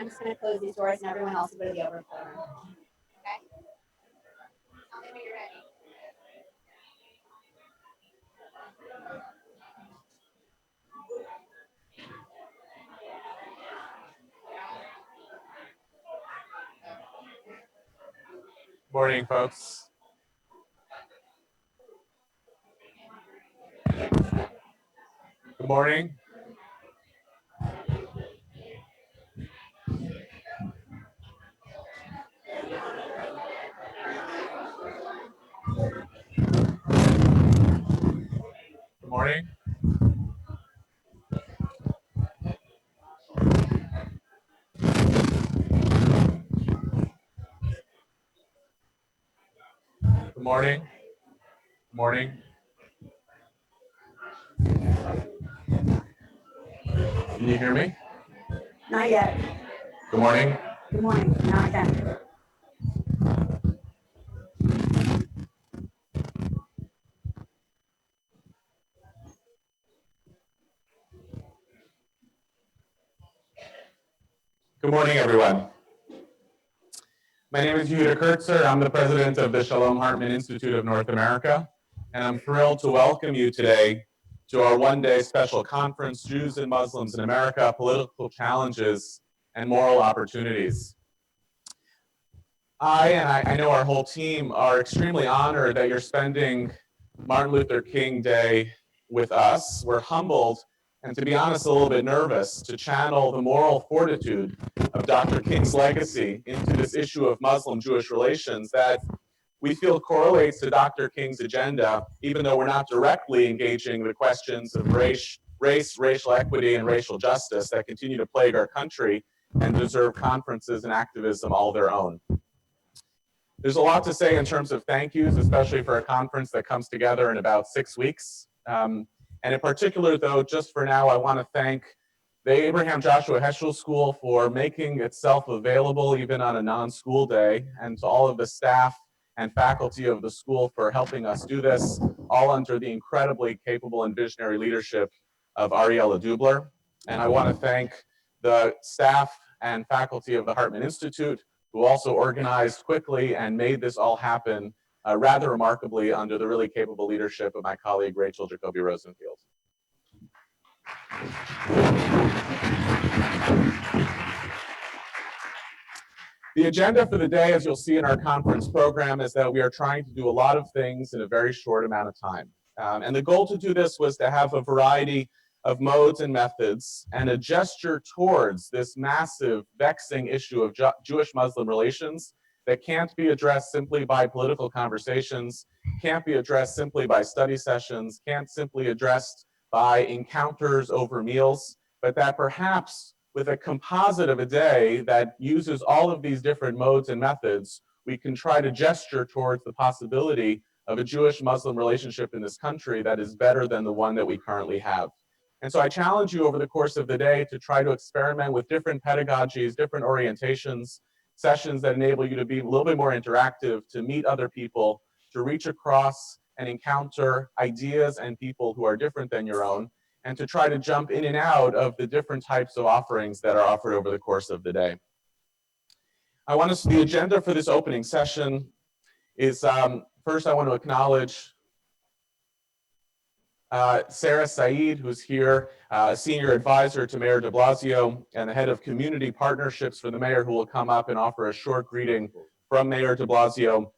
I'm just going to close these doors and everyone else will go to the overflow room. Okay? Tell me when you're ready. Morning, folks. Good morning. Good morning. Good morning. Good morning. Can you hear me? Not yet. Good morning. Good morning. Now I can. Good morning, everyone. My name is Yehuda Kurtzer. I'm the president of the Shalom Hartman Institute of North America, and I'm thrilled to welcome you today to our one-day special conference, Jews and Muslims in America, Political Challenges and Moral Opportunities. I know our whole team are extremely honored that you're spending Martin Luther King Day with us. We're humbled and, to be honest, a little bit nervous to channel the moral fortitude of Dr. King's legacy into this issue of Muslim-Jewish relations that we feel correlates to Dr. King's agenda, even though we're not directly engaging the questions of race, racial equity, and racial justice that continue to plague our country and deserve conferences and activism all their own. There's a lot to say in terms of thank yous, especially for a conference that comes together in about 6 weeks. And in particular, though, just for now, I want to thank the Abraham Joshua Heschel School for making itself available even on a non-school day, and to all of the staff and faculty of the school for helping us do this, all under the incredibly capable and visionary leadership of Arielle Dubler. And I want to thank the staff and faculty of the Hartman Institute, who also organized quickly and made this all happen rather remarkably under the really capable leadership of my colleague, Rachel Jacoby Rosenfield. The agenda for the day, as you'll see in our conference program, is that we are trying to do a lot of things in a very short amount of time. And the goal to do this was to have a variety of modes and methods and a gesture towards this massive, vexing issue of Jewish-Muslim relations that can't be addressed simply by political conversations, can't be addressed simply by study sessions, can't simply addressed by encounters over meals, but that perhaps with a composite of a day that uses all of these different modes and methods, we can try to gesture towards the possibility of a Jewish-Muslim relationship in this country that is better than the one that we currently have. And so I challenge you over the course of the day to try to experiment with different pedagogies, different orientations, sessions that enable you to be a little bit more interactive, to meet other people, to reach across and encounter ideas and people who are different than your own, and to try to jump in and out of the different types of offerings that are offered over the course of the day. The agenda for this opening session is, first I want to acknowledge Sarah Said, who's here, senior advisor to Mayor de Blasio and the head of community partnerships for the mayor, who will come up and offer a short greeting from Mayor de Blasio.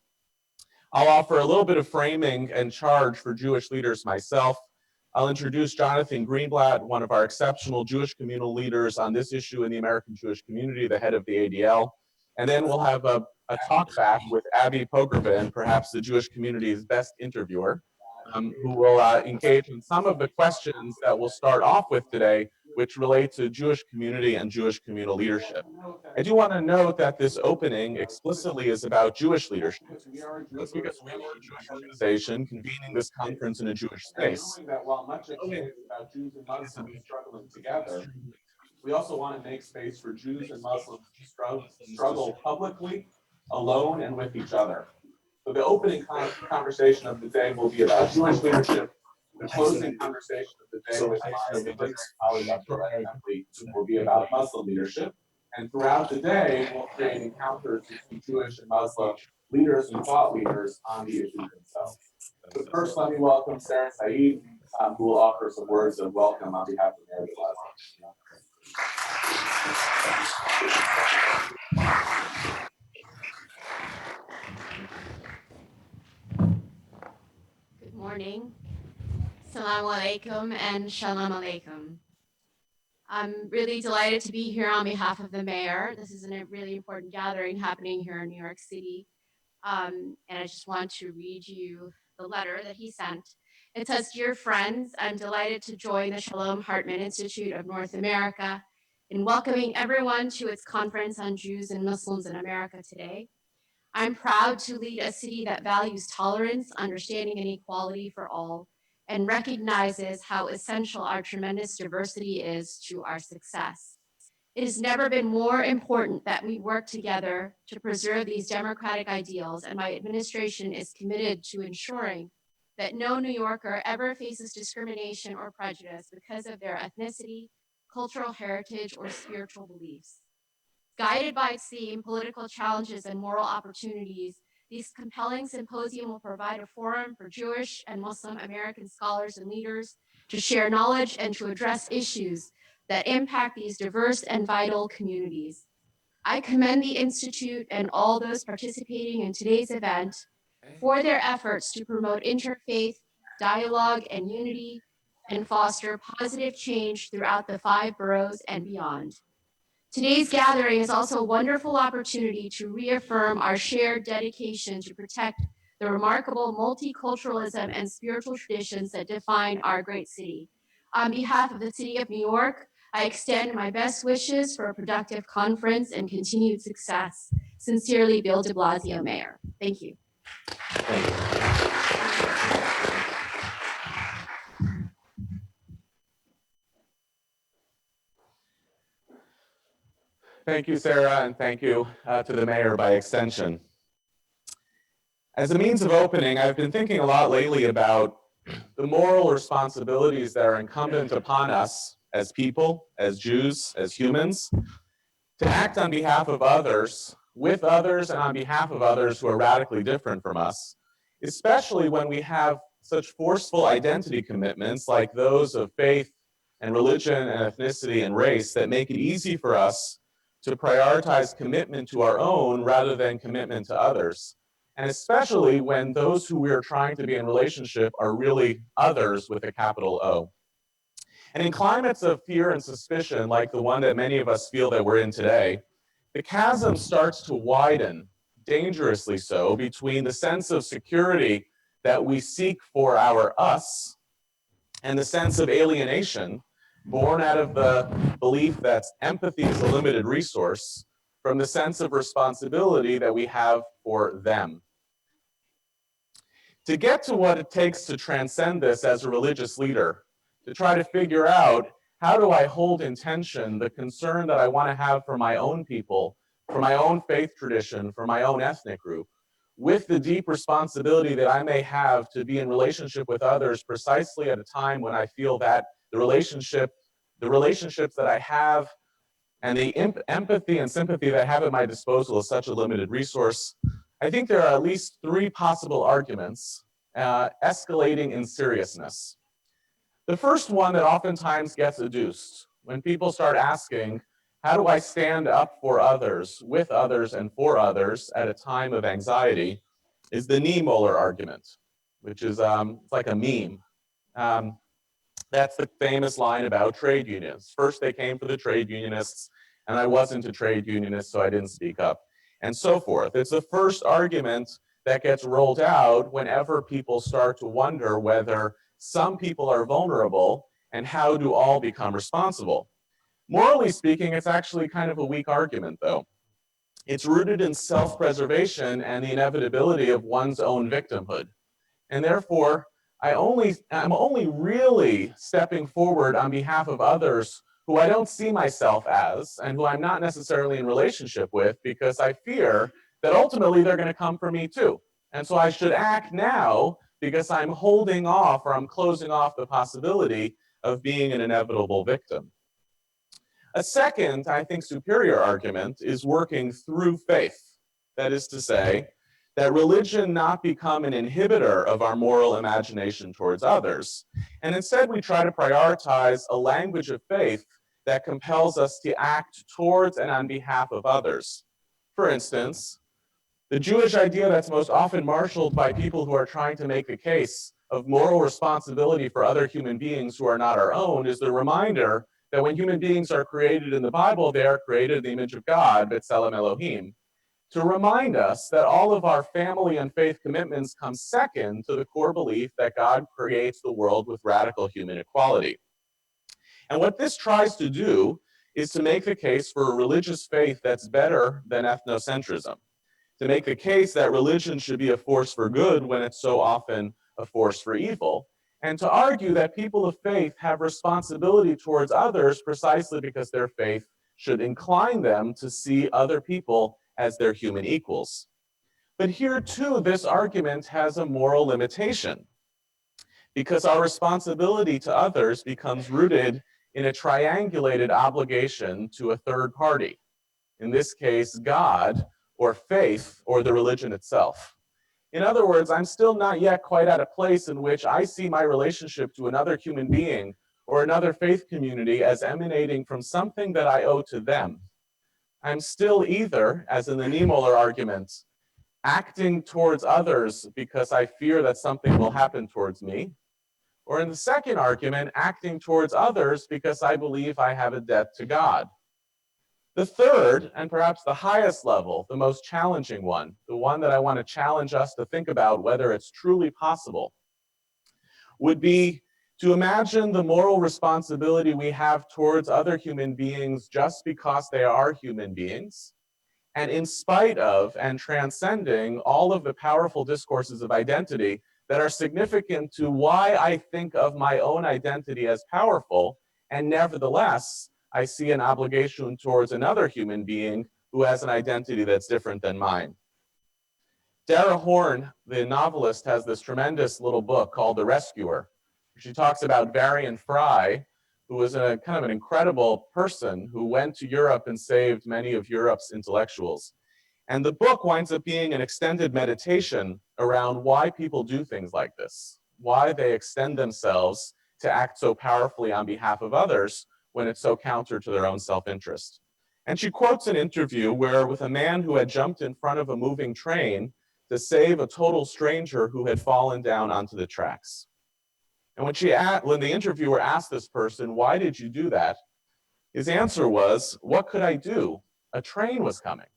I'll offer a little bit of framing and charge for Jewish leaders myself. I'll introduce Jonathan Greenblatt, one of our exceptional Jewish communal leaders on this issue in the American Jewish community, the head of the ADL. And then we'll have a talk back with Abby Pogrebin, perhaps the Jewish community's best interviewer, who will engage in some of the questions that we'll start off with today, which relate to Jewish community and Jewish communal leadership. I do want to note that this opening explicitly is about Jewish leadership. That's because we are a Jewish organization convening this conference in a Jewish space. That while much of it is about Jews and Muslims struggling together, we also want to make space for Jews and Muslims to struggle publicly, alone, and with each other. So the opening conversation of the day will be about Jewish leadership. The closing conversation of the day with my colleague will be about Muslim leadership. And throughout the day, we'll create encounters between Jewish and Muslim leaders and thought leaders on the issues themselves. But first, let me welcome Sarah Saeed, who will offer some words of welcome on behalf of Mary Blasey. Good morning. Assalamu alaikum and shalom alaikum. I'm really delighted to be here on behalf of the mayor. This is a really important gathering happening here in New York City. And I just want to read you the letter that he sent. It says, "Dear friends, I'm delighted to join the Shalom Hartman Institute of North America in welcoming everyone to its conference on Jews and Muslims in America today. I'm proud to lead a city that values tolerance, understanding, and equality for all, and recognizes how essential our tremendous diversity is to our success. It has never been more important that we work together to preserve these democratic ideals, and my administration is committed to ensuring that no New Yorker ever faces discrimination or prejudice because of their ethnicity, cultural heritage, or spiritual beliefs. Guided by its theme, political challenges and moral opportunities, this compelling symposium will provide a forum for Jewish and Muslim American scholars and leaders to share knowledge and to address issues that impact these diverse and vital communities. I commend the Institute and all those participating in today's event for their efforts to promote interfaith dialogue and unity and foster positive change throughout the 5 boroughs and beyond. Today's gathering is also a wonderful opportunity to reaffirm our shared dedication to protect the remarkable multiculturalism and spiritual traditions that define our great city. On behalf of the City of New York, I extend my best wishes for a productive conference and continued success. Sincerely, Bill de Blasio, Mayor. Thank you. Thank you, Sarah, and thank you to the mayor by extension. As a means of opening, I've been thinking a lot lately about the moral responsibilities that are incumbent upon us as people, as Jews, as humans, to act on behalf of others, with others, and on behalf of others who are radically different from us, especially when we have such forceful identity commitments like those of faith and religion and ethnicity and race that make it easy for us to prioritize commitment to our own rather than commitment to others. And especially when those who we are trying to be in relationship are really others with a capital O. And in climates of fear and suspicion, like the one that many of us feel that we're in today, the chasm starts to widen, dangerously so, between the sense of security that we seek for our us and the sense of alienation born out of the belief that empathy is a limited resource from the sense of responsibility that we have for them. To get to what it takes to transcend this as a religious leader, to try to figure out how do I hold in tension the concern that I want to have for my own people, for my own faith tradition, for my own ethnic group, with the deep responsibility that I may have to be in relationship with others precisely at a time when I feel that the relationships that I have and the empathy and sympathy that I have at my disposal is such a limited resource. I think there are at least 3 possible arguments escalating in seriousness. The first one that oftentimes gets adduced when people start asking, how do I stand up for others, with others, and for others at a time of anxiety, is the Niemöller argument, which is it's like a meme. That's the famous line about trade unions. First, they came for the trade unionists, and I wasn't a trade unionist, so I didn't speak up, and so forth. It's the first argument that gets rolled out whenever people start to wonder whether some people are vulnerable and how do all become responsible. Morally speaking, it's actually kind of a weak argument, though. It's rooted in self-preservation and the inevitability of one's own victimhood. And therefore, I'm only really stepping forward on behalf of others who I don't see myself as and who I'm not necessarily in relationship with, because I fear that ultimately they're going to come for me too. And so I should act now because I'm holding off or I'm closing off the possibility of being an inevitable victim. A second, I think, superior argument is working through faith. That is to say, that religion not become an inhibitor of our moral imagination towards others, and instead we try to prioritize a language of faith that compels us to act towards and on behalf of others. For instance, the Jewish idea that's most often marshaled by people who are trying to make the case of moral responsibility for other human beings who are not our own is the reminder that when human beings are created in the Bible, they are created in the image of God, B'Tselem Elohim, to remind us that all of our family and faith commitments come second to the core belief that God creates the world with radical human equality. And what this tries to do is to make the case for a religious faith that's better than ethnocentrism, to make the case that religion should be a force for good when it's so often a force for evil, and to argue that people of faith have responsibility towards others precisely because their faith should incline them to see other people as their human equals. But here too, this argument has a moral limitation, because our responsibility to others becomes rooted in a triangulated obligation to a third party, in this case, God, or faith, or the religion itself. In other words, I'm still not yet quite at a place in which I see my relationship to another human being or another faith community as emanating from something that I owe to them. I'm still either, as in the Niemöller argument, acting towards others because I fear that something will happen towards me, or in the second argument, acting towards others because I believe I have a debt to God. The third, and perhaps the highest level, the most challenging one, the one that I want to challenge us to think about whether it's truly possible, would be to imagine the moral responsibility we have towards other human beings just because they are human beings, and in spite of and transcending all of the powerful discourses of identity that are significant to why I think of my own identity as powerful, and nevertheless, I see an obligation towards another human being who has an identity that's different than mine. Dara Horn, the novelist, has this tremendous little book called The Rescuer. She talks about Varian Fry, who was a kind of an incredible person who went to Europe and saved many of Europe's intellectuals. And the book winds up being an extended meditation around why people do things like this, why they extend themselves to act so powerfully on behalf of others when it's so counter to their own self-interest. And she quotes an interview where with a man who had jumped in front of a moving train to save a total stranger who had fallen down onto the tracks. And when the interviewer asked this person, why did you do that? His answer was, what could I do? A train was coming.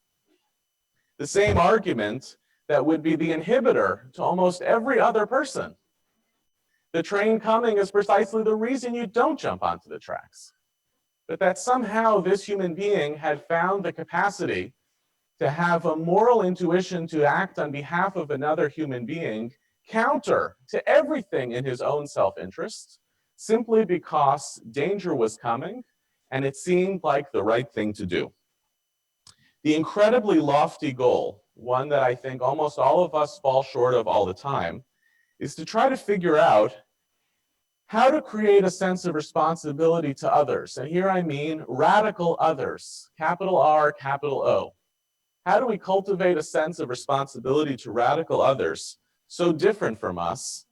The same argument that would be the inhibitor to almost every other person. The train coming is precisely the reason you don't jump onto the tracks. But that somehow this human being had found the capacity to have a moral intuition to act on behalf of another human being counter to everything in his own self-interest, simply because danger was coming and it seemed like the right thing to do. The incredibly lofty goal, one that I think almost all of us fall short of all the time, is to try to figure out how to create a sense of responsibility to others. And here I mean radical others, capital R, capital O. How do we cultivate a sense of responsibility to radical others so different from us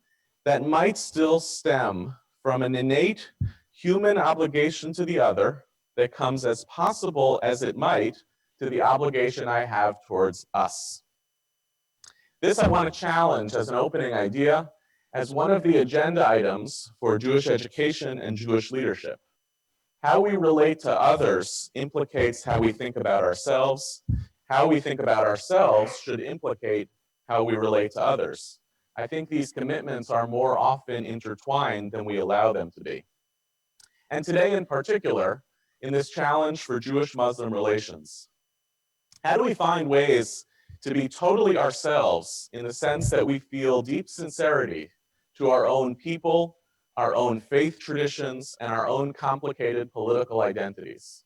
that might still stem from an innate human obligation to the other that comes as possible as it might to the obligation I have towards us? This I want to challenge as an opening idea, as one of the agenda items for Jewish education and Jewish leadership. How we relate to others implicates how we think about ourselves. How we think about ourselves should implicate how we relate to others. I think these commitments are more often intertwined than we allow them to be. And today in particular, in this challenge for Jewish-Muslim relations, how do we find ways to be totally ourselves in the sense that we feel deep sincerity to our own people, our own faith traditions, and our own complicated political identities?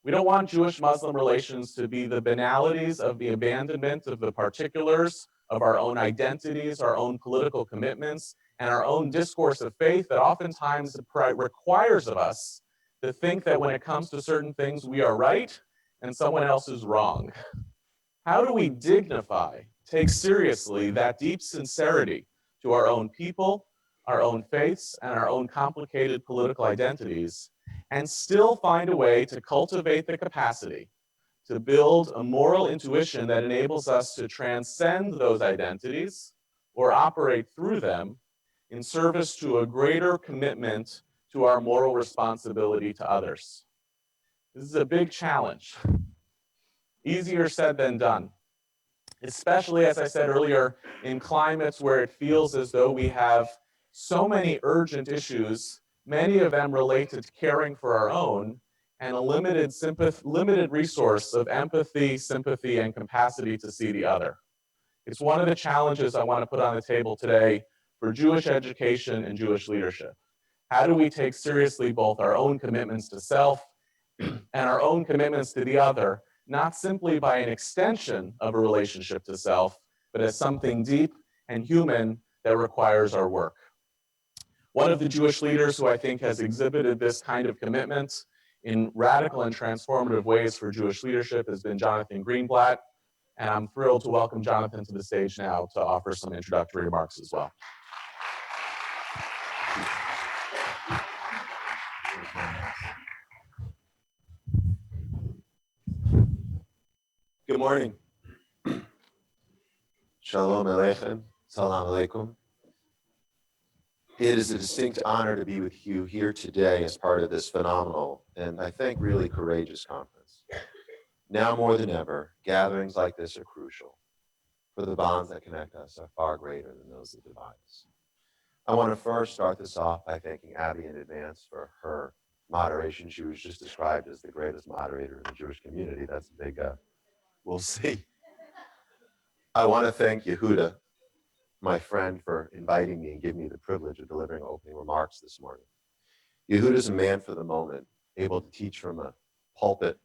We don't want Jewish-Muslim relations to be the banalities of the abandonment of the particulars of our own identities, our own political commitments, and our own discourse of faith that oftentimes requires of us to think that when it comes to certain things, we are right and someone else is wrong? How do we dignify, take seriously that deep sincerity to our own people, our own faiths, and our own complicated political identities, and still find a way to cultivate the capacity to build a moral intuition that enables us to transcend those identities or operate through them in service to a greater commitment to our moral responsibility to others? This is a big challenge. Easier said than done, especially, as I said earlier, in climates where it feels as though we have so many urgent issues, many of them related to caring for our own, and a limited resource of empathy, sympathy, and capacity to see the other. It's one of the challenges I want to put on the table today for Jewish education and Jewish leadership. How do we take seriously both our own commitments to self and our own commitments to the other, not simply by an extension of a relationship to self, but as something deep and human that requires our work? One of the Jewish leaders who I think has exhibited this kind of commitment in radical and transformative ways for Jewish leadership has been Jonathan Greenblatt, and I'm thrilled to welcome Jonathan to the stage now to offer some introductory remarks as well. Good morning. Shalom Aleichem. Salam Alaikum. It is a distinct honor to be with you here today as part of this phenomenal and I think really courageous conference. Now more than ever, gatherings like this are crucial, for the bonds that connect us are far greater than those that divide us. I want to first start this off by thanking Abby in advance for her moderation. She was just described as the greatest moderator in the Jewish community. That's a big, we'll see. I want to thank Yehuda, my friend, for inviting me and giving me the privilege of delivering opening remarks this morning. Yehuda is a man for the moment, able to teach from a pulpit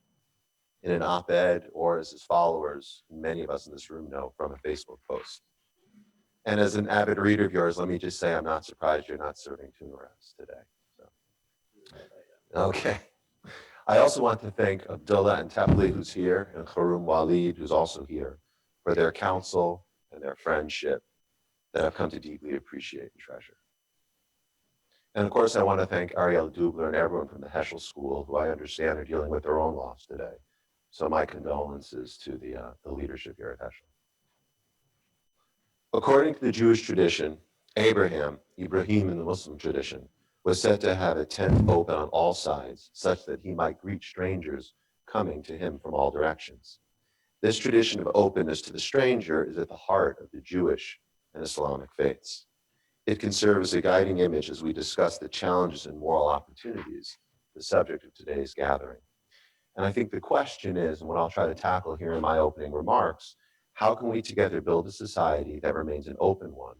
in an op-ed, or as his followers, many of us in this room know, from a Facebook post. And as an avid reader of yours, let me just say I'm not surprised you're not serving tuna wraps today. So. Okay. I also want to thank Abdullah and Tepli, who's here, and Haroum Walid, who's also here, for their counsel and their friendship that I've come to deeply appreciate and treasure. And of course, I want to thank Arielle Dubler and everyone from the Heschel School, who I understand are dealing with their own loss today. So my condolences to the leadership here at Heschel. According to the Jewish tradition, Ibrahim in the Muslim tradition, was said to have a tent open on all sides, such that he might greet strangers coming to him from all directions. This tradition of openness to the stranger is at the heart of the Jewish and Islamic faiths. It can serve as a guiding image as we discuss the challenges and moral opportunities, the subject of today's gathering. And I think the question is, and what I'll try to tackle here in my opening remarks, how can we together build a society that remains an open one,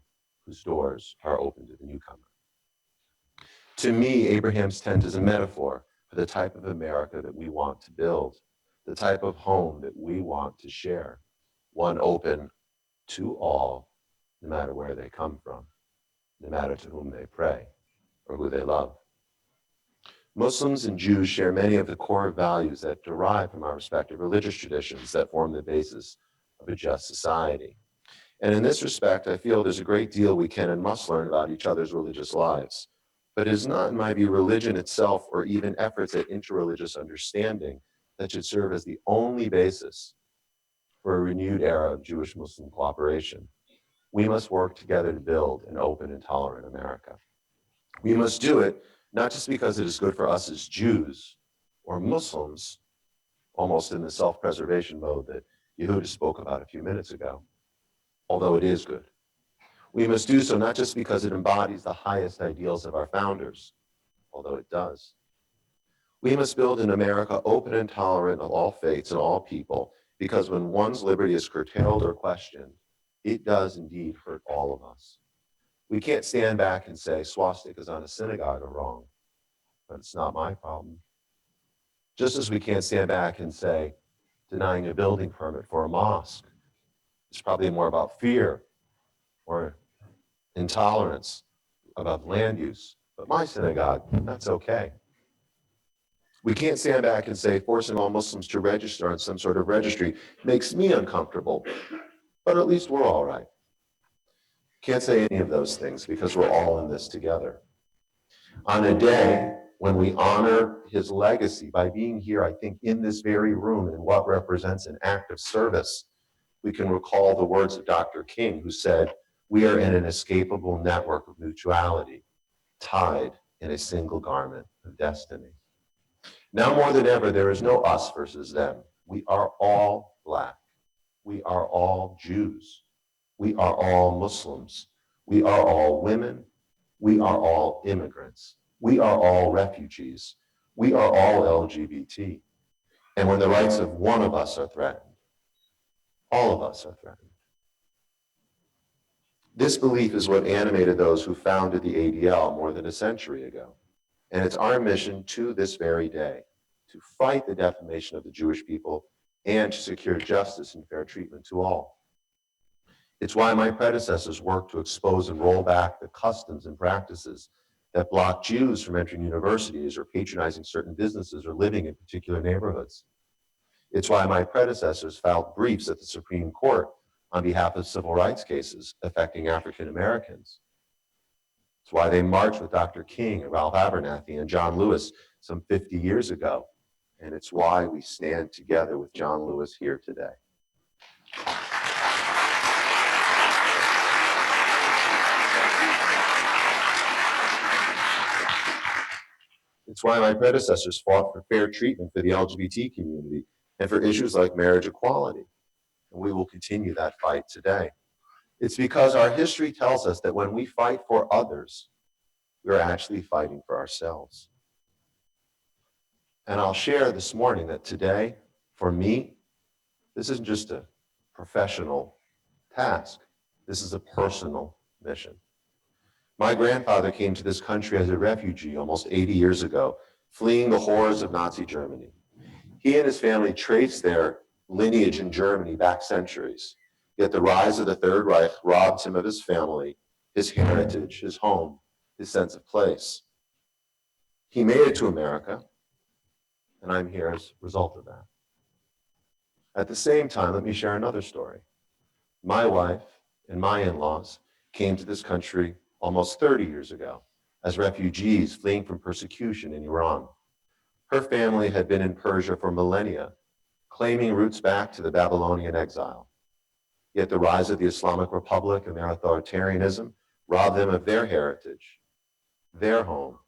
whose doors are open to the newcomer? To me, Abraham's tent is a metaphor for the type of America that we want to build, the type of home that we want to share, one open to all, no matter where they come from, no matter to whom they pray or who they love. Muslims and Jews share many of the core values that derive from our respective religious traditions that form the basis of a just society. And in this respect, I feel there's a great deal we can and must learn about each other's religious lives. But it is not, in my view, religion itself or even efforts at interreligious understanding that should serve as the only basis for a renewed era of Jewish-Muslim cooperation. We must work together to build an open and tolerant America. We must do it not just because it is good for us as Jews or Muslims, almost in the self-preservation mode that Yehuda spoke about a few minutes ago, although it is good. We must do so not just because it embodies the highest ideals of our founders, although it does. We must build an America open and tolerant of all faiths and all people, because when one's liberty is curtailed or questioned, it does indeed hurt all of us. We can't stand back and say swastikas on a synagogue are wrong, but it's not my problem. Just as we can't stand back and say denying a building permit for a mosque is probably more about fear or intolerance about land use, but my synagogue, that's okay. We can't stand back and say forcing all Muslims to register on some sort of registry makes me uncomfortable, but at least we're all right. Can't say any of those things because we're all in this together. On a day when we honor his legacy by being here, I think, in this very room in what represents an act of service, we can recall the words of Dr. King, who said, "We are in an inescapable network of mutuality, tied in a single garment of destiny." Now more than ever, there is no us versus them. We are all Black. We are all Jews. We are all Muslims. We are all women. We are all immigrants. We are all refugees. We are all LGBT. And when the rights of one of us are threatened, all of us are threatened. This belief is what animated those who founded the ADL more than a century ago. And it's our mission to this very day to fight the defamation of the Jewish people and to secure justice and fair treatment to all. It's why my predecessors worked to expose and roll back the customs and practices that block Jews from entering universities or patronizing certain businesses or living in particular neighborhoods. It's why my predecessors filed briefs at the Supreme Court on behalf of civil rights cases affecting African Americans. It's why they marched with Dr. King and Ralph Abernathy and John Lewis some 50 years ago. And it's why we stand together with John Lewis here today. It's why my predecessors fought for fair treatment for the LGBT community and for issues like marriage equality. And we will continue that fight today. It's because our history tells us that when we fight for others, we're actually fighting for ourselves. And I'll share this morning that today, for me, this isn't just a professional task. This is a personal mission. My grandfather came to this country as a refugee almost 80 years ago, fleeing the horrors of Nazi Germany. He and his family traced their lineage in Germany back centuries. Yet the rise of the Third Reich robbed him of his family, his heritage, his home, his sense of place. He made it to America, and I'm here as a result of that. At the same time, let me share another story. My wife and my in-laws came to this country almost 30 years ago as refugees fleeing from persecution in Iran. Her family had been in Persia for millennia, claiming roots back to the Babylonian exile. Yet the rise of the Islamic Republic and their authoritarianism robbed them of their heritage, their home,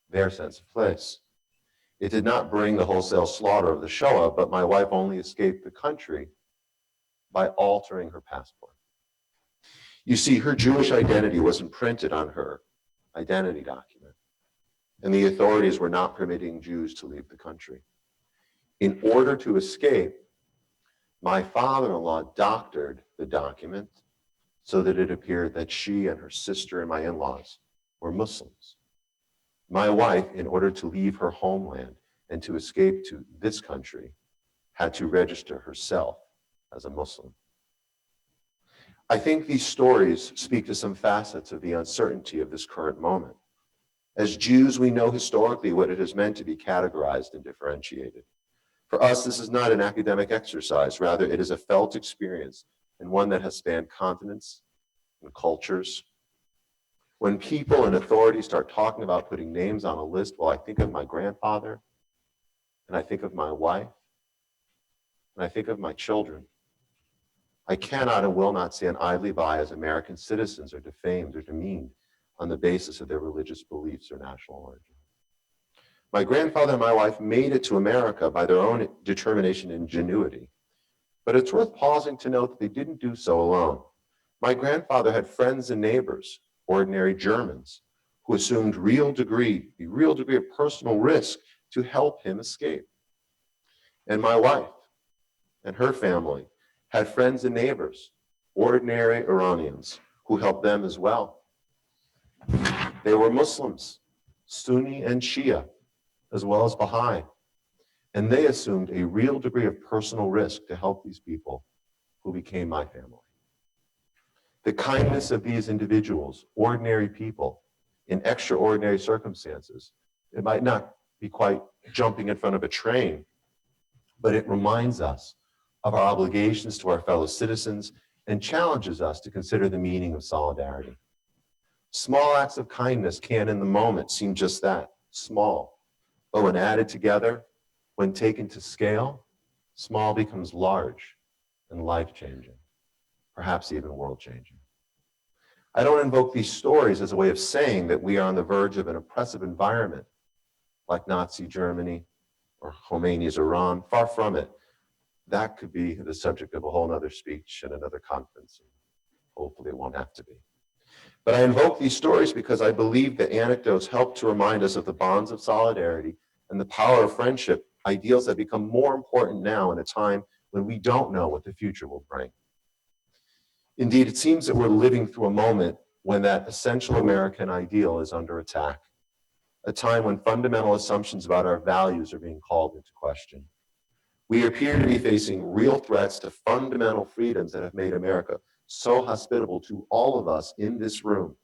their sense of place. It did not bring the wholesale slaughter of the Shoah, but my wife only escaped the country by altering her passport. You see, her Jewish identity was imprinted on her identity document, and the authorities were not permitting Jews to leave the country. In order to escape, my father-in-law doctored the document so that it appeared that she and her sister and my in-laws were Muslims. My wife, in order to leave her homeland and to escape to this country, had to register herself as a Muslim. I think these stories speak to some facets of the uncertainty of this current moment. As Jews, we know historically what it has meant to be categorized and differentiated. For us, this is not an academic exercise. Rather, it is a felt experience and one that has spanned continents and cultures. When people and authorities start talking about putting names on a list, well, I think of my grandfather, and I think of my wife, and I think of my children. I cannot and will not stand idly by as American citizens are defamed or demeaned on the basis of their religious beliefs or national origin. My grandfather and my wife made it to America by their own determination and ingenuity. But it's worth pausing to note that they didn't do so alone. My grandfather had friends and neighbors, ordinary Germans, who assumed a real degree of personal risk to help him escape. And my wife and her family had friends and neighbors, ordinary Iranians, who helped them as well. They were Muslims, Sunni and Shia, as well as Baha'i. And they assumed a real degree of personal risk to help these people who became my family. The kindness of these individuals, ordinary people, in extraordinary circumstances, it might not be quite jumping in front of a train, but it reminds us of our obligations to our fellow citizens and challenges us to consider the meaning of solidarity. Small acts of kindness can, in the moment, seem just that, small. But when added together, when taken to scale, small becomes large and life-changing, perhaps even world-changing. I don't invoke these stories as a way of saying that we are on the verge of an oppressive environment like Nazi Germany or Khomeini's Iran. Far from it. That could be the subject of a whole other speech and another conference. Hopefully it won't have to be. But I invoke these stories because I believe that anecdotes help to remind us of the bonds of solidarity and the power of friendship, ideals that become more important now in a time when we don't know what the future will bring. Indeed, it seems that we're living through a moment when that essential American ideal is under attack, a time when fundamental assumptions about our values are being called into question. We appear to be facing real threats to fundamental freedoms that have made America so hospitable to all of us in this room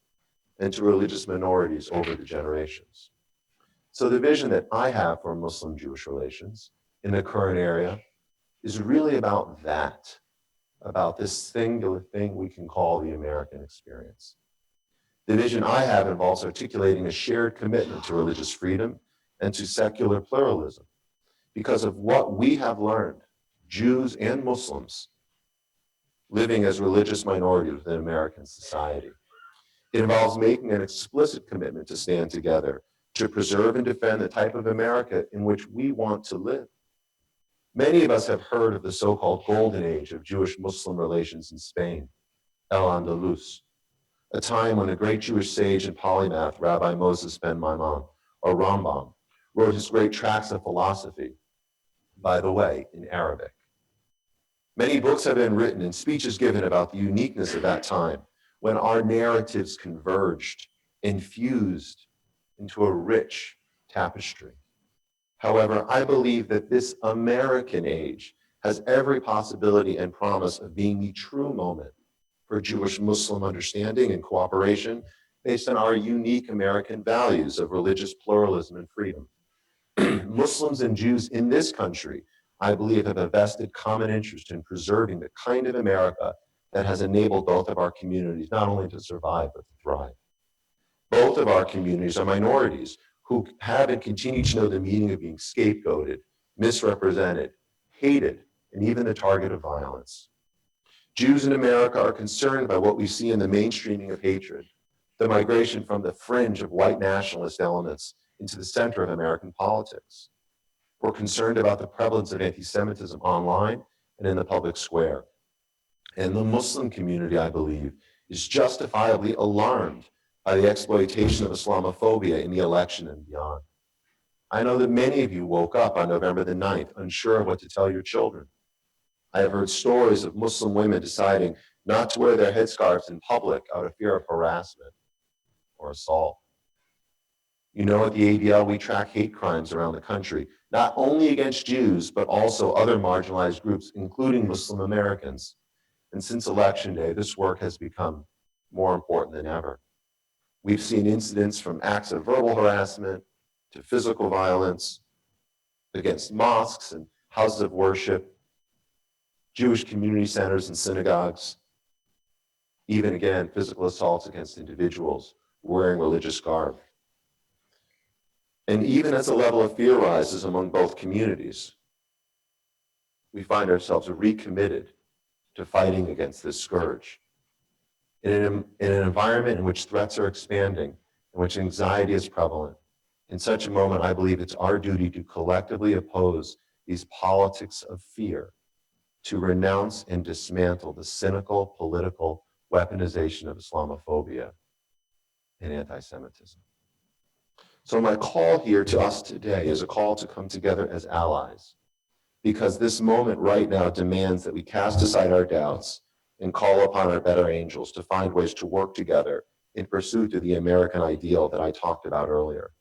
and to religious minorities over the generations. So the vision that I have for Muslim-Jewish relations in the current area is really about that, about this singular thing we can call the American experience. The vision I have involves articulating a shared commitment to religious freedom and to secular pluralism because of what we have learned, Jews and Muslims, living as religious minorities within American society. It involves making an explicit commitment to stand together, to preserve and defend the type of America in which we want to live. Many of us have heard of the so-called golden age of Jewish-Muslim relations in Spain, Al-Andalus, a time when a great Jewish sage and polymath, Rabbi Moses ben Maimon, or Rambam, wrote his great tracts of philosophy, by the way, in Arabic. Many books have been written and speeches given about the uniqueness of that time, when our narratives converged and fused into a rich tapestry. However, I believe that this American age has every possibility and promise of being the true moment for Jewish-Muslim understanding and cooperation based on our unique American values of religious pluralism and freedom. Muslims and Jews in this country, I believe, have a vested common interest in preserving the kind of America that has enabled both of our communities not only to survive, but to thrive. Both of our communities are minorities who have and continue to know the meaning of being scapegoated, misrepresented, hated, and even the target of violence. Jews in America are concerned by what we see in the mainstreaming of hatred, the migration from the fringe of white nationalist elements into the center of American politics. We're concerned about the prevalence of anti-Semitism online and in the public square. And the Muslim community, I believe, is justifiably alarmed by the exploitation of Islamophobia in the election and beyond. I know that many of you woke up on November the 9th unsure of what to tell your children. I have heard stories of Muslim women deciding not to wear their headscarves in public out of fear of harassment or assault. You know, at the Avital, we track hate crimes around the country, not only against Jews, but also other marginalized groups, including Muslim Americans. And since Election Day, this work has become more important than ever. We've seen incidents from acts of verbal harassment to physical violence against mosques and houses of worship, Jewish community centers and synagogues, even again, physical assaults against individuals wearing religious garb. And even as the level of fear rises among both communities, we find ourselves recommitted to fighting against this scourge. In an environment in which threats are expanding, in which anxiety is prevalent, in such a moment, I believe it's our duty to collectively oppose these politics of fear, to renounce and dismantle the cynical political weaponization of Islamophobia and anti-Semitism. So my call here to us today is a call to come together as allies, because this moment right now demands that we cast aside our doubts and call upon our better angels to find ways to work together in pursuit of the American ideal that I talked about earlier.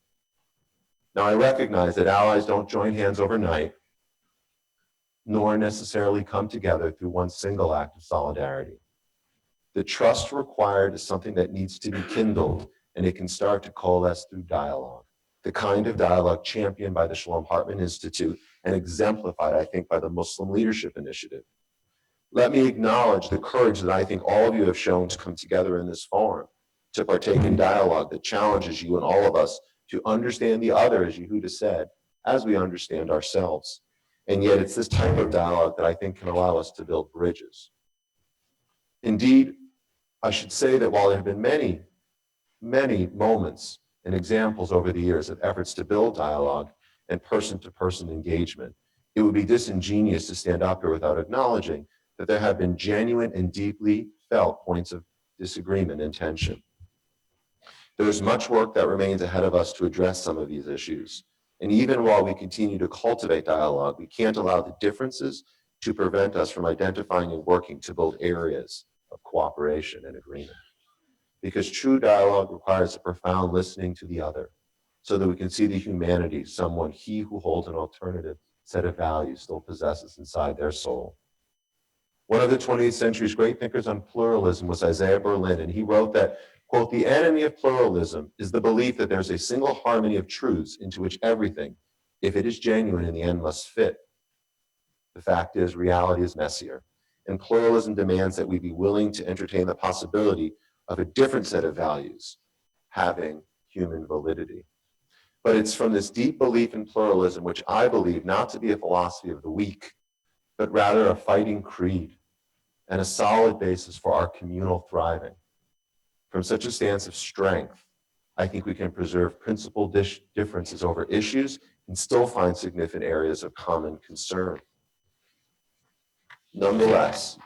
Now, I recognize that allies don't join hands overnight, nor necessarily come together through one single act of solidarity. The trust required is something that needs to be kindled, and it can start to coalesce through dialogue. the kind of dialogue championed by the Shalom Hartman Institute and exemplified, I think, by the Muslim Leadership Initiative. Let me acknowledge the courage that I think all of you have shown to come together in this forum, to partake in dialogue that challenges you and all of us to understand the other, as Yehuda said, as we understand ourselves. And yet it's this type of dialogue that I think can allow us to build bridges. Indeed, I should say that while there have been many, many moments and examples over the years of efforts to build dialogue and person-to-person engagement, it would be disingenuous to stand up here without acknowledging that there have been genuine and deeply felt points of disagreement and tension. There is much work that remains ahead of us to address some of these issues. And even while we continue to cultivate dialogue, we can't allow the differences to prevent us from identifying and working to build areas of cooperation and agreement. Because true dialogue requires a profound listening to the other, so that we can see the humanity someone he who holds an alternative set of values still possesses inside their soul. One of the 20th century's great thinkers on pluralism was Isaiah Berlin, and he wrote that, quote, "The enemy of pluralism is the belief that there's a single harmony of truths into which everything, if it is genuine in the end, must fit. The fact is, reality is messier, and pluralism demands that we be willing to entertain the possibility of a different set of values having human validity." But it's from this deep belief in pluralism, which I believe not to be a philosophy of the weak, but rather a fighting creed and a solid basis for our communal thriving. From such a stance of strength, I think we can preserve principled differences over issues and still find significant areas of common concern. Nonetheless,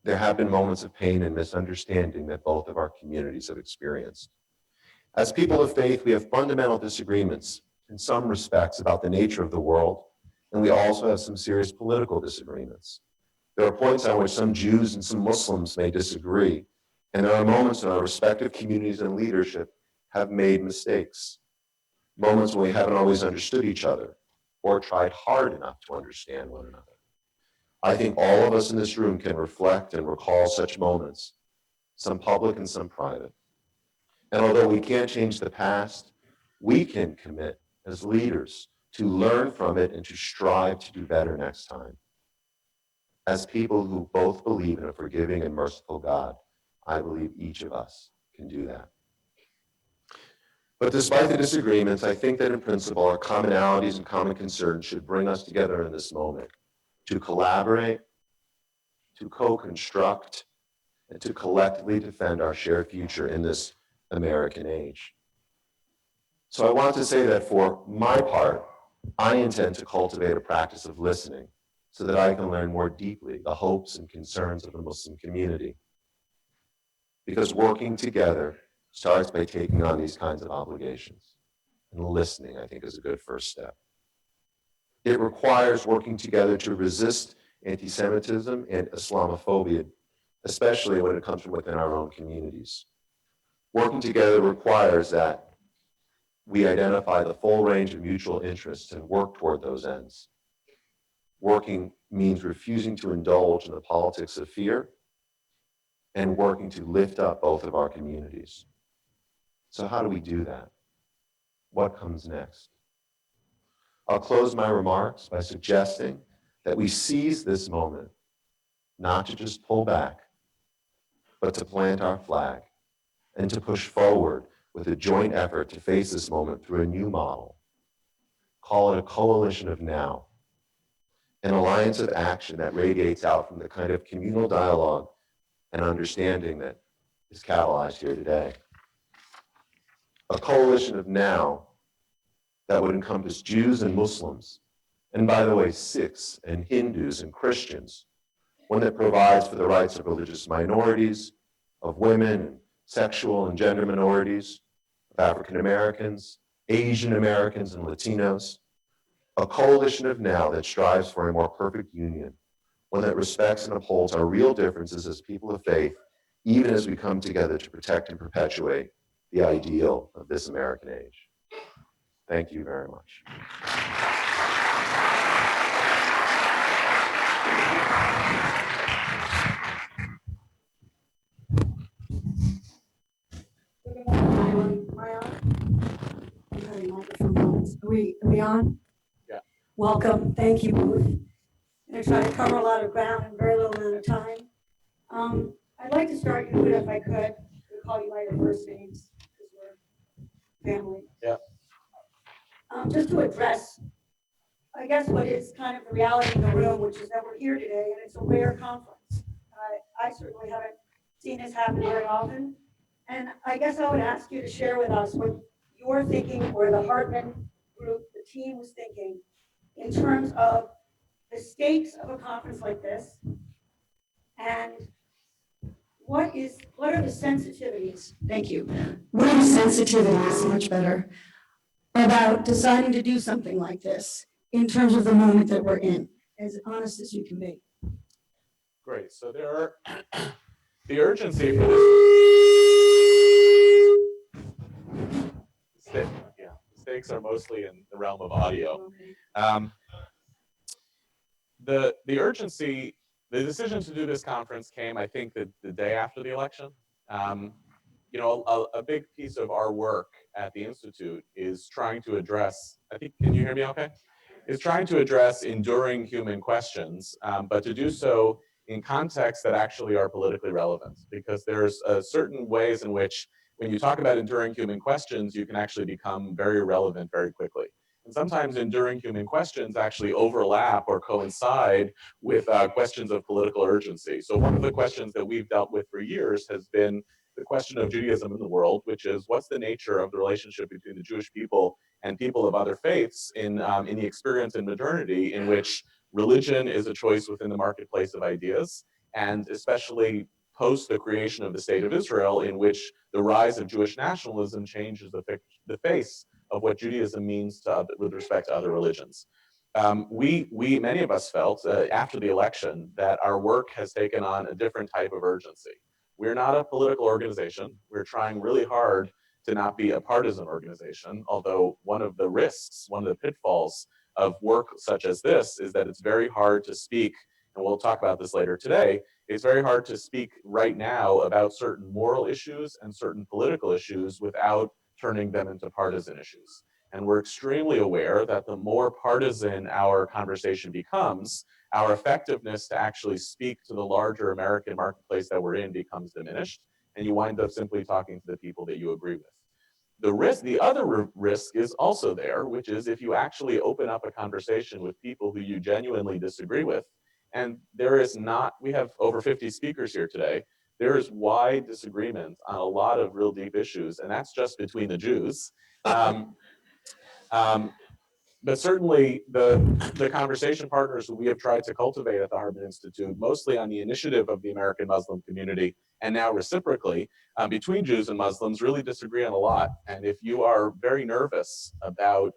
there have been moments of pain and misunderstanding that both of our communities have experienced. As people of faith, we have fundamental disagreements in some respects about the nature of the world, and we also have some serious political disagreements. There are points on which some Jews and some Muslims may disagree, and there are moments when our respective communities and leadership have made mistakes, moments when we haven't always understood each other or tried hard enough to understand one another. I think all of us in this room can reflect and recall such moments, some public and some private. And although we can't change the past, we can commit as leaders to learn from it and to strive to do better next time. As people who both believe in a forgiving and merciful God, I believe each of us can do that. But despite the disagreements, I think that in principle, our commonalities and common concerns should bring us together in this moment to collaborate, to co-construct, and to collectively defend our shared future in this American age. So I want to say that for my part, I intend to cultivate a practice of listening so that I can learn more deeply the hopes and concerns of the Muslim community. Because working together starts by taking on these kinds of obligations. And listening, I think, is a good first step. It requires working together to resist anti-Semitism and Islamophobia, especially when it comes from within our own communities. Working together requires that we identify the full range of mutual interests and work toward those ends. Working means refusing to indulge in the politics of fear and working to lift up both of our communities. So how do we do that? What comes next? I'll close my remarks by suggesting that we seize this moment, not to just pull back, but to plant our flag and to push forward with a joint effort to face this moment through a new model. Call it a coalition of now, an alliance of action that radiates out from the kind of communal dialogue and understanding that is catalyzed here today. A coalition of now that would encompass Jews and Muslims, and by the way, Sikhs and Hindus and Christians, one that provides for the rights of religious minorities, of women and sexual and gender minorities, of African Americans, Asian Americans, and Latinos. A coalition of now that strives for a more perfect union, one that respects and upholds our real differences as people of faith, even as we come together to protect and perpetuate the ideal of this American age. Thank you very much. My Welcome. Thank you both. I'm going to try to cover a lot of ground in a very little amount of time. I'd like to start, Yehuda, if I could. We'll call you by your first names because we're family. Yeah. Just to address, I guess, what is kind of the reality in the room, which is that we're here today, and it's a rare conference. I certainly haven't seen this happen very often. And I guess I would ask you to share with us what you're thinking, or the Hartman group, the team was thinking, in terms of the stakes of a conference like this, and what are the sensitivities? Thank you. What are the sensitivities, much better, about deciding to do something like this in terms of the moment that we're in, as honest as you can be? Great. So there are the urgency for this. Yeah, the stakes are mostly in the realm of audio. The urgency, the decision to do this conference came, I think, the day after the election. A big piece of our work at the Institute is trying to address, can you hear me okay? Is trying to address enduring human questions, but to do so in contexts that actually are politically relevant, because there's certain ways in which when you talk about enduring human questions, you can actually become very relevant very quickly. And sometimes enduring human questions actually overlap or coincide with questions of political urgency. So one of the questions that we've dealt with for years has been the question of Judaism in the world, which is what's the nature of the relationship between the Jewish people and people of other faiths in the experience in modernity, in which religion is a choice within the marketplace of ideas, and especially post the creation of the State of Israel, in which the rise of Jewish nationalism changes the face of what Judaism means with respect to other religions. Many of us felt after the election that our work has taken on a different type of urgency. We're not a political organization. We're trying really hard to not be a partisan organization, although one of the risks, one of the pitfalls of work such as this is that it's very hard to speak, and we'll talk about this later today, it's very hard to speak right now about certain moral issues and certain political issues without turning them into partisan issues. And we're extremely aware that the more partisan our conversation becomes, our effectiveness to actually speak to the larger American marketplace that we're in becomes diminished, and you wind up simply talking to the people that you agree with. The other risk is also there, which is if you actually open up a conversation with people who you genuinely disagree with, and we have over 50 speakers here today, there is wide disagreement on a lot of real deep issues, and that's just between the Jews. But certainly the conversation partners who we have tried to cultivate at the Hartman Institute, mostly on the initiative of the American Muslim community, and now reciprocally between Jews and Muslims, really disagree on a lot. And if you are very nervous about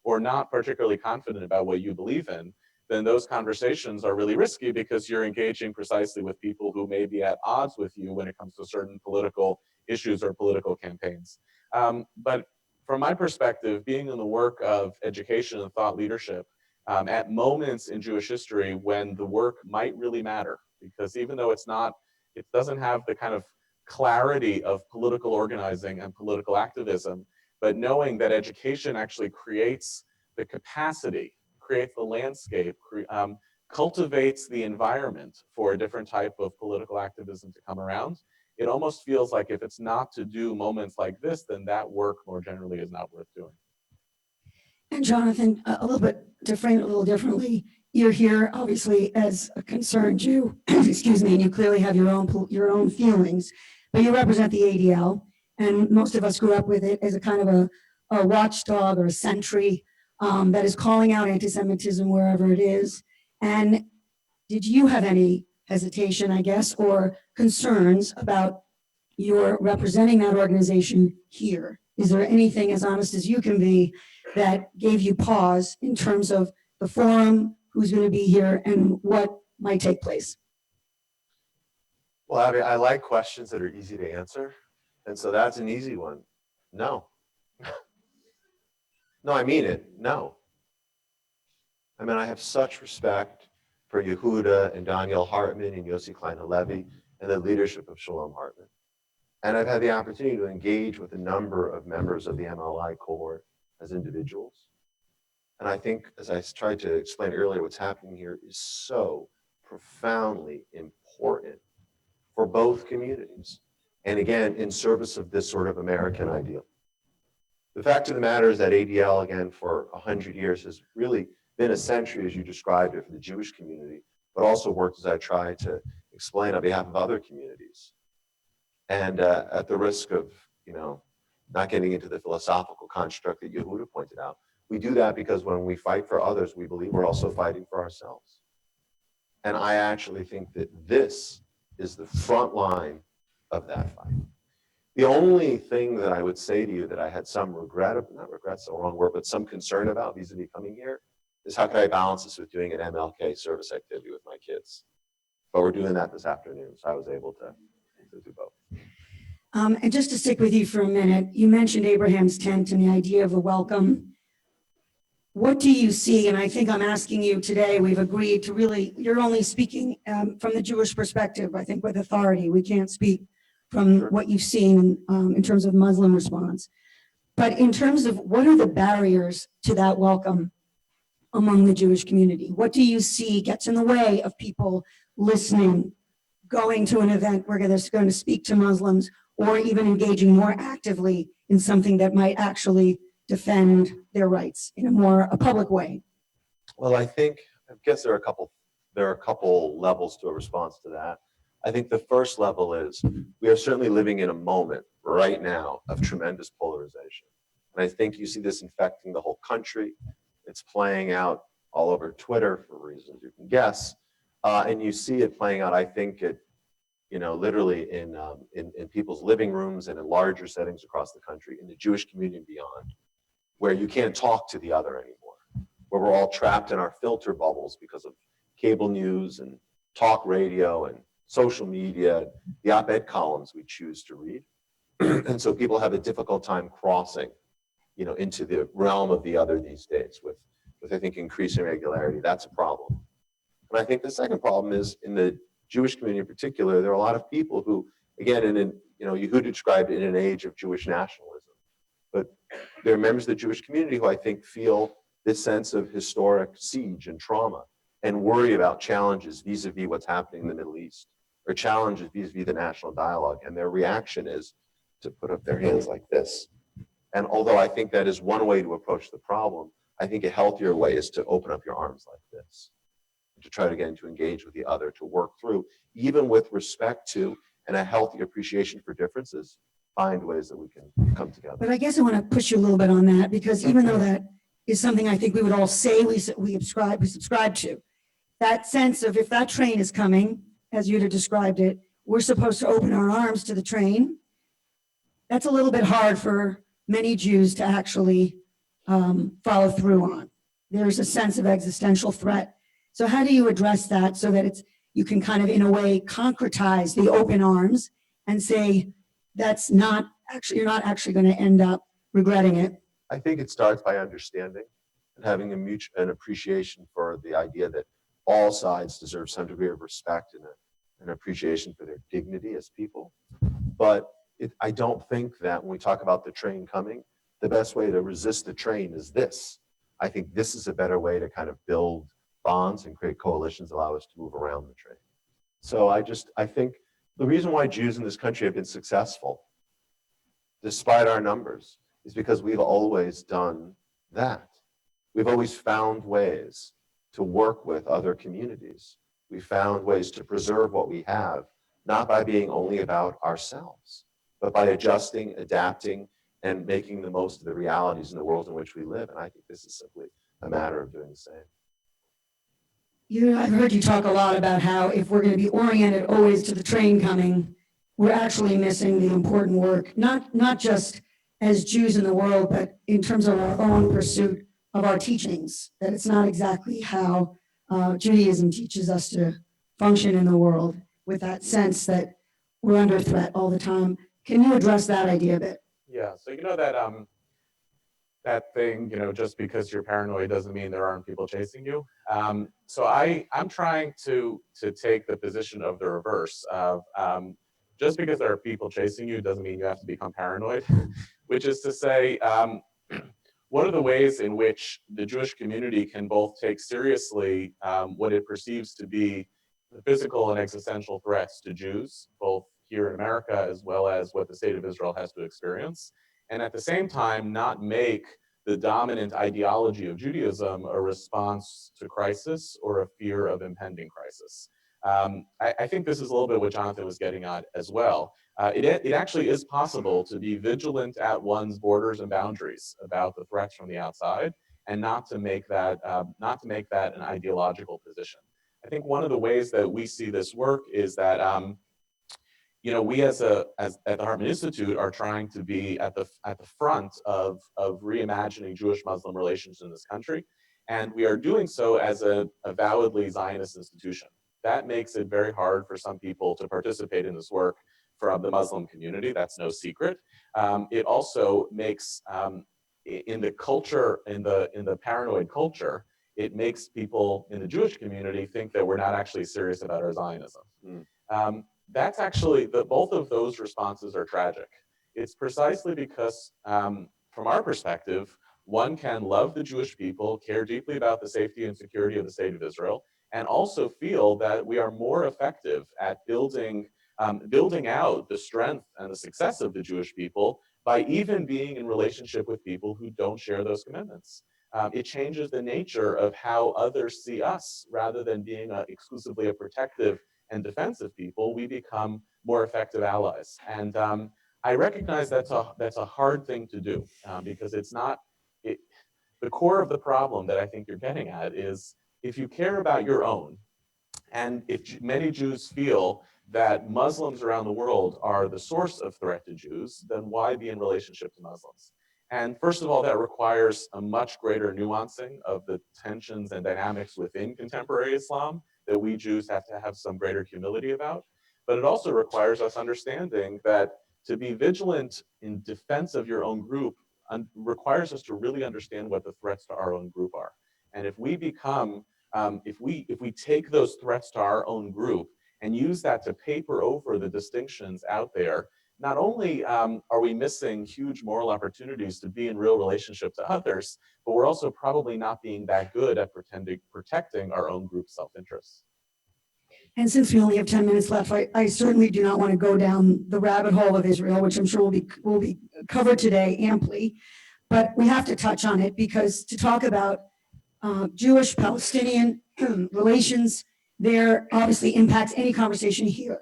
or not particularly confident about what you believe in, then those conversations are really risky because you're engaging precisely with people who may be at odds with you when it comes to certain political issues or political campaigns. But from my perspective, being in the work of education and thought leadership at moments in Jewish history when the work might really matter, because even though it doesn't have the kind of clarity of political organizing and political activism, but knowing that education actually creates the capacity, creates the landscape, cultivates the environment for a different type of political activism to come around, it almost feels like if it's not to do moments like this, then that work more generally is not worth doing. And Jonathan, a little bit to frame it a little differently, you're here obviously as a concerned Jew, excuse me, and you clearly have your own feelings, but you represent the ADL, and most of us grew up with it as a kind of a watchdog or a sentry that is calling out anti-Semitism wherever it is. And did you have any hesitation, I guess, or concerns about your representing that organization here? Is there anything, as honest as you can be, that gave you pause in terms of the forum, who's going to be here, and what might take place? Well, Abby, I like questions that are easy to answer. And so that's an easy one. No. No, I mean it. No. I mean, I have such respect for Yehuda and Daniel Hartman and Yossi Klein Halevi and the leadership of Shalom Hartman. And I've had the opportunity to engage with a number of members of the MLI cohort as individuals. And I think, as I tried to explain earlier, what's happening here is so profoundly important for both communities. And again, in service of this sort of American ideal. The fact of the matter is that ADL, again, for 100 years has really been a century, as you described it, for the Jewish community, but also worked, as I try to explain, on behalf of other communities. And at the risk of, not getting into the philosophical construct that Yehuda pointed out, we do that because when we fight for others, we believe we're also fighting for ourselves. And I actually think that this is the front line of that fight. The only thing that I would say to you that I had some regret, not regret's the wrong word, but some concern about vis-a-vis coming here is how could I balance this with doing an MLK service activity with my kids? But we're doing that this afternoon, so I was able to do both. And just to stick with you for a minute, you mentioned Abraham's tent and the idea of a welcome. What do you see? And I think I'm asking you today, we've agreed to really, you're only speaking from the Jewish perspective, I think with authority. We can't speak from what you've seen in terms of Muslim response. But in terms of what are the barriers to that welcome among the Jewish community? What do you see gets in the way of people listening, going to an event where they're going to speak to Muslims, or even engaging more actively in something that might actually defend their rights in a public way? Well, I guess there are a couple levels to a response to that. I think the first level is we are certainly living in a moment right now of tremendous polarization. And I think you see this infecting the whole country. It's playing out all over Twitter for reasons you can guess. And you see it playing out, I think, literally in people's living rooms and in larger settings across the country, in the Jewish community and beyond, where you can't talk to the other anymore, where we're all trapped in our filter bubbles because of cable news and talk radio and social media, the op-ed columns we choose to read. And so people have a difficult time crossing, into the realm of the other these days with I think increasing regularity. That's a problem. And I think the second problem is in the Jewish community in particular, there are a lot of people who, again, Yehuda described it in an age of Jewish nationalism, but there are members of the Jewish community who I think feel this sense of historic siege and trauma and worry about challenges vis-a-vis what's happening in the Middle East, or challenges vis-a-vis the national dialogue. And their reaction is to put up their hands like this. And although I think that is one way to approach the problem, I think a healthier way is to open up your arms like this, to try to engage with the other, to work through, even with respect to and a healthy appreciation for differences, find ways that we can come together. But I guess I want to push you a little bit on that, because even though that is something I think we would all say we subscribe to, that sense of if that train is coming, as you had described it, we're supposed to open our arms to the train. That's a little bit hard for many Jews to actually follow through on. There's a sense of existential threat. So how do you address that so that you can kind of, in a way, concretize the open arms and say you're not actually going to end up regretting it? I think it starts by understanding and having an appreciation for the idea that all sides deserve some degree of respect and an appreciation for their dignity as people. But I don't think that when we talk about the train coming, the best way to resist the train is this. I think this is a better way to kind of build bonds and create coalitions, allow us to move around the train. So I think the reason why Jews in this country have been successful, despite our numbers, is because we've always done that. We've always found ways to work with other communities. We found ways to preserve what we have, not by being only about ourselves, but by adjusting, adapting, and making the most of the realities in the world in which we live. And I think this is simply a matter of doing the same. I've heard you talk a lot about how if we're going to be oriented always to the train coming, we're actually missing the important work, not just as Jews in the world, but in terms of our own pursuit of our teachings, that it's not exactly how Judaism teaches us to function in the world, with that sense that we're under threat all the time. Can you address that idea a bit? Yeah, so that thing, just because you're paranoid doesn't mean there aren't people chasing you. So I'm trying to take the position of the reverse of just because there are people chasing you doesn't mean you have to become paranoid, which is to say, what are the ways in which the Jewish community can both take seriously what it perceives to be the physical and existential threats to Jews, both here in America as well as what the state of Israel has to experience, and at the same time not make the dominant ideology of Judaism a response to crisis or a fear of impending crisis. I think this is a little bit what Jonathan was getting at as well. It actually is possible to be vigilant at one's borders and boundaries about the threats from the outside, and not to make that an ideological position. I think one of the ways that we see this work is that we as at the Hartman Institute are trying to be at the front of reimagining Jewish-Muslim relations in this country, and we are doing so as a avowedly Zionist institution. That makes it very hard for some people to participate in this work from the Muslim community. That's no secret. It also makes in the culture, in the paranoid culture, it makes people in the Jewish community think that we're not actually serious about our Zionism. That's actually, both of those responses are tragic. It's precisely because, from our perspective, one can love the Jewish people, care deeply about the safety and security of the state of Israel, and also feel that we are more effective at building out the strength and the success of the Jewish people by even being in relationship with people who don't share those commitments. It changes the nature of how others see us. Rather than being exclusively a protective and defensive people, we become more effective allies. And I recognize that's a hard thing to do because it's not, the core of the problem that I think you're getting at is if you care about your own, and if many Jews feel that Muslims around the world are the source of threat to Jews, then why be in relationship to Muslims? And first of all, that requires a much greater nuancing of the tensions and dynamics within contemporary Islam that we Jews have to have some greater humility about. But it also requires us understanding that to be vigilant in defense of your own group requires us to really understand what the threats to our own group are. And if we become, if we take those threats to our own group and use that to paper over the distinctions out there, not only are we missing huge moral opportunities to be in real relationship to others, but we're also probably not being that good at protecting our own group self-interest. And since we only have 10 minutes left, I certainly do not want to go down the rabbit hole of Israel, which I'm sure will be covered today amply. But we have to touch on it because to talk about Jewish-Palestinian relations there obviously impacts any conversation here.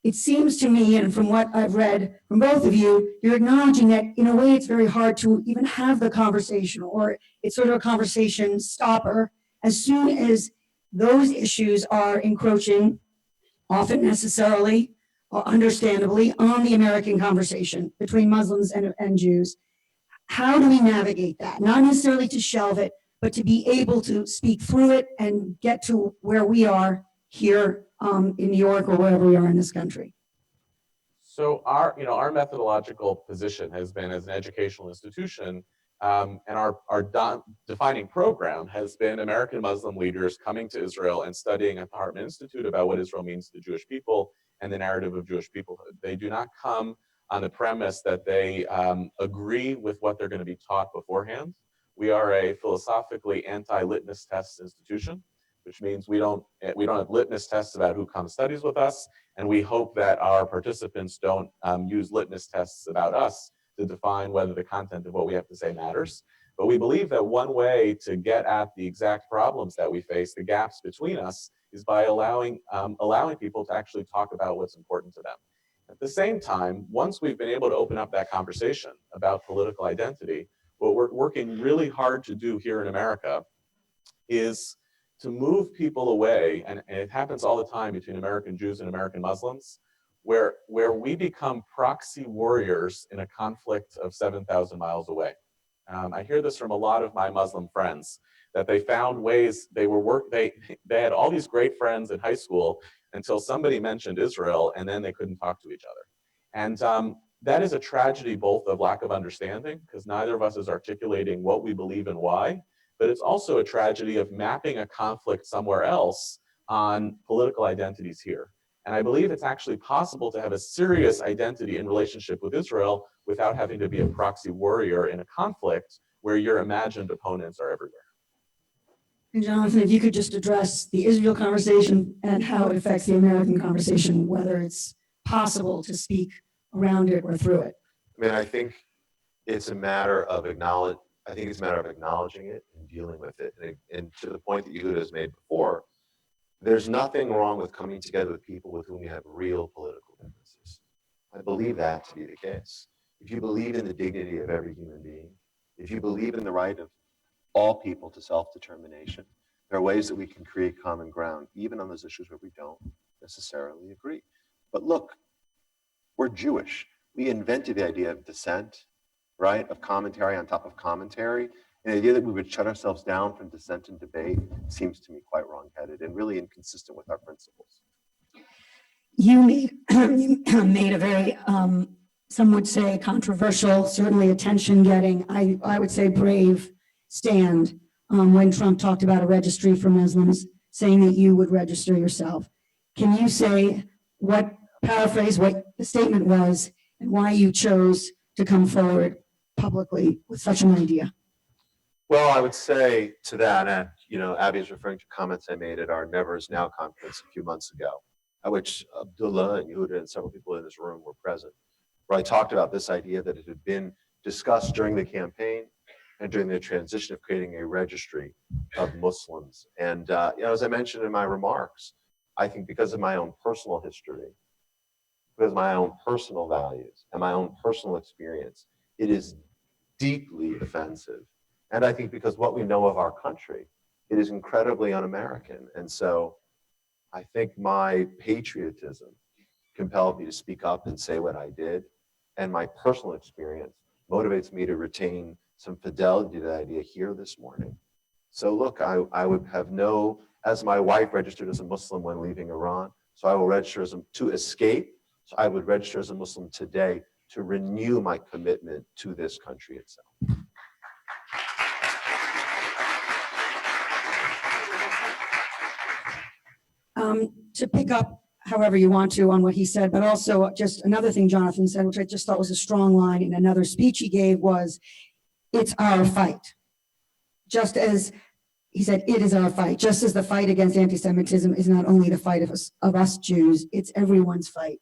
It seems to me, and from what I've read from both of you, you're acknowledging that in a way it's very hard to even have the conversation, or it's sort of a conversation stopper as soon as those issues are encroaching, often necessarily or understandably, on the American conversation between Muslims and Jews. How do we navigate that? Not necessarily to shelve it, but to be able to speak through it and get to where we are here in New York or wherever we are in this country. So our methodological position has been, as an educational institution, and our defining program has been American Muslim leaders coming to Israel and studying at the Hartman Institute about what Israel means to the Jewish people and the narrative of Jewish peoplehood. They do not come on the premise that they agree with what they're going to be taught beforehand. We are a philosophically anti-litmus test institution, which means we don't have litmus tests about who comes studies with us, and we hope that our participants don't use litmus tests about us to define whether the content of what we have to say matters. But we believe that one way to get at the exact problems that we face, the gaps between us, is by allowing people to actually talk about what's important to them. At the same time, once we've been able to open up that conversation about political identity, what we're working really hard to do here in America is to move people away, and it happens all the time between American Jews and American Muslims, where we become proxy warriors in a conflict of 7,000 miles away. I hear this from a lot of my Muslim friends, that they found ways, they had all these great friends in high school until somebody mentioned Israel, and then they couldn't talk to each other. And that is a tragedy both of lack of understanding, because neither of us is articulating what we believe and why, but it's also a tragedy of mapping a conflict somewhere else on political identities here. And I believe it's actually possible to have a serious identity in relationship with Israel without having to be a proxy warrior in a conflict where your imagined opponents are everywhere. And Jonathan, if you could just address the Israel conversation and how it affects the American conversation, whether it's possible to speak around it or through it. I mean, I think it's a matter of acknowledging it and dealing with it. And to the point that Yehuda has made before, there's nothing wrong with coming together with people with whom you have real political differences. I believe that to be the case. If you believe in the dignity of every human being, if you believe in the right of all people to self-determination, there are ways that we can create common ground, even on those issues where we don't necessarily agree. But look, we're Jewish. We invented the idea of dissent, right? Of commentary on top of commentary. And the idea that we would shut ourselves down from dissent and debate seems to me quite wrong-headed and really inconsistent with our principles. You made a very, some would say controversial, certainly attention-getting, I would say brave stand when Trump talked about a registry for Muslims, saying that you would register yourself. Can you say paraphrase what the statement was and why you chose to come forward publicly with such an idea? Well, I would say to that, and Abby is referring to comments I made at our Never Is Now conference a few months ago, at which Abdullah and Yehuda and several people in this room were present, where I talked about this idea that it had been discussed during the campaign and during the transition of creating a registry of Muslims. And as I mentioned in my remarks, I think because of my own personal history, because of my own personal values and my own personal experience, it is deeply offensive. And I think because what we know of our country, it is incredibly un-American. And so I think my patriotism compelled me to speak up and say what I did. And my personal experience motivates me to retain some fidelity to the idea here this morning. So look, I would have as my wife registered as a Muslim when leaving Iran, so I will register to escape. So I would register as a Muslim today to renew my commitment to this country itself. To pick up however you want to on what he said, but also just another thing Jonathan said, which I just thought was a strong line in another speech he gave was, it's our fight. Just as he said, it is our fight. Just as the fight against anti-Semitism is not only the fight of us Jews, it's everyone's fight.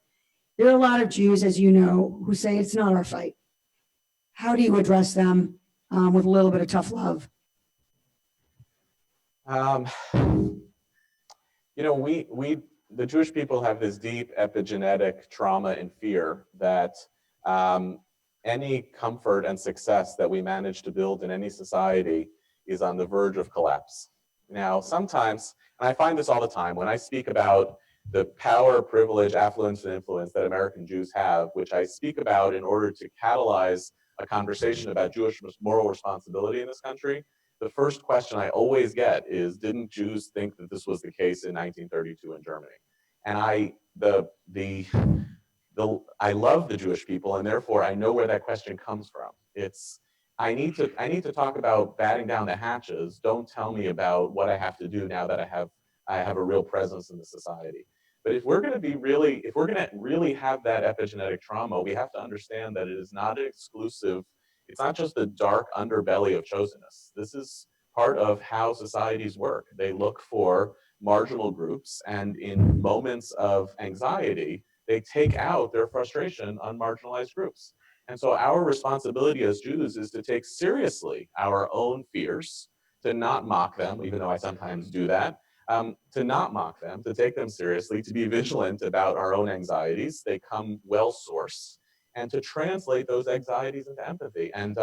There are a lot of Jews, as you know, who say it's not our fight. How do you address them with a little bit of tough love? The Jewish people have this deep epigenetic trauma and fear that any comfort and success that we manage to build in any society is on the verge of collapse. Now, sometimes, and I find this all the time, when I speak about the power, privilege, affluence, and influence that American Jews have, which I speak about in order to catalyze a conversation about Jewish moral responsibility in this country, the first question I always get is, didn't Jews think that this was the case in 1932 in Germany? And I love the Jewish people, and therefore I know where that question comes from. I need to talk about batting down the hatches. Don't tell me about what I have to do now that I have a real presence in the society. But if we're going to really have that epigenetic trauma, we have to understand that it is not an exclusive. It's not just the dark underbelly of chosenness. This is part of how societies work. They look for marginal groups, and in moments of anxiety, they take out their frustration on marginalized groups. And so our responsibility as Jews is to take seriously our own fears, to not mock them, even though I sometimes do that, to not mock them, to take them seriously, to be vigilant about our own anxieties. They come well-sourced, and to translate those anxieties into empathy. And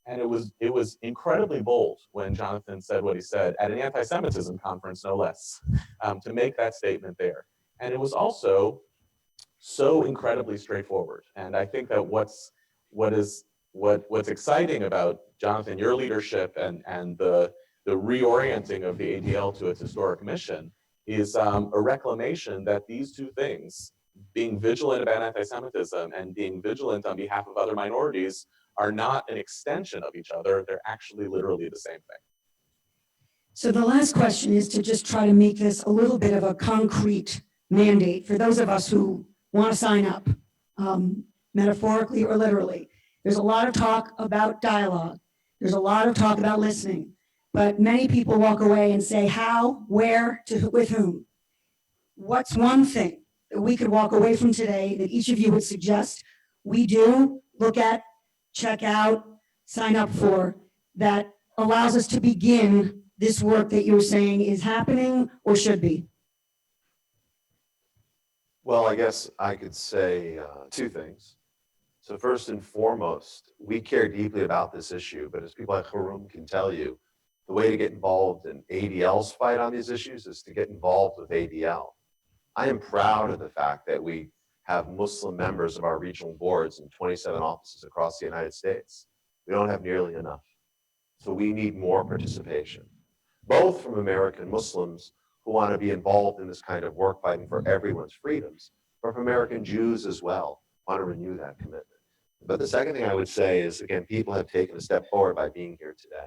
it was incredibly bold when Jonathan said what he said at an anti-Semitism conference, no less, to make that statement there. And it was also so incredibly straightforward. And I think that what's exciting about Jonathan, your leadership and the reorienting of the ADL to its historic mission is a reclamation that these two things, being vigilant about anti-Semitism and being vigilant on behalf of other minorities, are not an extension of each other. They're actually literally the same thing. So the last question is to just try to make this a little bit of a concrete mandate for those of us who want to sign up, metaphorically or literally. There's a lot of talk about dialogue. There's a lot of talk about listening, but many people walk away and say how, where, with whom. What's one thing that we could walk away from today that each of you would suggest we do, look at, check out, sign up for, that allows us to begin this work that you're saying is happening or should be? Well, I guess I could say two things. So first and foremost, we care deeply about this issue, but as people like Harum can tell you, the way to get involved in ADL's fight on these issues is to get involved with ADL. I am proud of the fact that we have Muslim members of our regional boards in 27 offices across the United States. We don't have nearly enough. So we need more participation, both from American Muslims who want to be involved in this kind of work fighting for everyone's freedoms, but from American Jews as well, want to renew that commitment. But the second thing I would say is, again, people have taken a step forward by being here today,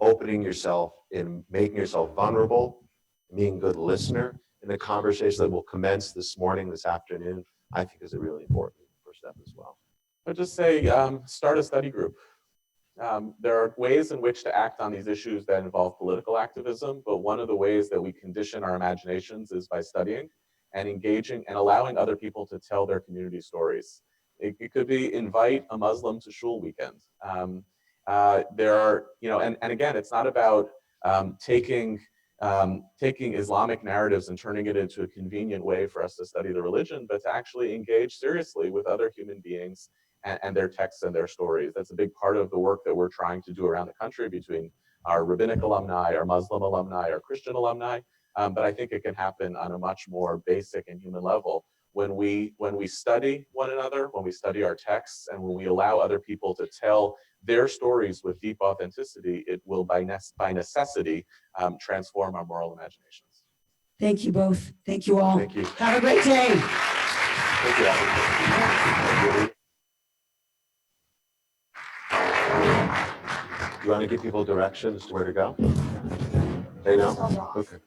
opening yourself and making yourself vulnerable, being a good listener, and the conversation that will commence this morning, this afternoon, I think is a really important first step as well. I'd just say start a study group. There are ways in which to act on these issues that involve political activism, but one of the ways that we condition our imaginations is by studying and engaging and allowing other people to tell their community stories. It could be invite a Muslim to shul weekend. There are, and again, it's not about taking Islamic narratives and turning it into a convenient way for us to study the religion, but to actually engage seriously with other human beings and their texts and their stories. That's a big part of the work that we're trying to do around the country between our rabbinic alumni, our Muslim alumni, our Christian alumni. But I think it can happen on a much more basic and human level when we study one another, when we study our texts, and when we allow other people to tell their stories with deep authenticity. It will by necessity transform our moral imaginations. Thank you both. Thank you all. Thank you. Have a great day. Thank you, Abigail. You want to give people directions to where to go? They know? Okay.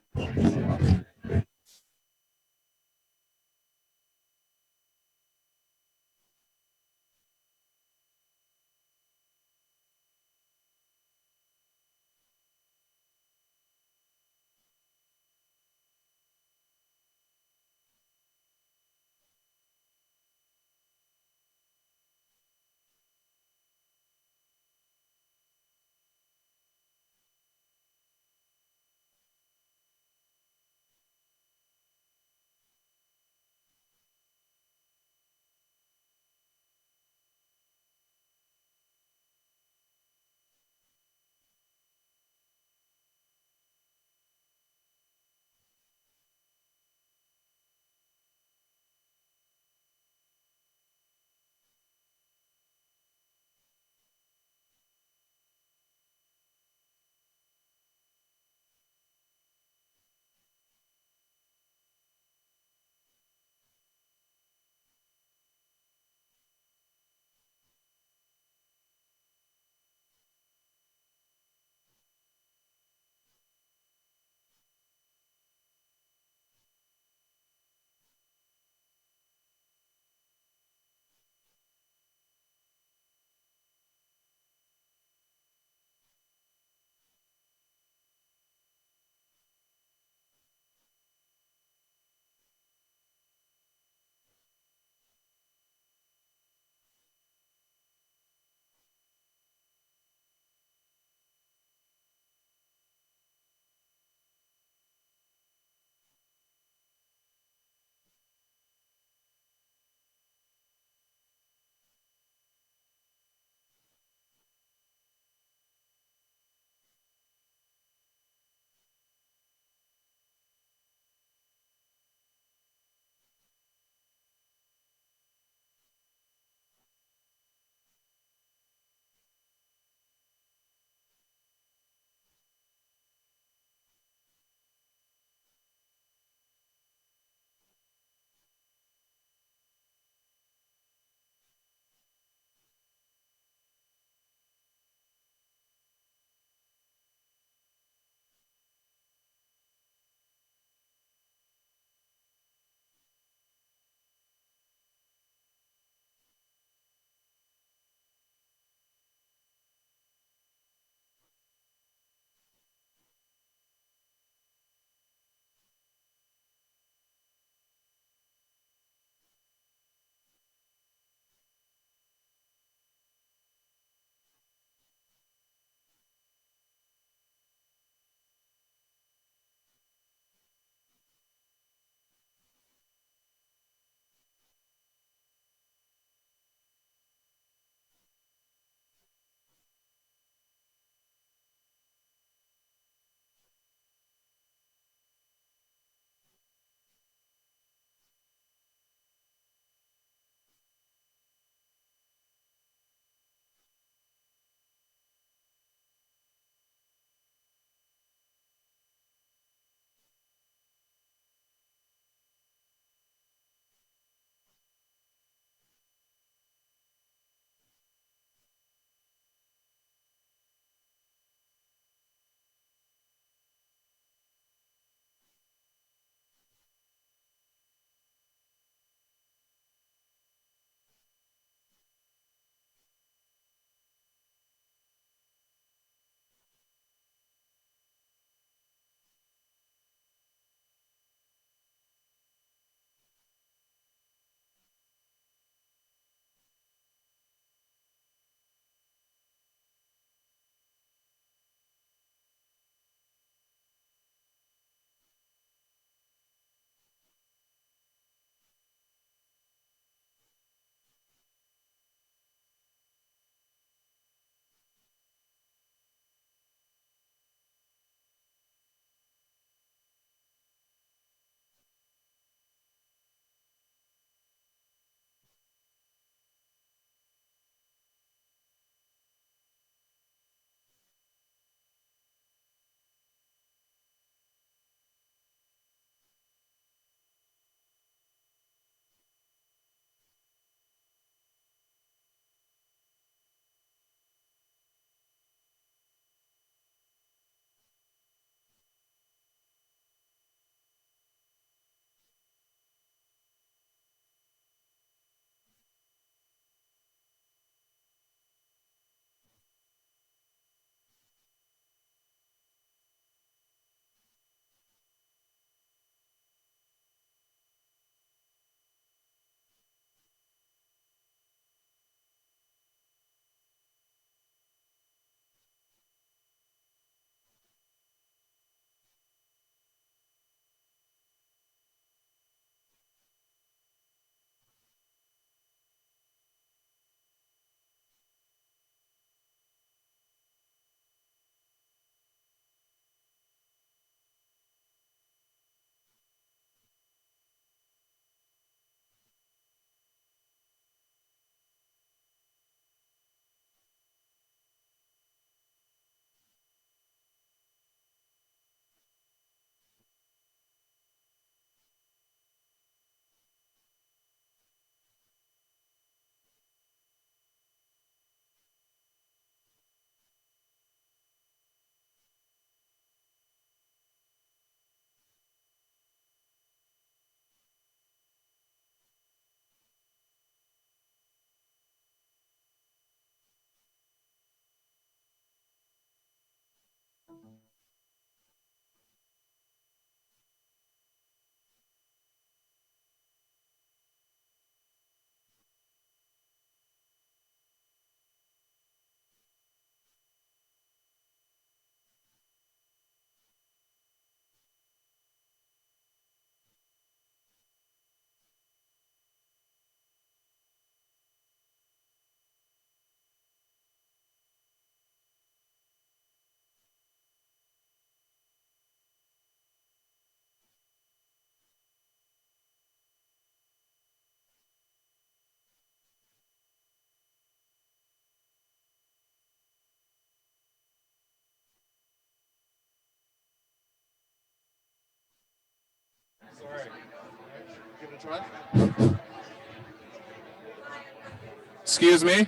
Excuse me.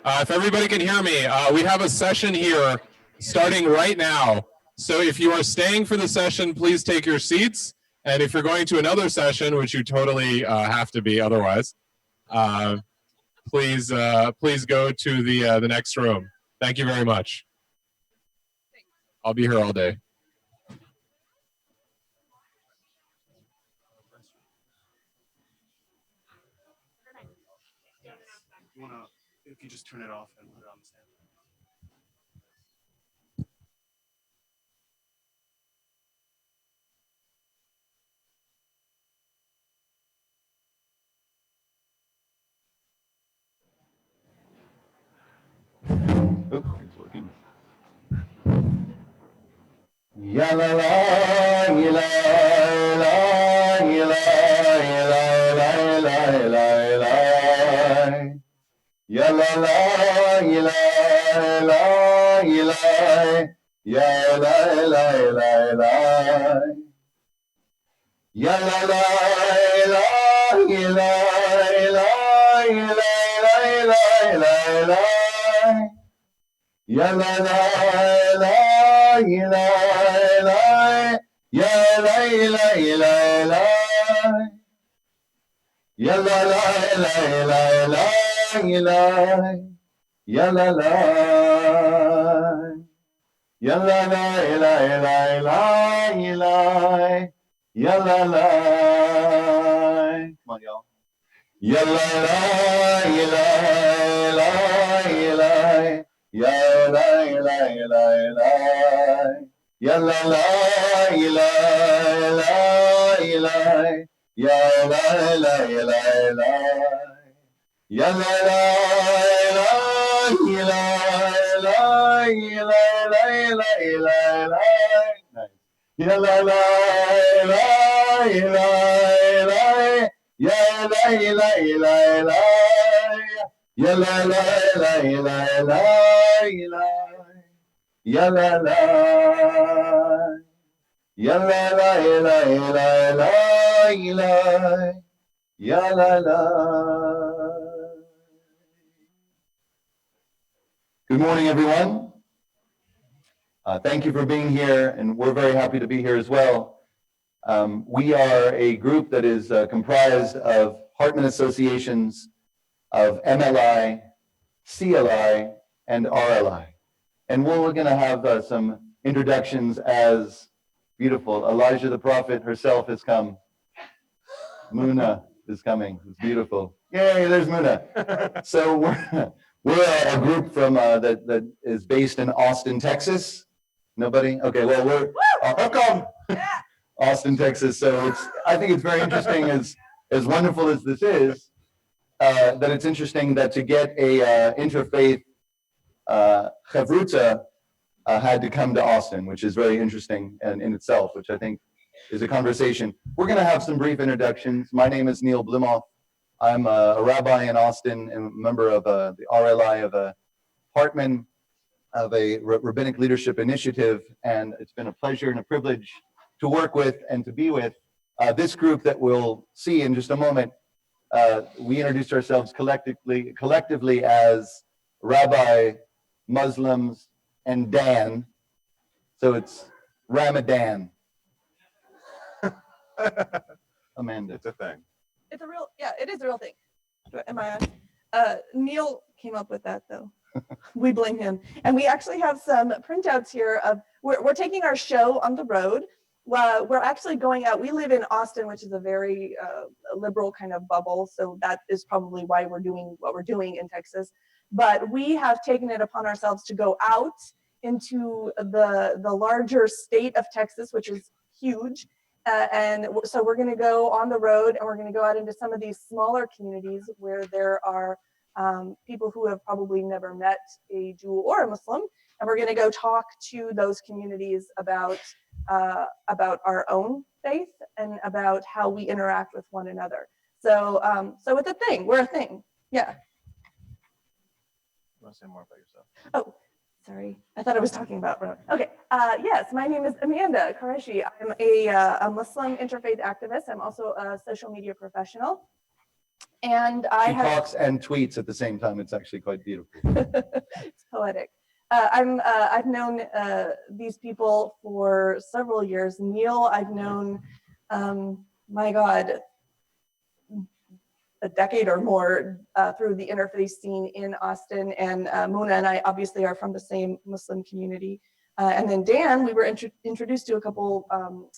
If everybody can hear me, we have a session here starting right now. So if you are staying for the session, please take your seats. And if you're going to another session, which you totally have to be otherwise, please go to the next room. Thank you very much. I'll be here all day. If you just turn it off and put it on the stand. Oh, it's working. Ya la la, ya la la, ya la la, la la la. Ya la la, ya la la, ya la, ya la la la. Ya la la la, ya la la, ya la la. Ya la la la, ya la la, ya la la. Ya la la la la, ya la, ya la la. Ya la la la la, ya la, ya la la. Come on, y'all. Ya la la, ya la la, ya la. Ya la la la la, ya la la la la, ya la la la, ya la la la, ya la la la, ya la la. Ya la la la la la, ya la la, ya la la la la, ya la la. Good morning, everyone. Thank you for being here, and we're very happy to be here as well. We are a group that is comprised of Hartman associations of MLI, CLI, and RLI. And we're going to have some introductions as beautiful. Elijah the prophet herself has come. Muna is coming. It's beautiful. Yay, there's Muna. So we're a group from that is based in Austin, Texas. Nobody? Okay, well, we're welcome. Austin, Texas. So I think it's very interesting, as wonderful as this is, that it's interesting that to get a interfaith Hevruta had to come to Austin, which is very interesting in itself, which I think is a conversation. We're going to have some brief introductions. My name is Neil Blumofe. I'm a rabbi in Austin and a member of the RLI of Hartman, of a rabbinic leadership initiative, and it's been a pleasure and a privilege to work with and to be with this group that we'll see in just a moment. We introduced ourselves collectively as Rabbi, Muslims, and Dan. So it's Ramadan. Amanda. It's a thing. It's a real, yeah, it is a real thing. Am I on? Neil came up with that though. We blame him. And we actually have some printouts here of, we're taking our show on the road. We're actually going out. We live in Austin, which is a very liberal kind of bubble. So that is probably why we're doing what we're doing in Texas. But we have taken it upon ourselves to go out into the larger state of Texas, which is huge. And so we're going to go on the road, and we're going to go out into some of these smaller communities where there are people who have probably never met a Jew or a Muslim, and we're going to go talk to those communities about our own faith and about how we interact with one another. So, so it's a thing. We're a thing. Yeah. You want to say more about yourself? Oh, sorry. I thought I was talking about. Okay. Yes, my name is Amanda Quraishi. I'm a Muslim interfaith activist. I'm also a social media professional. And She talks and tweets at the same time. It's actually quite beautiful. It's poetic. I've known these people for several years. Neil, I've known, my God, a decade or more through the interfaith scene in Austin. And Mona and I obviously are from the same Muslim community. And then Dan, we were introduced to a couple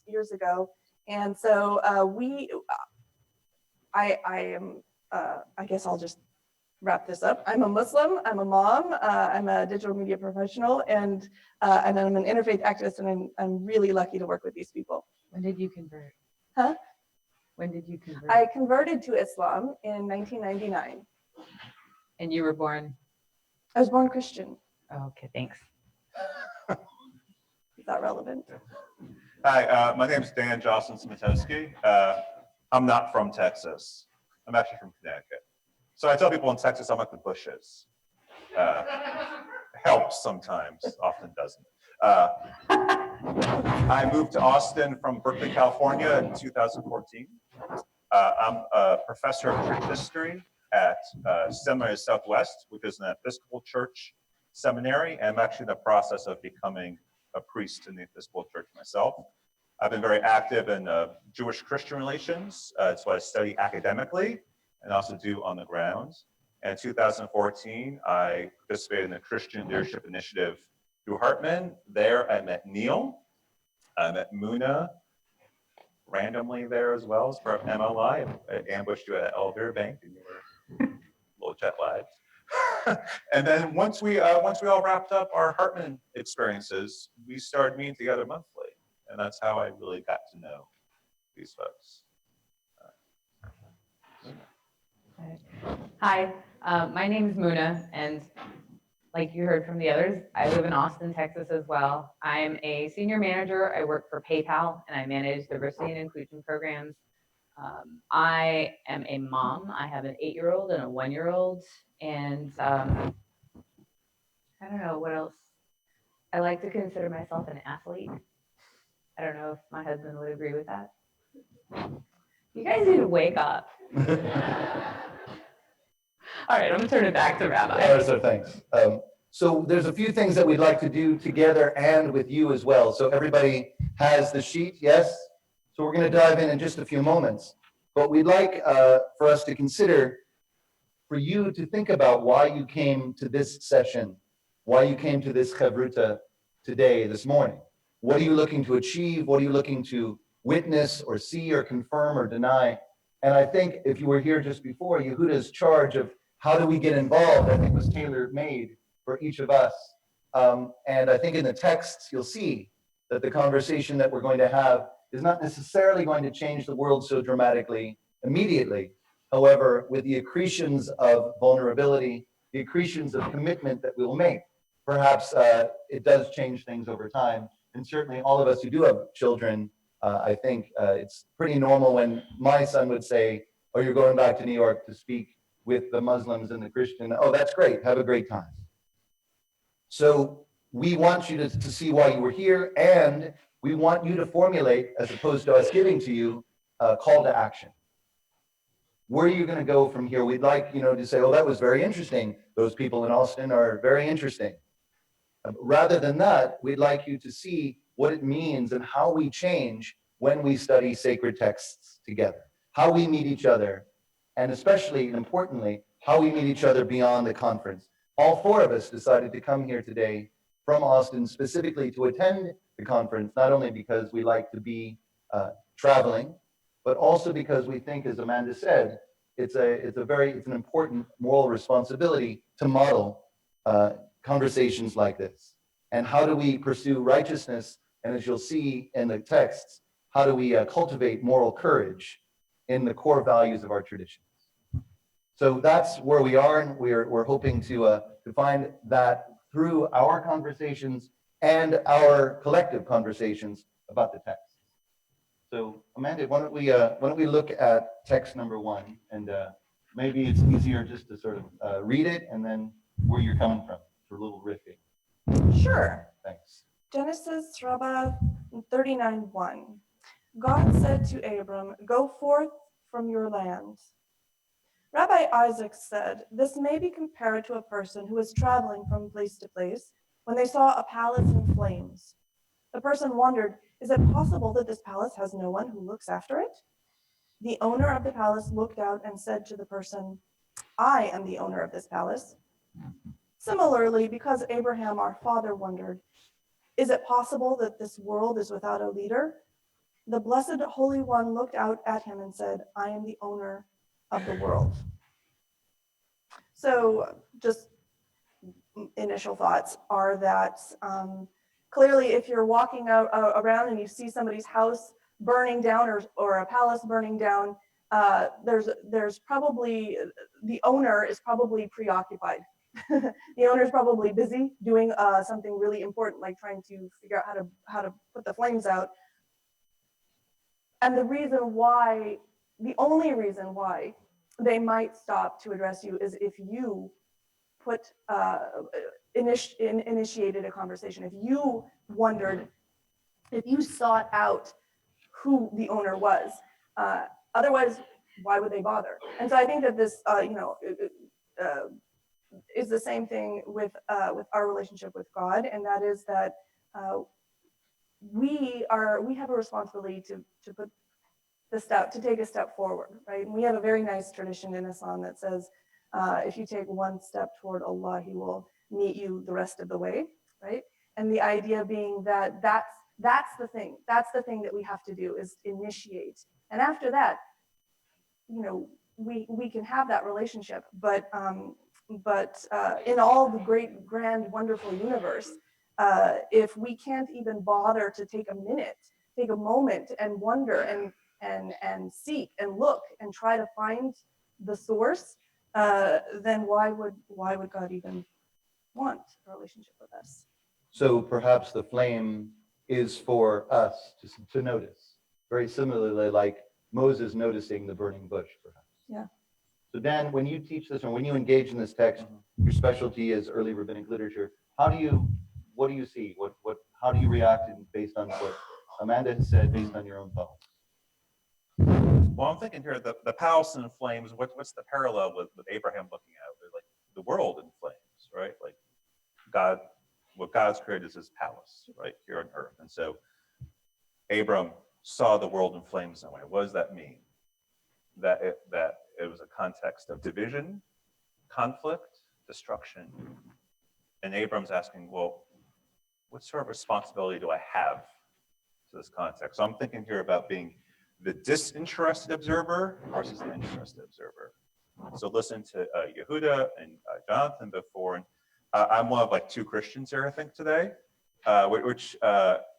years ago. And so I guess I'll just wrap this up. I'm a Muslim, I'm a mom, I'm a digital media professional, and I'm an interfaith activist, and I'm really lucky to work with these people. When did you convert? Huh? When did you convert? I converted to Islam in 1999. And you were born? I was born Christian. Oh, okay, thanks. Is that relevant? Hi, my name is Dan Joselyn-Siematkoski. I'm not from Texas. I'm actually from Connecticut. So I tell people in Texas I'm like the Bushes. Helps sometimes, often doesn't. I moved to Austin from Berkeley, California in 2014. I'm a professor of church history at Seminary Southwest, which is an Episcopal church seminary. And I'm actually in the process of becoming a priest in the Episcopal church myself. I've been very active in Jewish-Christian relations. It's what I study academically and also do on the ground. And in 2014, I participated in the Christian Leadership Initiative through Hartman. There, I met Neil. I met Muna randomly there as well as part of MLI. I ambushed you at Elder Bank, and you were a little jet lagged. And then once we all wrapped up our Hartman experiences, we started meeting together monthly. And that's how I really got to know these folks. Hi, my name is Muna, and like you heard from the others, I live in Austin, Texas as well. I'm a senior manager. I work for PayPal, and I manage diversity and inclusion programs. I am a mom. I have an 8-year-old and a 1-year-old, and I don't know what else. I like to consider myself an athlete. I don't know if my husband would agree with that. You guys need to wake up. All right, I'm gonna turn it back to Rabbi. All right, so thanks. So there's a few things that we'd like to do together and with you as well. So everybody has the sheet, yes? So we're gonna dive in just a few moments. But we'd like for us to consider, for you to think about why you came to this session, why you came to this Hevruta today, this morning. What are you looking to achieve? What are you looking to witness or see or confirm or deny? And I think if you were here just before, Yehuda's charge of how do we get involved, I think was tailor-made for each of us. And I think in the texts, you'll see that the conversation that we're going to have is not necessarily going to change the world so dramatically immediately. However, with the accretions of vulnerability, the accretions of commitment that we'll make, perhaps it does change things over time. And certainly all of us who do have children, I think it's pretty normal when my son would say, oh, you're going back to New York to speak with the Muslims and the Christian. Oh, that's great. Have a great time. So we want you to see why you were here, and we want you to formulate, as opposed to us giving to you, a call to action. Where are you going to go from here? We'd like, to say, oh, that was very interesting. Those people in Austin are very interesting. Rather than that, we'd like you to see what it means and how we change when we study sacred texts together, how we meet each other, and especially and importantly, how we meet each other beyond the conference. All four of us decided to come here today from Austin specifically to attend the conference, not only because we like to be traveling, but also because we think, as Amanda said, it's an important moral responsibility to model conversations like this. And how do we pursue righteousness? And as you'll see in the texts, how do we cultivate moral courage in the core values of our traditions? So that's where we are, and we're hoping to find that through our conversations and our collective conversations about the text. So Amanda, why don't we look at text number 1, and maybe it's easier just to sort of read it and then where you're coming from for a little riffing. Sure. Thanks. Genesis Rabbah 39:1. God said to Abram, "Go forth from your land." Rabbi Isaac said, "This may be compared to a person who was traveling from place to place when they saw a palace in flames. The person wondered, is it possible that this palace has no one who looks after it? The owner of the palace looked out and said to the person, I am the owner of this palace." Similarly, because Abraham, our father, wondered, is it possible that this world is without a leader? The Blessed Holy One looked out at him and said, I am the owner of the world. So just initial thoughts are that clearly if you're walking out around and you see somebody's house burning down or a palace burning down, there's probably, the owner is probably preoccupied. The owner is probably busy doing something really important, like trying to figure out how to put the flames out. And the only reason why they might stop to address you is if you initiated a conversation, if you wondered, if you sought out who the owner was. Otherwise, why would they bother? And so I think that this, is the same thing with our relationship with God, and that is that we have a responsibility to put to take a step forward, right? And we have a very nice tradition in Islam that says, if you take one step toward Allah, He will meet you the rest of the way, right? And the idea being that that's the thing that we have to do, is initiate. And after that, we can have that relationship, but in all the great, grand, wonderful universe, if we can't even bother to take a moment and wonder and seek and look and try to find the source, then why would God even want a relationship with us? So perhaps the flame is for us to notice, very similarly like Moses noticing the burning bush, perhaps. Yeah. So Dan, when you teach this, or when you engage in this text, your specialty is early rabbinic literature. What do you see? How do you react based on what Amanda has said, based on your own thoughts? Well, I'm thinking here, the palace in flames, what's the parallel with Abraham looking at? Like the world in flames, right? Like God, what God's created is his palace, right, here on earth. And so Abram saw the world in flames that way. What does that mean? That it was a context of division, conflict, destruction. And Abram's asking, well, what sort of responsibility do I have to this context? So I'm thinking here about being the disinterested observer versus the interested observer. So listen to Yehuda and Jonathan before, and I'm one of like two Christians here, I think, today.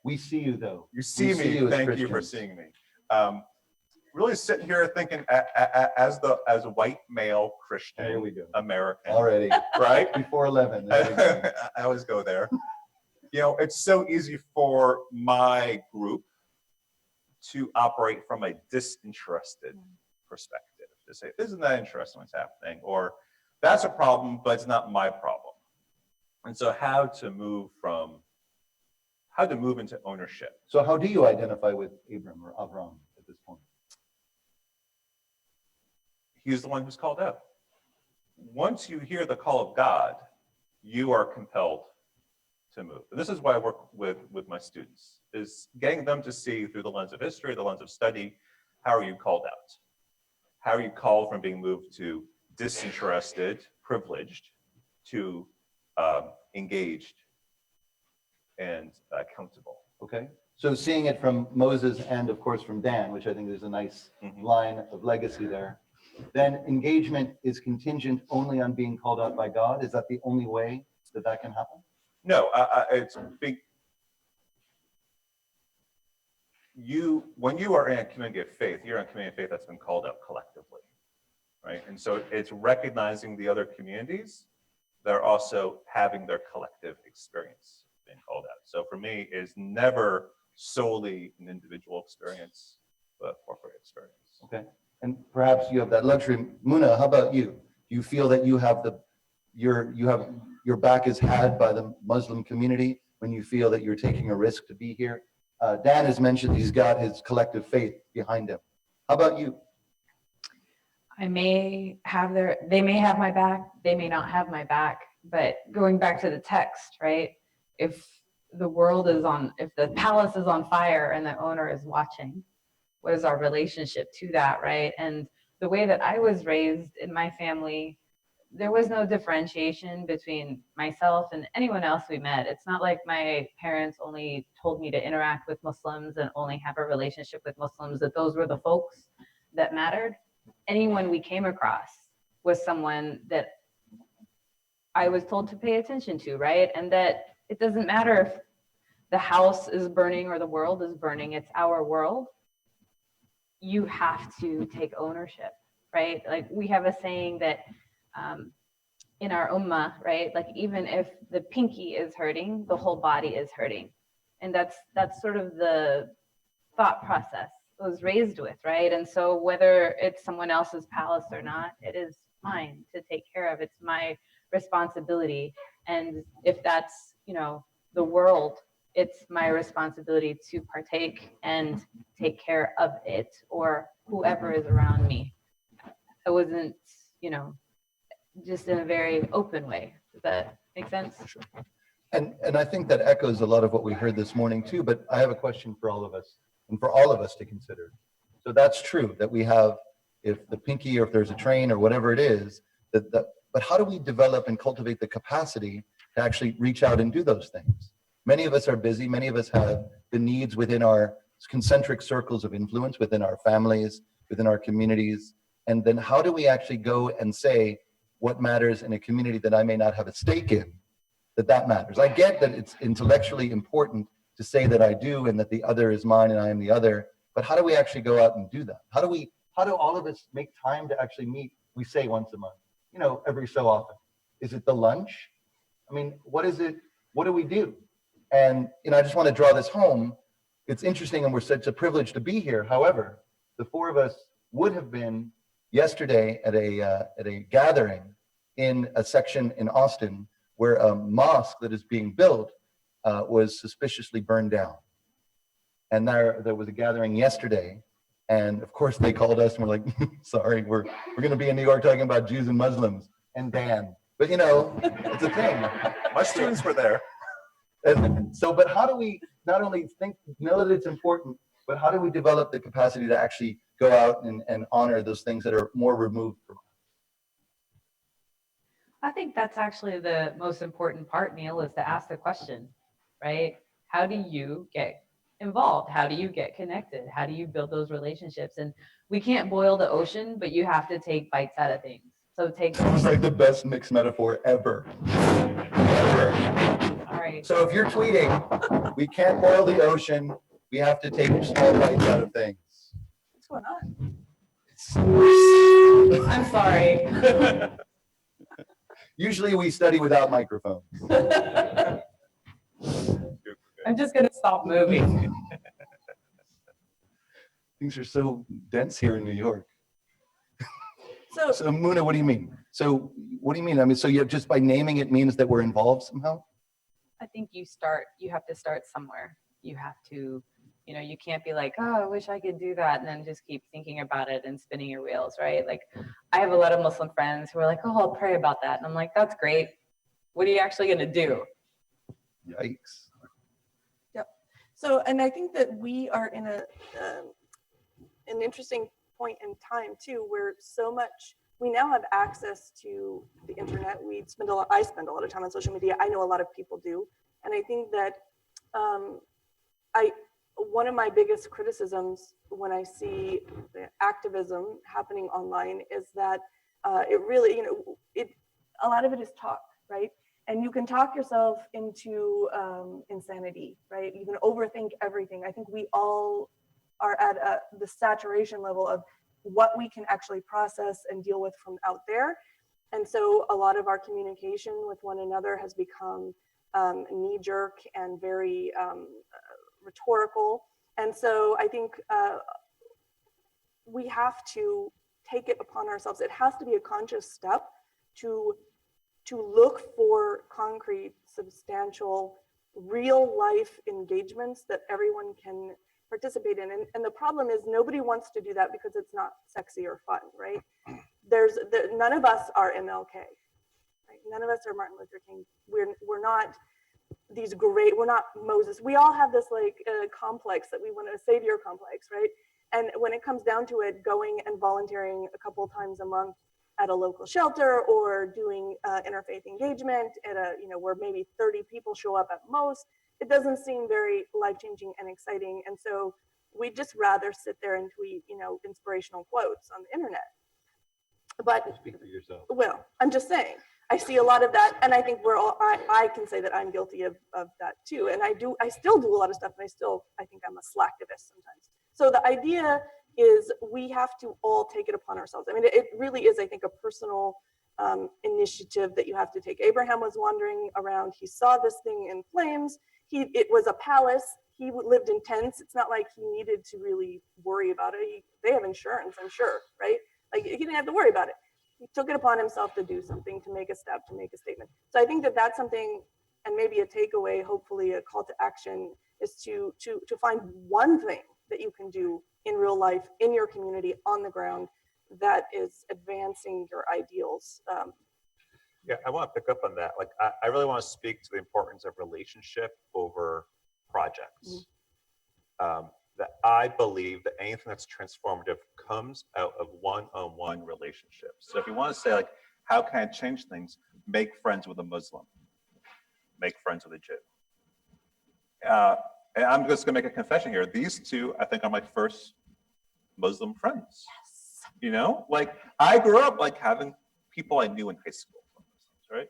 We see you though. You see me. Thank you for seeing me. Really sitting here thinking as a white male Christian, there we go. American, already right before 11. There we go. I always go there. It's so easy for my group to operate from a disinterested perspective, to say, isn't that interesting what's happening? Or that's a problem, but it's not my problem. And so how to move into ownership. So how do you identify with Abram or Avram at this point? He's the one who's called out. Once you hear the call of God, you are compelled to move. And this is why I work with my students, is getting them to see through the lens of history, the lens of study, how are you called out? How are you called from being moved to disinterested, privileged, to engaged and accountable. Okay. So seeing it from Moses and of course from Dan, which I think is a nice line of legacy there, then engagement is contingent only on being called out by God. Is that the only way that that can happen? No, it's big. When you are in a community of faith, you're in a community of faith that's been called out collectively, right? And so it's recognizing the other communities that are also having their collective experience being called out. So for me, it's never solely an individual experience, but a corporate experience. Okay. And perhaps you have that luxury. Muna, how about you? Do you feel that you have your back is had by the Muslim community when you feel that you're taking a risk to be here? Dan has mentioned he's got his collective faith behind him. How about you? they may have my back, they may not have my back, but going back to the text, right? If the palace is on fire and the owner is watching, what is our relationship to that, right? And the way that I was raised in my family, there was no differentiation between myself and anyone else we met. It's not like my parents only told me to interact with Muslims and only have a relationship with Muslims, that those were the folks that mattered. Anyone we came across was someone that I was told to pay attention to, right? And that it doesn't matter if the house is burning or the world is burning, it's our world. You have to take ownership, right? Like we have a saying that in our ummah, right? Like even if the pinky is hurting, the whole body is hurting. And that's sort of the thought process I was raised with, right? And so whether it's someone else's palace or not, it is mine to take care of. It's my responsibility. And if that's, the world, it's my responsibility to partake and take care of it or whoever is around me. I wasn't, just in a very open way. Does that make sense? And I think that echoes a lot of what we heard this morning too, but I have a question for all of us and for all of us to consider. So that's true that we have, if the pinky or if there's a train or whatever it is, but how do we develop and cultivate the capacity to actually reach out and do those things? Many of us are busy. Many of us have the needs within our concentric circles of influence, within our families, within our communities. And then how do we actually go and say what matters in a community that I may not have a stake in, that matters? I get that it's intellectually important to say that I do and that the other is mine and I am the other, but how do we actually go out and do that? How do all of us make time to actually meet? We say once a month, every so often. Is it the lunch? I mean, what is it? What do we do? And I just want to draw this home. It's interesting, and we're such a privilege to be here. However, the four of us would have been yesterday at a gathering in a section in Austin where a mosque that is being built was suspiciously burned down. And there was a gathering yesterday, and of course they called us and we're like, sorry, we're going to be in New York talking about Jews and Muslims and Dan. But it's a thing. My students were there. And so, but how do we not only know that it's important, but how do we develop the capacity to actually go out and honor those things that are more removed from us? I think that's actually the most important part, Neil, is to ask the question, right? How do you get involved? How do you get connected? How do you build those relationships? And we can't boil the ocean, but you have to take bites out of things. So take. It was like the best mixed metaphor ever. All right. So if you're tweeting, we can't boil the ocean. We have to take small bites out of things. What's going on? I'm sorry. Usually we study without microphones. I'm just going to stop moving. Things are so dense here in New York. So So Muna, what do you mean? So what do you mean? I mean, so you just by naming it means that we're involved somehow? I think you have to start somewhere. You have to, you can't be like, oh, I wish I could do that. And then just keep thinking about it and spinning your wheels, right? Like I have a lot of Muslim friends who are like, oh, I'll pray about that. And I'm like, that's great. What are you actually going to do? Yikes. Yep. So, and I think that we are in an interesting point in time too, where so much we now have access to the internet. I spend a lot of time on social media. I know a lot of people do. And I think that one of my biggest criticisms when I see the activism happening online is that it really, a lot of it is talk, right? And you can talk yourself into insanity, right? You can overthink everything. I think we all are at the saturation level of what we can actually process and deal with from out there. And so a lot of our communication with one another has become knee-jerk and very rhetorical. And so I think we have to take it upon ourselves. It has to be a conscious step to look for concrete, substantial, real life engagements that everyone can participate in. And the problem is nobody wants to do that because it's not sexy or fun, right? None of us are MLK, right? None of us are Martin Luther King. We're not these great, we're not Moses. We all have this like complex that we want a savior complex, right? And when it comes down to it, going and volunteering a couple times a month at a local shelter or doing interfaith engagement at where maybe 30 people show up at most, it doesn't seem very life-changing and exciting. And so we just rather sit there and tweet, inspirational quotes on the internet. But Speak for yourself. Well, I'm just saying, I see a lot of that, and I think I can say that I'm guilty of that too. And I still do a lot of stuff, and I think I'm a slacktivist sometimes. So the idea is we have to all take it upon ourselves. I mean, it really is, I think, a personal initiative that you have to take. Abraham was wandering around. He saw this thing in flames. It was a palace. He lived in tents. It's not like he needed to really worry about it. They have insurance, I'm sure, right? Like he didn't have to worry about it. He took it upon himself to do something, to make a step, to make a statement. So I think that that's something, and maybe a takeaway, hopefully a call to action, is to find one thing that you can do in real life, in your community, on the ground, that is advancing your ideals. Yeah, I want to pick up on that. Like, I really want to speak to the importance of relationship over projects. That I believe that anything that's transformative comes out of one-on-one relationships. So if you want to say, like, how can I change things? Make friends with a Muslim. Make friends with a Jew. And I'm just going to make a confession here. These two, I think, are my first Muslim friends. Yes. Like, I grew up, like, having people I knew in high school, right?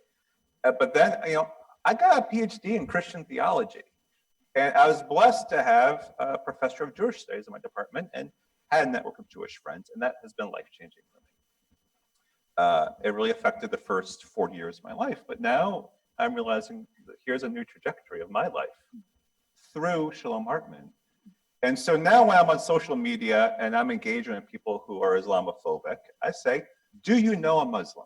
But then, I got a PhD in Christian theology. And I was blessed to have a professor of Jewish studies in my department and had a network of Jewish friends, and that has been life-changing for me. It really affected the first 40 years of my life, but now I'm realizing that here's a new trajectory of my life through Shalom Hartman. And so now when I'm on social media and I'm engaging with people who are Islamophobic, I say, do you know a Muslim?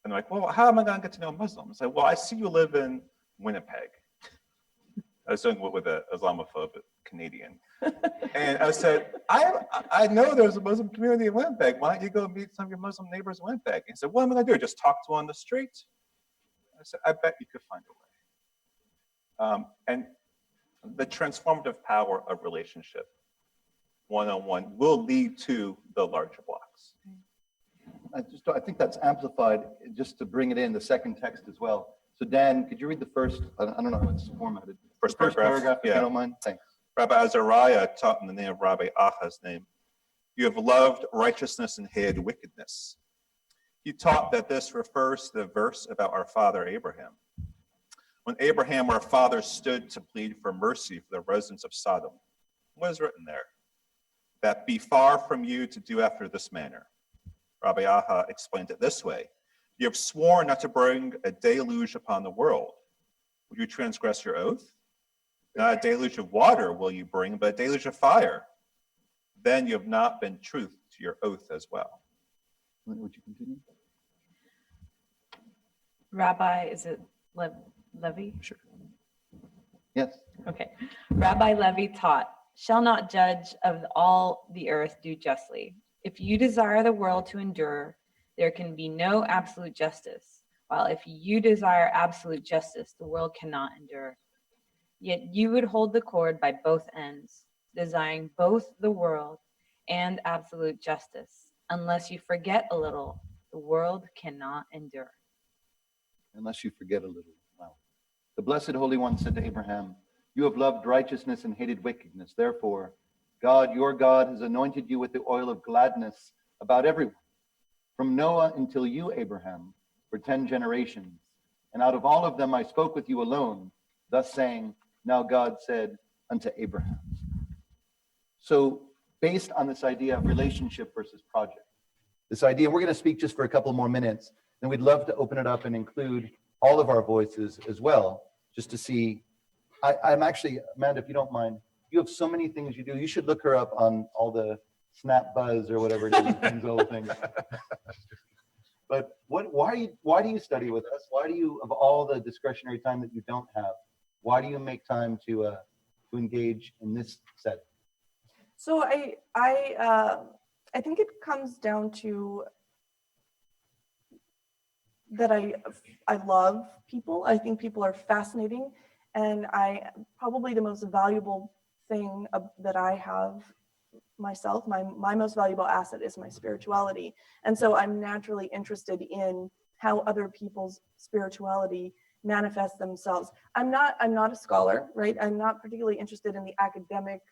And they're like, well, how am I going to get to know a Muslim? I say, well, I see you live in Winnipeg. I was doing with an Islamophobic Canadian. And I said, I know there's a Muslim community in Winnipeg. Why don't you go meet some of your Muslim neighbors in Winnipeg? And he said, what am I going to do? Just talk to one on the street? I said, I bet you could find a way. And the transformative power of relationship, one-on-one, will lead to the larger blocks. I think that's amplified, just to bring it in, the second text as well. So Dan, could you read the first, I don't know how it's formatted. First paragraph, if yeah. you don't mind. Thanks. Rabbi Azariah taught in the name of Rabbi Acha's name, you have loved righteousness and hated wickedness. He taught that this refers to the verse about our father Abraham. When Abraham, our father, stood to plead for mercy for the residents of Sodom, what is written there? That be far from you to do after this manner. Rabbi Aha explained it this way. You have sworn not to bring a deluge upon the world. Would you transgress your oath? Not a deluge of water will you bring, but a deluge of fire. Then you have not been truth to your oath as well. Would you continue? Rabbi, is it Levi? Sure. Yes. Okay. Rabbi Levi taught, shall not judge of all the earth do justly. If you desire the world to endure, there can be no absolute justice. While if you desire absolute justice, the world cannot endure. Yet you would hold the cord by both ends, desiring both the world and absolute justice. Unless you forget a little, the world cannot endure. Unless you forget a little. Wow. The Blessed Holy One said to Abraham, you have loved righteousness and hated wickedness. Therefore, God, your God, has anointed you with the oil of gladness about everyone, from Noah until you, Abraham, for 10 generations. And out of all of them I spoke with you alone, thus saying, now God said unto Abraham. So based on this idea of relationship versus project, this idea, we're going to speak just for a couple more minutes, and we'd love to open it up and include all of our voices as well, just to see. I'm actually, Amanda, if you don't mind, you have so many things you do. You should look her up on all the Snap Buzz or whatever it is, things, all the things. But why do you study with us? Why do you, of all the discretionary time that you don't have, why do you make time to engage in this setting? So I think it comes down to that I love people. I think people are fascinating, and probably the most valuable thing that I have myself, my most valuable asset is my spirituality. And so I'm naturally interested in how other people's spirituality manifests themselves. I'm not a scholar, right? I'm not particularly interested in the academic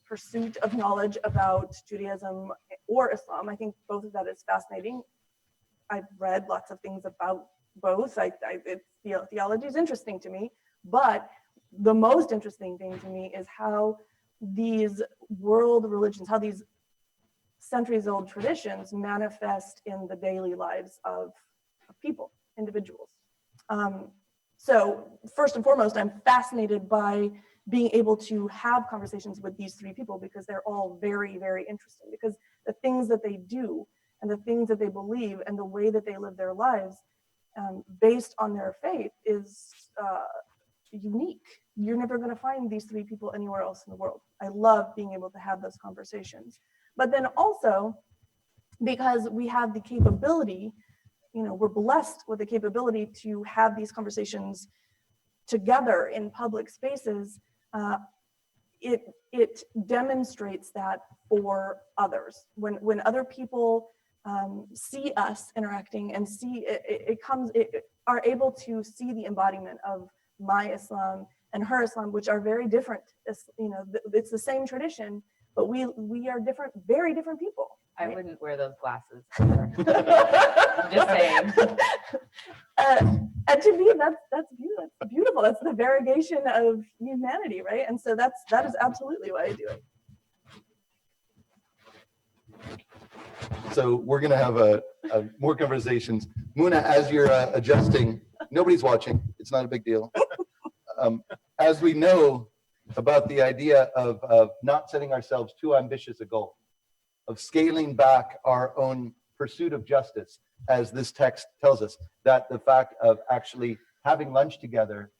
pursuit of knowledge about Judaism or Islam. I think both of that is fascinating. I've read lots of things about both. Theology is interesting to me, but the most interesting thing to me is how these world religions, how these centuries-old traditions manifest in the daily lives of people, individuals. So first and foremost, I'm fascinated by being able to have conversations with these three people because they're all very, very interesting, because the things that they do and the things that they believe and the way that they live their lives based on their faith is unique. You're never going to find these three people anywhere else in the world. I love being able to have those conversations. But then also, because we have the capability, we're blessed with the capability to have these conversations together in public spaces, it demonstrates that for others. When other people see us interacting and are able to see the embodiment of my Islam and her Islam, which are very different. It's the same tradition, but we are different, very different people. Right? I wouldn't wear those glasses. I'm just saying. And to me, that's beautiful. That's the variegation of humanity, right? And so that is absolutely why I do it. So we're going to have more conversations. Muna, as you're adjusting, nobody's watching. It's not a big deal. As we know about the idea of not setting ourselves too ambitious a goal, of scaling back our own pursuit of justice, as this text tells us, that the fact of actually having lunch together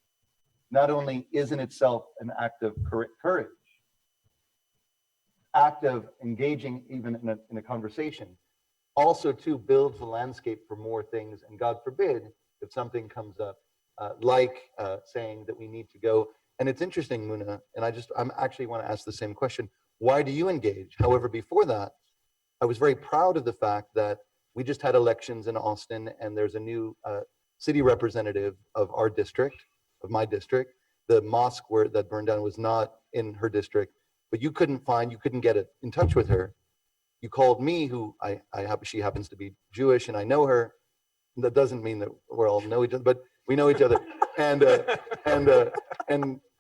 not only is in itself an act of courage, act of engaging even in a conversation, also too builds the landscape for more things. And God forbid if something comes up like saying that we need to go. And it's interesting, Muna, and I'm actually want to ask the same question. Why do you engage? However, before that, I was very proud of the fact that we just had elections in Austin, and there's a new city representative of our district, of my district. The mosque that burned down was not in her district, but you couldn't get in touch with her. You called me, who she happens to be Jewish, and I know her. That doesn't mean that we all know each other, but we know each other. And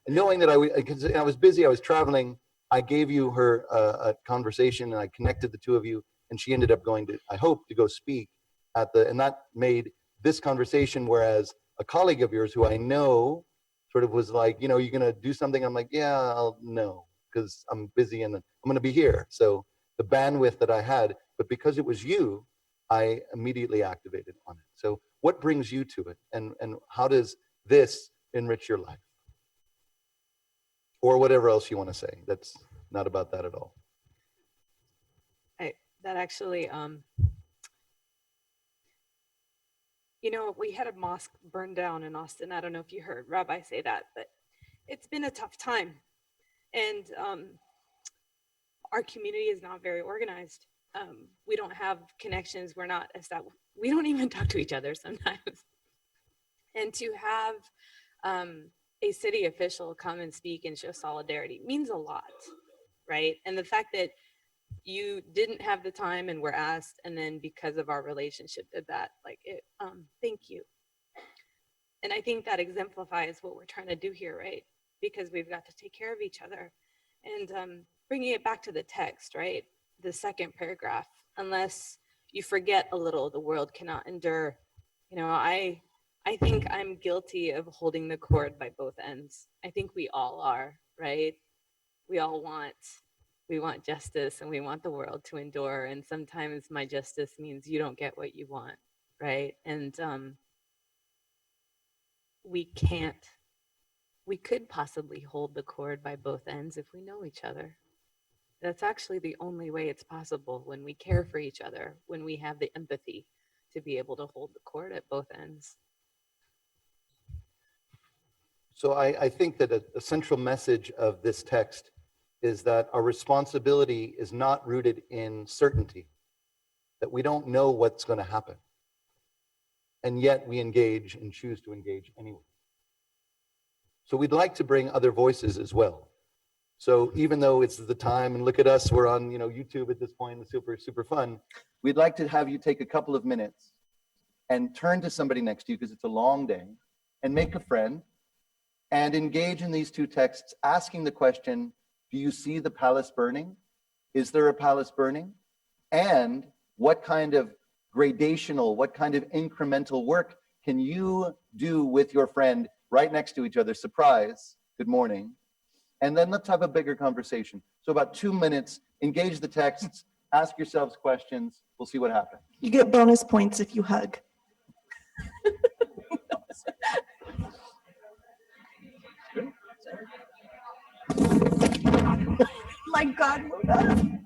knowing that I was busy, I was traveling, I gave you her a conversation, and I connected the two of you, and she ended up going to, I hope, to go speak and that made this conversation, whereas a colleague of yours who I know sort of was like, you're going to do something. I'm like, yeah, I'll no, because I'm busy and I'm going to be here. So the bandwidth that I had, but because it was you, I immediately activated on it. So what brings you to it, and how does this enrich your life? Or whatever else you want to say. That's not about that at all. That actually, we had a mosque burned down in Austin. I don't know if you heard Rabbi say that, but it's been a tough time. And our community is not very organized. We don't have connections. We're not established. We don't even talk to each other sometimes. And to have a city official come and speak and show solidarity means a lot, right? And the fact that you didn't have the time and were asked, and then because of our relationship did that, like it, thank you. And I think that exemplifies what we're trying to do here, right? Because we've got to take care of each other. And bringing it back to the text, right? The second paragraph, unless you forget a little, the world cannot endure. You know, I think I'm guilty of holding the cord by both ends. I think we all are, right? We all want justice, and we want the world to endure. And sometimes my justice means you don't get what you want, right? And we could possibly hold the cord by both ends if we know each other. That's actually the only way it's possible, when we care for each other, when we have the empathy to be able to hold the cord at both ends. So I think that a central message of this text is that our responsibility is not rooted in certainty, that we don't know what's going to happen, and yet we engage and choose to engage anyway. So we'd like to bring other voices as well. So even though it's the time, and look at us, we're on YouTube at this point, it's super fun. We'd like to have you take a couple of minutes and turn to somebody next to you, because it's a long day, and make a friend and engage in these two texts, asking the question, do you see the palace burning? Is there a palace burning? And what kind of gradational, what kind of incremental work can you do with your friend right next to each other? Surprise, good morning. And then let's have a bigger conversation. So about 2 minutes, engage the texts, ask yourselves questions. We'll see what happens. You get bonus points if you hug. My God, Mona.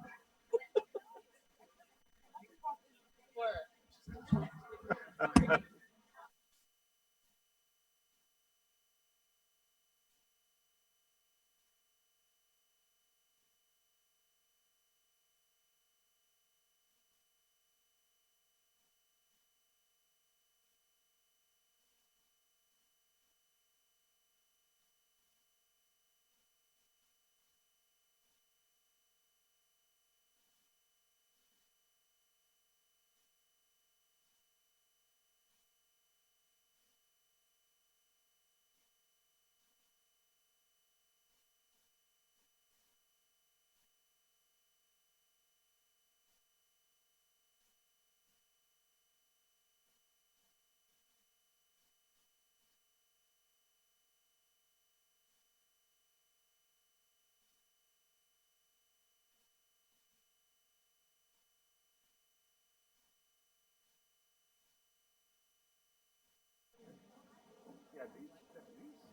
Yeah, these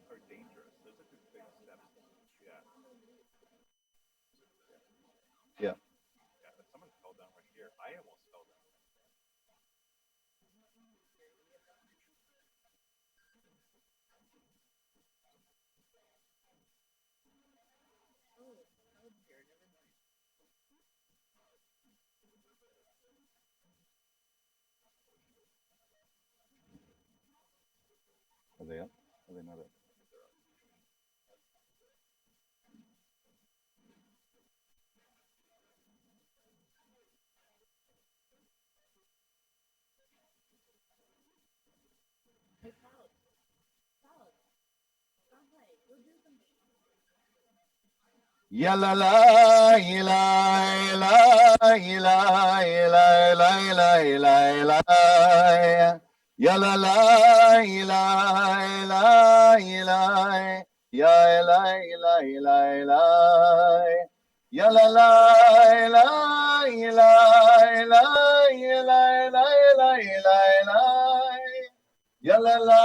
are dangerous. Those are big steps. Yeah. Yeah, but someone fell down right here. I almost fell down. Are they up? Are they not up? Ya la la, ila, ila, ila, ila, ila, ila, ila, ila. Ya la la, ila, ila, ila, ya ila, ila, ila, ila. Ya la la, ila, ila, ila, ila, ila, ila, ila, ila. Ya la la,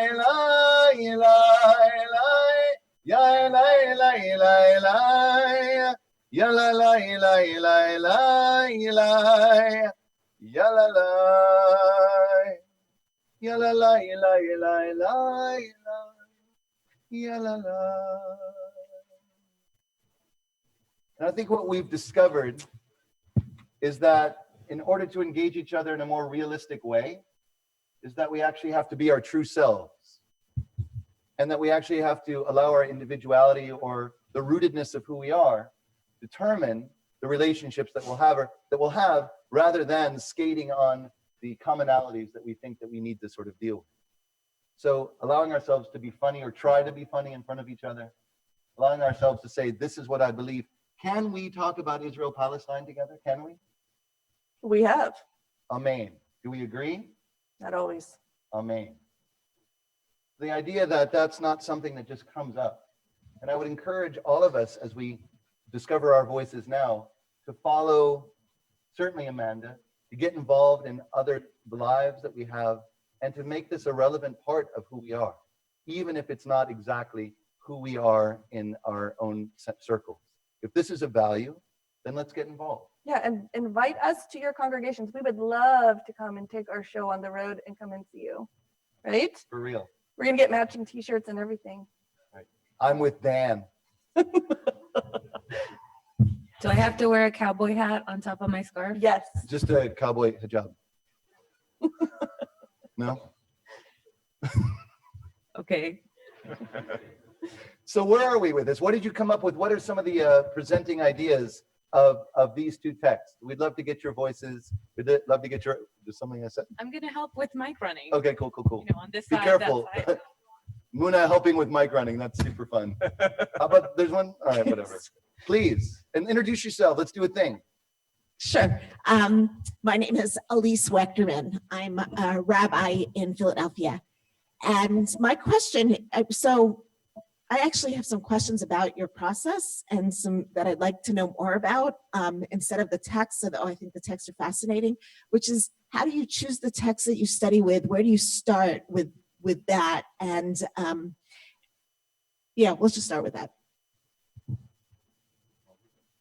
ila, ila, ila. Ya la la la la, ya la la la la la, ya la la, ya la la la la la, ya la la. And I think what we've discovered is that in order to engage each other in a more realistic way, is that we actually have to be our true selves. And that we actually have to allow our individuality or the rootedness of who we are determine the relationships that we'll have rather than skating on the commonalities that we think that we need to sort of deal with. So allowing ourselves to be funny or try to be funny in front of each other, allowing ourselves to say, this is what I believe. Can we talk about Israel-Palestine together? Can we? We have. Amen. Do we agree? Not always. Amen. The idea that that's not something that just comes up. And I would encourage all of us as we discover our voices now to follow, certainly Amanda, to get involved in other lives that we have and to make this a relevant part of who we are, even if it's not exactly who we are in our own circles. If this is a value, then let's get involved. Yeah, and invite us to your congregations. We would love to come and take our show on the road and come and see you, right? For real. We're gonna get matching t-shirts and everything. Right. I'm with Dan. Do I have to wear a cowboy hat on top of my scarf? Yes. Just a cowboy hijab. No? Okay. So where are we with this? What did you come up with? What are some of the presenting ideas of these two texts? We'd love to get your voices. We'd love to get your, there's something I said? I'm gonna help with mic running. Okay, cool. You know, on this Be side, careful. that side. Muna helping with mic running. That's super fun. How about, there's one? All right, whatever. Please, and introduce yourself. Let's do a thing. Sure. My name is Elise Wechterman. I'm a rabbi in Philadelphia. And my question, so I actually have some questions about your process and some that I'd like to know more about instead of the text. So I think the texts are fascinating, which is how do you choose the text that you study with? Where do you start with that? And yeah, let's just start with that.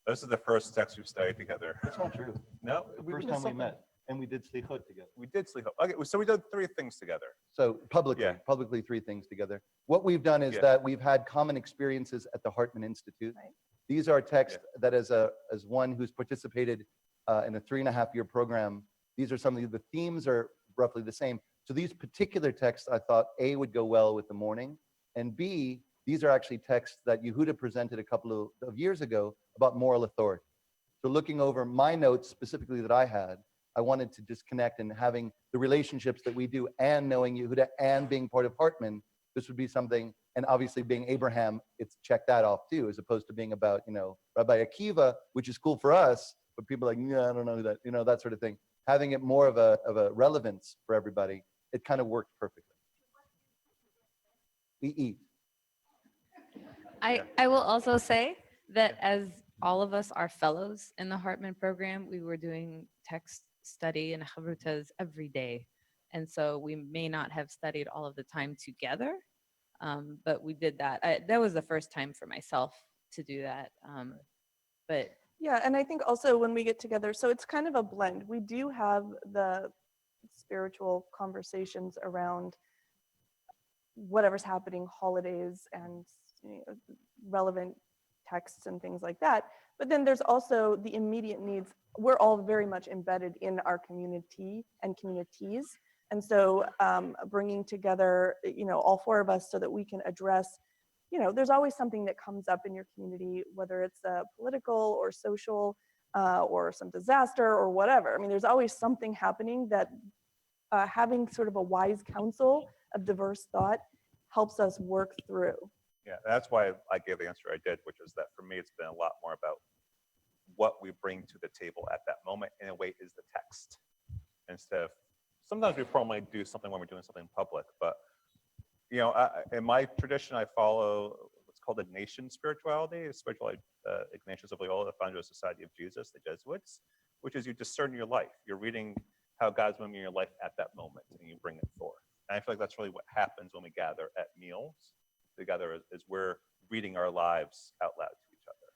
This is the first text we've studied together. That's not true. No, The first time we met, and we did slichot together. We did slichot. Okay, so we did 3 things together. So publicly 3 things together. What we've done is that we've had common experiences at the Hartman Institute. Right. These are texts that as one who's participated in a 3.5-year program, these are some of the themes are roughly the same. So these particular texts I thought A, would go well with the morning, and B, these are actually texts that Yehuda presented a couple of years ago about moral authority. So looking over my notes specifically that I had, I wanted to just connect and having the relationships that we do and knowing Yehuda and being part of Hartman, this would be something, and obviously being Abraham, it's check that off too, as opposed to being about, Rabbi Akiva, which is cool for us, but people are like, yeah, I don't know that, that sort of thing. Having it more of a relevance for everybody, it kind of worked perfectly. We eat. I will also say that as all of us are fellows in the Hartman program, we were doing text study and Hevrutas every day. And so we may not have studied all of the time together, but we did that. That was the first time for myself to do that. But yeah, and I think also when we get together, so it's kind of a blend. We do have the spiritual conversations around whatever's happening, holidays and relevant texts and things like that. But then there's also the immediate needs. We're all very much embedded in our community and communities. And so bringing together, all 4 of us so that we can address, there's always something that comes up in your community, whether it's political or social or some disaster or whatever. I mean, there's always something happening that having sort of a wise counsel of diverse thought helps us work through. Yeah, that's why I gave the answer I did, which is that for me, it's been a lot more about what we bring to the table at that moment, in a way, is the text. Instead of, sometimes we formally do something when we're doing something in public, but, in my tradition, I follow what's called Ignatian spirituality, spiritual Ignatius of Loyola, the founder of the Society of Jesus, the Jesuits, which is you discern your life. You're reading how God's moving in your life at that moment, and you bring it forth. And I feel like that's really what happens when we gather at meals together, is we're reading our lives out loud to each other.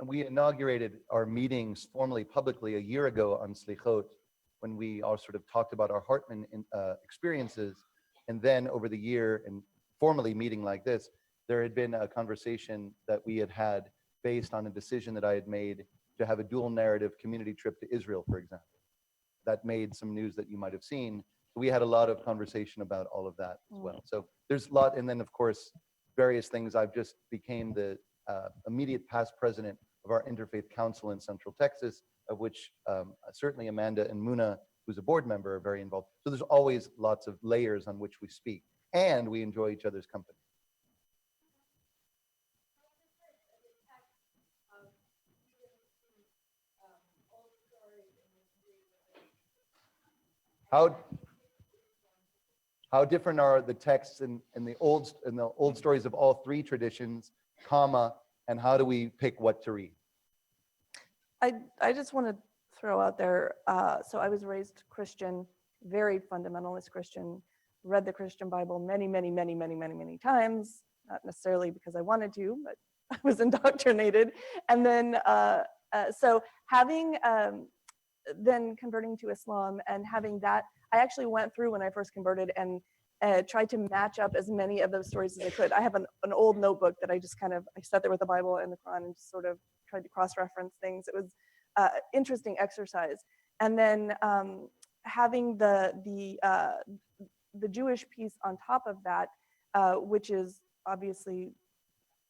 And we inaugurated our meetings formally, publicly, a year ago on Slichot, when we all sort of talked about our Hartman experiences. And then over the year, and formally meeting like this, there had been a conversation that we had based on a decision that I had made to have a dual narrative community trip to Israel, for example. That made some news that you might have seen. We had a lot of conversation about all of that as well. So there's a lot, and then of course, various things. I've just became the immediate past president of our Interfaith Council in Central Texas, of which certainly Amanda and Muna, who's a board member, are very involved. So there's always lots of layers on which we speak, and we enjoy each other's company. How different are the texts in the old stories of all three traditions, comma, and how do we pick what to read? I just want to throw out there, so I was raised Christian, very fundamentalist Christian, read the Christian Bible many times, not necessarily because I wanted to, but I was indoctrinated. And then, so having, then converting to Islam and having that, I actually went through when I first converted and tried to match up as many of those stories as I could. I have an old notebook that I just kind of, I sat there with the Bible and the Quran and just sort of tried to cross-reference things. It was interesting exercise. And then having the Jewish piece on top of that, which is obviously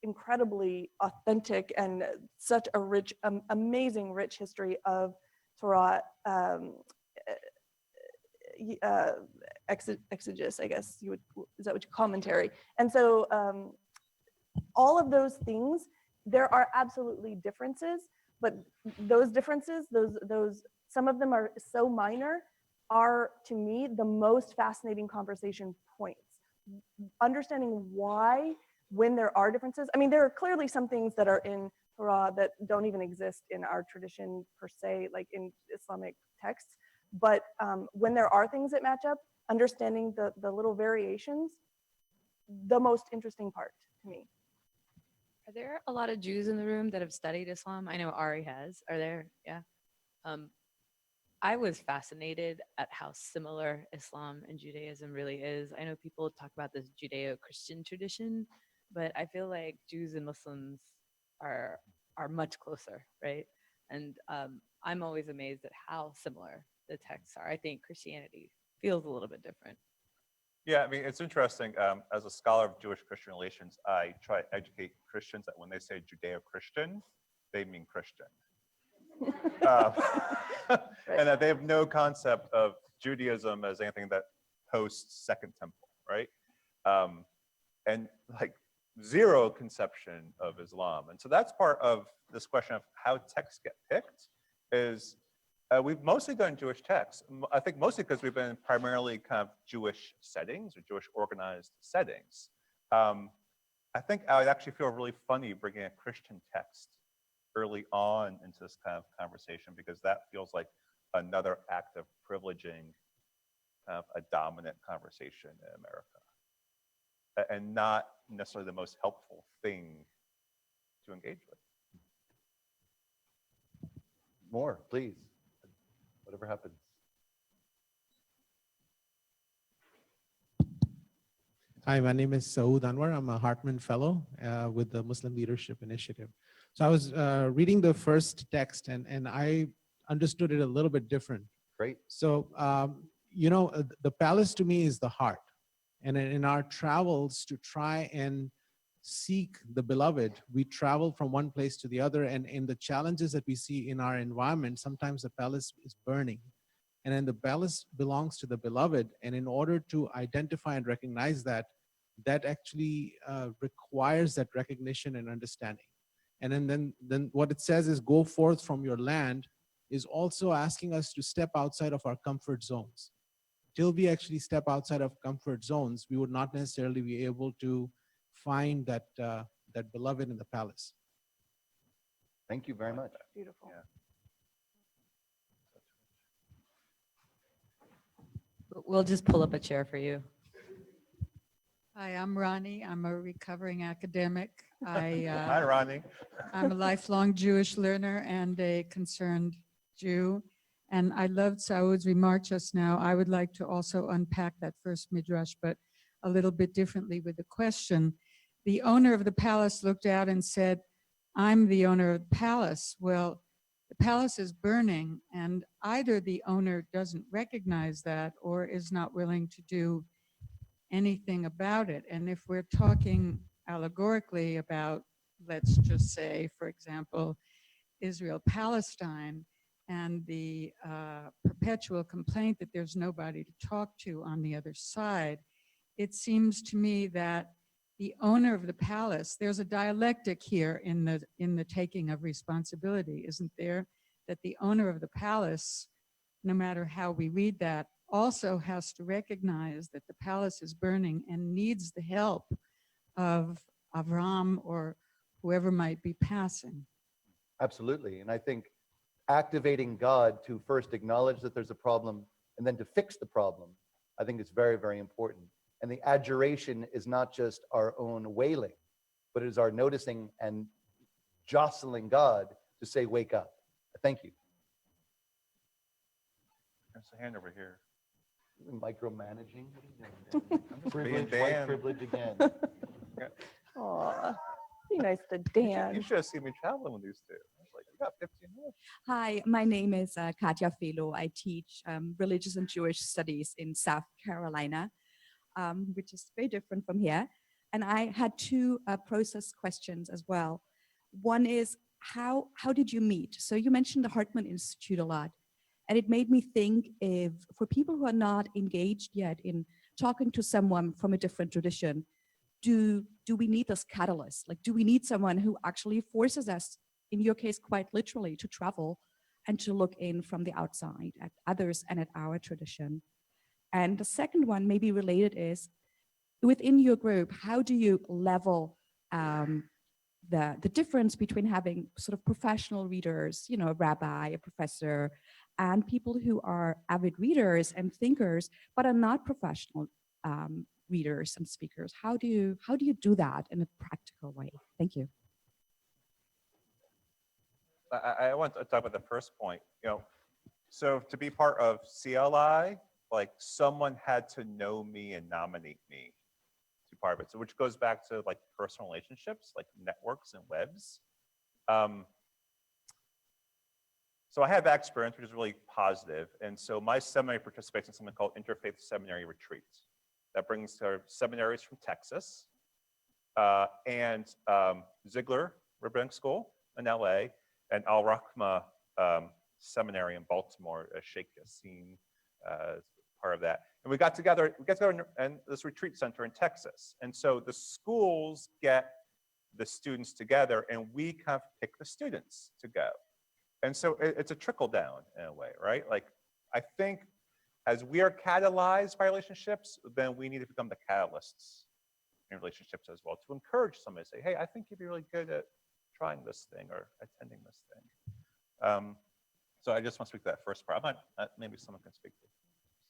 incredibly authentic and such a rich, amazing rich history of Torah exegesis, I guess you would, is that what you commentary? And so all of those things, there are absolutely differences, but those differences, those some of them are so minor, are to me the most fascinating conversation points. Understanding why, when there are differences, I mean, there are clearly some things that are in Torah that don't even exist in our tradition per se, like in Islamic texts. But when there are things that match up, understanding the little variations, the most interesting part to me. Are there a lot of Jews in the room that have studied Islam? I know Ari has. Are there? Yeah. I was fascinated at how similar Islam and Judaism really is. I know people talk about this Judeo-Christian tradition, but I feel like Jews and Muslims are much closer, right? And I'm always amazed at how similar the texts are. I think Christianity feels a little bit different. Yeah, I mean, it's interesting. As a scholar of Jewish-Christian relations, I try to educate Christians that when they say Judeo-Christian, they mean Christian. And that they have no concept of Judaism as anything that posts Second Temple, right? And like zero conception of Islam. And so that's part of this question of how texts get picked is we've mostly done Jewish texts. I think mostly because we've been primarily kind of Jewish settings or Jewish organized settings. I think I would actually feel really funny bringing a Christian text early on into this kind of conversation because that feels like another act of privileging kind of a dominant conversation in America and not necessarily the most helpful thing to engage with. More, please. Whatever happens. Hi, my name is Saud Anwer. I'm a Hartman Fellow with the Muslim Leadership Initiative. So I was reading the first text and I understood it a little bit different. Great. So, you know, the palace to me is the heart. And in our travels to try and seek the beloved, we travel from one place to the other. And in the challenges that we see in our environment, sometimes the palace is burning. And then the palace belongs to the beloved. And in order to identify and recognize that, that actually requires that recognition and understanding. And then what it says is go forth from your land is also asking us to step outside of our comfort zones. Till we actually step outside of comfort zones, we would not necessarily be able to find that, that beloved in the palace. Thank you very much. Beautiful. Yeah. We'll just pull up a chair for you. Hi, I'm Ronnie. I'm a recovering academic. Hi, Ronnie. I'm a lifelong Jewish learner and a concerned Jew. And I loved Saud's remark just now. I would like to also unpack that first midrash, but a little bit differently with the question. The owner of the palace looked out and said, I'm the owner of the palace. Well, the palace is burning, and either the owner doesn't recognize that or is not willing to do anything about it. And if we're talking allegorically about, let's just say, for example, Israel-Palestine, and the perpetual complaint that there's nobody to talk to on the other side, it seems to me that the owner of the palace, there's a dialectic here in the taking of responsibility, isn't there? That the owner of the palace, no matter how we read that, also has to recognize that the palace is burning and needs the help of Avram or whoever might be passing. Absolutely. And I think activating God to first acknowledge that there's a problem and then to fix the problem, I think is very, very important. And the adjuration is not just our own wailing, but it is our noticing and jostling God to say, wake up. Thank you. There's a hand over here. Micromanaging? I'm just Privilege, being white Dan. privilege again. Aw, be nice to You Dan. should have seen me traveling with these two. I was like, you got 15 minutes. Hi, my name is Katja Felo. I teach religious and Jewish studies in South Carolina, which is very different from here. And I had two process questions as well. One is, how did you meet? So you mentioned the Hartman Institute a lot. And it made me think, if for people who are not engaged yet in talking to someone from a different tradition, do we need this catalyst? Like, do we need someone who actually forces us, in your case, quite literally, to travel and to look in from the outside at others and at our tradition? And the second one, maybe related, is within your group, how do you level the difference between having sort of professional readers, you know, a rabbi, a professor, and people who are avid readers and thinkers, but are not professional readers and speakers? How do you do that in a practical way? Thank you. I want to talk about the first point. You know, so to be part of CLI, like someone had to know me and nominate me to be part of it. So which goes back to like personal relationships, like networks and webs. So I have that experience, which is really positive. And so my seminary participates in something called Interfaith Seminary Retreats. That brings our seminaries from Texas and Ziegler Rabbinic School in LA and Al Rahma Seminary in Baltimore, Sheikh Yassin, part of that. And we got together in this retreat center in Texas. And so the schools get the students together and we kind of pick the students to go. And so it's a trickle down in a way, right? Like, I think as we are catalyzed by relationships, then we need to become the catalysts in relationships as well to encourage somebody to say, hey, I think you'd be really good at trying this thing or attending this thing. So I just want to speak to that first part. Maybe someone can speak to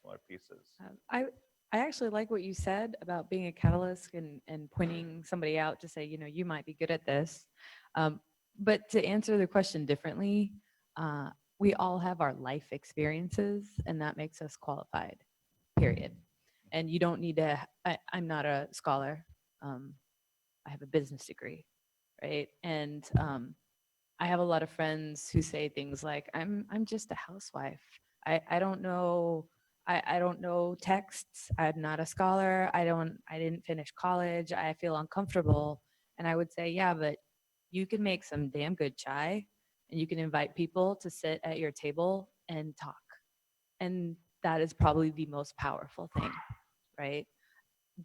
similar pieces. I actually like what you said about being a catalyst and pointing somebody out to say, you know, you might be good at this. But to answer the question differently, we all have our life experiences, and that makes us qualified, period. And you don't need to, I'm not a scholar. I have a business degree, right? And I have a lot of friends who say things like, I'm just a housewife. I don't know, I don't know texts. I'm not a scholar. I didn't finish college. I feel uncomfortable. And I would say, yeah, but you can make some damn good chai and you can invite people to sit at your table and talk. And that is probably the most powerful thing, right?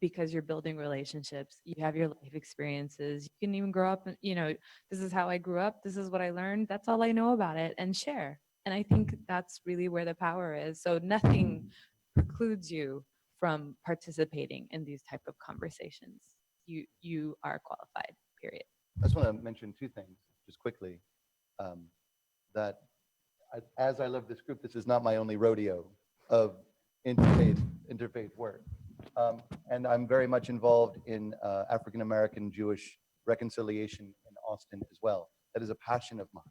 Because you're building relationships, you have your life experiences, you can even grow up, you know, this is how I grew up, this is what I learned, that's all I know about it, and share. And I think that's really where the power is. So nothing precludes you from participating in these type of conversations. You are qualified, period. I just want to mention two things just quickly. That as I love this group, this is not my only rodeo of interfaith work. And I'm very much involved in African-American Jewish reconciliation in Austin as well. That is a passion of mine.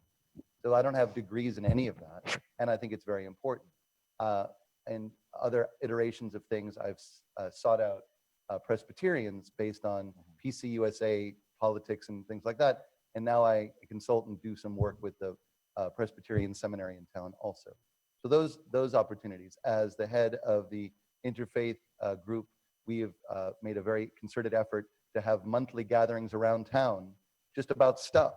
So I don't have degrees in any of that, and I think it's very important. And other iterations of things, I've sought out Presbyterians based on PCUSA politics and things like that. And now I consult and do some work with the Presbyterian seminary in town also. So those opportunities. As the head of the Interfaith group, we have made a very concerted effort to have monthly gatherings around town just about stuff,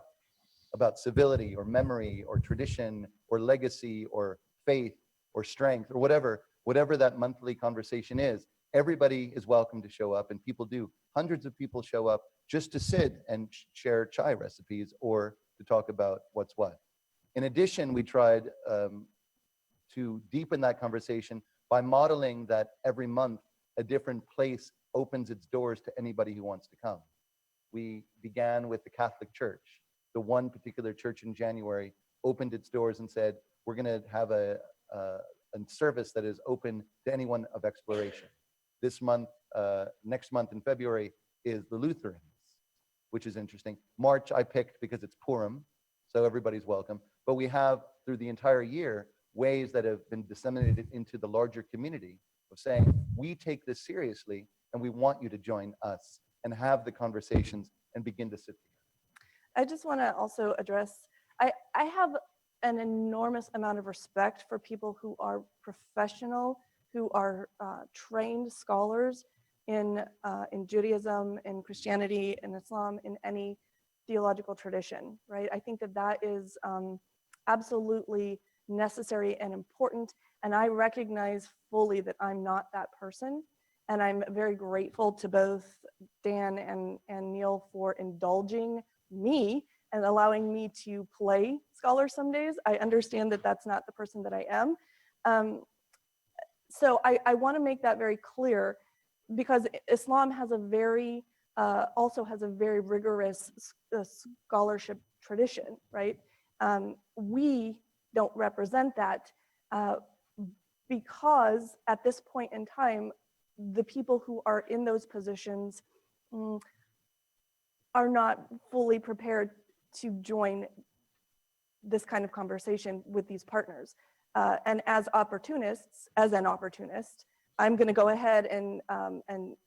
about civility or memory or tradition or legacy or faith or strength or whatever that monthly conversation is. Everybody is welcome to show up, and people do. Hundreds of people show up just to sit and share chai recipes or to talk about what's what. In addition, we tried to deepen that conversation by modeling that every month a different place opens its doors to anybody who wants to come. We began with the Catholic Church. The one particular church in January opened its doors and said, we're going to have a service that is open to anyone of exploration. This month, next month in February, is the Lutherans, which is interesting. March I picked because it's Purim, so everybody's welcome. But we have, through the entire year, ways that have been disseminated into the larger community of saying, we take this seriously and we want you to join us and have the conversations and begin to sit together. I just want to also address, I have an enormous amount of respect for people who are professional, who are trained scholars in Judaism, in Christianity, in Islam, in any theological tradition, right? I think that that is absolutely necessary and important. And I recognize fully that I'm not that person. And I'm very grateful to both Dan and Neil for indulging me and allowing me to play scholar some days. I understand that that's not the person that I am. So I want to make that very clear, because Islam has a very, also has a very rigorous scholarship tradition, right? We don't represent that because at this point in time, the people who are in those positions are not fully prepared to join this kind of conversation with these partners. And as opportunists, as an opportunist, I'm going to go ahead and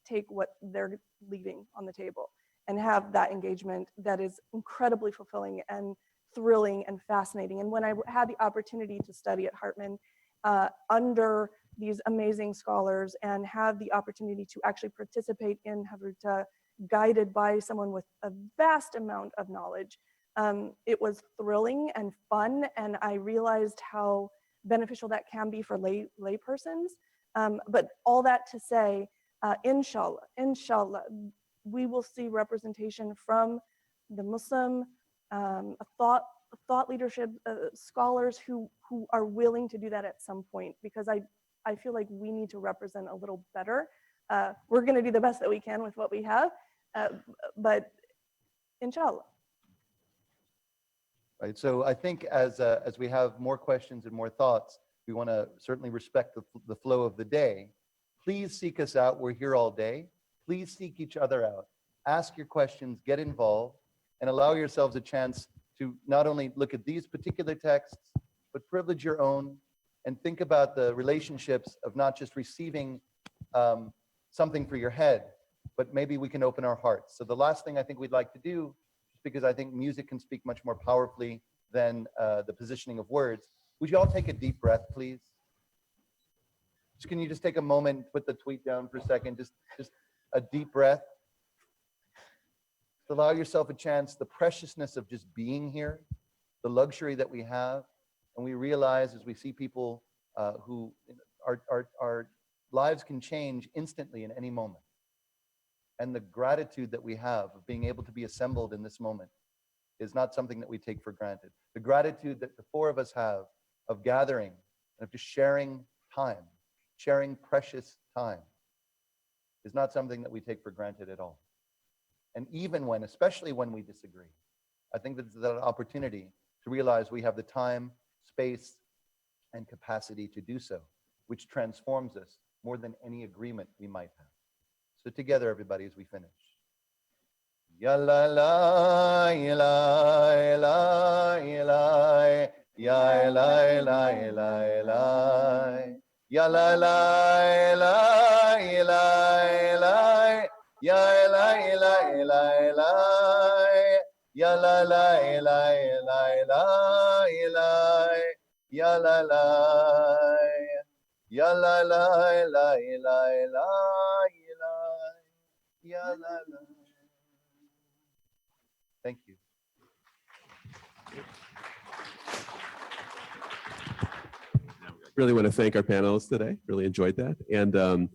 take what they're leaving on the table and have that engagement that is incredibly fulfilling and thrilling and fascinating. And when I had the opportunity to study at Hartman under these amazing scholars and have the opportunity to actually participate in Hevruta, guided by someone with a vast amount of knowledge, it was thrilling and fun, and I realized how beneficial that can be for lay persons. But all that to say, inshallah, we will see representation from the Muslim thought leadership, scholars who are willing to do that at some point, because I feel like we need to represent a little better. We're going to do the best that we can with what we have, but inshallah. Right. So I think as we have more questions and more thoughts, we want to certainly respect the flow of the day. Please seek us out. We're here all day. Please seek each other out. Ask your questions, get involved, and allow yourselves a chance to not only look at these particular texts, but privilege your own and think about the relationships of not just receiving something for your head, but maybe we can open our hearts. So the last thing I think we'd like to do, just because I think music can speak much more powerfully than the positioning of words, would you all take a deep breath, please? Can you just take a moment, put the tweet down for a second, just a deep breath. Allow yourself a chance, the preciousness of just being here, the luxury that we have, and we realize as we see people who our lives can change instantly in any moment. And the gratitude that we have of being able to be assembled in this moment is not something that we take for granted. The gratitude that the four of us have of gathering, of just sharing time, sharing precious time, is not something that we take for granted at all. And even when, especially when we disagree, I think that there's an opportunity to realize we have the time, space, and capacity to do so, which transforms us more than any agreement we might have. So together, everybody, as we finish. Ya la la, ya la la, ya la, ya la la, ya la, ya la la, ya la, ya la, ya la, ya la, ya la, ya la, ya la, ya la, ya la, ya la, Ya la la, ya la la la la la ya la la. Thank you. Really want to thank our panelists today. Really enjoyed that. And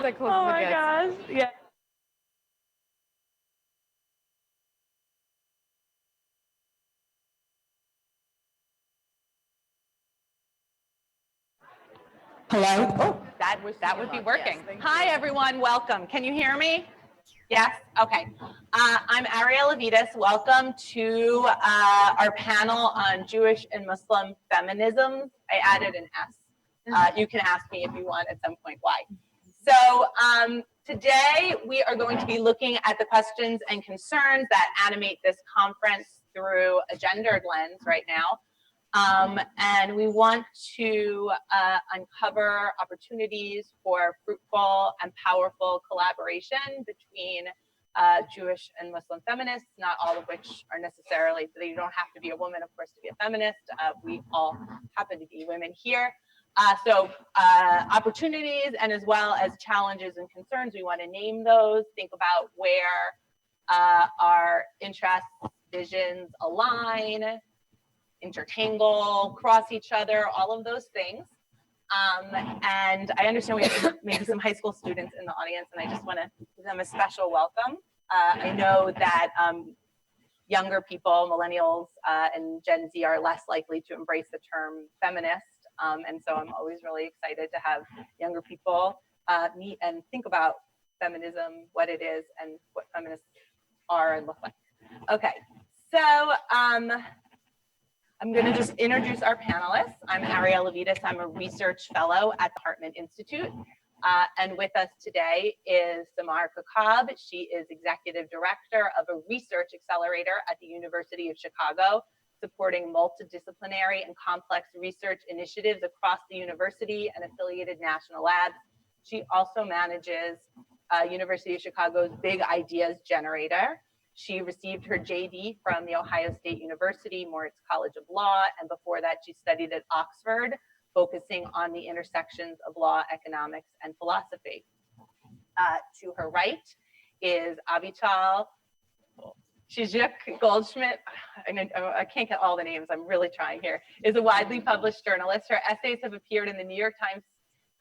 that close Oh as it my gets. gosh. Yeah. Hello? Oh, that would be working. Hi, everyone. Welcome. Can you hear me? Yes? Okay. I'm Arielle Levites. Welcome to our panel on Jewish and Muslim feminism. I added an S. You can ask me if you want at some point why. So today we are going to be looking at the questions and concerns that animate this conference through a gendered lens right now. And we want to uncover opportunities for fruitful and powerful collaboration between Jewish and Muslim feminists, not all of which are necessarily, so you don't have to be a woman, of course, to be a feminist. We all happen to be women here. So opportunities and as well as challenges and concerns, we want to name those, think about where our interests, visions align, intertangle, cross each other, all of those things. And I understand we have maybe some high school students in the audience, and I just want to give them a special welcome. I know that younger people, millennials and Gen Z are less likely to embrace the term feminist. And so I'm always really excited to have younger people meet and think about feminism, what it is, and what feminists are and look like. Okay, so I'm going to just introduce our panelists. I'm Arielle Levites. I'm a research fellow at the Hartman Institute. And with us today is Samar Kaukab. She is executive director of a research accelerator at the University of Chicago, supporting multidisciplinary and complex research initiatives across the university and affiliated national labs. She also manages University of Chicago's Big Ideas Generator. She received her JD from the Ohio State University, Moritz College of Law, and before that she studied at Oxford, focusing on the intersections of law, economics, and philosophy. To her right is Avital, Chizhik, Goldschmidt, I can't get all the names, I'm really trying here, is a widely published journalist. Her essays have appeared in the New York Times,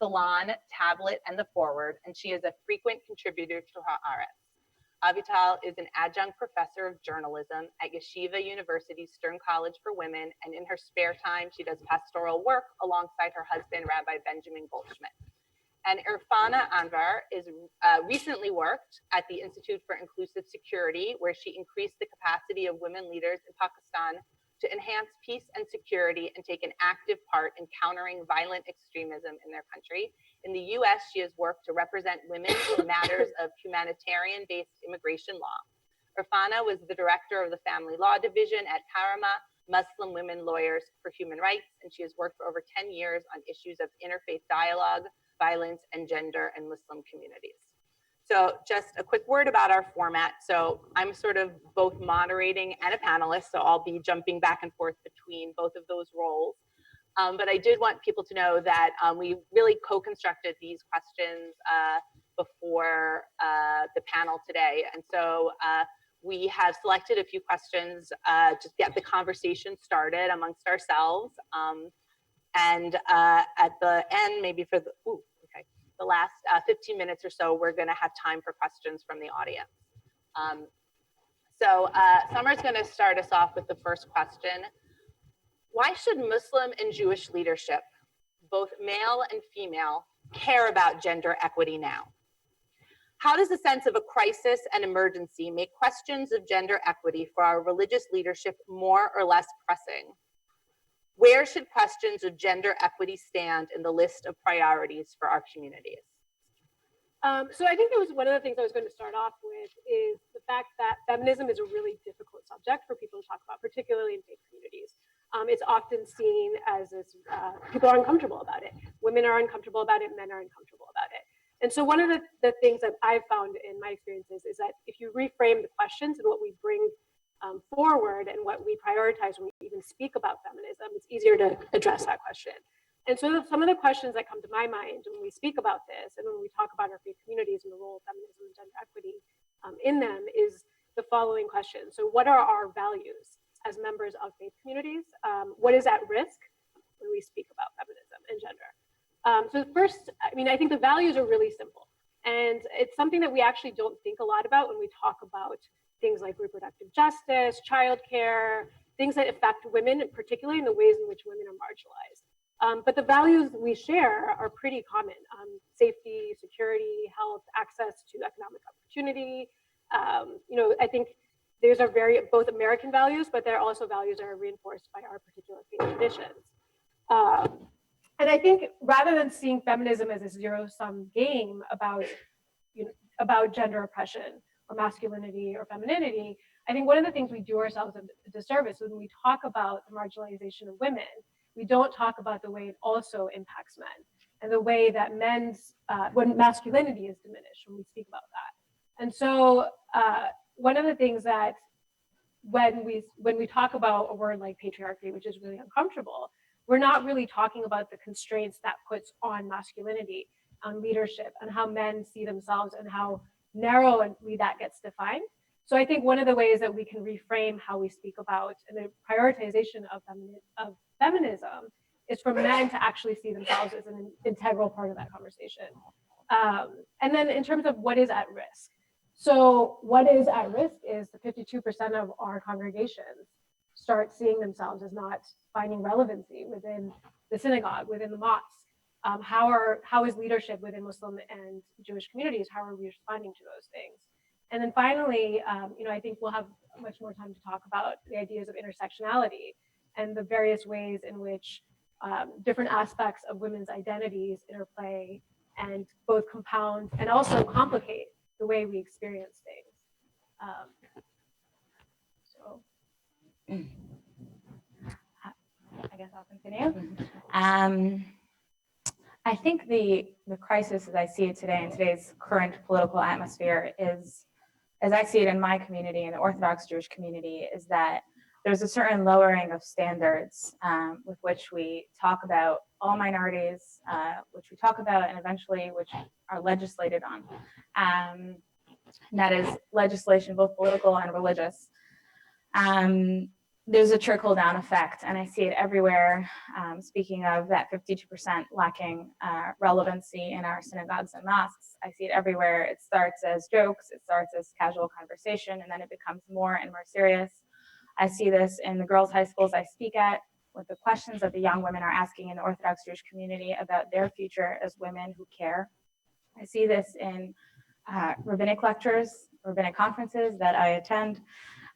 Salon, Tablet, and The Forward, and she is a frequent contributor to Haaretz. Avital is an adjunct professor of journalism at Yeshiva University's Stern College for Women, and in her spare time, she does pastoral work alongside her husband, Rabbi Benjamin Goldschmidt. And Irfana Anwer is recently worked at the Institute for Inclusive Security, where she increased the capacity of women leaders in Pakistan to enhance peace and security and take an active part in countering violent extremism in their country. In the US, she has worked to represent women in matters of humanitarian-based immigration law. Irfana was the director of the Family Law Division at Karama, Muslim Women Lawyers for Human Rights, and she has worked for over 10 years on issues of interfaith dialogue, violence, and gender and Muslim communities. So just a quick word about our format. So I'm sort of both moderating and a panelist, so I'll be jumping back and forth between both of those roles. But I did want people to know that we really co-constructed these questions before the panel today. And so we have selected a few questions to get the conversation started amongst ourselves. And at the end, maybe for the last 15 minutes or so, we're going to have time for questions from the audience. So Samar's going to start us off with the first question. Why should Muslim and Jewish leadership, both male and female, care about gender equity now? How does the sense of a crisis and emergency make questions of gender equity for our religious leadership more or less pressing? Where should questions of gender equity stand in the list of priorities for our communities? So I think that was one of the things I was going to start off with is the fact that feminism is a really difficult subject for people to talk about, particularly in faith communities. It's often seen as this, people are uncomfortable about it. Women are uncomfortable about it, men are uncomfortable about it. And so one of the things that I've found in my experiences is that if you reframe the questions and what we bring forward and what we prioritize when we even speak about feminism, it's easier to address that question. And so some of the questions that come to my mind when we speak about this and when we talk about our faith communities and the role of feminism and gender equity in them is the following question. So what are our values as members of faith communities? What is at risk when we speak about feminism and gender? So first, I mean, I think the values are really simple. And it's something that we actually don't think a lot about when we talk about things like reproductive justice, childcare, things that affect women, particularly in the ways in which women are marginalized. But the values we share are pretty common: safety, security, health, access to economic opportunity. I think these are both American values, but they're also values that are reinforced by our particular faith traditions. And I think rather than seeing feminism as a zero-sum game about gender oppression or masculinity or femininity, I think one of the things we do ourselves a disservice when we talk about the marginalization of women, we don't talk about the way it also impacts men and the way that when masculinity is diminished when we speak about that. And so one of the things that when we talk about a word like patriarchy, which is really uncomfortable, we're not really talking about the constraints that puts on masculinity, on leadership, and how men see themselves and how narrowly that gets defined. So I think one of the ways that we can reframe how we speak about and the prioritization of feminism is for men to actually see themselves as an integral part of that conversation. And then in terms of what is at risk. So what is at risk is the 52% of our congregations start seeing themselves as not finding relevancy within the synagogue, within the mosque. How is leadership within Muslim and Jewish communities? How are we responding to those things? And then finally, I think we'll have much more time to talk about the ideas of intersectionality and the various ways in which different aspects of women's identities interplay and both compound and also complicate the way we experience things. I guess I'll continue. I think the crisis as I see it today in today's current political atmosphere is, as I see it in my community, in the Orthodox Jewish community, is that there's a certain lowering of standards with which we talk about all minorities, which we talk about and eventually which are legislated on. And that is legislation, both political and religious. There's a trickle-down effect, and I see it everywhere. Speaking of that 52% lacking relevancy in our synagogues and mosques, I see it everywhere. It starts as jokes, it starts as casual conversation, and then it becomes more and more serious. I see this in the girls' high schools I speak at, with the questions that the young women are asking in the Orthodox Jewish community about their future as women who care. I see this in rabbinic lectures, rabbinic conferences that I attend.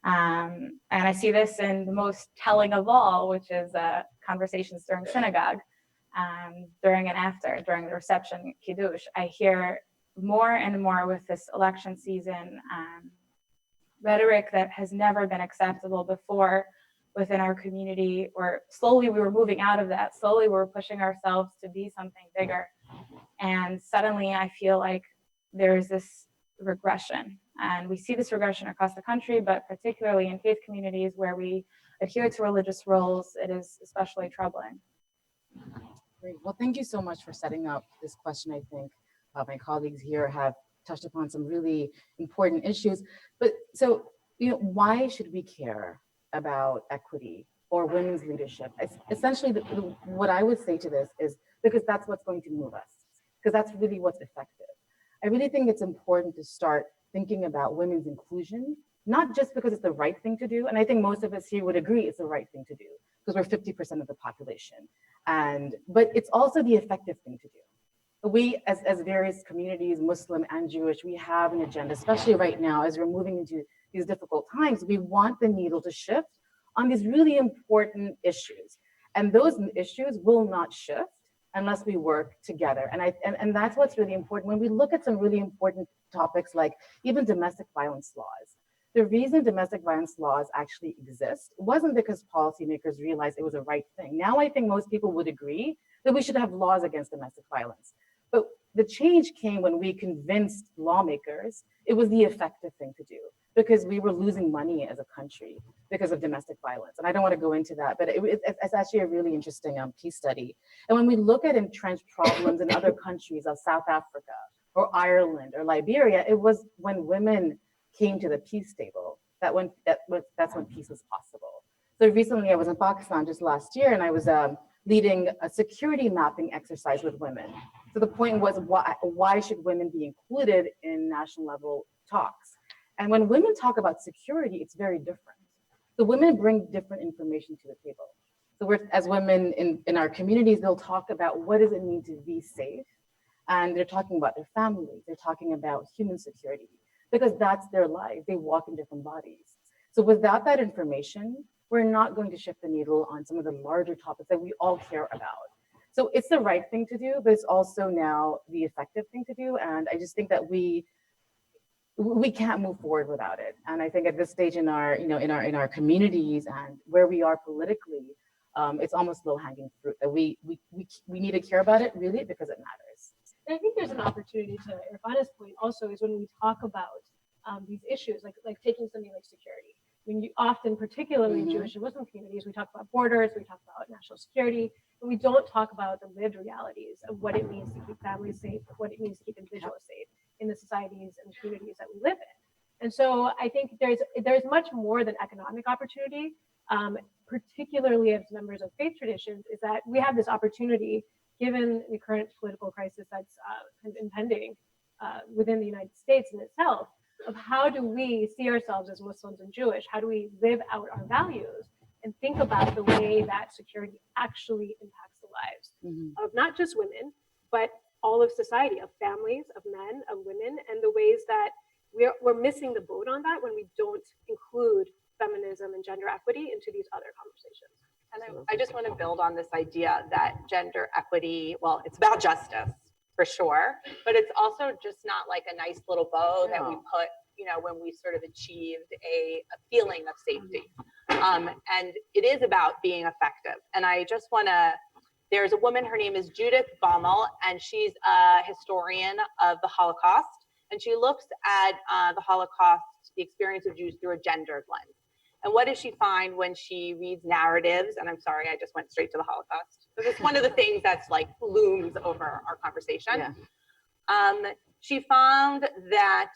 And I see this in the most telling of all, which is conversations during synagogue, during and after, during the reception, kiddush. I hear more and more with this election season rhetoric that has never been acceptable before within our community, or slowly we were moving out of that. Slowly we were pushing ourselves to be something bigger. And suddenly I feel like there's this regression. And we see this regression across the country, but particularly in faith communities where we adhere to religious roles, it is especially troubling. Great. Well, thank you so much for setting up this question. I think my colleagues here have touched upon some really important issues. But so, why should we care about equity or women's leadership? Essentially, what I would say to this is because that's what's going to move us, because that's really what's effective. I really think it's important to start thinking about women's inclusion, not just because it's the right thing to do. And I think most of us here would agree it's the right thing to do because we're 50% of the population. But it's also the effective thing to do. We, as various communities, Muslim and Jewish, we have an agenda, especially right now as we're moving into these difficult times. We want the needle to shift on these really important issues. And those issues will not shift unless we work together. And that's what's really important. When we look at some really important topics like even domestic violence laws, the reason domestic violence laws actually exist wasn't because policymakers realized it was a right thing. Now I think most people would agree that we should have laws against domestic violence. But the change came when we convinced lawmakers it was the effective thing to do because we were losing money as a country because of domestic violence. And I don't want to go into that, but it's actually a really interesting case study. And when we look at entrenched problems in other countries of South Africa or Ireland or Liberia, it was when women came to the peace table that's when peace was possible. So recently I was in Pakistan just last year and I was leading a security mapping exercise with women So the point was, why should women be included in national level talks? And when women talk about security, it's very different. The women bring different information to the table. So we're, as women in our communities, they'll talk about what does it mean to be safe? And they're talking about their families. They're talking about human security, because that's their life. They walk in different bodies. So without that information, we're not going to shift the needle on some of the larger topics that we all care about. So it's the right thing to do, but it's also now the effective thing to do. And I just think that we can't move forward without it. And I think at this stage in our, in our communities and where we are politically, it's almost low-hanging fruit that we need to care about it really because it matters. And I think there's an opportunity to Irfana's point also is when we talk about these issues, like taking something like security. When you often, particularly in Jewish and Muslim communities, we talk about borders, we talk about national security, but we don't talk about the lived realities of what it means to keep families safe, what it means to keep individuals safe in the societies and communities that we live in. And so I think there's much more than economic opportunity, particularly as members of faith traditions, is that we have this opportunity, given the current political crisis that's kind of impending within the United States in itself, of how do we see ourselves as Muslims and Jewish? How do we live out our values and think about the way that security actually impacts the lives of not just women, but all of society, of families, of men, of women, and the ways that we're missing the boat on that when we don't include feminism and gender equity into these other conversations. And I just want to build on this idea that gender equity, well, it's about justice for sure, but it's also just not like a nice little bow that we put, when we sort of achieved a feeling of safety. And it is about being effective. And I just want to, there's a woman, her name is Judith Baumel, and she's a historian of the Holocaust. And she looks at the Holocaust, the experience of Jews through a gendered lens. And what does she find when she reads narratives? And I'm sorry, I just went straight to the Holocaust. So it's one of the things that's like looms over our conversation. Yeah. She found that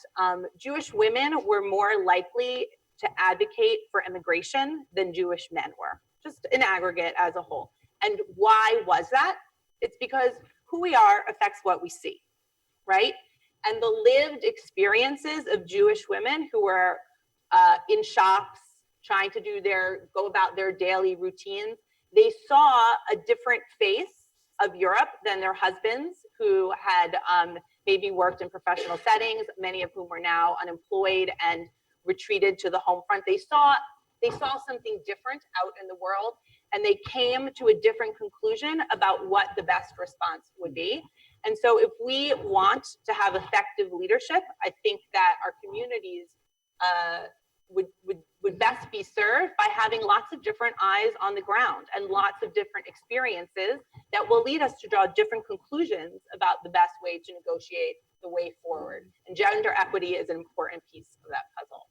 Jewish women were more likely to advocate for immigration than Jewish men were, just in aggregate as a whole. And why was that? It's because who we are affects what we see, right? And the lived experiences of Jewish women who were in shops, trying to go about their daily routines, they saw a different face of Europe than their husbands who had maybe worked in professional settings, many of whom were now unemployed and retreated to the home front. They saw something different out in the world, and they came to a different conclusion about what the best response would be. And so if we want to have effective leadership, I think that our communities would best be served by having lots of different eyes on the ground and lots of different experiences that will lead us to draw different conclusions about the best way to negotiate the way forward. And gender equity is an important piece of that puzzle.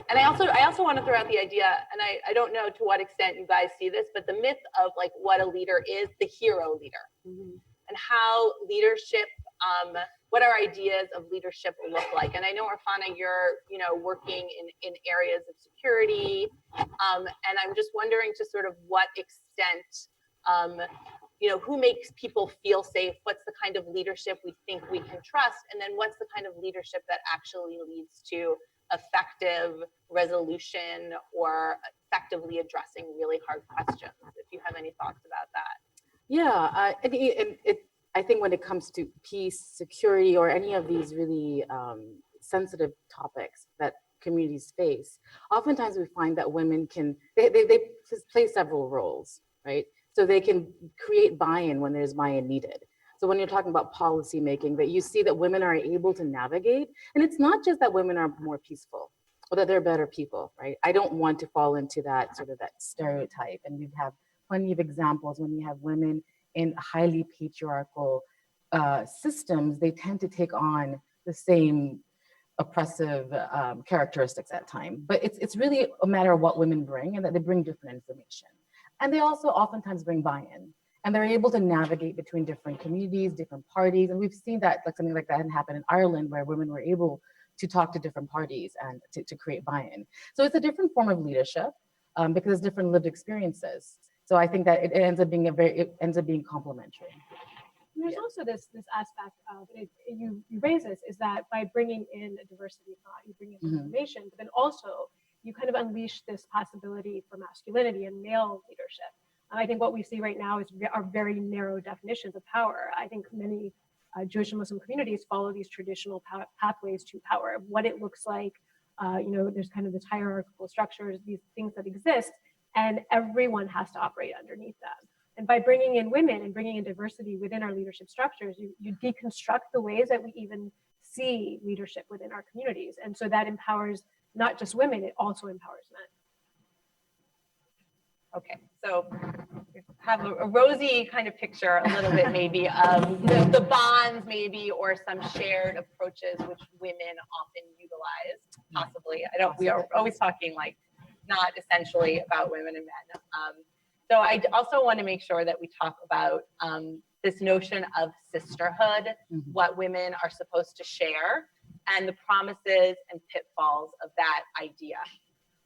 And I also want to throw out the idea, and I don't know to what extent you guys see this, but the myth of like what a leader is, the hero leader, and how leadership, what our ideas of leadership will look like. And I know, Irfana, you're working in areas of security, and I'm just wondering to sort of what extent, who makes people feel safe? What's the kind of leadership we think we can trust? And then what's the kind of leadership that actually leads to effective resolution or effectively addressing really hard questions? If you have any thoughts about that. Yeah, I think when it comes to peace, security, or any of these really sensitive topics that communities face, oftentimes we find that women they play several roles, right? So they can create buy-in when there's buy-in needed. So when you're talking about policy making, that you see that women are able to navigate, and it's not just that women are more peaceful or that they're better people, right? I don't want to fall into that sort of that stereotype. And we have plenty of examples when you have women in highly patriarchal systems, they tend to take on the same oppressive characteristics at times. But it's really a matter of what women bring, and that they bring different information. And they also oftentimes bring buy-in, and they're able to navigate between different communities, different parties. And we've seen that, like something like that happen in Ireland, where women were able to talk to different parties and to create buy-in. So it's a different form of leadership because it's different lived experiences. So I think that it ends up being complementary. And there's also this aspect of it, you raise this, is that by bringing in a diversity of thought, you bring in information, but then also you kind of unleash this possibility for masculinity and male leadership. And I think what we see right now are very narrow definitions of power. I think many Jewish and Muslim communities follow these traditional pathways to power, what it looks like. There's kind of this hierarchical structures, these things that exist, and everyone has to operate underneath them. And by bringing in women and bringing in diversity within our leadership structures, you deconstruct the ways that we even see leadership within our communities. And so that empowers not just women, it also empowers men. Okay, so we have a rosy kind of picture a little bit maybe of the bonds maybe, or some shared approaches which women often utilize, possibly. We are always talking like not essentially about women and men. So I also want to make sure that we talk about this notion of sisterhood, what women are supposed to share, and the promises and pitfalls of that idea.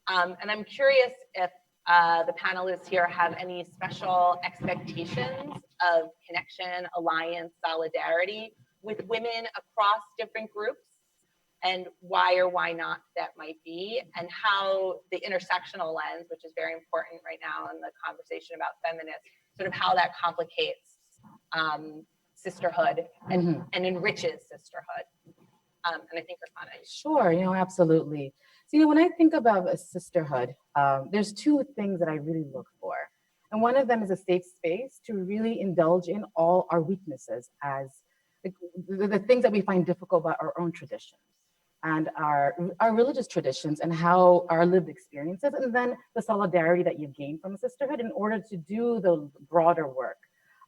And I'm curious if the panelists here have any special expectations of connection, alliance, solidarity with women across different groups, and why or why not that might be, and how the intersectional lens, which is very important right now in the conversation about feminists, sort of how that complicates sisterhood and enriches sisterhood. And I think Irfana. Sure, absolutely. So, when I think about a sisterhood, there's two things that I really look for. And one of them is a safe space to really indulge in all our weaknesses as the things that we find difficult about our own traditions and our religious traditions and how our lived experiences, and then the solidarity that you gain from a sisterhood in order to do the broader work.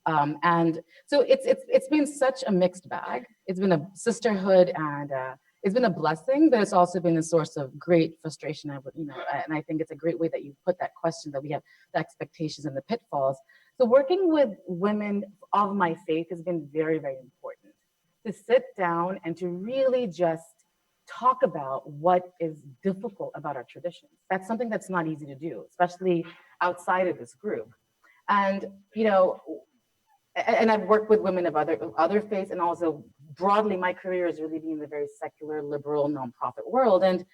And so it's been such a mixed bag. It's been a sisterhood, and it's been a blessing, but it's also been a source of great frustration. And I think it's a great way that you put that question, that we have the expectations and the pitfalls. So working with women of my faith has been very, very important, to sit down and to really just talk about what is difficult about our traditions. That's something that's not easy to do, especially outside of this group. And, and I've worked with women of other faiths, and also broadly, my career has really been in the very secular, liberal, nonprofit world. And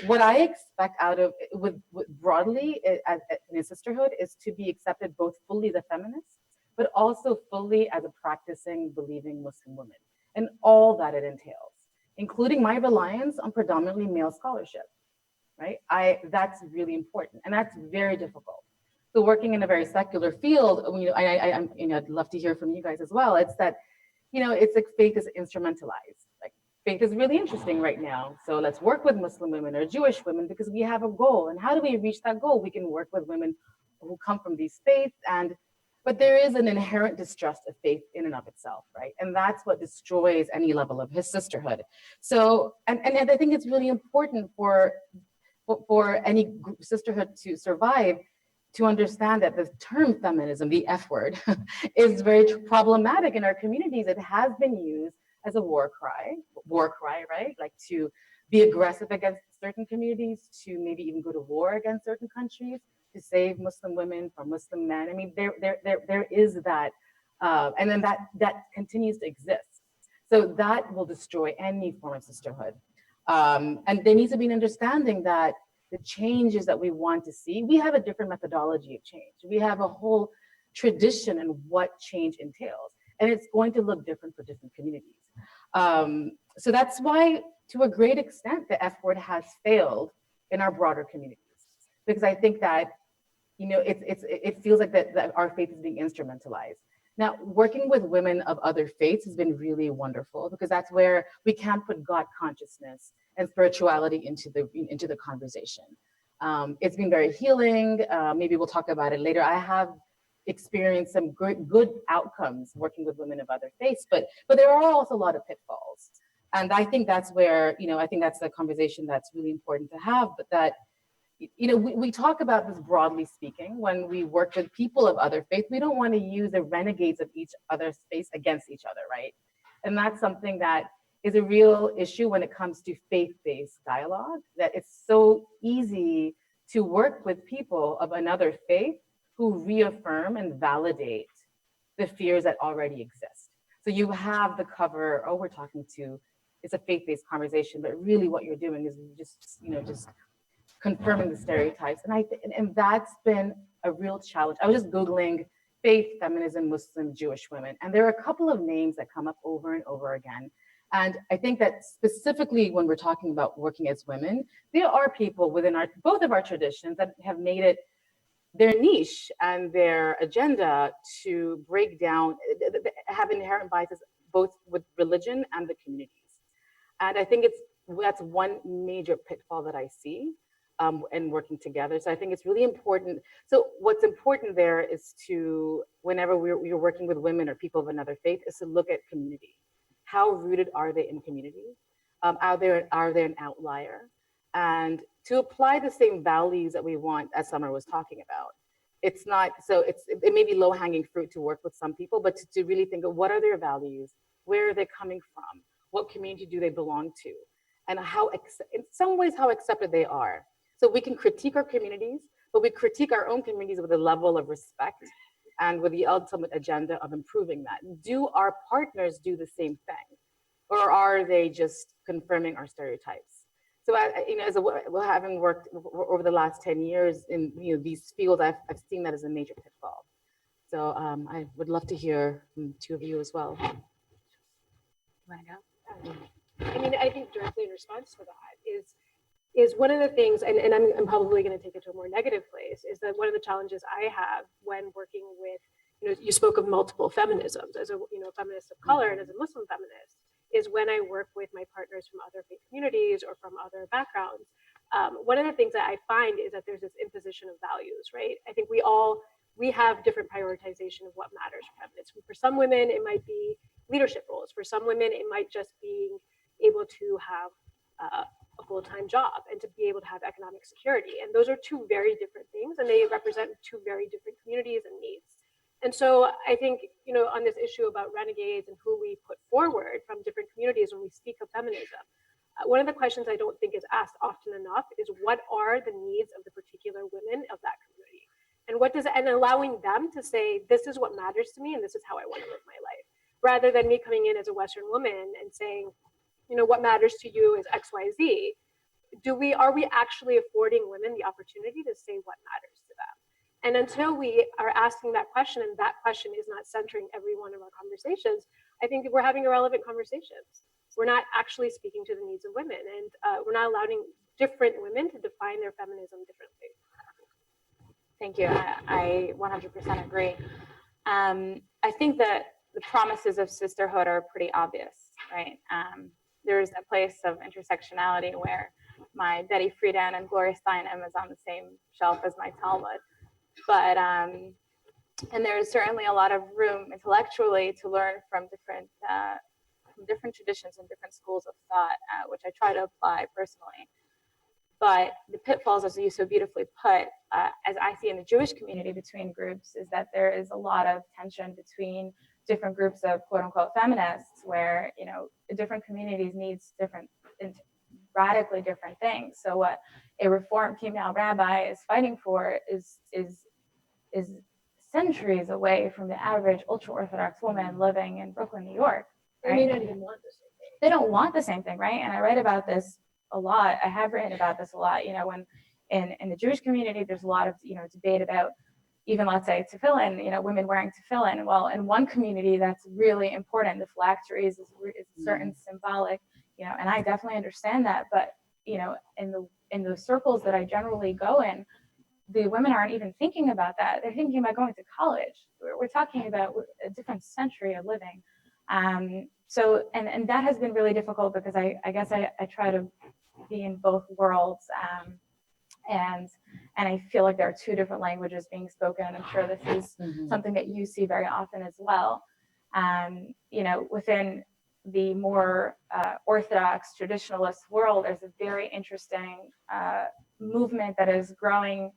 what I expect out of, with broadly in a sisterhood, is to be accepted both fully as a feminist, but also fully as a practicing, believing Muslim woman, and all that it entails, including my reliance on predominantly male scholarship, right? That's really important, and that's very difficult. So working in a very secular field, I'd love to hear from you guys as well. It's that, it's like faith is instrumentalized. Like faith is really interesting right now. So let's work with Muslim women or Jewish women because we have a goal. And how do we reach that goal? We can work with women who come from these faiths, but there is an inherent distrust of faith in and of itself, right? And that's what destroys any level of his sisterhood. So, and I think it's really important for any sisterhood to survive, to understand that the term feminism, the F word, is very problematic in our communities. It has been used as a war cry, right? Like to be aggressive against certain communities, to maybe even go to war against certain countries, to save Muslim women from Muslim men. I mean, there is that, and then that continues to exist. So that will destroy any form of sisterhood. And there needs to be an understanding that the changes that we want to see, we have a different methodology of change. We have a whole tradition in what change entails, and it's going to look different for different communities. So that's why, to a great extent, the F word has failed in our broader communities, because I think that, it feels like that our faith is being instrumentalized. Now, working with women of other faiths has been really wonderful, because that's where we can put God consciousness and spirituality into the conversation. It's been very healing. Maybe we'll talk about it later. I have experienced some good outcomes working with women of other faiths, but there are also a lot of pitfalls. And I think that's where, I think that's the conversation that's really important to have, but that, we talk about this broadly speaking. When we work with people of other faith, we don't want to use the renegades of each other's faith against each other, right? And that's something that is a real issue when it comes to faith-based dialogue, that it's so easy to work with people of another faith who reaffirm and validate the fears that already exist. So you have the cover, oh, we're talking to, it's a faith-based conversation, but really what you're doing is just, just confirming the stereotypes. And that's been a real challenge. I was just Googling faith, feminism, Muslim, Jewish women, and there are a couple of names that come up over and over again. And I think that specifically when we're talking about working as women, there are people within both of our traditions that have made it their niche and their agenda to break down, have inherent biases both with religion and the communities. And I think that's one major pitfall that I see in working together. So I think it's really important. So what's important there is to, whenever you're working with women or people of another faith, is to look at community. How rooted are they in community? Are they an outlier? And to apply the same values that we want, as Samar was talking about. It's not, so it may be low hanging fruit to work with some people, but to really think of what are their values? Where are they coming from? What community do they belong to? And how, in some ways, how accepted they are. So we can critique our communities, but we critique our own communities with a level of respect and with the ultimate agenda of improving that. Do our partners do the same thing? Or are they just confirming our stereotypes? So, having worked over the last 10 years in these fields, I've seen that as a major pitfall. So I would love to hear from two of you as well. I mean, I think directly in response to that is one of the things, and I'm probably going to take it to a more negative place, is that one of the challenges I have when working with, you spoke of multiple feminisms as a feminist of color and as a Muslim feminist, is when I work with my partners from other faith communities or from other backgrounds. One of the things that I find is that there's this imposition of values, right? I think we have different prioritization of what matters for feminism. For some women, it might be leadership roles. For some women, it might just be able to have a full-time job and to be able to have economic security. And those are two very different things, and they represent two very different communities and needs. And so I think, on this issue about renegades and who we put forward from different communities when we speak of feminism, one of the questions I don't think is asked often enough is what are the needs of the particular women of that community? And allowing them to say, this is what matters to me and this is how I want to live my life. Rather than me coming in as a Western woman and saying, what matters to you is X, Y, Z. Are we actually affording women the opportunity to say what matters to them? And until we are asking that question, and that question is not centering every one of our conversations, I think we're having irrelevant conversations. We're not actually speaking to the needs of women, and we're not allowing different women to define their feminism differently. Thank you. I 100% agree. I think that the promises of sisterhood are pretty obvious, right? There's a place of intersectionality where my Betty Friedan and Gloria Steinem is on the same shelf as my Talmud. But, and there's certainly a lot of room intellectually to learn from different traditions and different schools of thought, which I try to apply personally. But the pitfalls, as you so beautifully put, as I see in the Jewish community between groups, is that there is a lot of tension between different groups of quote unquote feminists where, different communities needs different, radically different things. So what a reformed female rabbi is fighting for is centuries away from the average ultra-Orthodox woman living in Brooklyn, New York. Right? They may not even want the same thing. They don't want the same thing, right? And I write about this a lot. I have written about this a lot. When in the Jewish community, there's a lot of debate about even, let's say, tefillin, women wearing tefillin. Well, in one community, that's really important. The phylacteries is a certain symbolic, and I definitely understand that. But in the circles that I generally go in, the women aren't even thinking about that. They're thinking about going to college. We're talking about a different century of living. So, and that has been really difficult because I guess I try to be in both worlds. And I feel like there are two different languages being spoken. I'm sure this is something that you see very often as well. Within the more Orthodox traditionalist world, there's a very interesting movement that is growing,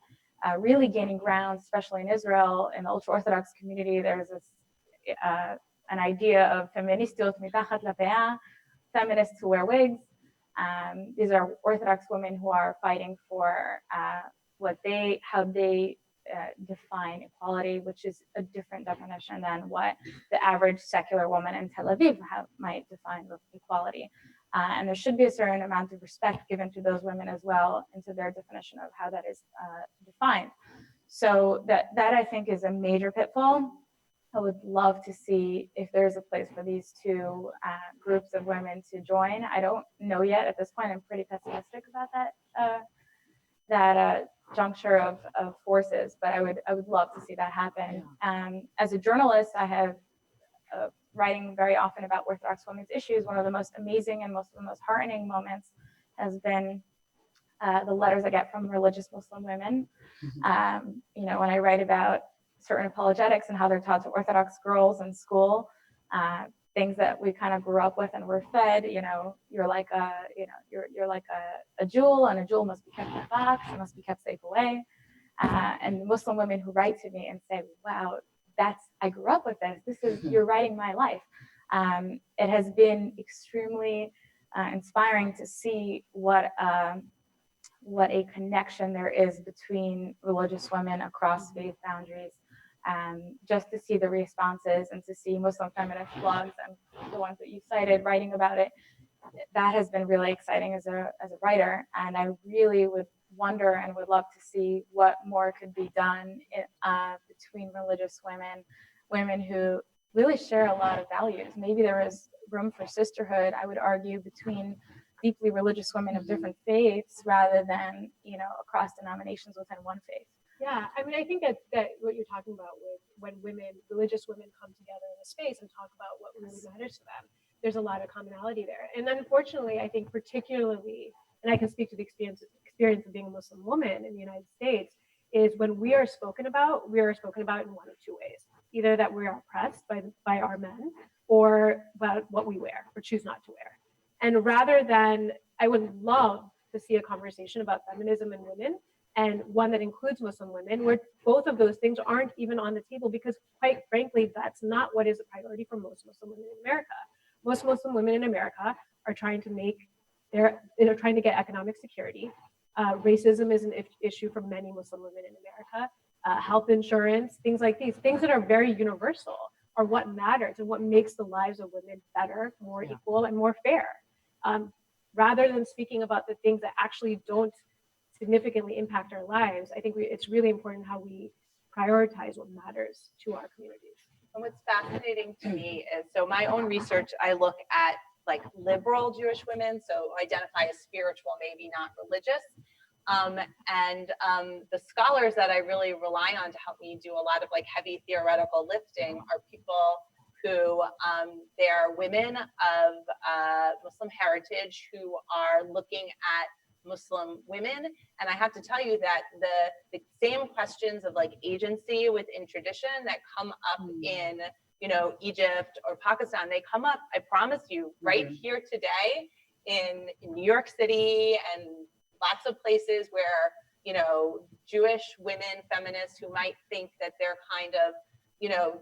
really gaining ground, especially in Israel. In the ultra-Orthodox community, there's this an idea of feministiot mitachat lapea, feminists who wear wigs. These are Orthodox women who are fighting for how they define equality, which is a different definition than what the average secular woman in Tel Aviv might define equality. And there should be a certain amount of respect given to those women as well, into their definition of how that is defined. So that I think is a major pitfall. I would love to see if there's a place for these two groups of women to join. I don't know yet at this point. I'm pretty pessimistic about that juncture of forces, but I would love to see that happen. As a journalist, I have writing very often about Orthodox women's issues. One of the most amazing and most of the most heartening moments has been the letters I get from religious Muslim women. You know, when I write about certain apologetics and how they're taught to Orthodox girls in school, things that we kind of grew up with and were fed. You know, you're like you're like a jewel, and a jewel must be kept in a box. It must be kept safe away. And Muslim women who write to me and say, "Wow, I grew up with this. This is you're writing my life." It has been extremely inspiring to see what a connection there is between religious women across faith boundaries. Just to see the responses and to see Muslim feminist blogs and the ones that you cited writing about it, that has been really exciting as a writer. And I really would wonder and would love to see what more could be done between religious women who really share a lot of values. Maybe there is room for sisterhood, I would argue, between deeply religious women of different faiths rather than, you know, across denominations within one faith. Yeah, I mean, I think that what you're talking about with when religious women come together in a space and talk about what really matters to them, there's a lot of commonality there. And then unfortunately, I think particularly, and I can speak to the experience of being a Muslim woman in the United States, is when we are spoken about in one of two ways. Either that we are oppressed by our men, or about what we wear or choose not to wear. And rather than, I would love to see a conversation about feminism and women, and one that includes Muslim women, where both of those things aren't even on the table, because quite frankly, that's not what is a priority for most Muslim women in America. Most Muslim women in America are trying to trying to get economic security. Racism is an issue for many Muslim women in America. Health insurance, things like these, things that are very universal, are what matters and what makes the lives of women better, more equal, and more fair. Rather than speaking about the things that actually don't significantly impact our lives, I think it's really important how we prioritize what matters to our communities. And what's fascinating to me is, so my own research, I look at like liberal Jewish women, so identify as spiritual, maybe not religious. The scholars that I really rely on to help me do a lot of like heavy theoretical lifting are people who they're women of Muslim heritage who are looking at Muslim women. And I have to tell you that the same questions of like agency within tradition that come up in, you know, Egypt or Pakistan, they come up, I promise you, right here today in New York City and lots of places where, you know, Jewish women, feminists who might think that they're kind of, you know,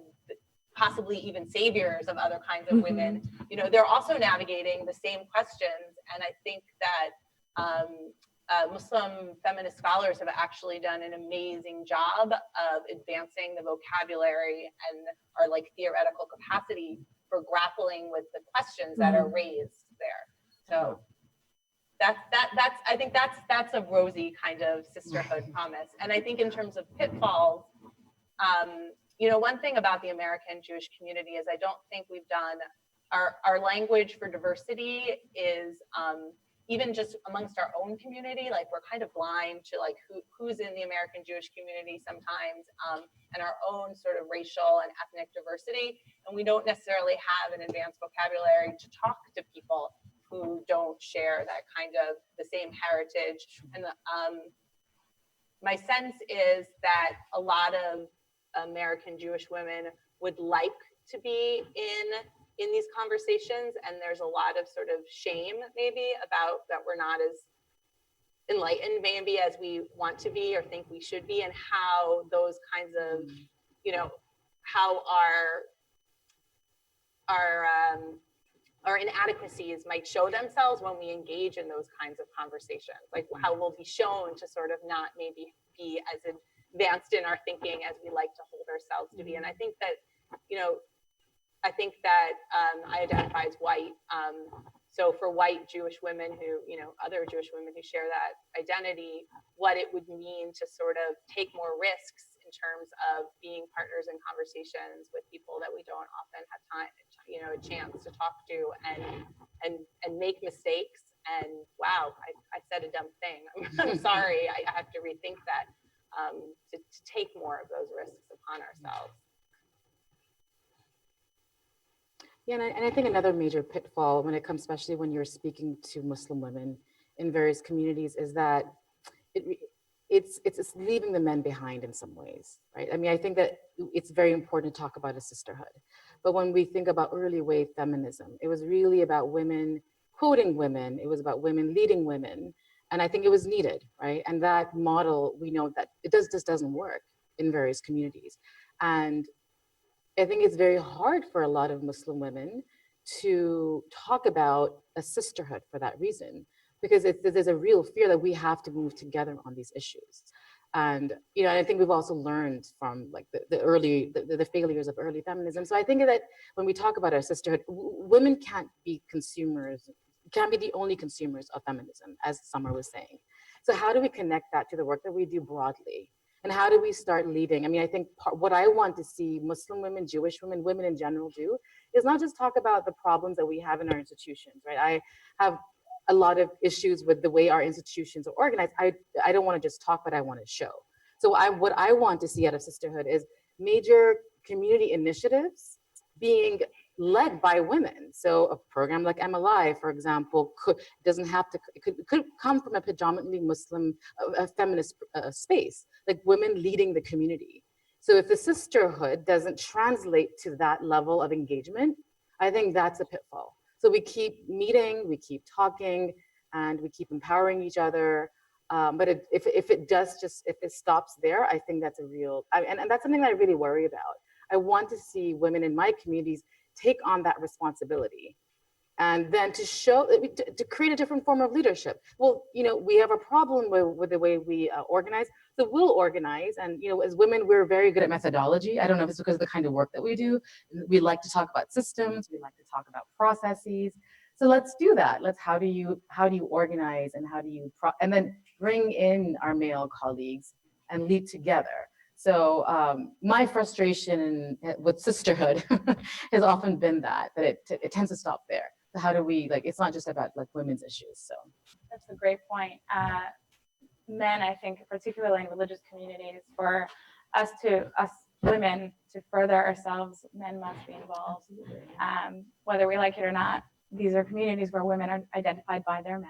possibly even saviors of other kinds of women, you know, they're also navigating the same questions. And I think that Muslim feminist scholars have actually done an amazing job of advancing the vocabulary and our like theoretical capacity for grappling with the questions that are raised there. So that's I think that's a rosy kind of sisterhood promise. And I think in terms of pitfalls, you know, one thing about the American Jewish community is I don't think we've done our language for diversity is even just amongst our own community, like we're kind of blind to like who's in the American Jewish community sometimes, and our own sort of racial and ethnic diversity. And we don't necessarily have an advanced vocabulary to talk to people who don't share that kind of the same heritage. And my sense is that a lot of American Jewish women would like to be in these conversations, and there's a lot of sort of shame maybe about that we're not as enlightened maybe as we want to be or think we should be, and how those kinds of, you know, how our inadequacies might show themselves when we engage in those kinds of conversations, like how we'll be shown to sort of not maybe be advanced in our thinking as we like to hold ourselves to be. And I think that, I identify as white. So for white Jewish women who, other Jewish women who share that identity, what it would mean to sort of take more risks in terms of being partners in conversations with people that we don't often have time, a chance to talk to and make mistakes. And wow, I said a dumb thing. I'm sorry. I have to rethink that, to take more of those risks upon ourselves. Yeah, and I think another major pitfall when it comes, especially when you're speaking to Muslim women in various communities, is that it's leaving the men behind in some ways, right? I mean, I think that it's very important to talk about a sisterhood, but when we think about early wave feminism, it was really about women quoting women, it was about women leading women, and I think it was needed, right? And that model, we know that it just doesn't work in various communities, and I think it's very hard for a lot of Muslim women to talk about a sisterhood for that reason, because there's a real fear that we have to move together on these issues. And, I think we've also learned from like the failures of early feminism. So I think that when we talk about our sisterhood, women can't be the only consumers of feminism, as Samar was saying. So how do we connect that to the work that we do broadly? And how do we start leading? I mean, I think what I want to see Muslim women, Jewish women, women in general do is not just talk about the problems that we have in our institutions, right? I have a lot of issues with the way our institutions are organized. I don't want to just talk, but I want to show. So what I want to see out of sisterhood is major community initiatives being led by women. So a program like MLI, for example, could come from a predominantly Muslim, feminist space, like women leading the community. So if the sisterhood doesn't translate to that level of engagement, I think that's a pitfall. So we keep meeting, we keep talking, and we keep empowering each other. But if it stops there, I think that's a real, and that's something that I really worry about. I want to see women in my communities take on that responsibility, and then to create a different form of leadership. Well, we have a problem with the way we organize, so we'll organize. And as women, we're very good at methodology. I don't know if it's because of the kind of work that we do. We like to talk about systems. We like to talk about processes. So let's do that. How do you organize, and and then bring in our male colleagues and lead together. So my frustration with sisterhood has often been that it tends to stop there. So how do we, it's not just about women's issues. So that's a great point. Men, I think, particularly in religious communities, for us women to further ourselves, men must be involved. Whether we like it or not, these are communities where women are identified by their men.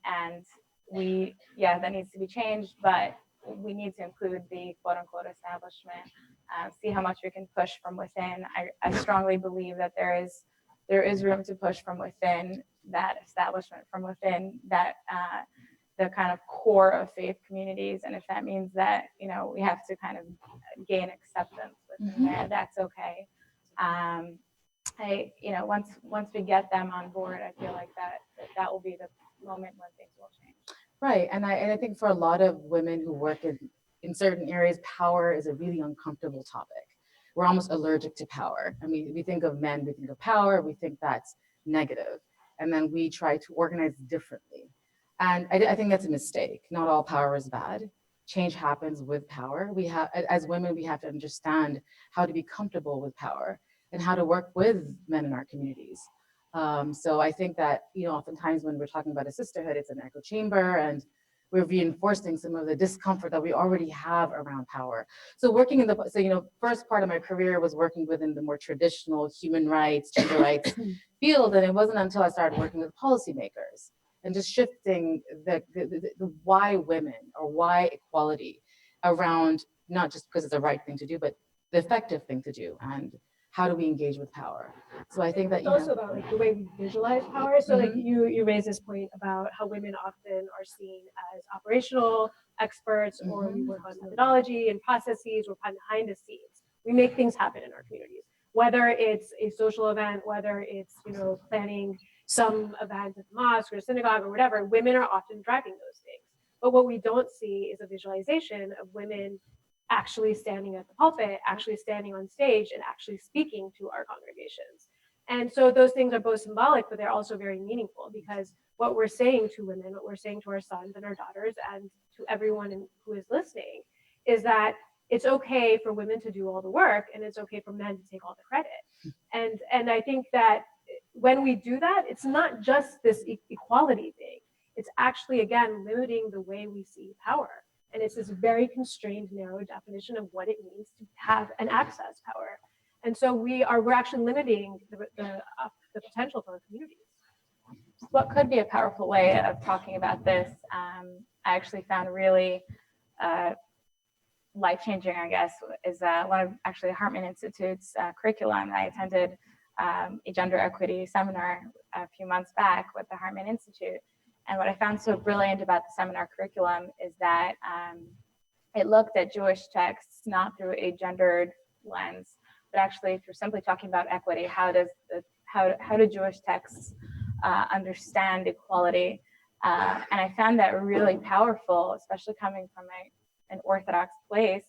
And that needs to be changed, but we need to include the quote unquote establishment, see how much we can push from within. I strongly believe that there is room to push from within that establishment, from within that the kind of core of faith communities. And if that means that, we have to kind of gain acceptance within there, that's okay. Once we get them on board, I feel like that will be the moment when things will change. Right, and I think for a lot of women who work in certain areas, power is a really uncomfortable topic. We're almost allergic to power. I mean, we think of men, we think of power, we think that's negative, and then we try to organize differently. And I think that's a mistake. Not all power is bad. Change happens with power. As women, we have to understand how to be comfortable with power and how to work with men in our communities. So I think that, oftentimes when we're talking about a sisterhood, it's an echo chamber, and we're reinforcing some of the discomfort that we already have around power. So first part of my career was working within the more traditional human rights, gender rights field. And it wasn't until I started working with policymakers and just shifting the why women or why equality around, not just because it's the right thing to do, but the effective thing to do. And how do we engage with power? So I think that it's also about the way we visualize power. So you raise this point about how women often are seen as operational experts, or we work on methodology and processes, or behind the scenes. We make things happen in our communities, whether it's a social event, whether it's planning some event at the mosque or synagogue or whatever. Women are often driving those things. But what we don't see is a visualization of women actually standing at the pulpit, actually standing on stage, and actually speaking to our congregations. And so those things are both symbolic, but they're also very meaningful, because what we're saying to women, what we're saying to our sons and our daughters, and to everyone who is listening, is that it's okay for women to do all the work, and it's okay for men to take all the credit. And I think that when we do that, it's not just this equality thing. It's actually, again, limiting the way we see power. And it's this very constrained, narrow definition of what it means to have and access power. And so we're actually limiting the potential for our communities. What could be a powerful way of talking about this, I actually found really life-changing, I guess, is one of actually Hartman Institute's curriculum. I attended a gender equity seminar a few months back with the Hartman Institute. And what I found so brilliant about the seminar curriculum is that it looked at Jewish texts not through a gendered lens, but actually through simply talking about equity. How do Jewish texts understand equality? And I found that really powerful, especially coming from an Orthodox place.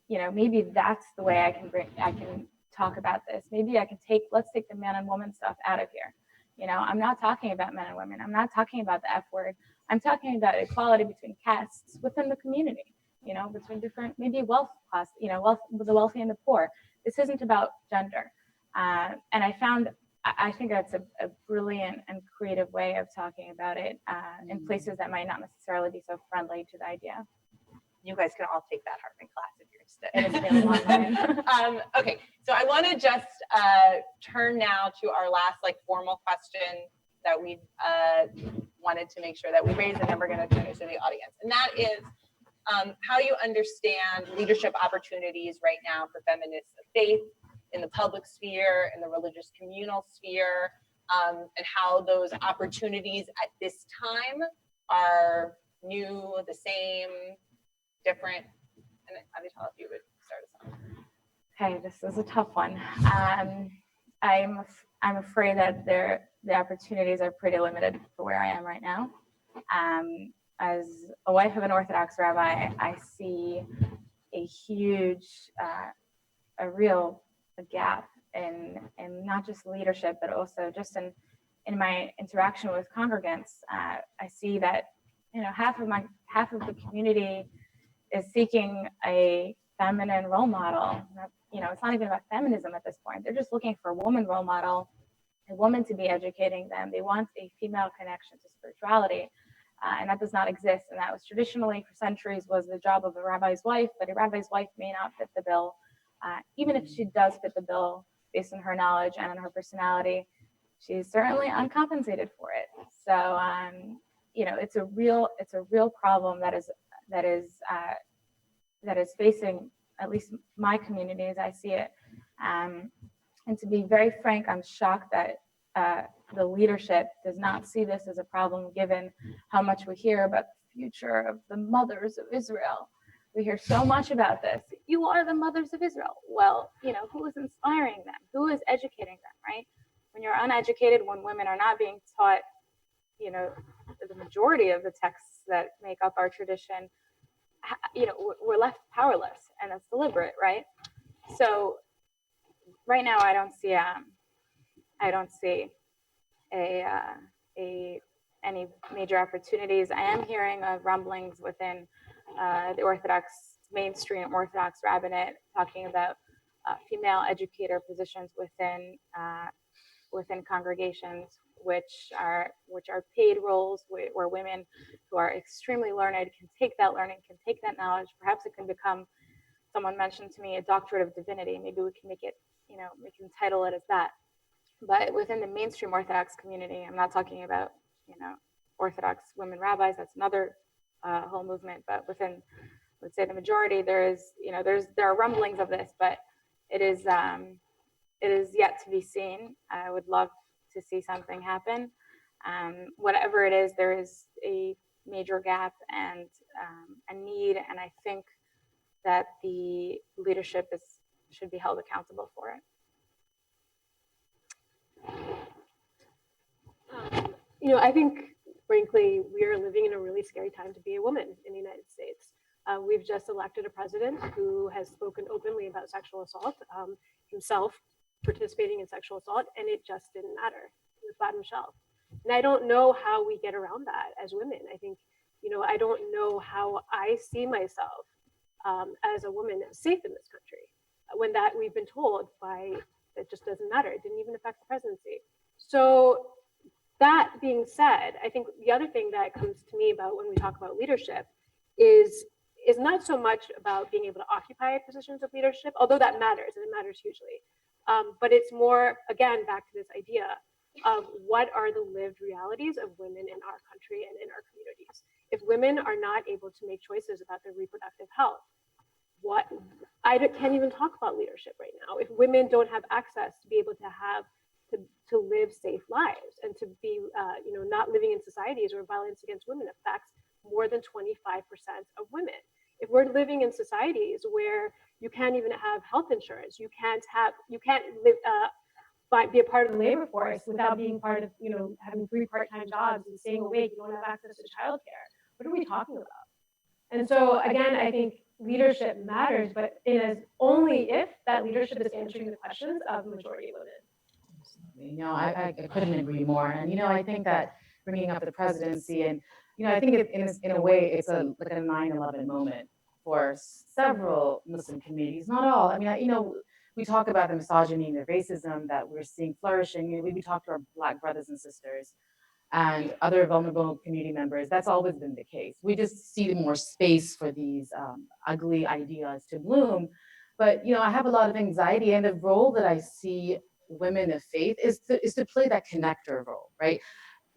Maybe that's the way I can talk about this. Maybe let's take the man and woman stuff out of here. I'm not talking about men and women. I'm not talking about the F word. I'm talking about equality between castes within the community, between different, maybe wealth class, the wealthy and the poor. This isn't about gender. And I think that's a brilliant and creative way of talking about it in places that might not necessarily be so friendly to the idea. You guys can all take that Hartman class if you're online. Okay, so I want to just turn now to our last formal question that we wanted to make sure that we raised, and then we're going to turn it to the audience. And that is how you understand leadership opportunities right now for feminists of faith in the public sphere, in the religious communal sphere, and how those opportunities at this time are new, the same, different. And Avital, if you would start us off. Okay, this is a tough one. I'm afraid that the opportunities are pretty limited for where I am right now. As a wife of an Orthodox rabbi, I see a huge, a real gap in not just leadership, but also just in my interaction with congregants. I see that half of the community is seeking a feminine role model. It's not even about feminism at this point. They're just looking for a woman role model, a woman to be educating them. They want a female connection to spirituality, and that does not exist. And that was traditionally, for centuries, was the job of a rabbi's wife, but a rabbi's wife may not fit the bill. Even if she does fit the bill based on her knowledge and on her personality, she's certainly uncompensated for it. So, it's a real problem that is facing at least my community as I see it. And to be very frank, I'm shocked that the leadership does not see this as a problem, given how much we hear about the future of the mothers of Israel. We hear so much about this. You are the mothers of Israel. Well, who is inspiring them? Who is educating them, right? When you're uneducated, when women are not being taught, the majority of the texts that make up our tradition, we're left powerless, and that's deliberate, right? So right now, I don't see any major opportunities. I am hearing of rumblings within the mainstream Orthodox rabbinate talking about female educator positions within congregations, which are paid roles where women who are extremely learned can take that learning, can take that knowledge. Perhaps it can become, someone mentioned to me, a doctorate of divinity. Maybe we can make it, we can title it as that. But within the mainstream Orthodox community, I'm not talking about, Orthodox women rabbis. That's another whole movement. But within, let's say, the majority, there are rumblings of this, but it is yet to be seen. I would love to see something happen. Whatever it is, there is a major gap and a need, and I think that the leadership should be held accountable for it. I think frankly, we are living in a really scary time to be a woman in the United States. We've just elected a president who has spoken openly about sexual assault, himself participating in sexual assault, and it just didn't matter. It was bottom shelf. And I don't know how we get around that as women. I think, I don't know how I see myself as a woman safe in this country when that we've been told by it just doesn't matter. It didn't even affect the presidency. So that being said, I think the other thing that comes to me about when we talk about leadership is not so much about being able to occupy positions of leadership, although that matters and it matters hugely. But it's more, again, back to this idea of what are the lived realities of women in our country and in our communities. If women are not able to make choices about their reproductive health, I can't even talk about leadership right now. If women don't have access to be able to have to live safe lives and to be, not living in societies where violence against women affects more than 25% of women. If we're living in societies where you can't even have health insurance, you can't live, be a part of the labor force without being part of, having 3 part-time jobs and staying awake, you don't have access to childcare. What are we talking about? And so again, I think leadership matters, but it is only if that leadership is answering the questions of the majority of women. I couldn't agree more. And, I think that bringing up the presidency and, I think in a way, it's like a 9/11 moment for several Muslim communities, not all. I mean, we talk about the misogyny and the racism that we're seeing flourishing. We talk to our Black brothers and sisters and other vulnerable community members. That's always been the case. We just see more space for these ugly ideas to bloom. But, I have a lot of anxiety, and the role that I see women of faith is to play that connector role, right?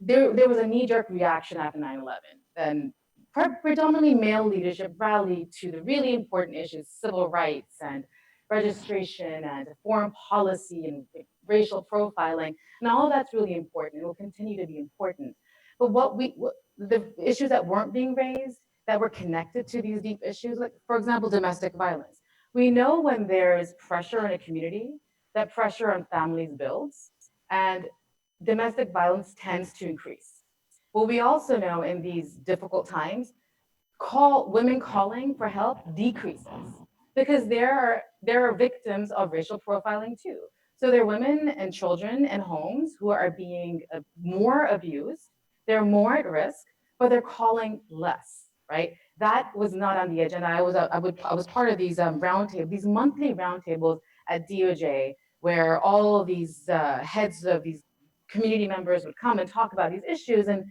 There was a knee-jerk reaction after 9/11. Then predominantly male leadership rallied to the really important issues, civil rights and registration and foreign policy and racial profiling. And all of that's really important. It will continue to be important. But the issues that weren't being raised, that were connected to these deep issues, like, for example, domestic violence. We know when there's pressure in a community, that pressure on families builds, and domestic violence tends to increase. What we also know in these difficult times, women calling for help decreases because there are victims of racial profiling too. So there are women and children in homes who are being more abused, they're more at risk, but they're calling less, right? That was not on the agenda. I was part of these these monthly roundtables at DOJ, where all of these heads of these community members would come and talk about these issues, and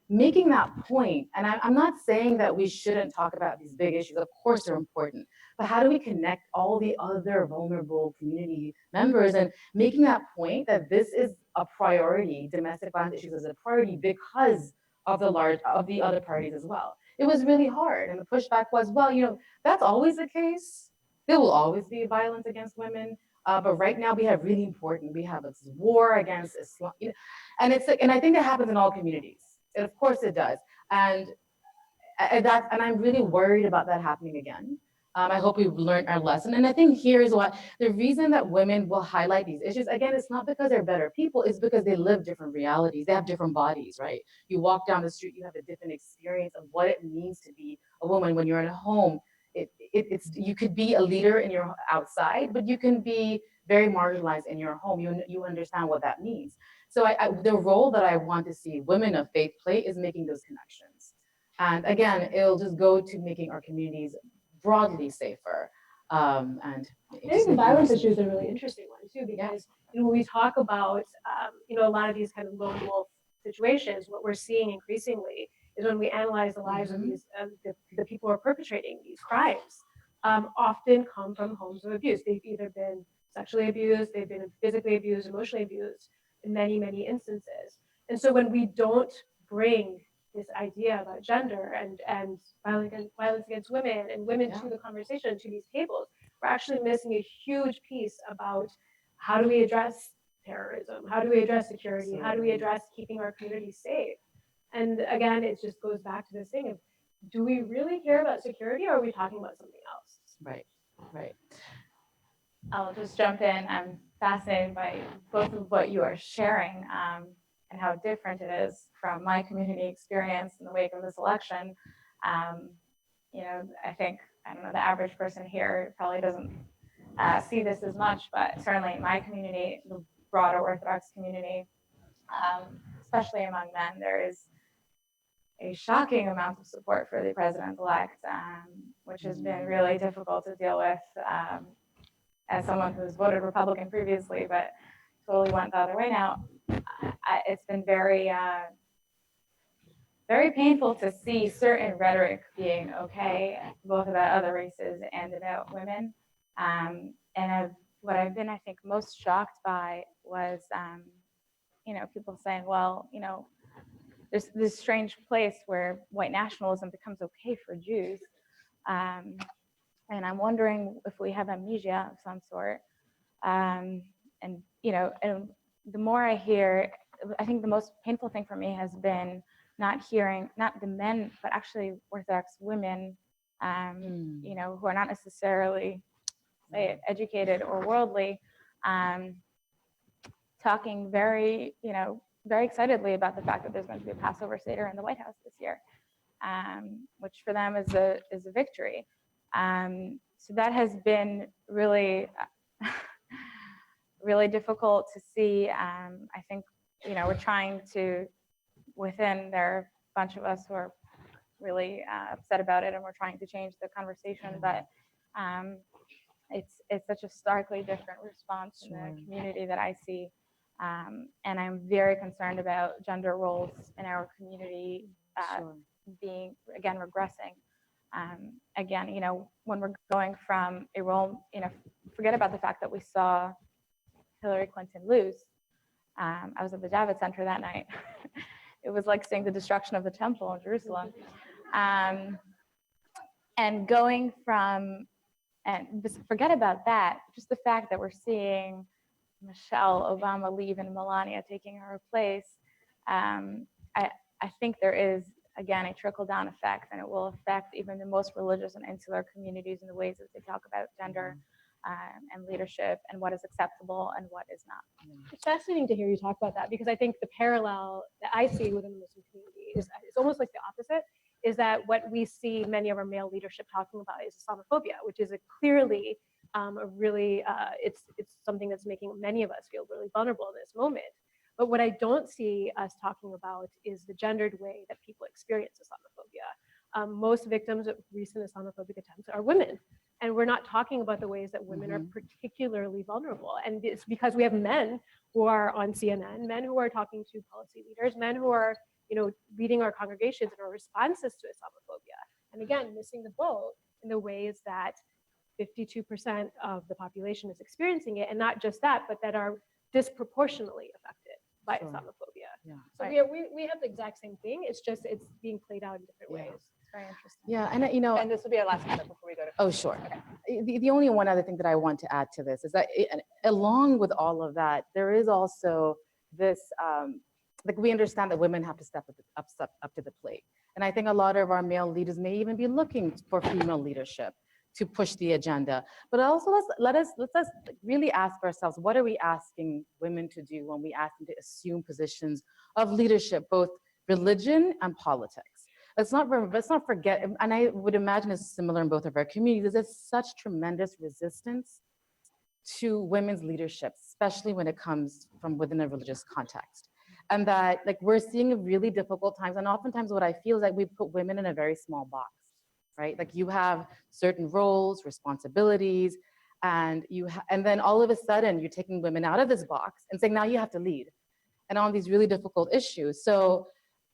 making that point. And I'm not saying that we shouldn't talk about these big issues. Of course, they're important. But how do we connect all the other vulnerable community members, and making that point that this is a priority, domestic violence issues is a priority because of the other parties as well. It was really hard. And the pushback was, well, that's always the case. There will always be violence against women. But right now we have a war against Islam, and I think that happens in all communities. And of course it does. And I'm really worried about that happening again. I hope we've learned our lesson. And I think here's what the reason that women will highlight these issues, again, it's not because they're better people, it's because they live different realities. They have different bodies, right? You walk down the street, you have a different experience of what it means to be a woman. When you're in a home, you could be a leader in your outside, but you can be very marginalized in your home. You understand what that means. So the role that I want to see women of faith play is making those connections. And again, it'll just go to making our communities broadly safer. I think the violence issue is a really interesting one too, because when we talk about a lot of these kind of lone wolf situations, what we're seeing increasingly is when we analyze the lives of these the people who are perpetrating these crimes, often come from homes of abuse. They've either been sexually abused, they've been physically abused, emotionally abused in many, many instances. And so when we don't bring this idea about gender and violence against women and women to the conversation, to these tables, we're actually missing a huge piece about how do we address terrorism? How do we address security? How do we address keeping our communities safe? And again, it just goes back to this thing of, do we really care about security, or are we talking about something else? Right. I'll just jump in. I'm fascinated by both of what you are sharing. and how different it is from my community experience in the wake of this election. You know, I think, I don't know, the average person here probably doesn't see this as much, but certainly in my community, the broader Orthodox community, especially among men, there is a shocking amount of support for the president-elect, which has been really difficult to deal with as someone who's voted Republican previously, but totally went the other way now. It's been very, very painful to see certain rhetoric being okay, both about other races and about women. What I've been, I think, most shocked by was, you know, people saying, well, you know, there's this strange place where white nationalism becomes okay for Jews. And I'm wondering if we have amnesia of some sort. And, you know, and the more I hear, I think the most painful thing for me has been not hearing, not the men, but actually Orthodox women, you know, who are not necessarily, say it, educated or worldly, talking very, you know, very excitedly about the fact that there's going to be a Passover Seder in the White House this year, which for them is a victory. So that has been really, really difficult to see. I think, you know, we're trying to, within, there are a bunch of us who are really upset about it, and we're trying to change the conversation, but it's such a starkly different response in the community that I see. And I'm very concerned about gender roles in our community being, again, regressing. Again, you know, when we're going from a role, you know, forget about the fact that we saw Hillary Clinton lose. I was at the Javits Center that night. It was like seeing the destruction of the temple in Jerusalem. And going from, and forget about that, just the fact that we're seeing Michelle Obama leave and Melania taking her place, I think there is, again, a trickle-down effect, and it will affect even the most religious and insular communities in the ways that they talk about gender and leadership and what is acceptable and what is not. It's fascinating to hear you talk about that, because I think the parallel that I see within the Muslim community is it's almost like the opposite, is that what we see many of our male leadership talking about is Islamophobia, which is a clearly a really, it's something that's making many of us feel really vulnerable in this moment. But what I don't see us talking about is the gendered way that people experience Islamophobia. Most victims of recent Islamophobic attempts are women. And we're not talking about the ways that women are particularly vulnerable. And it's because we have men who are on CNN, men who are talking to policy leaders, men who are, you know, leading our congregations and our responses to Islamophobia. And again, missing the boat in the ways that 52% of the population is experiencing it, and not just that, but that are disproportionately affected by Islamophobia. Yeah. So we have the exact same thing. It's just it's being played out in different ways. It's very interesting. Yeah, and you know, And this will be our last comment before we go to. oh, sure. The only one other thing that I want to add to this is that along with all of that, there is also this, like we understand that women have to step up to the plate. And I think a lot of our male leaders may even be looking for female leadership to push the agenda. But also let's really ask ourselves, what are we asking women to do when we ask them to assume positions of leadership, both religion and politics? Let's not forget, and I would imagine it's similar in both of our communities, there's such tremendous resistance to women's leadership, especially when it comes from within a religious context. And that, like, we're seeing really difficult times, and oftentimes what I feel is that we put women in a very small box, right? Like, you have certain roles, responsibilities, and then all of a sudden you're taking women out of this box and saying, now you have to lead, and on these really difficult issues. So,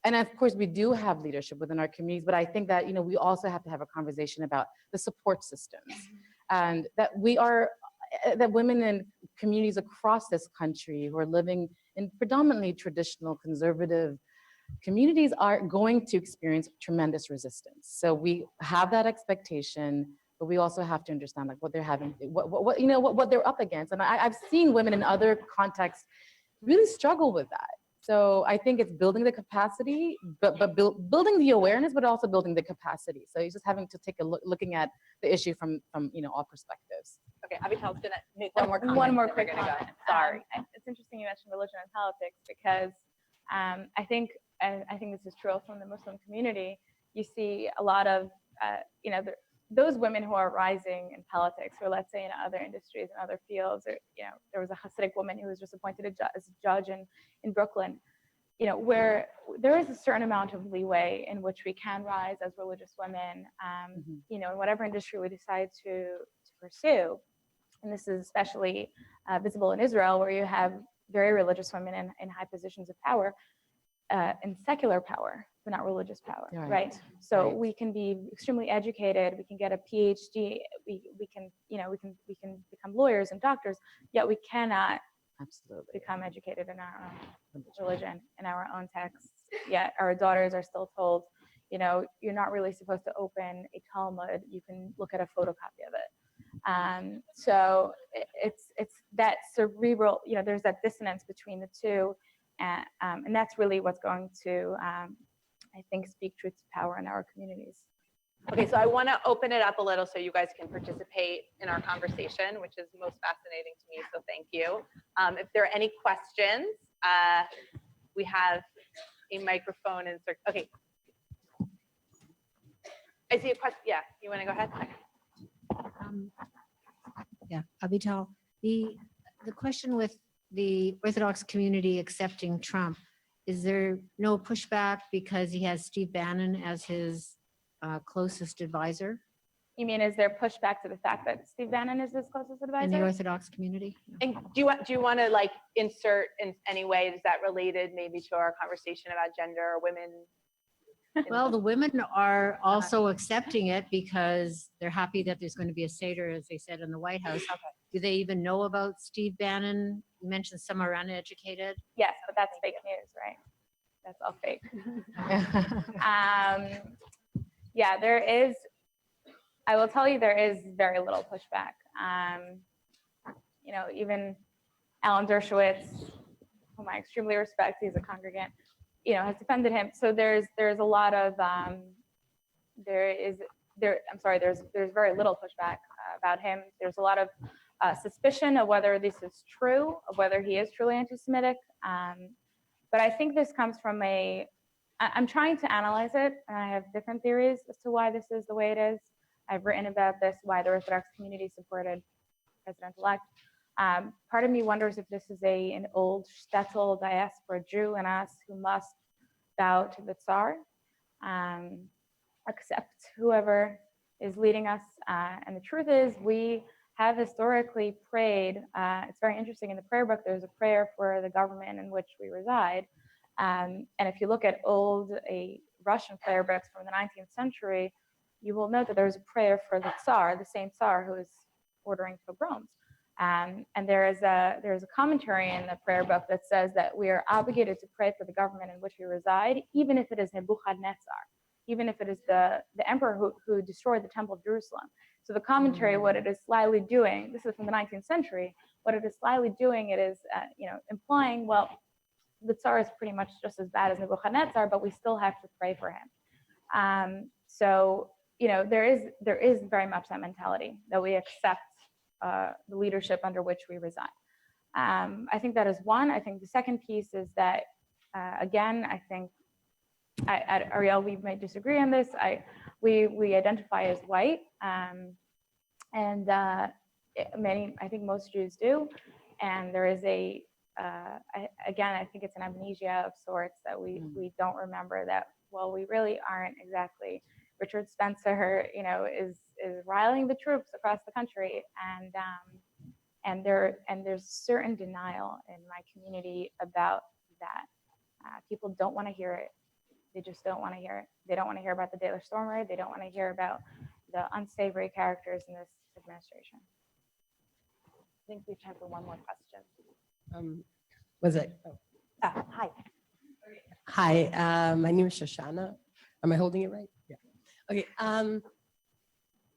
and of course we do have leadership within our communities, but I think that, you know, we also have to have a conversation about the support systems, and that that women in communities across this country who are living in predominantly traditional conservative communities are going to experience tremendous resistance. So we have that expectation, but we also have to understand, like, what they're having, what they're up against. And I've seen women in other contexts really struggle with that. So I think it's building the capacity, but building the awareness, but also building the capacity. So you're just having to take a looking at the issue from all perspectives. Okay, Avital's gonna make one more comment. One more quick We're gonna comment. go. Sorry. It's interesting you mentioned religion and politics, because I think this is true also in the Muslim community. You see a lot of, those women who are rising in politics, or let's say in other industries and other fields, or, there was a Hasidic woman who was just appointed as a judge in Brooklyn, where there is a certain amount of leeway in which we can rise as religious women, in whatever industry we decide to pursue. And this is especially visible in Israel, where you have very religious women in high positions of power, in secular power, but not religious power, right? So we can be extremely educated, we can get a PhD, we can become lawyers and doctors, yet we cannot become educated in our own religion, in our own texts. Yet our daughters are still told, you're not really supposed to open a Talmud, you can look at a photocopy of it. So it's that cerebral, there's that dissonance between the two. And that's really what's going to, I think, speak truth to power in our communities. Okay, so I want to open it up a little so you guys can participate in our conversation, which is most fascinating to me, so thank you. If there are any questions, we have a microphone insert. Okay. I see a question. Yeah, you want to go ahead? Yeah, Avital, the question with the Orthodox community accepting Trump, is there no pushback because he has Steve Bannon as his closest advisor? You mean, is there pushback to the fact that Steve Bannon is his closest advisor? In the Orthodox community? And do you want to like insert in any way, is that related maybe to our conversation about gender or women? Well, the women are also accepting it because they're happy that there's going to be a Seder, as they said, in the White House. Okay. Do they even know about Steve Bannon? You mentioned some are uneducated. Yes, but that's fake news, right? That's all fake. Yeah, there is, I will tell you, there is very little pushback. Even Alan Dershowitz, whom I extremely respect, he's a congregant, has defended him. So there's a lot of, there's very little pushback about him. There's a lot of suspicion of whether this is true, of whether he is truly anti-Semitic. But I think this comes from I'm trying to analyze it, and I have different theories as to why this is the way it is. I've written about this, why the Orthodox community supported President-elect. Part of me wonders if this is an old shtetl diaspora Jew in us who must bow to the Tsar, accept whoever is leading us. And the truth is, we have historically prayed. It's very interesting. In the prayer book, there's a prayer for the government in which we reside. And if you look at old Russian prayer books from the 19th century, you will note that there's a prayer for the Tsar, the same Tsar who is ordering pogroms. And there is a commentary in the prayer book that says that we are obligated to pray for the government in which we reside, even if it is Nebuchadnezzar, even if it is the emperor who destroyed the Temple of Jerusalem. So the commentary, what it is slyly doing, this is from the 19th century, what it is slyly doing, it is implying, well, the Tsar is pretty much just as bad as Nebuchadnezzar, but we still have to pray for him. So there is very much that mentality that we accept the leadership under which we reside. I think that is one. I think the second piece is that, again, I think at Arielle, we may disagree on this. We identify as white, and I think most Jews do. And there is again, I think it's an amnesia of sorts that we don't remember that, well, we really aren't exactly. Richard Spencer, is riling the troops across the country, and there's certain denial in my community about that. People don't want to hear it. They just don't want to hear it. They don't want to hear about the Dalish Stormer. They don't want to hear about the unsavory characters in this administration. I think we have time for one more question. Was it? Oh. Hi. Hi, my name is Shoshana. Am I holding it right? Yeah. Okay.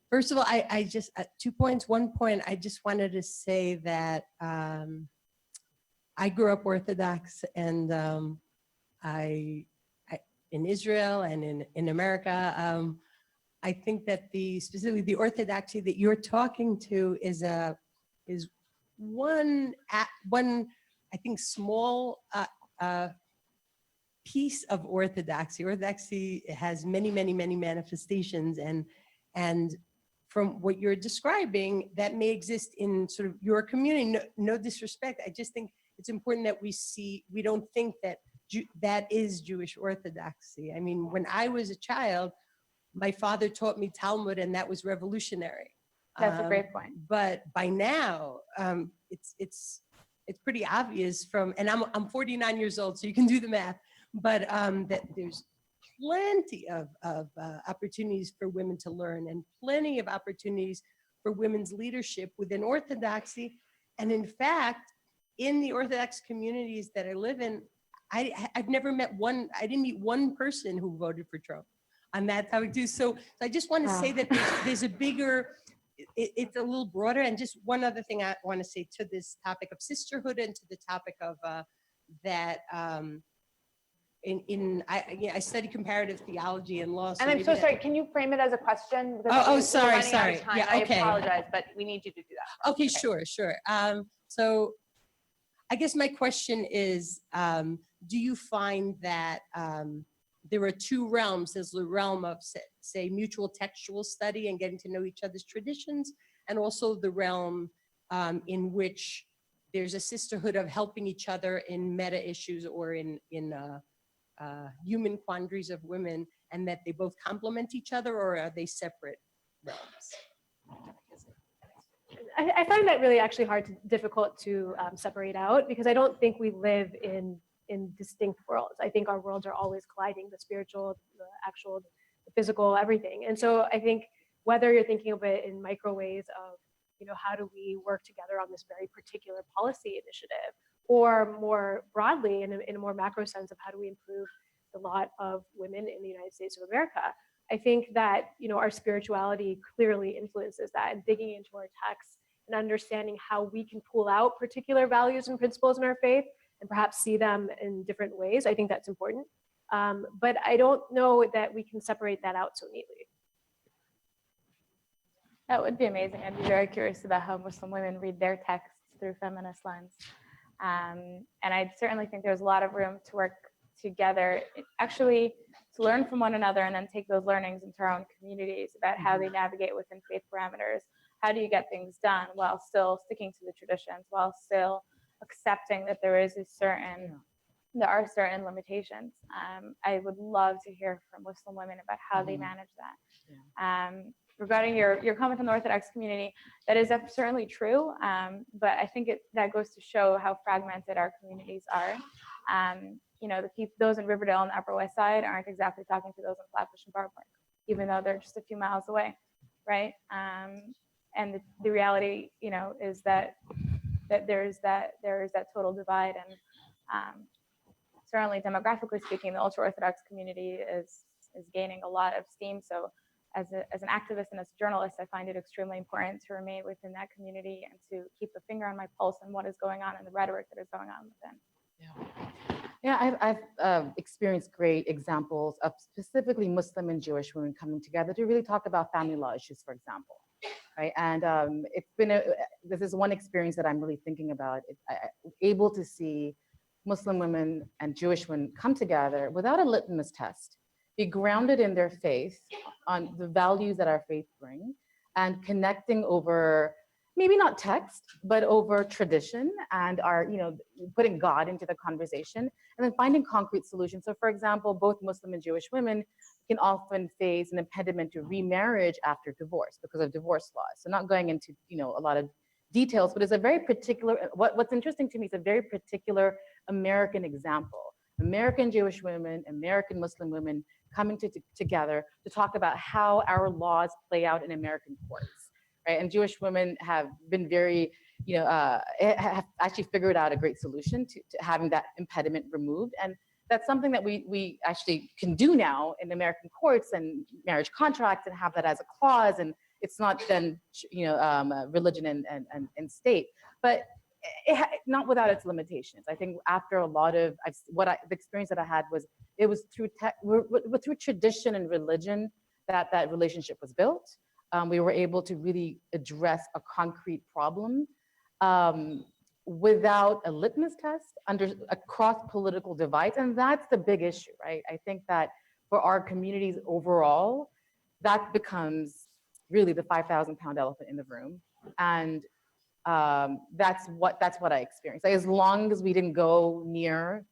First of all, I just 2 points. 1 point, I just wanted to say that I grew up Orthodox, and I in Israel and in America. I think that specifically the Orthodoxy that you're talking to is one I think small piece of orthodoxy. Orthodoxy has many, many, many manifestations, and from what you're describing, that may exist in sort of your community. No, no disrespect. I just think it's important that we don't think that that is Jewish orthodoxy. I mean, when I was a child, my father taught me Talmud, and that was revolutionary. That's a great point. But by now, it's pretty obvious and I'm 49 years old, so you can do the math, but that there's plenty of opportunities for women to learn and plenty of opportunities for women's leadership within Orthodoxy. And in fact, in the Orthodox communities that I live in, I've never met I didn't meet one person who voted for Trump on that topic too. So I just want to say that there's a bigger, it's a little broader. And just one other thing I want to say to this topic of sisterhood and to the topic of that I study comparative theology and law. And I'm so sorry, can you frame it as a question? Because we're sorry. running out of time. Yeah, okay. I apologize, but we need you to do that. Okay, sure. So I guess my question is, do you find that there are two realms? There's the realm of, say, mutual textual study and getting to know each other's traditions, and also the realm in which there's a sisterhood of helping each other in meta issues or in human quandaries of women, and that they both complement each other, or are they separate realms? I find that really actually difficult to separate out, because I don't think we live in distinct worlds. I think our worlds are always colliding, the spiritual, the actual, the physical, everything. And so I think whether you're thinking of it in micro ways of, how do we work together on this very particular policy initiative, or more broadly in a more macro sense of how do we improve the lot of women in the United States of America, I think that, our spirituality clearly influences that, and digging into our texts and understanding how we can pull out particular values and principles in our faith and perhaps see them in different ways. I think that's important. But I don't know that we can separate that out so neatly. That would be amazing. I'd be very curious about how Muslim women read their texts through feminist lens. And I certainly think there's a lot of room to work together, actually to learn from one another, and then take those learnings into our own communities about how they navigate within faith parameters. How do you get things done while still sticking to the traditions, while still accepting that there are certain limitations. I would love to hear from Muslim women about how they manage that. Regarding your comment on the Orthodox community, that is certainly true, but I think that goes to show how fragmented our communities are. Those in Riverdale on the Upper West Side aren't exactly talking to those in Flatbush and Barbara, even though they're just a few miles away, right? And the reality, is that there is that total divide, and certainly demographically speaking, the ultra-Orthodox community is gaining a lot of steam. So as an activist and as a journalist, I find it extremely important to remain within that community and to keep a finger on my pulse on what is going on and the rhetoric that is going on within. Yeah, I've experienced great examples of specifically Muslim and Jewish women coming together to really talk about family law issues, for example, right? And it's been this is one experience that I'm really thinking about. Able to see Muslim women and Jewish women come together without a litmus test, be grounded in their faith, on the values that our faith bring, and connecting over maybe not text, but over tradition and putting God into the conversation, and then finding concrete solutions. So for example, both Muslim and Jewish women can often face an impediment to remarriage after divorce because of divorce laws. So not going into a lot of details, but it's a very particular, what's interesting to me is a very particular American example. American Jewish women, American Muslim women coming together to talk about how our laws play out in American courts, right? And Jewish women have been very, have actually figured out a great solution to having that impediment removed. And that's something that we actually can do now in American courts and marriage contracts, and have that as a clause. And it's not then, religion and state, but not without its limitations. I think after a lot of the experience that I had was, it was through tradition and religion that relationship was built. We were able to really address a concrete problem. without a litmus test across political divides. And that's the big issue, right? I think that for our communities overall, that becomes really the 5,000-pound elephant in the room. And that's what I experienced. Like, as long as we didn't go near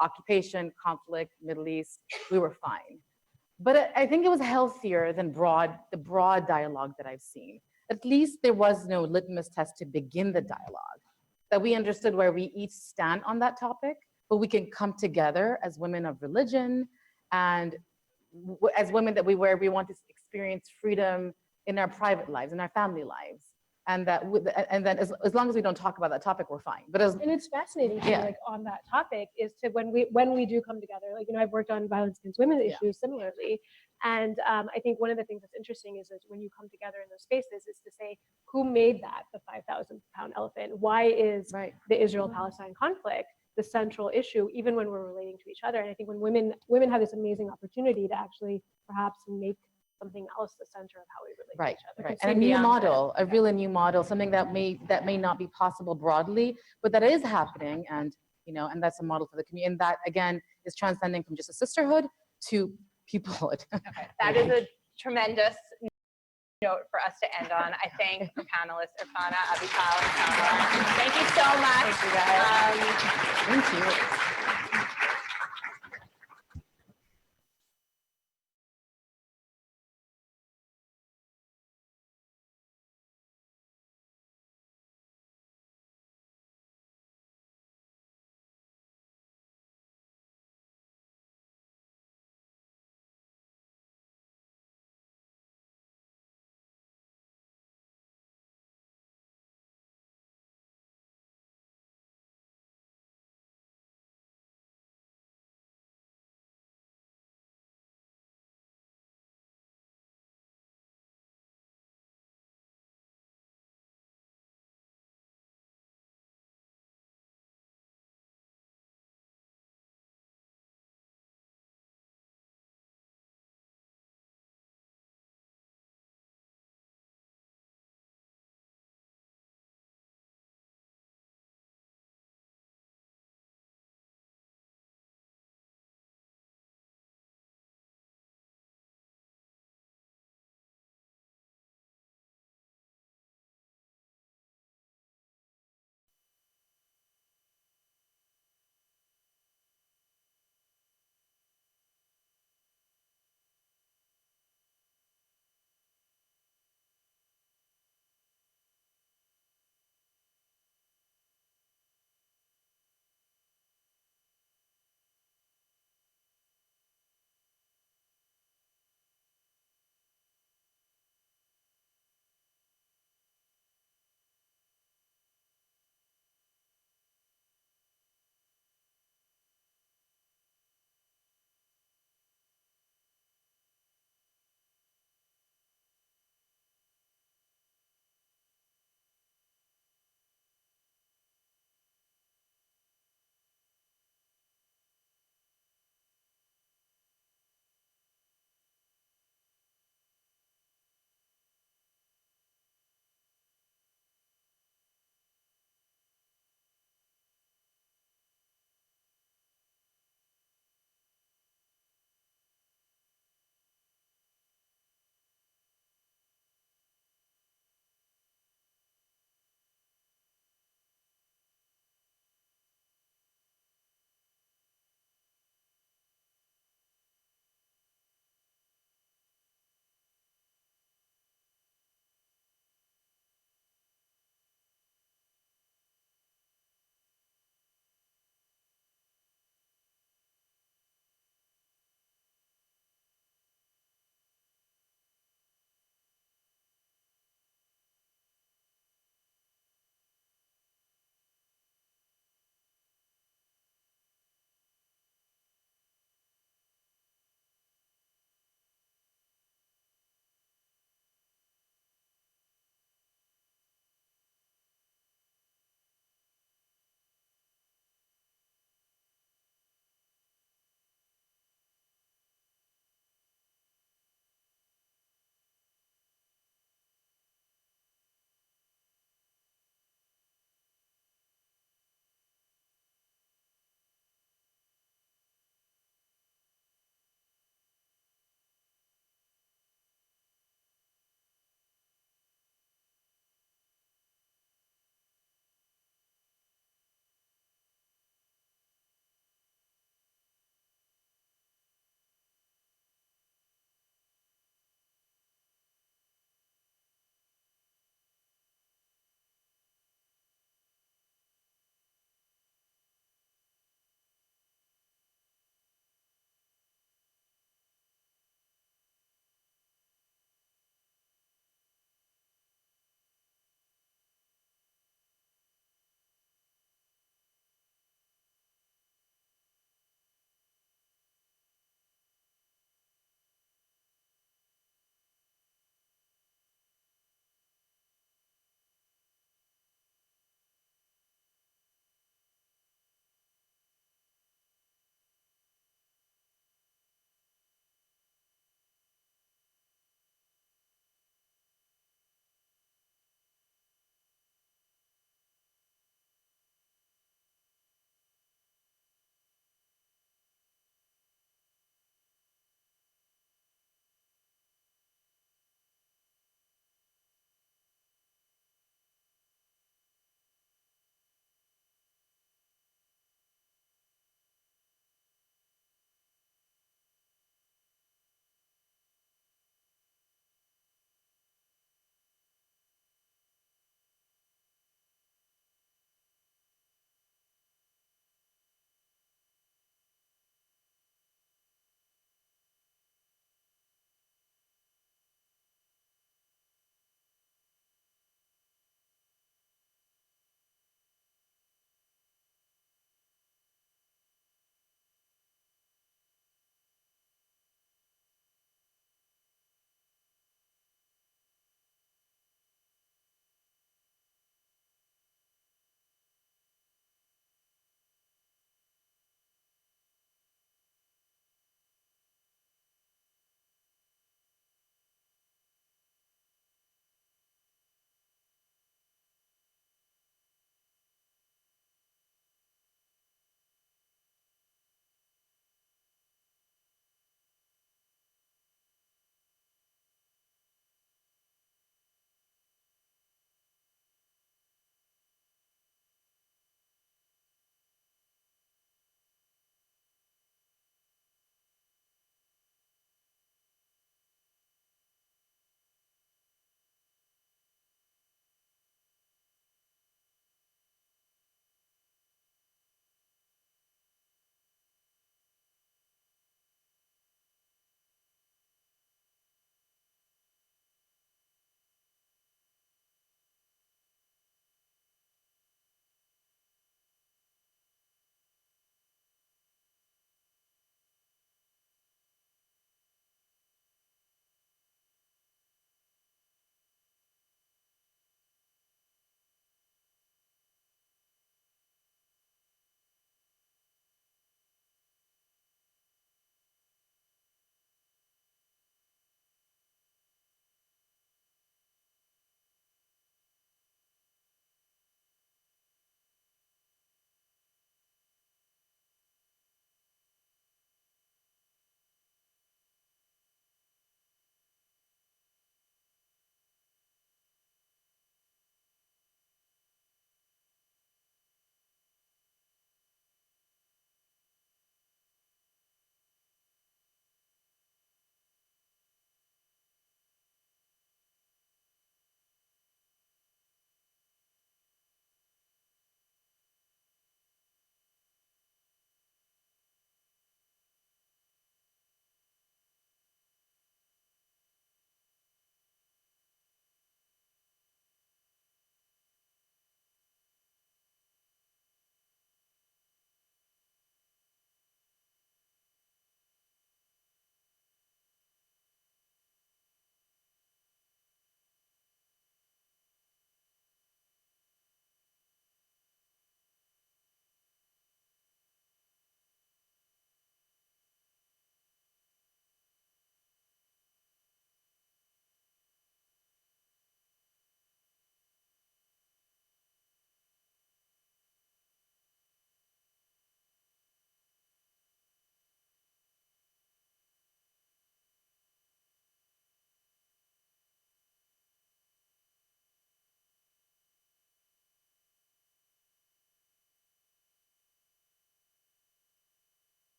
occupation, conflict, Middle East, we were fine. But I think it was healthier than the broad dialogue that I've seen. At least there was no litmus test to begin the dialogue, that we understood where we each stand on that topic, but we can come together as women of religion and as women where we want to experience freedom in our private lives, in our family lives. And then as long as we don't talk about that topic, we're fine. But and it's fascinating to me, like on that topic, is to when we do come together, like, I've worked on violence against women issues similarly. And I think one of the things that's interesting is when you come together in those spaces is to say, who made that the 5,000-pound elephant? Why is the Israel-Palestine conflict the central issue, even when we're relating to each other? And I think when women have this amazing opportunity to actually perhaps make something else the center of how we relate to each other. Right. And a new model, a really new model, something that may not be possible broadly, but that is happening. And, and that's a model for the community. And that, again, is transcending from just a sisterhood to peoplehood. Okay, that is a tremendous note for us to end on. I thank our panelists, Irfana, Avital, and Samar. Thank you so much. Thank you.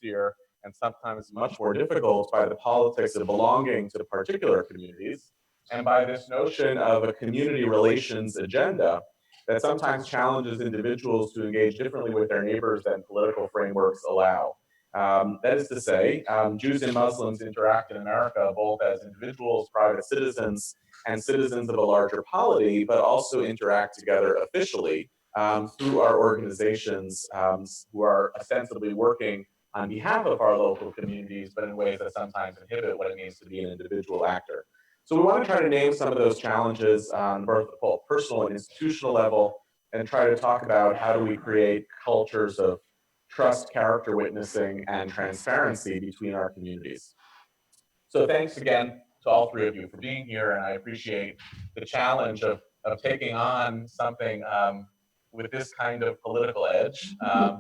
easier and sometimes much more difficult by the politics of belonging to particular communities and by this notion of a community relations agenda that sometimes challenges individuals to engage differently with their neighbors than political frameworks allow. That is to say, Jews and Muslims interact in America both as individuals, private citizens, and citizens of a larger polity, but also interact together officially through our organizations who are ostensibly working on behalf of our local communities, but in ways that sometimes inhibit what it means to be an individual actor. So we want to try to name some of those challenges on both the personal and institutional level, and try to talk about how do we create cultures of trust, character witnessing, and transparency between our communities. So thanks again to all three of you for being here, and I appreciate the challenge of taking on something with this kind of political edge,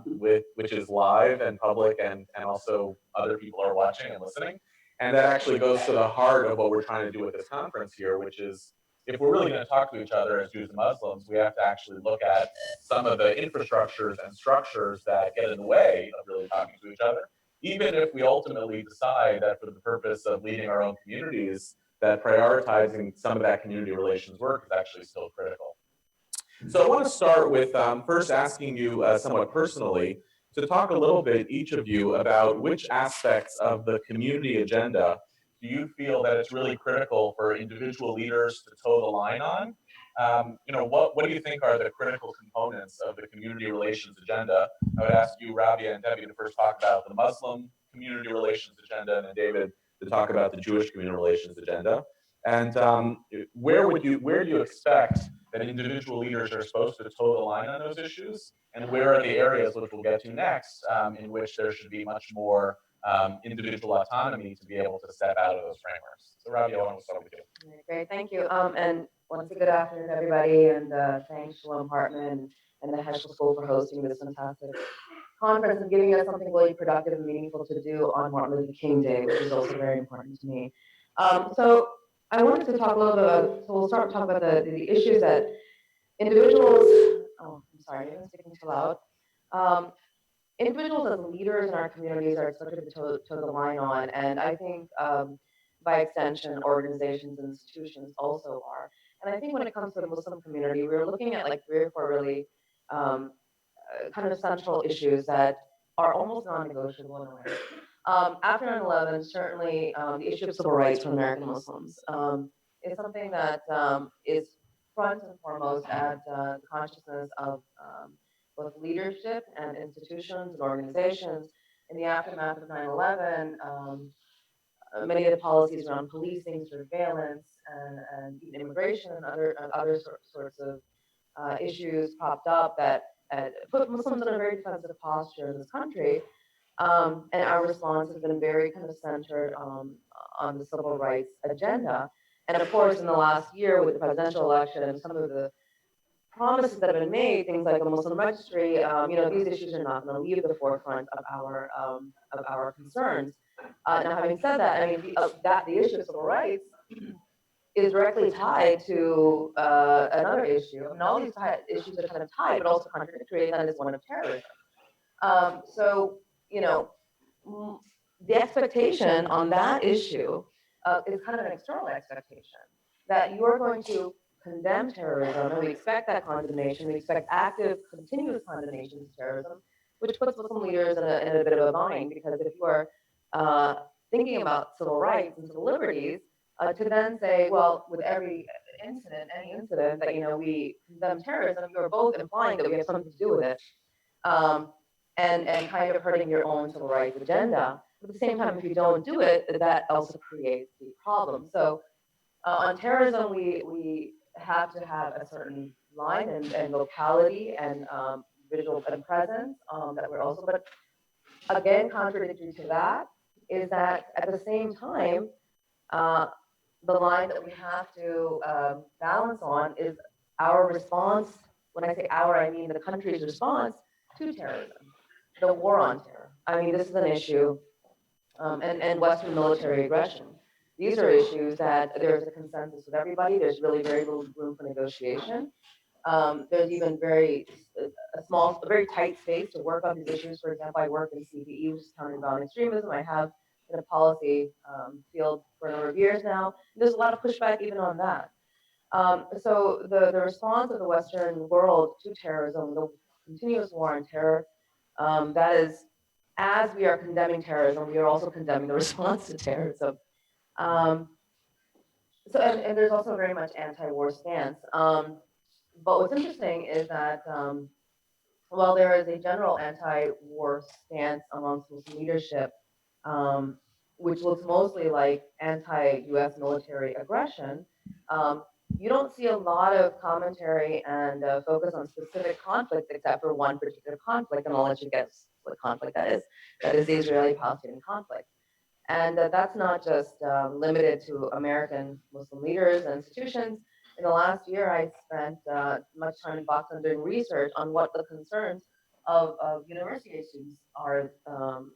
which is live and public, and also other people are watching and listening. And that actually goes to the heart of what we're trying to do with this conference here, which is if we're really going to talk to each other as Jews and Muslims, we have to actually look at some of the infrastructures and structures that get in the way of really talking to each other, even if we ultimately decide that for the purpose of leading our own communities, that prioritizing some of that community relations work is actually still critical. So I want to start with first asking you somewhat personally to talk a little bit, each of you, about which aspects of the community agenda do you feel that it's really critical for individual leaders to toe the line on? What do you think are the critical components of the community relations agenda? I would ask you, Rabia and Debbie, to first talk about the Muslim community relations agenda, and then David to talk about the Jewish community relations agenda. And where do you expect that individual leaders are supposed to toe the line on those issues? And where are the areas, which we'll get to next, in which there should be much more individual autonomy to be able to step out of those frameworks? So Rabia, I want to start with you. Great, thank you. And once again, good afternoon, everybody, and thanks Shalom, Hartman, and the Heschel School for hosting this fantastic conference and giving us something really productive and meaningful to do on Martin Luther King Day, which is also very important to me. So I wanted to talk a little bit about, so we'll start to talk about the issues that individuals, oh, I'm sorry, maybe I'm speaking too loud. Individuals as leaders in our communities are expected to toe the line on, and I think by extension, organizations and institutions also are. And I think when it comes to the Muslim community, we're looking at like 3 or 4 really kind of central issues that are almost non-negotiable in a way. After 9/11, certainly the issue of civil rights for American Muslims is something that is front and foremost at the consciousness of both leadership and institutions and organizations. In the aftermath of 9/11, many of the policies around policing, surveillance, and even immigration and other sorts of issues popped up that put Muslims in a very defensive posture in this country. And our response has been very kind of centered on the civil rights agenda. And of course, in the last year with the presidential election and some of the promises that have been made, things like the Muslim registry, these issues are not going to leave the forefront of our concerns. Now, having said that, I mean, the issue of civil rights is directly tied to another issue. I mean, all these issues are kind of tied, but also contradictory, and that is one of terrorism. So, the expectation on that issue is kind of an external expectation that you are going to condemn terrorism, and we expect that condemnation. We expect active, continuous condemnation of terrorism, which puts Muslim leaders in a bit of a bind, because if you are thinking about civil rights and civil liberties, to then say, well, with every incident, any incident that we condemn terrorism, you are both implying that we have something to do with it, and kind of hurting your own civil rights agenda. But at the same time, if you don't do it, that also creates the problem. So on terrorism, we have to have a certain line and locality and visual and presence that we're also, but again, contradictory to that is that at the same time, the line that we have to balance on is our response. When I say our, I mean the country's response to terrorism, the war on terror. I mean, this is an issue, and Western military aggression. These are issues that there's a consensus with everybody. There's really very little room for negotiation. There's even a very tight space to work on these issues. For example, I work in CPE, which is Counter Violent Extremism. I have in a policy field for a number of years now. There's a lot of pushback even on that. So the response of the Western world to terrorism, the continuous war on terror, that is, as we are condemning terrorism, we are also condemning the response to terrorism. And there's also very much anti-war stance. But what's interesting is that while there is a general anti-war stance amongst Muslim leadership, which looks mostly like anti-U.S. military aggression, you don't see a lot of commentary and focus on specific conflicts except for one particular conflict, and I'll let you guess what conflict that is. That is the Israeli-Palestinian conflict. And that's not just limited to American Muslim leaders and institutions. In the last year, I spent much time in Boston doing research on what the concerns of university students are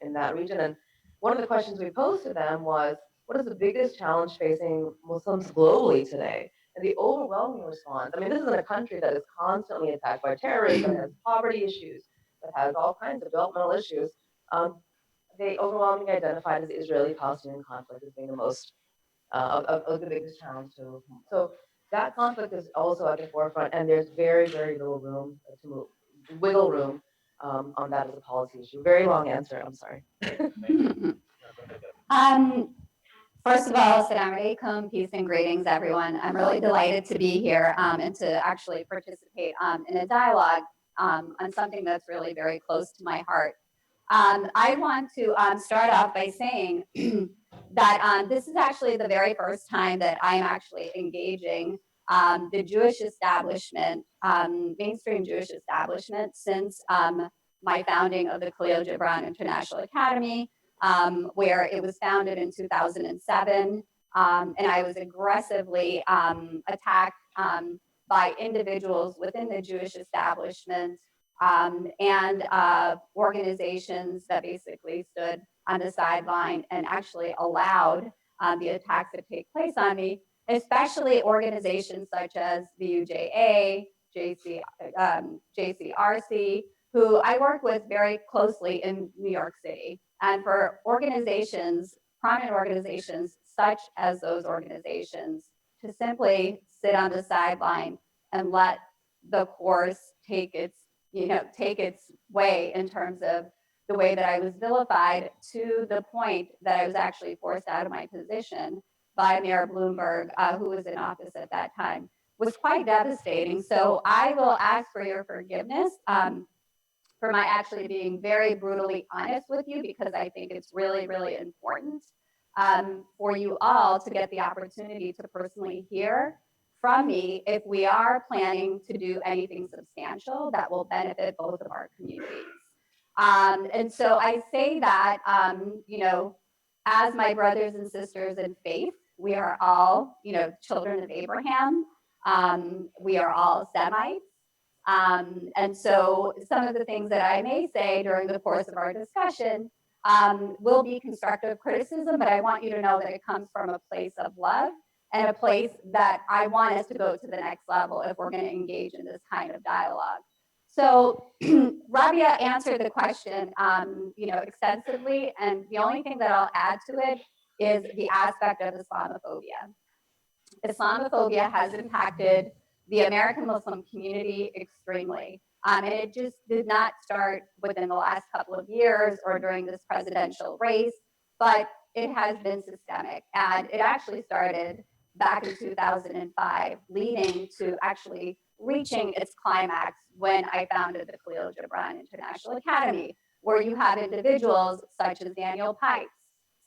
in that region. And one of the questions we posed to them was, what is the biggest challenge facing Muslims globally today? And the overwhelming response, I mean, this is in a country that is constantly attacked by terrorists, that has poverty issues, that has all kinds of developmental issues. They overwhelmingly identified as the Israeli-Palestinian conflict as being the most of the biggest challenge to. So that conflict is also at the forefront, and there's very, very little room to move, wiggle room on that as a policy issue. Very long answer. I'm sorry. First of all, Assalamu alaikum, peace and greetings, everyone. I'm really delighted to be here and to actually participate in a dialogue on something that's really very close to my heart. I want to start off by saying that this is actually the very first time that I'm actually engaging the Jewish establishment, mainstream Jewish establishment, since my founding of the Khalil Gibran International Academy, where it was founded in 2007. And I was aggressively attacked by individuals within the Jewish establishment and organizations that basically stood on the sideline and actually allowed the attacks to take place on me, especially organizations such as the UJA, JCRC, who I work with very closely in New York City. And for organizations, prominent organizations such as those organizations, to simply sit on the sideline and let the course take its way in terms of the way that I was vilified, to the point that I was actually forced out of my position by Mayor Bloomberg, who was in office at that time, was quite devastating. So I will ask for your forgiveness for my actually being very brutally honest with you, because I think it's really, really important for you all to get the opportunity to personally hear from me if we are planning to do anything substantial that will benefit both of our communities. And so I say that, as my brothers and sisters in faith, we are all, children of Abraham. We are all Semites. And so some of the things that I may say during the course of our discussion will be constructive criticism, but I want you to know that it comes from a place of love and a place that I want us to go to the next level if we're going to engage in this kind of dialogue. So Rabia answered the question, extensively, and the only thing that I'll add to it is the aspect of Islamophobia. Islamophobia has impacted the American Muslim community extremely. And it just did not start within the last couple of years or during this presidential race, but it has been systemic. And it actually started back in 2005, leading to actually reaching its climax when I founded the Khalil Gibran International Academy, where you have individuals such as Daniel Pipes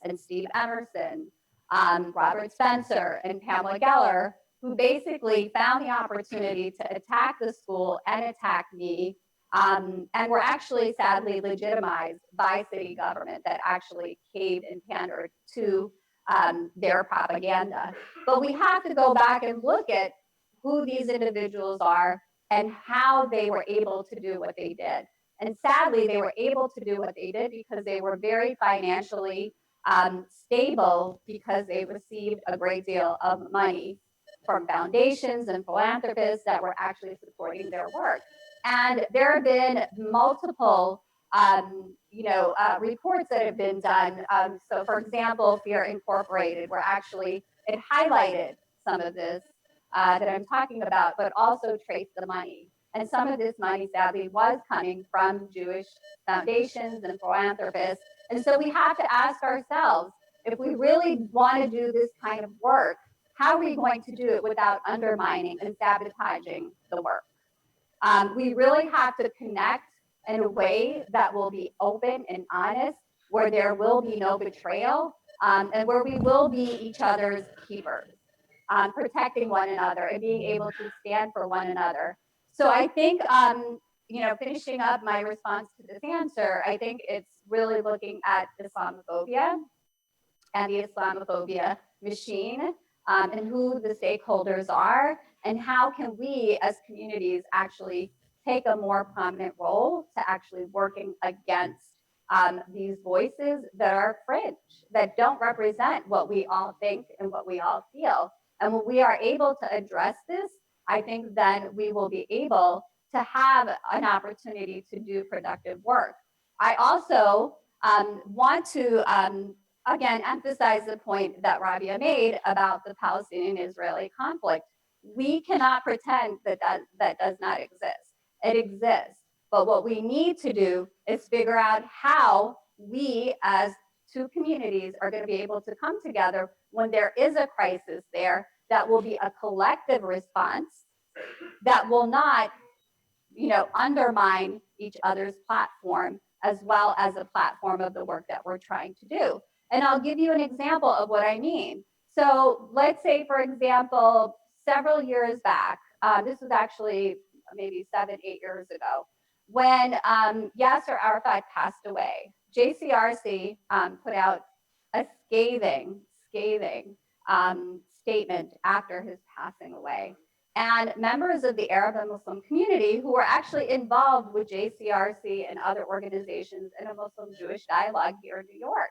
and Steve Emerson, Robert Spencer and Pamela Geller, who basically found the opportunity to attack the school and attack me, and were actually sadly legitimized by city government that actually caved and pandered to their propaganda. But we have to go back and look at who these individuals are and how they were able to do what they did. And sadly, they were able to do what they did because they were very financially stable, because they received a great deal of money from foundations and philanthropists that were actually supporting their work. And there have been multiple reports that have been done. So for example, Fear Incorporated, where actually it highlighted some of this that I'm talking about, but also traced the money. And some of this money, sadly, was coming from Jewish foundations and philanthropists. And so we have to ask ourselves, if we really want to do this kind of work, how are we going to do it without undermining and sabotaging the work? We really have to connect in a way that will be open and honest, where there will be no betrayal, and where we will be each other's keepers, protecting one another and being able to stand for one another. So I think, finishing up my response to this answer, I think it's really looking at Islamophobia and the Islamophobia machine, and who the stakeholders are, and how can we as communities actually take a more prominent role to actually working against these voices that are fringe, that don't represent what we all think and what we all feel. And when we are able to address this, I think then we will be able to have an opportunity to do productive work. I also want to, again, emphasize the point that Rabia made about the Palestinian-Israeli conflict. We cannot pretend that that does not exist. It exists. But what we need to do is figure out how we as two communities are going to be able to come together when there is a crisis there, that will be a collective response that will not, undermine each other's platform, as well as a platform of the work that we're trying to do. And I'll give you an example of what I mean. So let's say, for example, several years back, this was actually maybe 7-8 years ago, when Yasser Arafat passed away, JCRC put out a scathing statement after his passing away. And members of the Arab and Muslim community who were actually involved with JCRC and other organizations in a Muslim Jewish dialogue here in New York.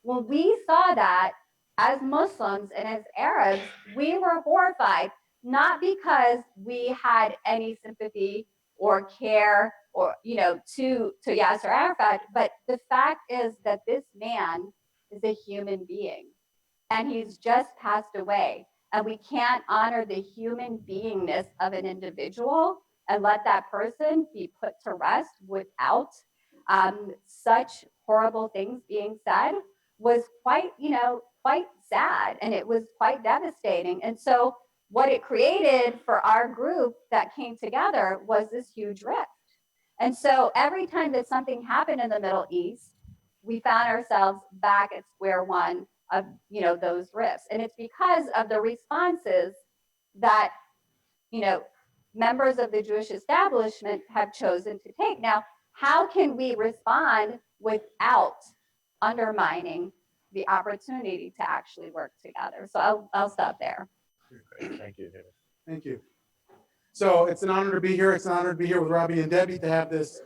When we saw that as Muslims and as Arabs, we were horrified, not because we had any sympathy or care or, to Yasser Arafat, but the fact is that this man is a human being and he's just passed away. And we can't honor the human beingness of an individual and let that person be put to rest without such horrible things being said was quite sad, and it was quite devastating. And so what it created for our group that came together was this huge rift. And so every time that something happened in the Middle East, we found ourselves back at square one of those rifts. And it's because of the responses that members of the Jewish establishment have chosen to take. Now, how can we respond without undermining the opportunity to actually work together? So I'll stop there. Thank you, David. Thank you. So it's an honor to be here. It's an honor to be here with Robbie and Debbie to have this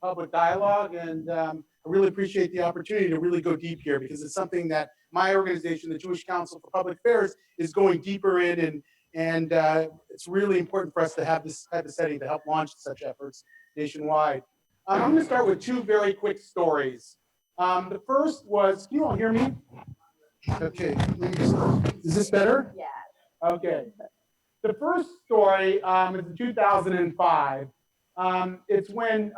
public dialogue, and I really appreciate the opportunity to really go deep here, because it's something that my organization, the Jewish Council for Public Affairs, is going deeper in, and it's really important for us to have this type of setting to help launch such efforts nationwide. I'm going to start with two very quick stories. The first was, can you all hear me? Okay, is this better? Yeah. Okay. The first story is in 2005. It's when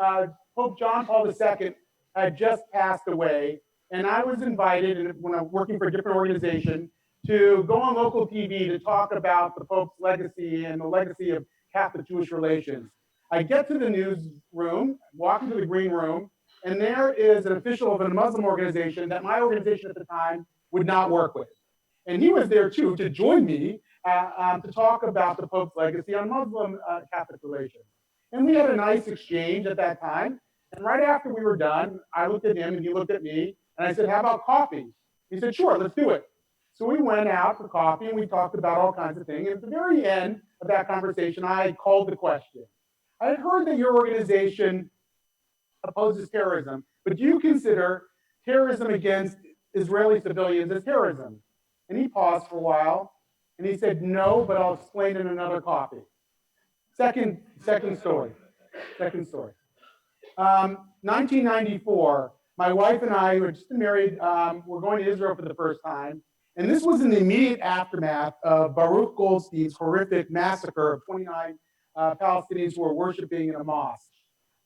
Pope John Paul II had just passed away, and I was invited, and when I'm working for a different organization, to go on local TV to talk about the Pope's legacy and the legacy of Catholic Jewish relations. I get to the newsroom, walk into the green room, and there is an official of a Muslim organization that my organization at the time would not work with. And he was there too to join me to talk about the Pope's legacy on Muslim Catholic relations. And we had a nice exchange at that time. And right after we were done, I looked at him and he looked at me, and I said, how about coffee? He said, sure, let's do it. So we went out for coffee and we talked about all kinds of things. And at the very end of that conversation, I called the question. I had heard that your organization opposes terrorism, but do you consider terrorism against Israeli civilians as terrorism? And he paused for a while, And he said, no, but I'll explain in another coffee. Second story. 1994, my wife and I were just married. We're going to Israel for the first time. And this was in the immediate aftermath of Baruch Goldstein's horrific massacre of 29 Palestinians who were worshiping in a mosque.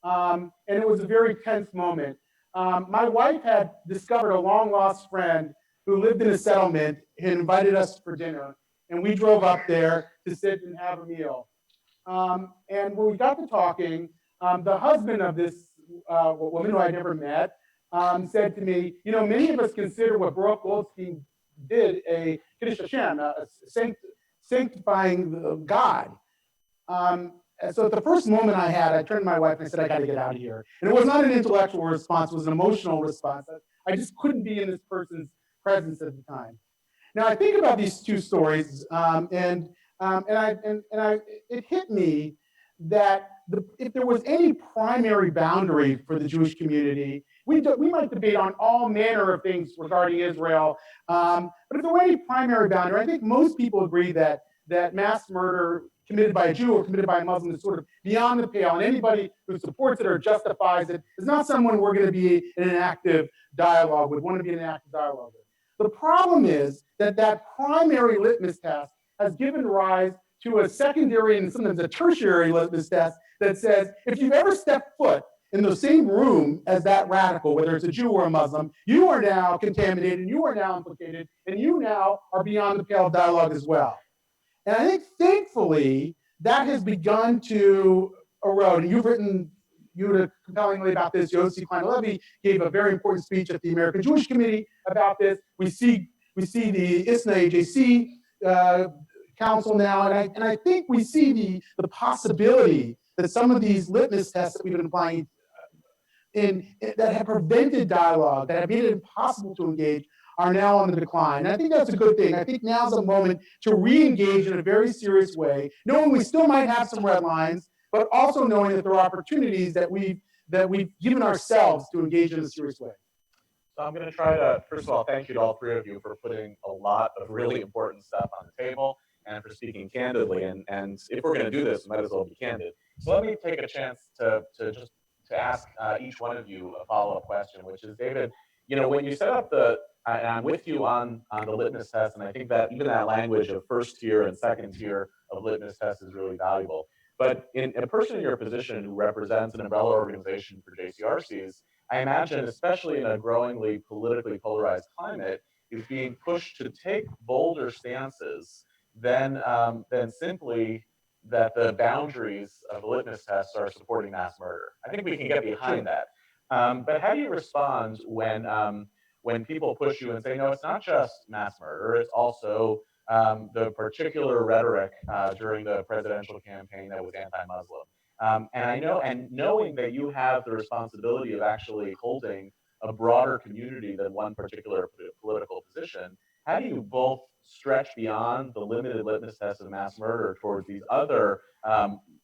And it was a very tense moment. My wife had discovered a long-lost friend who lived in a settlement and invited us for dinner. And we drove up there to sit and have a meal. And when we got to talking, the husband of this woman who I never met said to me, you know, many of us consider what Baruch Goldstein did a Kiddush Hashem, a sanctifying God. And so at the first moment I had, I turned to my wife and I said, I got to get out of here. And it was not an intellectual response, it was an emotional response. I just couldn't be in this person's presence at the time. Now I think about these two stories, it hit me that if there was any primary boundary for the Jewish community, we might debate on all manner of things regarding Israel, but if there were any primary boundary, I think most people agree that mass murder committed by a Jew or committed by a Muslim is sort of beyond the pale, and anybody who supports it or justifies it is not someone we're going to be in an active dialogue with, want to be in an active dialogue with. The problem is that primary litmus test has given rise to a secondary and sometimes a tertiary litmus test that says, if you've ever stepped foot in the same room as that radical, whether it's a Jew or a Muslim, you are now contaminated, you are now implicated, and you now are beyond the pale of dialogue as well. And I think, thankfully, that has begun to erode. And you've written, Yehuda, compellingly about this. Yossi Klein-Levy gave a very important speech at the American Jewish Committee about this. We see the ISNA AJC council now, and I think we see the possibility that some of these litmus tests that we've been applying that have prevented dialogue, that have made it impossible to engage, are now on the decline. And I think that's a good thing. I think now's a moment to re-engage in a very serious way, knowing we still might have some red lines, but also knowing that there are opportunities that we've given ourselves to engage in a serious way. So I'm going to try to, first of all, thank you to all three of you for putting a lot of really important stuff on the table and for speaking candidly. And if we're going to do this, we might as well be candid. So let me take a chance to ask each one of you a follow-up question, which is, David, you know, when you set up and I'm with you on the litmus test, and I think that even that language of first tier and second tier of litmus test is really valuable. But in a person in your position who represents an umbrella organization for JCRCs, I imagine, especially in a growingly politically polarized climate, is being pushed to take bolder stances than simply that the boundaries of the litmus tests are supporting mass murder. I think we can get behind that. But how do you respond when people push you and say, no, it's not just mass murder, it's also the particular rhetoric during the presidential campaign that was anti-Muslim. And knowing that you have the responsibility of actually holding a broader community than one particular political position, how do you both stretch beyond the limited litmus test of mass murder towards these other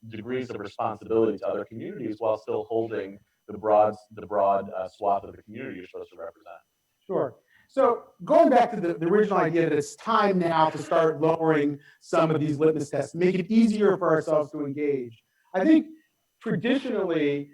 degrees of responsibility to other communities while still holding the broad swath of the community you're supposed to represent? Sure. So going back to the original idea that it's time now to start lowering some of these litmus tests, make it easier for ourselves to engage. I think traditionally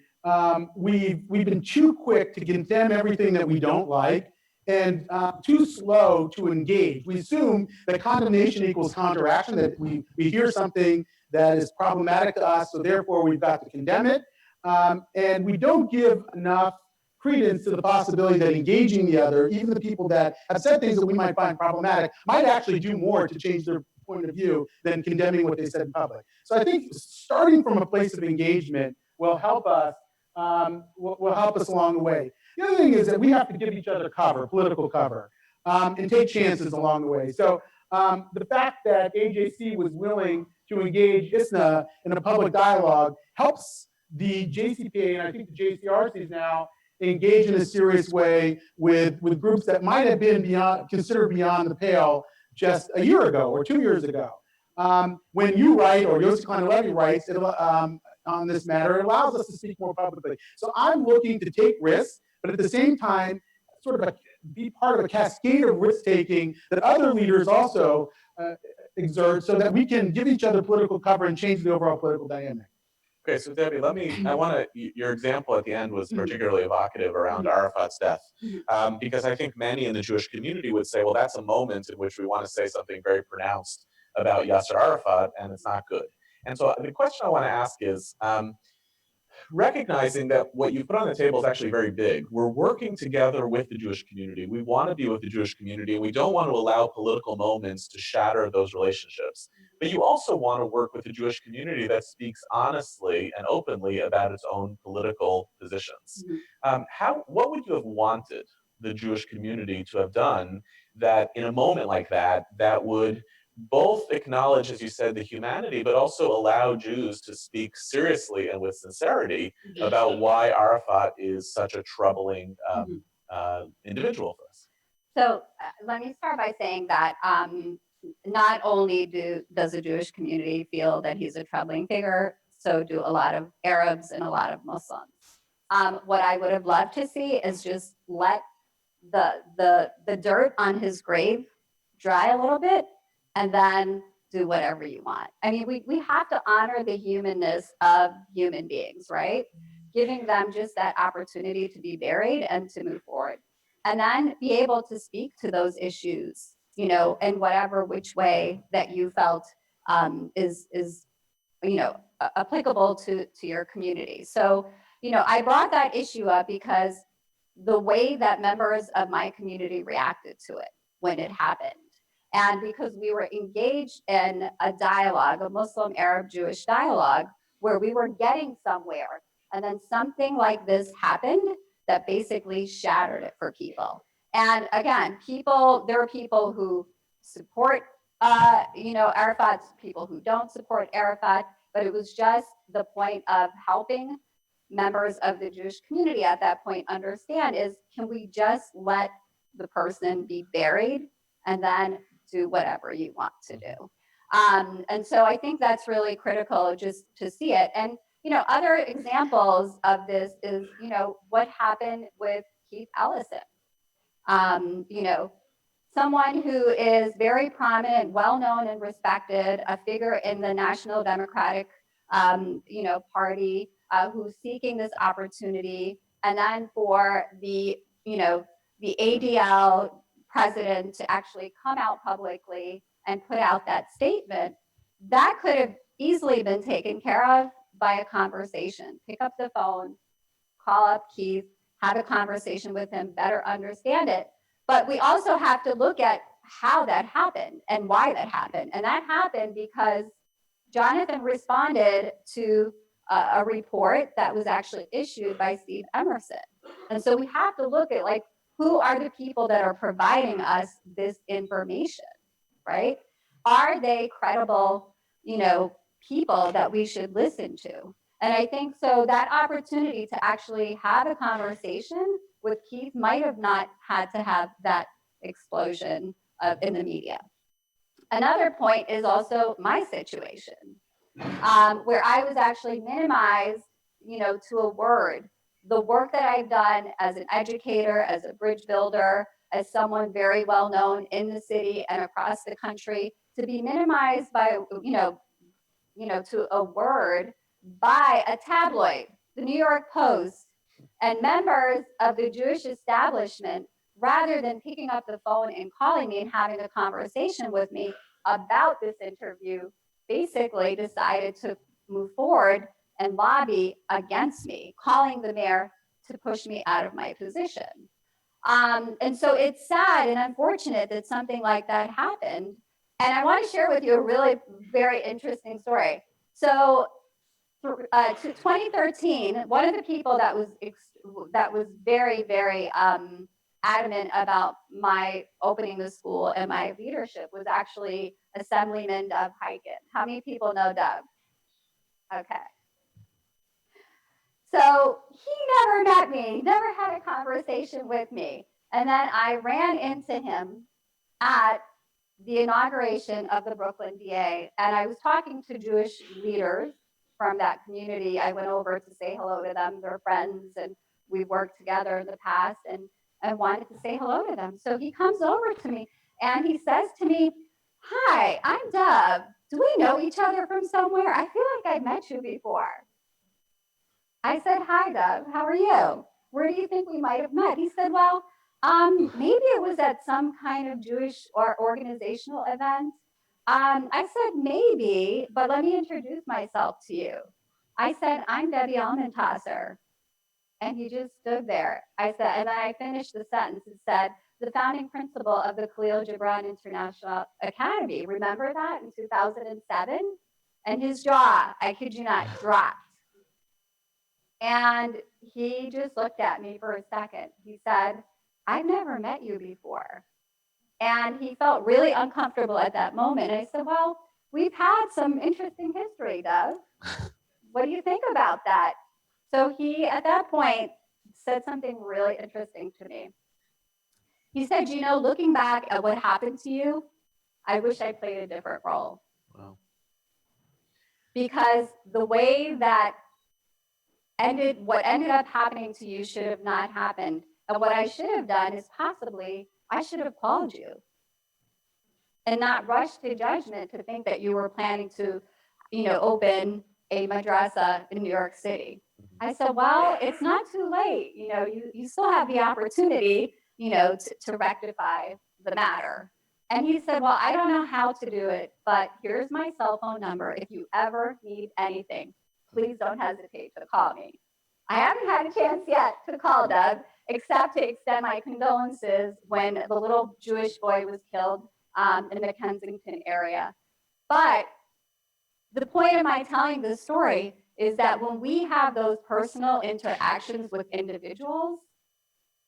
we've been too quick to condemn everything that we don't like and too slow to engage. We assume that condemnation equals counteraction, that we hear something that is problematic to us, so therefore we've got to condemn it. And we don't give enough credence to the possibility that engaging the other, even the people that have said things that we might find problematic, might actually do more to change their point of view than condemning what they said in public. So I think starting from a place of engagement will help us along the way. The other thing is that we have to give each other cover, political cover, and take chances along the way. So the fact that AJC was willing to engage ISNA in a public dialogue helps the JCPA, and I think the JCRCs now, engage in a serious way with groups that might have been considered beyond the pale just a year ago or 2 years ago. When you write, or Yossi Klein-Levy writes on this matter, it allows us to speak more publicly. So I'm looking to take risks, but at the same time, sort of be part of a cascade of risk-taking that other leaders also exert so that we can give each other political cover and change the overall political dynamic. Okay, so Debbie, your example at the end was particularly evocative around Arafat's death, because I think many in the Jewish community would say, well, that's a moment in which we want to say something very pronounced about Yasser Arafat, and it's not good. And so the question I want to ask is, recognizing that what you put on the table is actually very big. We're working together with the Jewish community. We want to be with the Jewish community, and we don't want to allow political moments to shatter those relationships. But you also want to work with the Jewish community that speaks honestly and openly about its own political positions. What would you have wanted the Jewish community to have done that in a moment like that, that would both acknowledge, as you said, the humanity, but also allow Jews to speak seriously and with sincerity about why Arafat is such a troubling individual for us? So let me start by saying that not only does the Jewish community feel that he's a troubling figure, so do a lot of Arabs and a lot of Muslims. What I would have loved to see is just let the dirt on his grave dry a little bit, and then do whatever you want. I mean, we have to honor the humanness of human beings, right? Giving them just that opportunity to be buried and to move forward. And then be able to speak to those issues, in whatever which way that you felt is applicable to your community. So, I brought that issue up because the way that members of my community reacted to it when it happened, and because we were engaged in a dialogue, a Muslim, Arab, Jewish dialogue, where we were getting somewhere. And then something like this happened that basically shattered it for people. And again, there are people who support, Arafat, people who don't support Arafat, but it was just the point of helping members of the Jewish community at that point understand is, can we just let the person be buried and then do whatever you want to do. And so I think that's really critical just to see it. And, other examples of this is, what happened with Keith Ellison. Someone who is very prominent, well-known and respected, a figure in the National Democratic, Party, who's seeking this opportunity. And then for the ADL president to actually come out publicly and put out that statement, that could have easily been taken care of by a conversation. Pick up the phone, call up Keith, have a conversation with him, better understand it. But we also have to look at how that happened and why that happened. And that happened because Jonathan responded to a report that was actually issued by Steve Emerson. And so we have to look at who are the people that are providing us this information, right? Are they credible, people that we should listen to? And I think so that opportunity to actually have a conversation with Keith might have not had to have that explosion in the media. Another point is also my situation, where I was actually minimized, to a word. The work that I've done as an educator, as a bridge builder, as someone very well known in the city and across the country, to be minimized by, to a word by a tabloid, the New York Post, and members of the Jewish establishment, rather than picking up the phone and calling me and having a conversation with me about this interview, basically decided to move forward and lobby against me, calling the mayor to push me out of my position. And so it's sad and unfortunate that something like that happened. And I want to share with you a really very interesting story. So to 2013, one of the people that was very, very adamant about my opening the school and my leadership was actually Assemblyman Doug Hyken. How many people know Doug? Okay. So he never met me, never had a conversation with me. And then I ran into him at the inauguration of the Brooklyn DA. And I was talking to Jewish leaders from that community. I went over to say hello to them. They're friends and we've worked together in the past, and I wanted to say hello to them. So he comes over to me and he says to me, hi, I'm Deb. Do we know each other from somewhere? I feel like I've met you before. I said, hi, Deb. How are you? Where do you think we might have met? He said, well, maybe it was at some kind of Jewish or organizational event. I said, maybe, but let me introduce myself to you. I said, I'm Debbie Almentasser. And he just stood there. I said, and then I finished the sentence. It said, the founding principal of the Khalil Gibran International Academy. Remember that in 2007? And his jaw, I kid you not, dropped. And he just looked at me for a second. He said, I've never met you before. And he felt really uncomfortable at that moment. And I said, well, we've had some interesting history, Doug. What do you think about that? So he, at that point, said something really interesting to me. He said, you know, looking back at what happened to you, I wish I played a different role. Wow. Because the way that what ended up happening to you should have not happened. And what I should have done is possibly, I should have called you and not rushed to judgment to think that you were planning to, you know, open a madrasa in New York City. I said, well, it's not too late. You know, you still have the opportunity, you know, to rectify the matter. And he said, well, I don't know how to do it, but here's my cell phone number. If you ever need anything, please don't hesitate to call me. I haven't had a chance yet to call Deb, except to extend my condolences when the little Jewish boy was killed in the Kensington area. But the point of my telling this story is that when we have those personal interactions with individuals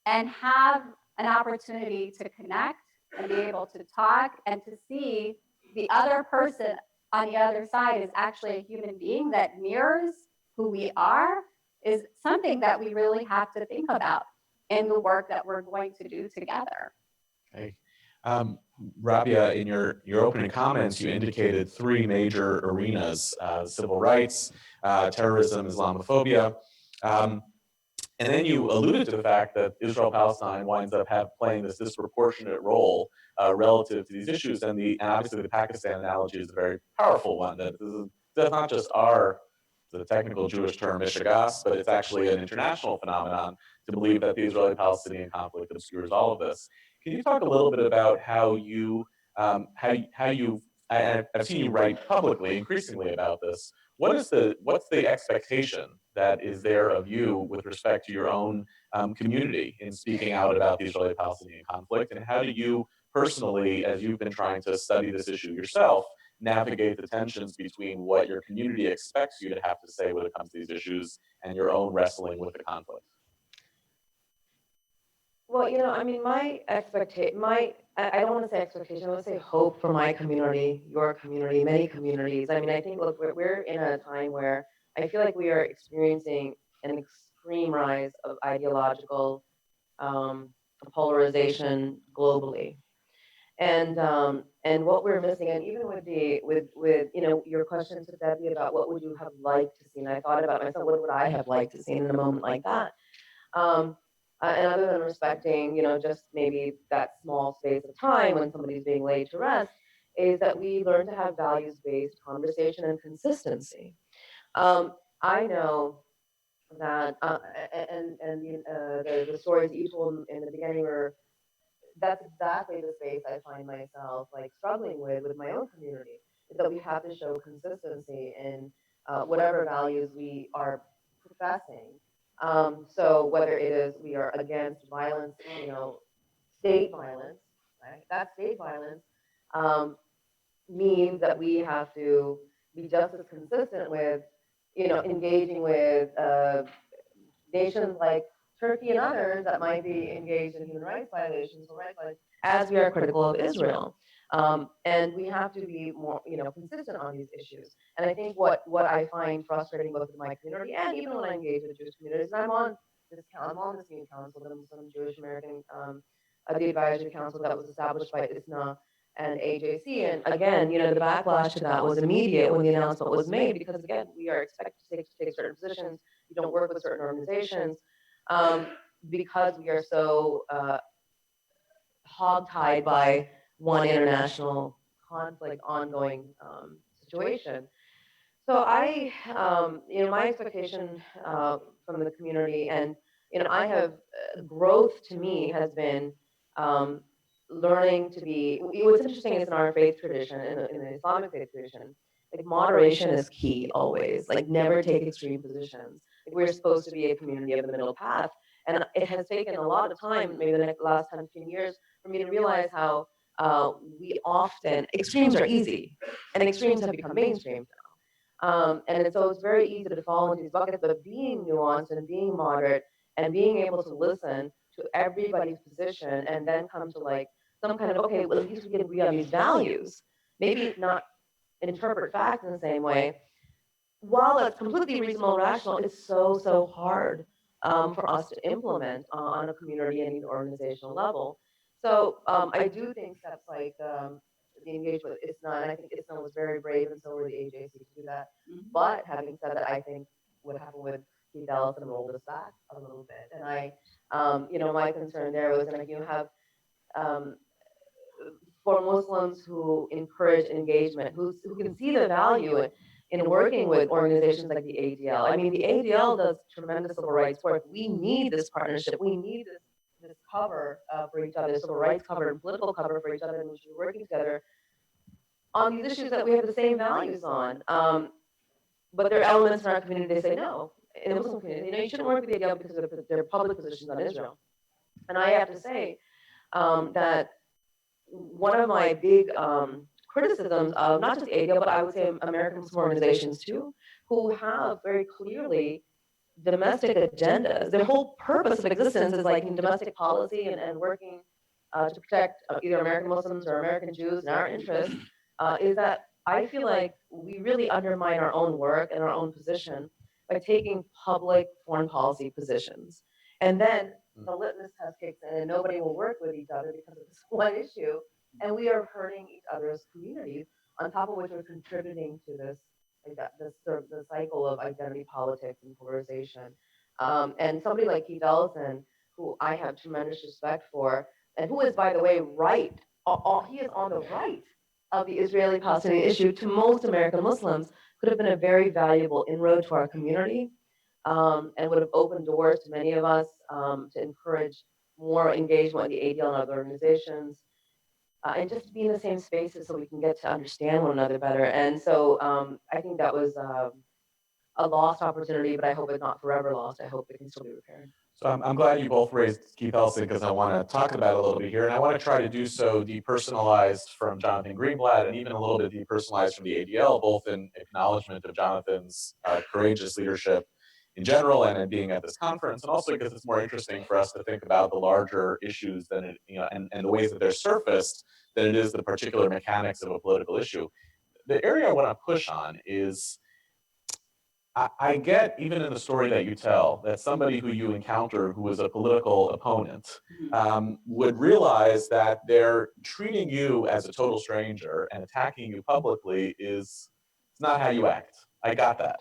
and have an opportunity to connect and be able to talk and to see the other person on the other side is actually a human being that mirrors who we are, is something that we really have to think about in the work that we're going to do together. Okay. Rabia, in your opening comments, you indicated three major arenas: civil rights, terrorism, Islamophobia. And then you alluded to the fact that Israel-Palestine winds up playing this disproportionate role relative to these issues. And obviously the Pakistan analogy is a very powerful one. That that's not just the technical Jewish term mishigas, but it's actually an international phenomenon to believe that the Israeli-Palestinian conflict obscures all of this. Can you talk a little bit about how I've seen you write publicly increasingly about this. What's the expectation that is there of you with respect to your own community in speaking out about the Israeli-Palestinian conflict, and how do you personally, as you've been trying to study this issue yourself, navigate the tensions between what your community expects you to have to say when it comes to these issues and your own wrestling with the conflict? Well, you know, I mean, I don't want to say expectation, I want to say hope for my community, your community, many communities. I mean, I think, look, we're in a time where I feel like we are experiencing an extreme rise of ideological polarization globally. And what we're missing, and even with you know, your question to Debbie about what would you have liked to see, and I thought about myself, what would I have liked to see in a moment like that? And other than respecting, you know, just maybe that small space of time when somebody's being laid to rest, is that we learn to have values-based conversation and consistency. I know that, the stories that you told in the beginning were, that's exactly the space I find myself like struggling with my own community, is that we have to show consistency in whatever values we are professing. So whether it is we are against violence, you know, state violence, right? That state violence means that we have to be just as consistent with, you know, engaging with nations like Turkey and others that might be engaged in human rights violations or rights violations, as we are critical of Israel. And we have to be more, you know, consistent on these issues. And I think what I find frustrating both in my community and even when I engage with Jewish communities, and I'm on the Senior Council, the Muslim Jewish American, the advisory council that was established by ISNA and AJC. And again, you know, the backlash to that was immediate when the announcement was made, because again, we are expected to take certain positions. You don't work with certain organizations because we are so hogtied by one international conflict, ongoing situation. So I, my expectation from the community, and I have growth to me has been um, learning to be. What's interesting is in our faith tradition, in the Islamic faith tradition, like moderation is key always. Like never take extreme positions. Like we're supposed to be a community of the middle path, and it has taken a lot of time, maybe the last 10, 15 years, for me to realize how we often extremes are easy, and extremes have become mainstream. So it's very easy to fall into these buckets, but being nuanced and being moderate and being able to listen to everybody's position and then come to like some kind of, okay, well, at least we can agree on these values. Maybe not interpret facts in the same way. While it's completely reasonable and rational, it's so hard for us to implement on a community and even organizational level. So I do think steps like the engagement with ISNA, and I think ISNA was very brave, and so were the AJC to do that. But having said that, I think what happened with Keith Ellison rolled us back a little bit. And my concern there was, and you have um, for Muslims who encourage engagement, who can see the value in working with organizations like the ADL. I mean, the ADL does tremendous civil rights work. We need this partnership. We need this cover for each other, civil rights cover and political cover for each other, and we should be working together on these issues that we have the same values on. But there are elements in our community they say no. In the Muslim community, you shouldn't work with the ADL because of their public positions on Israel. And I have to say that one of my big criticisms of not just ADL, but I would say American Muslim organizations too, who have very clearly domestic agendas. Their whole purpose of existence is like in domestic policy and working to protect either American Muslims or American Jews and our interests, is that I feel like we really undermine our own work and our own position by taking public foreign policy positions. And then the litmus test kicks in and nobody will work with each other because of this one issue. And we are hurting each other's communities, on top of which we're contributing to this, the cycle of identity politics and polarization. And somebody like Keith Ellison, who I have tremendous respect for, and who is, by the way, right, he is on the right of the Israeli-Palestinian issue to most American Muslims, could have been a very valuable inroad to our community, and would have opened doors to many of us to encourage more engagement with the ADL and other organizations, and just to be in the same spaces so we can get to understand one another better. And so I think that was a lost opportunity, but I hope it's not forever lost. I hope it can still be repaired. So I'm glad you both raised Keith Ellison because I want to talk about it a little bit here. And I want to try to do so depersonalized from Jonathan Greenblatt and even a little bit depersonalized from the ADL, both in acknowledgement of Jonathan's courageous leadership in general and in being at this conference, and also because it's more interesting for us to think about the larger issues than it, and the ways that they're surfaced than it is the particular mechanics of a political issue. The area I want to push on is I get, even in the story that you tell, that somebody who you encounter who is a political opponent would realize that they're treating you as a total stranger and attacking you publicly is not how you act. I got that.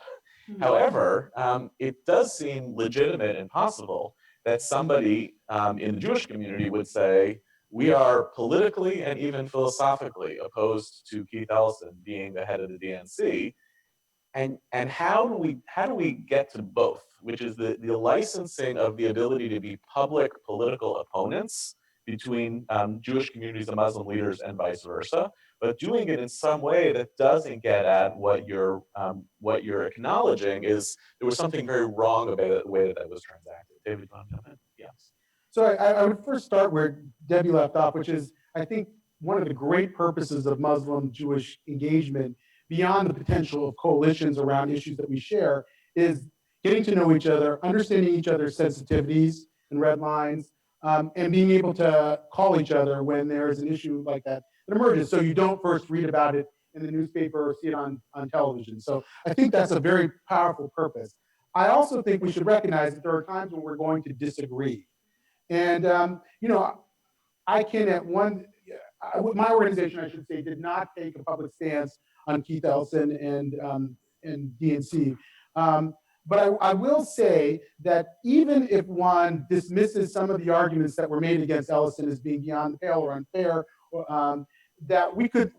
However, it does seem legitimate and possible that somebody in the Jewish community would say, we are politically and even philosophically opposed to Keith Ellison being the head of the DNC. And how do we get to both, which is the licensing of the ability to be public political opponents between Jewish communities and Muslim leaders and vice versa, but doing it in some way that doesn't get at what you're acknowledging is there was something very wrong about the way that was transacted. David, do you want to jump in? Yes. So I would first start where Debbie left off, which is, I think, one of the great purposes of Muslim-Jewish engagement, beyond the potential of coalitions around issues that we share, is getting to know each other, understanding each other's sensitivities and red lines, and being able to call each other when there's an issue like that emerges, so you don't first read about it in the newspaper or see it on television. So I think that's a very powerful purpose. I also think we should recognize that there are times when we're going to disagree. And, I can my organization, I should say, did not take a public stance on Keith Ellison and DNC. But I will say that even if one dismisses some of the arguments that were made against Ellison as being beyond the pale or unfair, that we could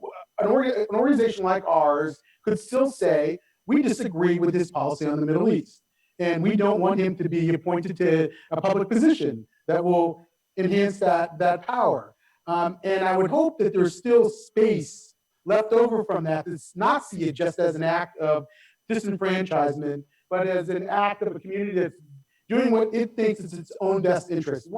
an organization like ours could still say, we disagree with his policy on the Middle East, and we don't want him to be appointed to a public position that will enhance that power. And I would hope that there's still space left over from that to not see it just as an act of disenfranchisement, but as an act of a community that's doing what it thinks is its own best interest.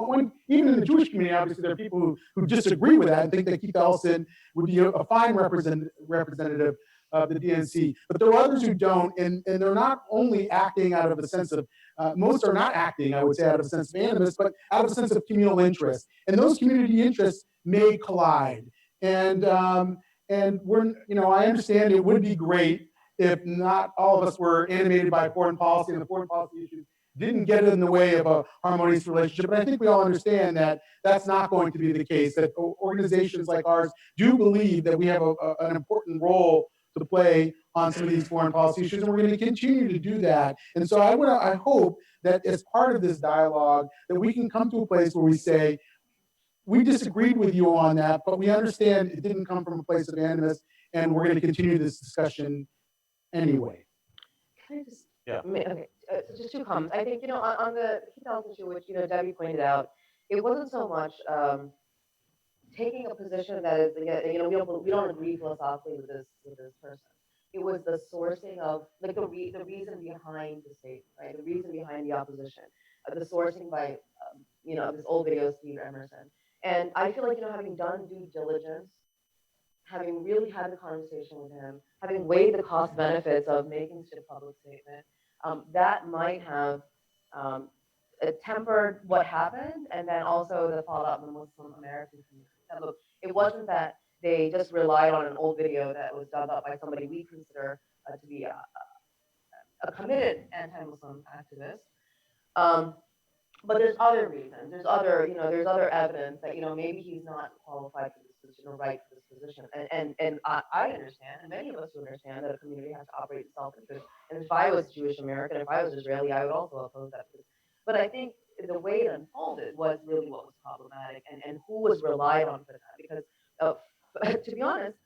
Even in the Jewish community, obviously, there are people who disagree with that and think that Keith Ellison would be a fine representative of the DNC. But there are others who don't, and they're not only acting out of a sense of, most are not acting, I would say, out of a sense of animus, but out of a sense of communal interest. And those community interests may collide. And we're, I understand it would be great if not all of us were animated by foreign policy and the foreign policy issues didn't get in the way of a harmonious relationship. But I think we all understand that that's not going to be the case, that organizations like ours do believe that we have an important role to play on some of these foreign policy issues, and we're going to continue to do that. And so I hope that as part of this dialogue, that we can come to a place where we say, we disagreed with you on that, but we understand it didn't come from a place of animus, and we're going to continue this discussion anyway. Can I just, Yeah. okay, so just two comments. I think, on the Keith Ellison issue, which, Debbie pointed out, it wasn't so much taking a position that is, we don't agree philosophically with this person. It was the sourcing of, like, the reason behind the statement, right? The reason behind the opposition, the sourcing by, this old video of Steve Emerson. And I feel like, having done due diligence, having really had the conversation with him, having weighed the cost benefits of making such a public statement, that might have tempered what happened, and then also the fallout in the Muslim American community. That, look, it wasn't that they just relied on an old video that was dug up by somebody we consider to be a committed anti-Muslim activist. But there's other reasons. There's other evidence that, maybe he's not qualified for this position or right for this position. And I understand, and many of us understand, that a community has to operate in self-interest. And if I was Jewish American, if I was Israeli, I would also oppose that. But I think the way it unfolded was really what was problematic, and who was relied on for that. Because to be honest,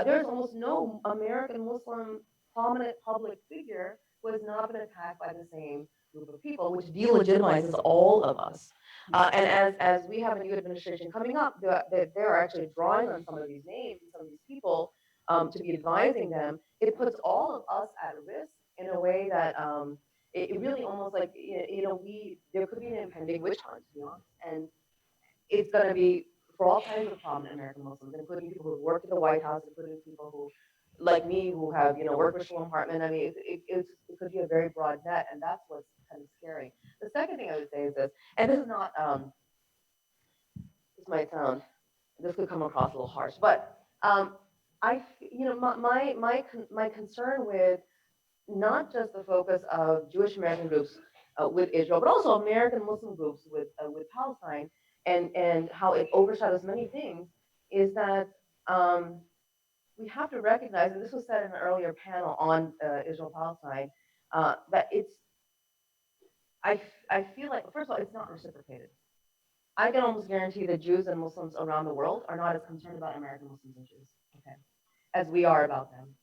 there's almost no American Muslim prominent public figure who has not been attacked by the same group of people, which delegitimizes all of us. And as we have a new administration coming up, they're actually drawing on some of these names and some of these people to be advising them. It puts all of us at risk in a way that it really almost like, there could be an impending witch hunt, to be honest. And it's going to be for all kinds of prominent American Muslims, including people who work at the White House, including people who, like me, who have, worked with Shalom Hartman. I mean, it could be a very broad net, and that's what's kind of scary. The second thing I would say is this, and this is not, this could come across a little harsh, but my concern with not just the focus of Jewish American groups with Israel, but also American Muslim groups with Palestine, and how it overshadows many things, is that we have to recognize, and this was said in an earlier panel on Israel-Palestine, that I feel like, first of all, it's not reciprocated. I can almost guarantee that Jews and Muslims around the world are not as concerned about American Muslims and Jews, okay, as we are about them.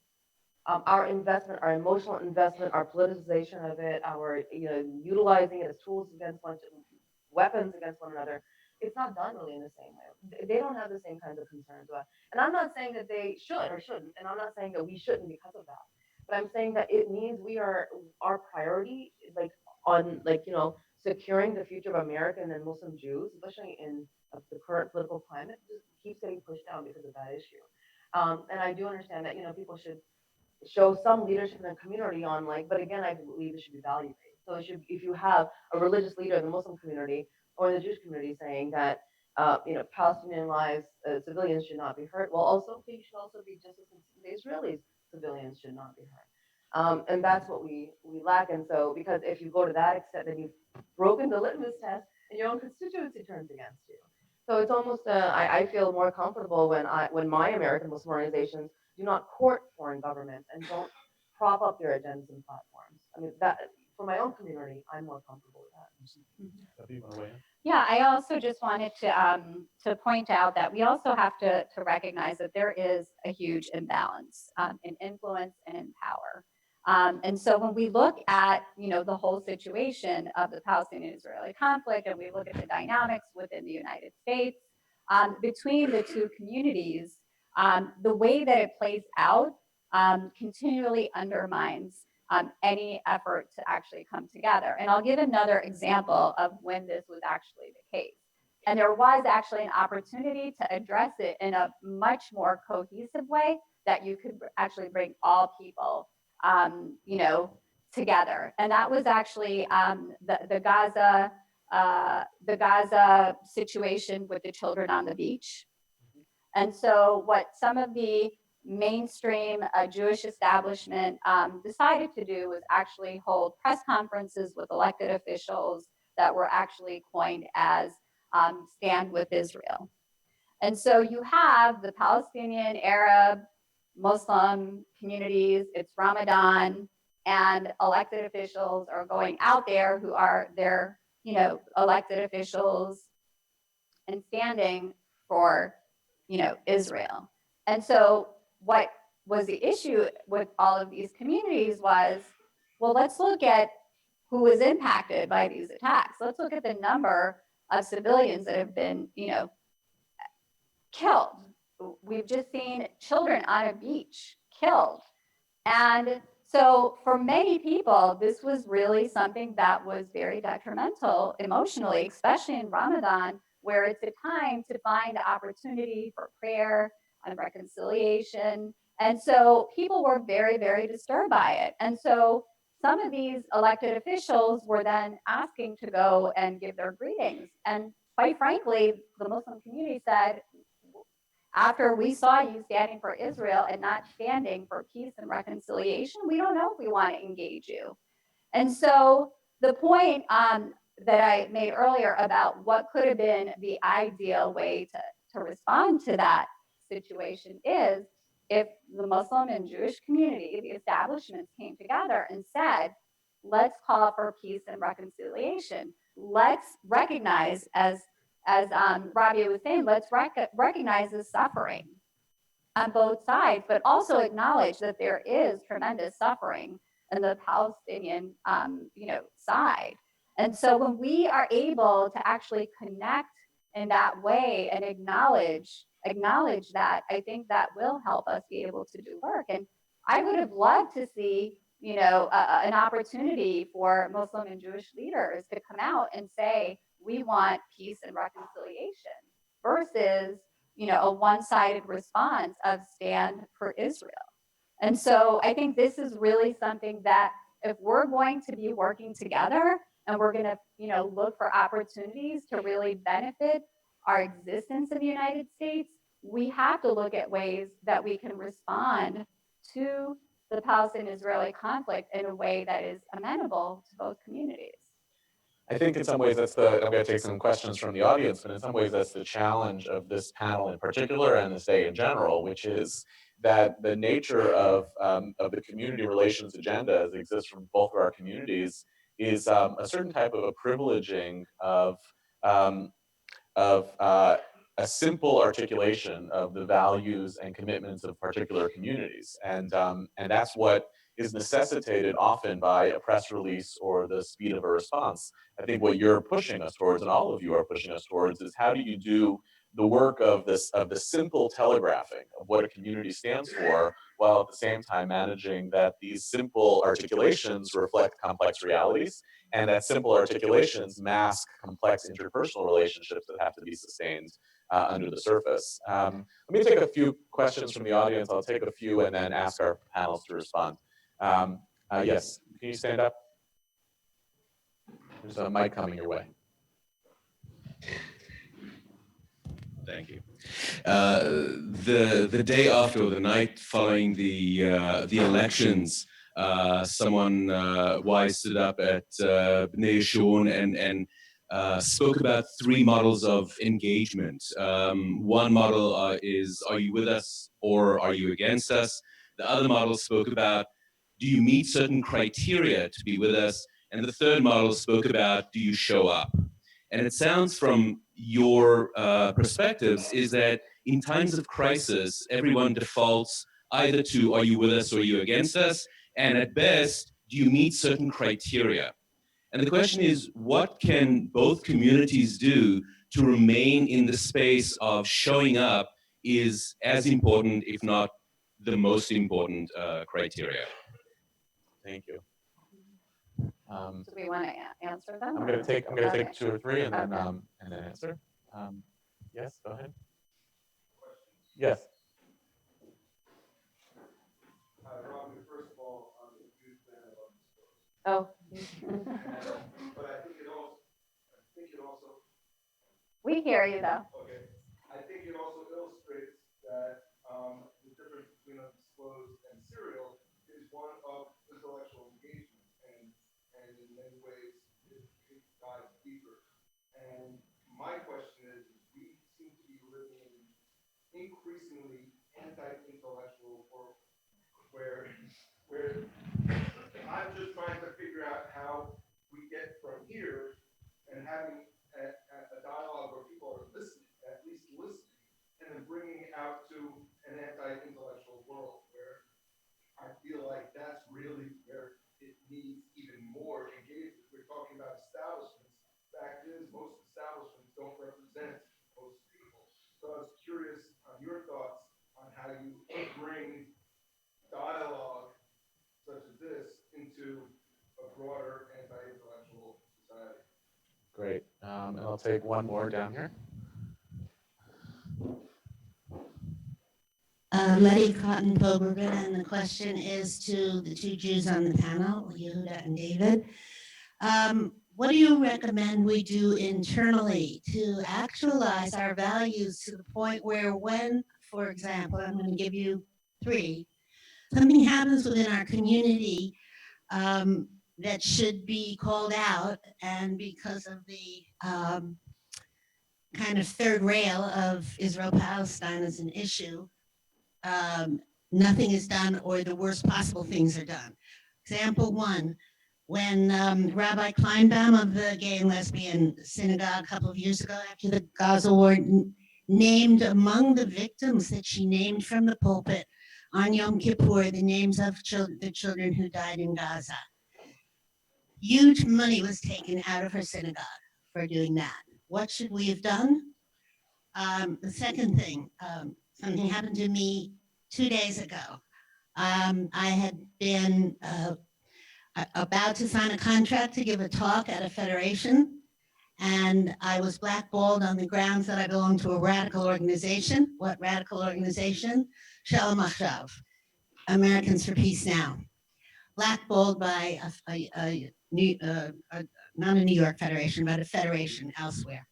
Our investment, our emotional investment, our politicization of it, our utilizing it as tools against weapons against one another, it's not done really in the same way. They don't have the same kinds of concerns about. And I'm not saying that they should or shouldn't, and I'm not saying that we shouldn't because of that. But I'm saying that it means our priority, on securing the future of American and Muslim Jews, especially in the current political climate, just keeps getting pushed down because of that issue. And I do understand that people should show some leadership in the community on, but again, I believe it should be value-based. So if you have a religious leader in the Muslim community or in the Jewish community saying that Palestinian lives, civilians should not be hurt, well, also you should also be just as the Israelis, civilians should not be hurt. And that's what we lack. And so, because if you go to that extent, then you've broken the litmus test, and your own constituency turns against you. So it's almost I feel more comfortable when my American Muslim organizations do not court foreign governments and don't prop up their agendas and platforms. I mean, for my own community, I'm more comfortable with that. Yeah, I also just wanted to point out that we also have to recognize that there is a huge imbalance in influence and in power. And so when we look at, the whole situation of the Palestinian-Israeli conflict, and we look at the dynamics within the United States, between the two communities, the way that it plays out continually undermines any effort to actually come together. And I'll give another example of when this was actually the case. And there was actually an opportunity to address it in a much more cohesive way that you could actually bring all people, together. And that was actually the Gaza situation with the children on the beach. And so what some of the mainstream Jewish establishment decided to do was actually hold press conferences with elected officials that were actually coined as Stand with Israel. And so you have the Palestinian, Arab, Muslim communities, it's Ramadan, and elected officials are going out there who are their, elected officials and standing for, Israel. And so what was the issue with all of these communities was, well, let's look at who was impacted by these attacks. Let's look at the number of civilians that have been, killed. We've just seen children on a beach killed. And so for many people, this was really something that was very detrimental emotionally, especially in Ramadan, where it's a time to find opportunity for prayer and reconciliation. And so people were very, very disturbed by it. And so some of these elected officials were then asking to go and give their greetings. And quite frankly, the Muslim community said, after we saw you standing for Israel and not standing for peace and reconciliation, we don't know if we want to engage you. And so the point that I made earlier about what could have been the ideal way to respond to that situation is if the Muslim and Jewish community, the establishments came together and said, let's call for peace and reconciliation. Let's recognize, as Rabia was saying, let's recognize the suffering on both sides, but also acknowledge that there is tremendous suffering on the Palestinian, side. And so when we are able to actually connect in that way and acknowledge that, I think that will help us be able to do work. And I would have loved to see, an opportunity for Muslim and Jewish leaders to come out and say, we want peace and reconciliation versus, a one-sided response of stand for Israel. And so I think this is really something that if we're going to be working together and we're going to, look for opportunities to really benefit our existence in the United States, we have to look at ways that we can respond to the Palestinian-Israeli conflict in a way that is amenable to both communities. I think in some ways that's I'm going to take some questions from the audience, but in some ways that's the challenge of this panel in particular and this day in general, which is that the nature of the community relations agenda as it exists from both of our communities is a certain type of a privileging of a simple articulation of the values and commitments of particular communities. And that's what is necessitated often by a press release or the speed of a response. I think what you're pushing us towards, and all of you are pushing us towards, is how do you do the work of the simple telegraphing of what a community stands for, while at the same time managing that these simple articulations reflect complex realities, and that simple articulations mask complex interpersonal relationships that have to be sustained under the surface. Let me take a few questions from the audience. I'll take a few and then ask our panelists to respond. Yes, can you stand up? There's a mic coming your way. Thank you. The day after, or the night following the elections, someone wise stood up at Bnei Shon and spoke about three models of engagement. One model is, are you with us or are you against us? The other model spoke about, do you meet certain criteria to be with us? And the third model spoke about, do you show up? And it sounds from your perspectives is that in times of crisis, everyone defaults either to, are you with us or are you against us? And at best, do you meet certain criteria? And the question is, what can both communities do to remain in the space of showing up is as important, if not the most important criteria? Thank you. Do we want to answer them? I'm gonna take Okay. 2 or 3 and then Okay. answer. Yes, go ahead. Yes. Robin, first of all, I'm a huge fan of Undisclosed. Oh. But I think it also. We hear you though. Okay. I think it also illustrates that the difference between Undisclosed and Serial is one of intellectual engagement, and in many ways it dives deeper. And my question is, we seem to be living in an increasingly anti-intellectual world, where I'm just trying to figure out how we get from here and having a dialogue where people are listening, at least listening, and then bringing it out to an anti-intellectual world where I feel like that's really where it needs even more engagement. We're talking about establishments. Fact is, most establishments don't represent most people. So I was curious on your thoughts on how you bring dialogue such as this into a broader anti-intellectual society. Great. And I'll take one more down here. Letty Cotton Pogrebin, and the question is to the two Jews on the panel, Yehuda and David. What do you recommend we do internally to actualize our values to the point where when, for example, I'm going to give you 3, something happens within our community that should be called out, and because of the kind of third rail of Israel-Palestine as an issue, nothing is done or the worst possible things are done. Example 1, when Rabbi Kleinbaum of the Gay and Lesbian Synagogue a couple of years ago after the Gaza War named among the victims that she named from the pulpit on Yom Kippur the names of the children who died in Gaza. Huge money was taken out of her synagogue for doing that. What should we have done? The second thing, something happened to me 2 days ago. I had been about to sign a contract to give a talk at a federation, and I was blackballed on the grounds that I belong to a radical organization. What radical organization? Shalom, Americans for Peace Now. Blackballed by not a New York federation, but a federation elsewhere.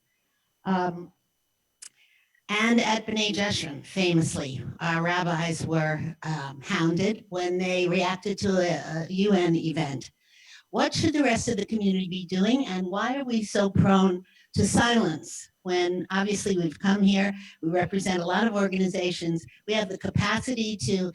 And at B'nai Jeshurun, famously, our rabbis were hounded when they reacted to a UN event. What should the rest of the community be doing, and why are we so prone to silence when obviously we've come here, we represent a lot of organizations, we have the capacity to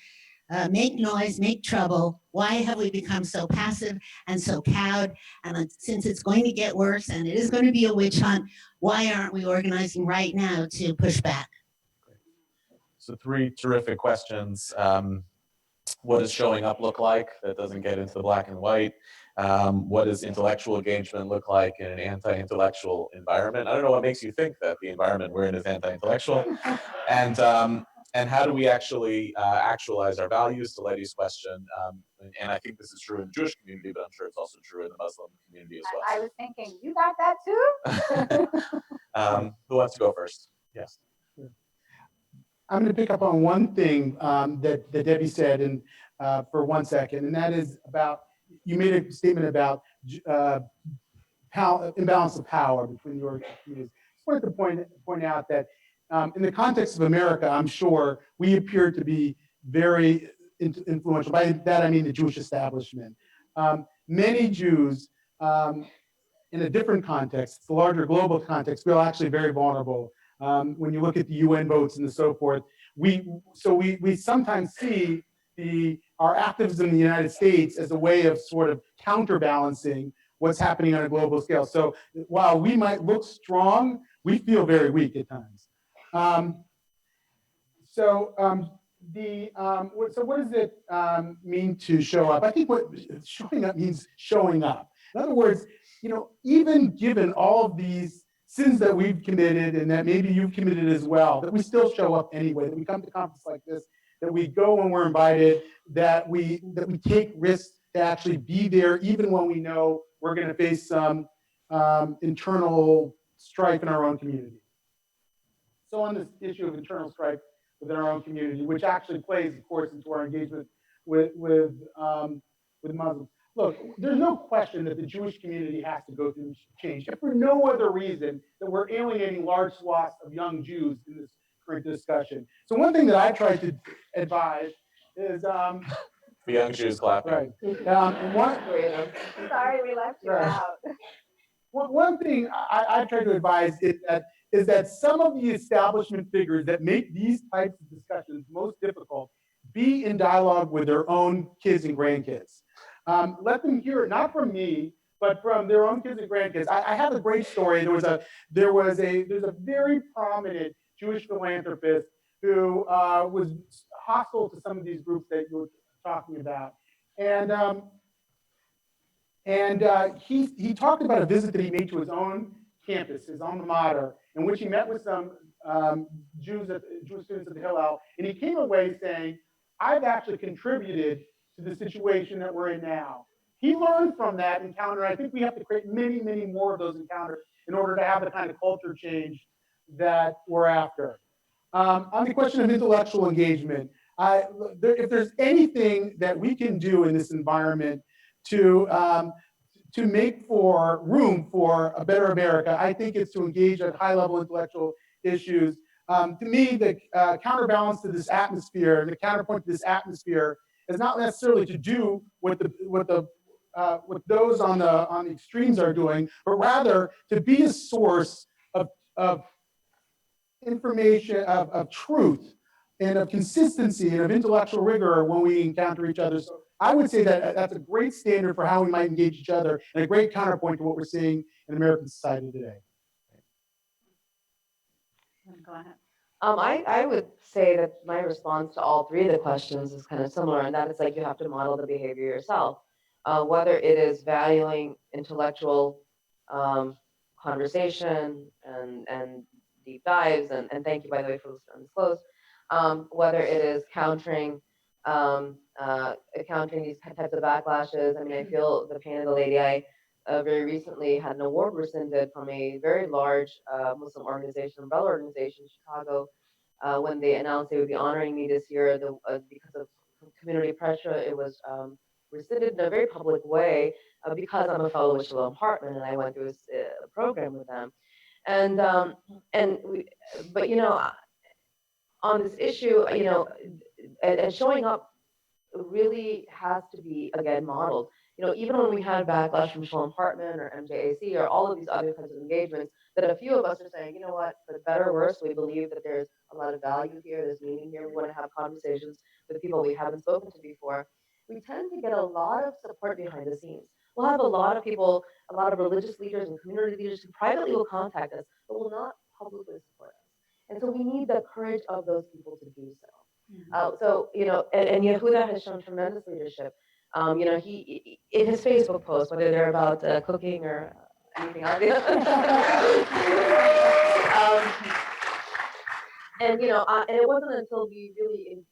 make noise, make trouble? Why have we become so passive and so cowed? And since it's going to get worse and it is going to be a witch hunt, why aren't we organizing right now to push back? So 3 terrific questions. What does showing up look like? That doesn't get into the black and white. What does intellectual engagement look like in an anti-intellectual environment? I don't know what makes you think that the environment we're in is anti-intellectual. And how do we actually actualize our values, to Letty's question? And I think this is true in the Jewish community, but I'm sure it's also true in the Muslim community as well. I was thinking, you got that too? Who wants to go first? Yes. I'm going to pick up on one thing that Debbie said, and for 1 second, and that is about, you made a statement about imbalance of power between your communities. I just wanted to point out that in the context of America, I'm sure we appear to be very influential. By that, I mean the Jewish establishment. Many Jews, in a different context, the larger global context, feel actually very vulnerable. When you look at the UN votes and so forth, we sometimes see our activism in the United States as a way of sort of counterbalancing what's happening on a global scale. So while we might look strong, we feel very weak at times. So what does it mean to show up? I think what showing up means showing up. In other words, even given all of these sins that we've committed and that maybe you've committed as well, that we still show up anyway, that we come to conferences like this, that we go when we're invited, that we take risks to actually be there even when we know we're going to face some internal strife in our own community. So on this issue of internal strife within our own community, which actually plays, of course, into our engagement with Muslims. Look, there's no question that the Jewish community has to go through change, if for no other reason that we're alienating large swaths of young Jews in this current discussion. So one thing that I tried to advise is The young Jews clapping. right. And one, Sorry, we left you Right. out. one thing I try to advise is that some of the establishment figures that make these types of discussions most difficult be in dialogue with their own kids and grandkids. Let them hear it, not from me, but from their own kids and grandkids. I have a great story. There's a very prominent Jewish philanthropist who was hostile to some of these groups that you were talking about. And he talked about a visit that he made to his own campus, his alma mater, in which he met with some Jewish students at the Hillel, and he came away saying, I've actually contributed to the situation that we're in now. He learned from that encounter. I think we have to create many, many more of those encounters in order to have the kind of culture change that we're after. On the question of intellectual engagement, if there's anything that we can do in this environment to make for room for a better America, I think it's to engage at high-level intellectual issues. To me, the counterbalance to this atmosphere, the counterpoint to this atmosphere, is not necessarily to do what those on the extremes are doing, but rather to be a source of information, of truth, and of consistency and of intellectual rigor when we encounter each other. So I would say that that's a great standard for how we might engage each other and a great counterpoint to what we're seeing in American society today. Go ahead. I would say that my response to all three of the questions is kind of similar, and that is like you have to model the behavior yourself. Whether it is valuing intellectual conversation and deep dives, and thank you, by the way, for listening undisclosed, whether it is countering these types of backlashes. I mean, I feel the pain of the lady. I very recently had an award rescinded from a very large Muslim organization, umbrella organization in Chicago, when they announced they would be honoring me this year. Because of community pressure, it was rescinded in a very public way because I'm a fellow with Shalom Hartman and I went through a program with them. But on this issue, and showing up really has to be again modeled. Even when we had backlash from Shalom Hartman or MJAC or all of these other kinds of engagements, that a few of us are saying, you know what, for better or worse, we believe that there's a lot of value here, there's meaning here, we want to have conversations with people we haven't spoken to before. We tend to get a lot of support behind the scenes. We'll have a lot of people, a lot of religious leaders and community leaders who privately will contact us, but will not publicly support us. And so we need the courage of those people to do so. And Yehuda has shown tremendous leadership. He in his Facebook posts, whether they're about cooking or anything else. And it wasn't until we really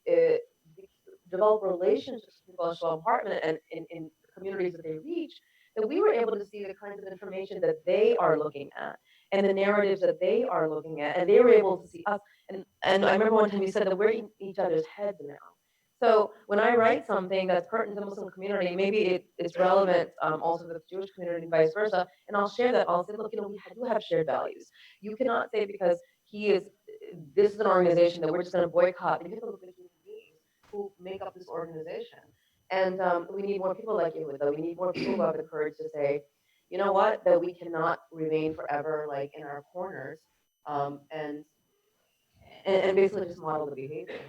developed relationships with people on Shalom Hartman and in the communities that they reach, that we were able to see the kinds of information that they are looking at and the narratives that they are looking at, and they were able to see us. And I remember one time you said that we're in each other's heads now. So when I write something that's pertinent to the Muslim community, maybe it's relevant also to the Jewish community and vice versa, and I'll share that. I'll say, look, we do have shared values. You cannot say because this is an organization that we're just going to boycott. You have to look at human beings who make up this organization. And we need more people like Yehuda. We need more people who have the courage to say, you know what, that we cannot remain forever like in our corners, and basically just model the behavior.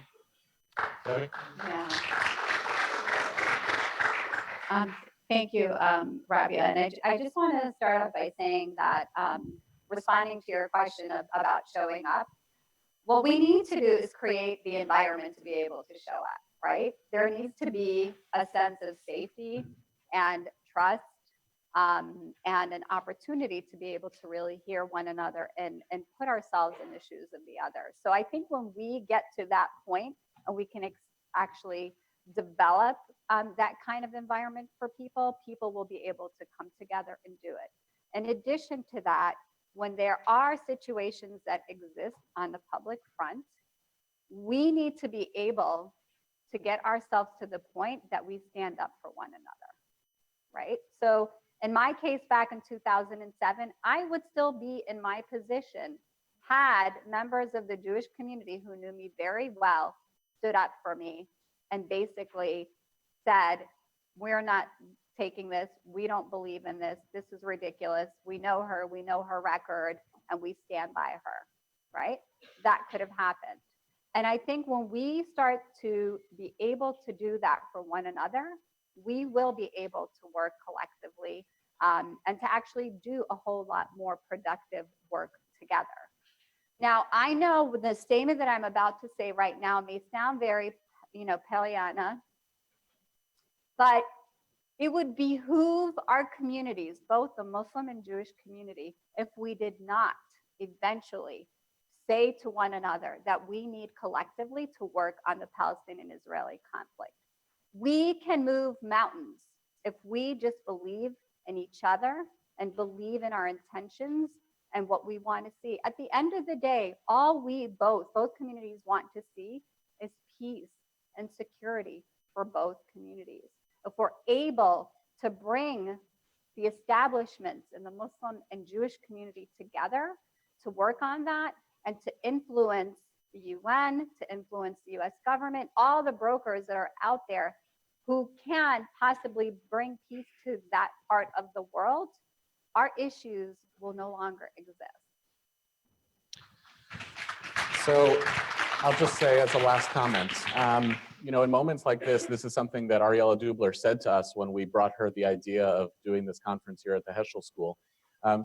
Yeah. Thank you, Rabia. And I just want to start off by saying that responding to your question about showing up, what we need to do is create the environment to be able to show up, right? There needs to be a sense of safety and trust and an opportunity to be able to really hear one another and put ourselves in the shoes of the other. So I think when we get to that point and we can actually develop that kind of environment for people, people will be able to come together and do it. In addition to that, when there are situations that exist on the public front, we need to be able to get ourselves to the point that we stand up for one another, right? So in my case back in 2007, I would still be in my position had members of the Jewish community who knew me very well stood up for me and basically said, we're not taking this, we don't believe in this, this is ridiculous, we know her record, and we stand by her, right? That could have happened. And I think when we start to be able to do that for one another, we will be able to work collectively and to actually do a whole lot more productive work together. Now, I know the statement that I'm about to say right now may sound very, Peliana, but it would behoove our communities, both the Muslim and Jewish community, if we did not eventually say to one another that we need collectively to work on the Palestinian-Israeli conflict. We can move mountains if we just believe in each other and believe in our intentions and what we want to see. At the end of the day, all we both communities want to see is peace and security for both communities. If we're able to bring the establishments in the Muslim and Jewish community together to work on that and to influence the UN, to influence the US government, all the brokers that are out there who can possibly bring peace to that part of the world, our issues will no longer exist. So I'll just say as a last comment, in moments like this is something that Arielle Dubler said to us when we brought her the idea of doing this conference here at the Heschel School.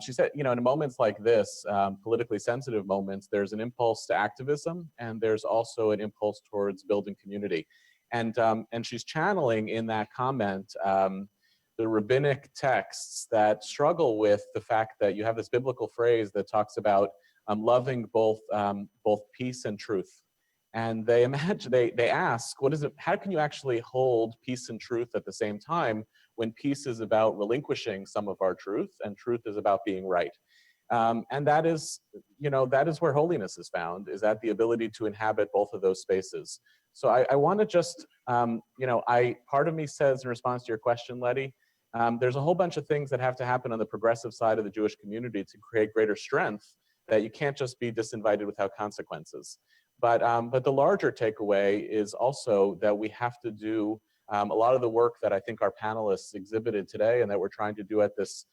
She said, in moments like this, politically sensitive moments, there's an impulse to activism and there's also an impulse towards building community. And she's channeling in that comment the rabbinic texts that struggle with the fact that you have this biblical phrase that talks about loving both peace and truth. And they ask, how can you actually hold peace and truth at the same time when peace is about relinquishing some of our truth and truth is about being right? And that is where holiness is found, is at the ability to inhabit both of those spaces. So I want to just, part of me says in response to your question, Letty, there's a whole bunch of things that have to happen on the progressive side of the Jewish community to create greater strength, that you can't just be disinvited without consequences. But the larger takeaway is also that we have to do a lot of the work that I think our panelists exhibited today and that we're trying to do at this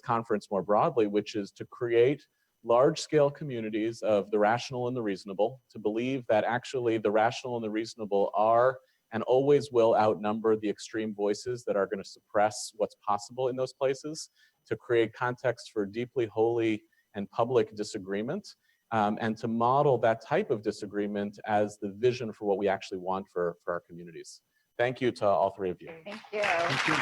conference more broadly, which is to create large-scale communities of the rational and the reasonable, to believe that actually the rational and the reasonable are and always will outnumber the extreme voices that are going to suppress what's possible in those places, to create context for deeply holy and public disagreement, and to model that type of disagreement as the vision for what we actually want for our communities. Thank you to all three of you. Thank you. Thank you.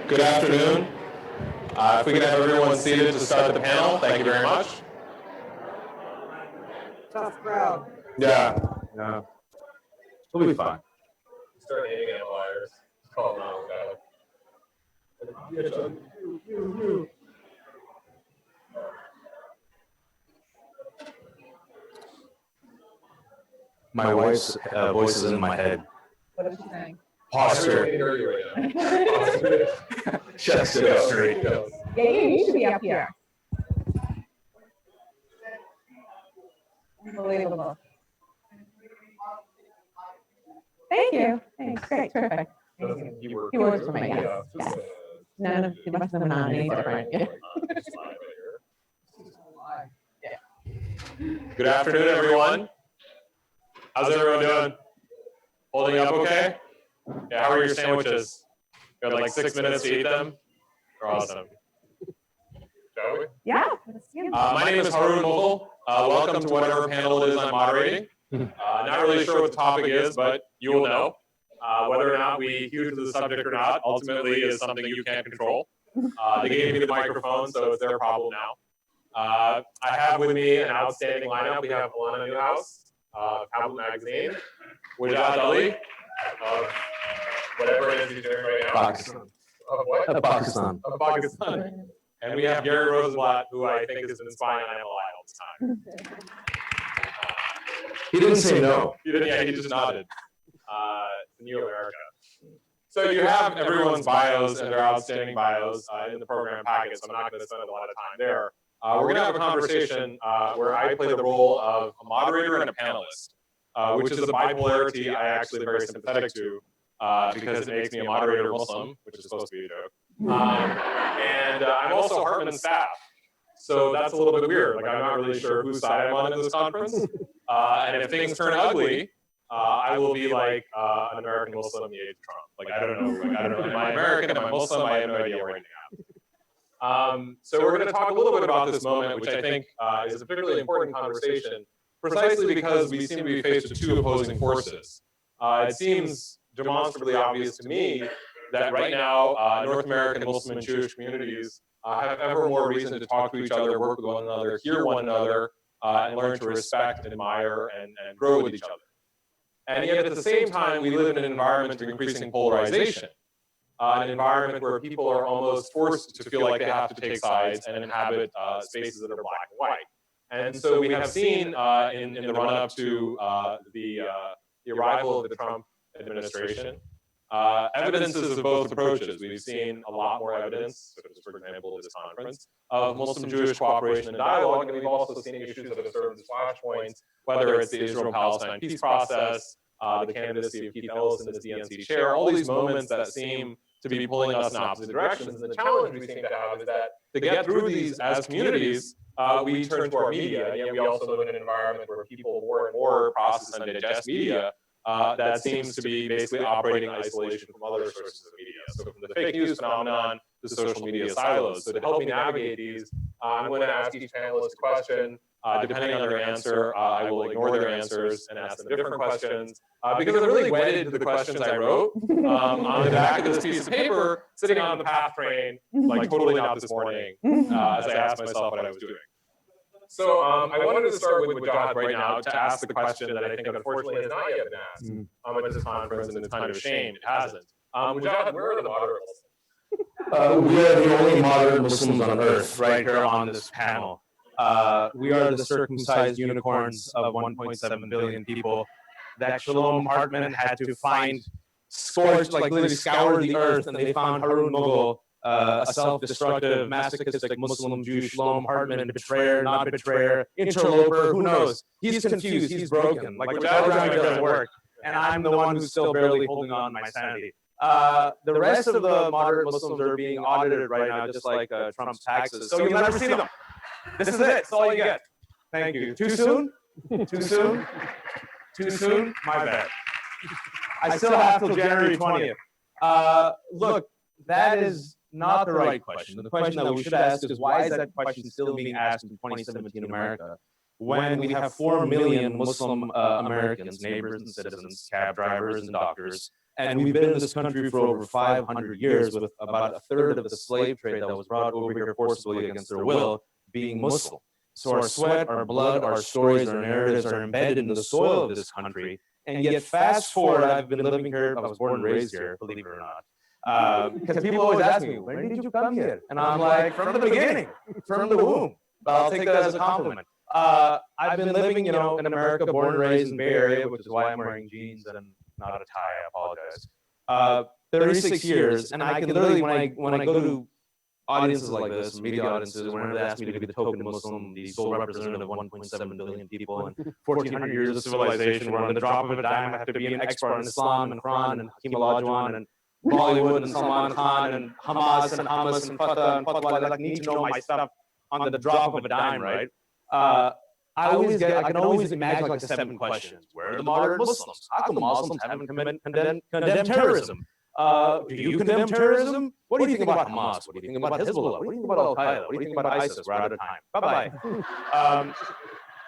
Good afternoon. If we can have everyone seated to start the panel, thank you very much. Tough crowd. Yeah. We'll be fine. Start naming outliers. Call them out. My wife's voice is in my head. What is she saying? Posture. Chest sit up straight. Yeah, you should be up here. Unbelievable. Thank you. Thanks. Great. Terrific. He works for me. Yes. Yes. None of the rest of them are any different. Yeah. Good afternoon, everyone. How's everyone doing? Holding up okay? Yeah, how are your sandwiches? You had like 6 minutes to eat them? They're awesome. Shall we? Yeah. My name is Hartman. Welcome to whatever panel it is I'm moderating. Not really sure what the topic is, but you will know. Whether or not we hew to the subject or not, ultimately is something you can't control. They gave me the microphone, so it's their problem now. I have with me an outstanding lineup. We have Alana Newhouse, Tablet Magazine, Wajad Ali, whatever it is he's doing right now. Pakistan. Of what? Of Pakistan. Of Pakistan. And we have Gary Rosenblatt, who I think has been spying on MLI all this time. He didn't say no. He didn't, yeah, he just nodded. To New America. So you have everyone's bios and their outstanding bios in the program packet, so I'm not going to spend a lot of time there. We're going to have a conversation where I play the role of a moderator and a panelist, which is a bipolarity I actually am very sympathetic to because it makes me a moderator Muslim, which is supposed to be a joke. And I'm also Hartman's staff. So that's a little bit weird. Like, I'm not really sure whose side I'm on in this conference. And if things turn ugly, I will be like an American Muslim in the age of Trump. Like, I don't know. Like, I don't know. Am I American? Am I Muslim? I have no idea right now. So we're going to talk a little bit about this moment, which I think is a particularly important conversation, precisely because we seem to be faced with two opposing forces. It seems demonstrably obvious to me that right now, North American Muslim and Jewish communities have ever more reason to talk to each other, work with one another, hear one another, and learn to respect, admire, and grow with each other. And yet at the same time, we live in an environment of increasing polarization, an environment where people are almost forced to feel like they have to take sides and inhabit spaces that are black and white. And so we have seen in the run-up to the arrival of the Trump administration, evidences of both approaches. We've seen a lot more evidence, such as, for example, this conference, of Muslim-Jewish cooperation and dialogue, and we've also seen issues that have served as flashpoints, whether it's the Israel-Palestine peace process, the candidacy of Keith Ellison as DNC chair, all these moments that seem to be pulling us in opposite directions. And the challenge we seem to have is that to get through these as communities, we turn to our media, and yet we also live in an environment where people more and more process and digest media that seems to be basically operating in isolation from other sources of media. So from the fake news phenomenon to social media silos. So to help me navigate these, I'm going to ask each panelist a question. Depending on their answer, I will ignore their answers and ask them different questions because I'm really wedded to the questions I wrote on the back of this piece of paper, sitting on the PATH train, like totally not this morning, as I asked myself what I was doing. So I wanted to start with Wajad right now to ask the question that I think unfortunately has not yet been asked at this conference, and it's kind of a shame it hasn't. Wajad, where are the moderates? We are the only moderate Muslims on earth right here on this panel. We are the circumcised unicorns of 1.7 billion people that Shalom Hartman had to find, scourge, like literally scour the earth, and they found Harun Mughal, a self-destructive, masochistic Muslim Jew, Shalom Hartman, betrayer, not betrayer, interloper, who knows? He's confused, he's broken, like which algorithm doesn't work, and I'm the one who's still barely holding on to my sanity. The rest of the moderate Muslims are being audited right now, just like Trump's taxes. So you'll never see them. This is it. That's all you get. Thank you. Too soon? Too soon? Too soon? My bad. I still have till January 20th. Look, that is not the right question. The question that we should ask is, why is that question still being asked in 2017 America when we have 4 million Muslim Americans, neighbors and citizens, cab drivers and doctors, and we've been in this country for over 500 years with about a third of the slave trade that was brought over here forcibly against their will being Muslim. So our sweat, our blood, our stories, our narratives are embedded in the soil of this country. And yet fast forward, I've been living here, I was born and raised here, believe it or not. Because people always ask me, when did you come here? And I'm like, from the beginning, from the womb. But I'll take that as a compliment. I've been living, in America, born and raised in the Bay Area, which is why I'm wearing jeans and not a tie, I apologize. 36 years, and I can literally, when I go to audiences like this, media audiences, whenever they ask me to be the token Muslim, the sole representative of 1.7 billion people and 1,400 years of civilization, where on the drop of a dime I have to be an expert in Islam and Quran and Hakim Olajuwon and Bollywood and Salman Khan and Hamas and Hamas and Fatah and Fatwa, I need to know my stuff on the drop of a dime, right? I can always imagine like the 7 questions. Where are the moderate Muslims? How come Muslims haven't condemned terrorism? Do you condemn terrorism? What do you think about Hamas? What do you think about Hezbollah? What do you think about Al-Qaeda? What do you think about ISIS? We're out of time. Bye-bye.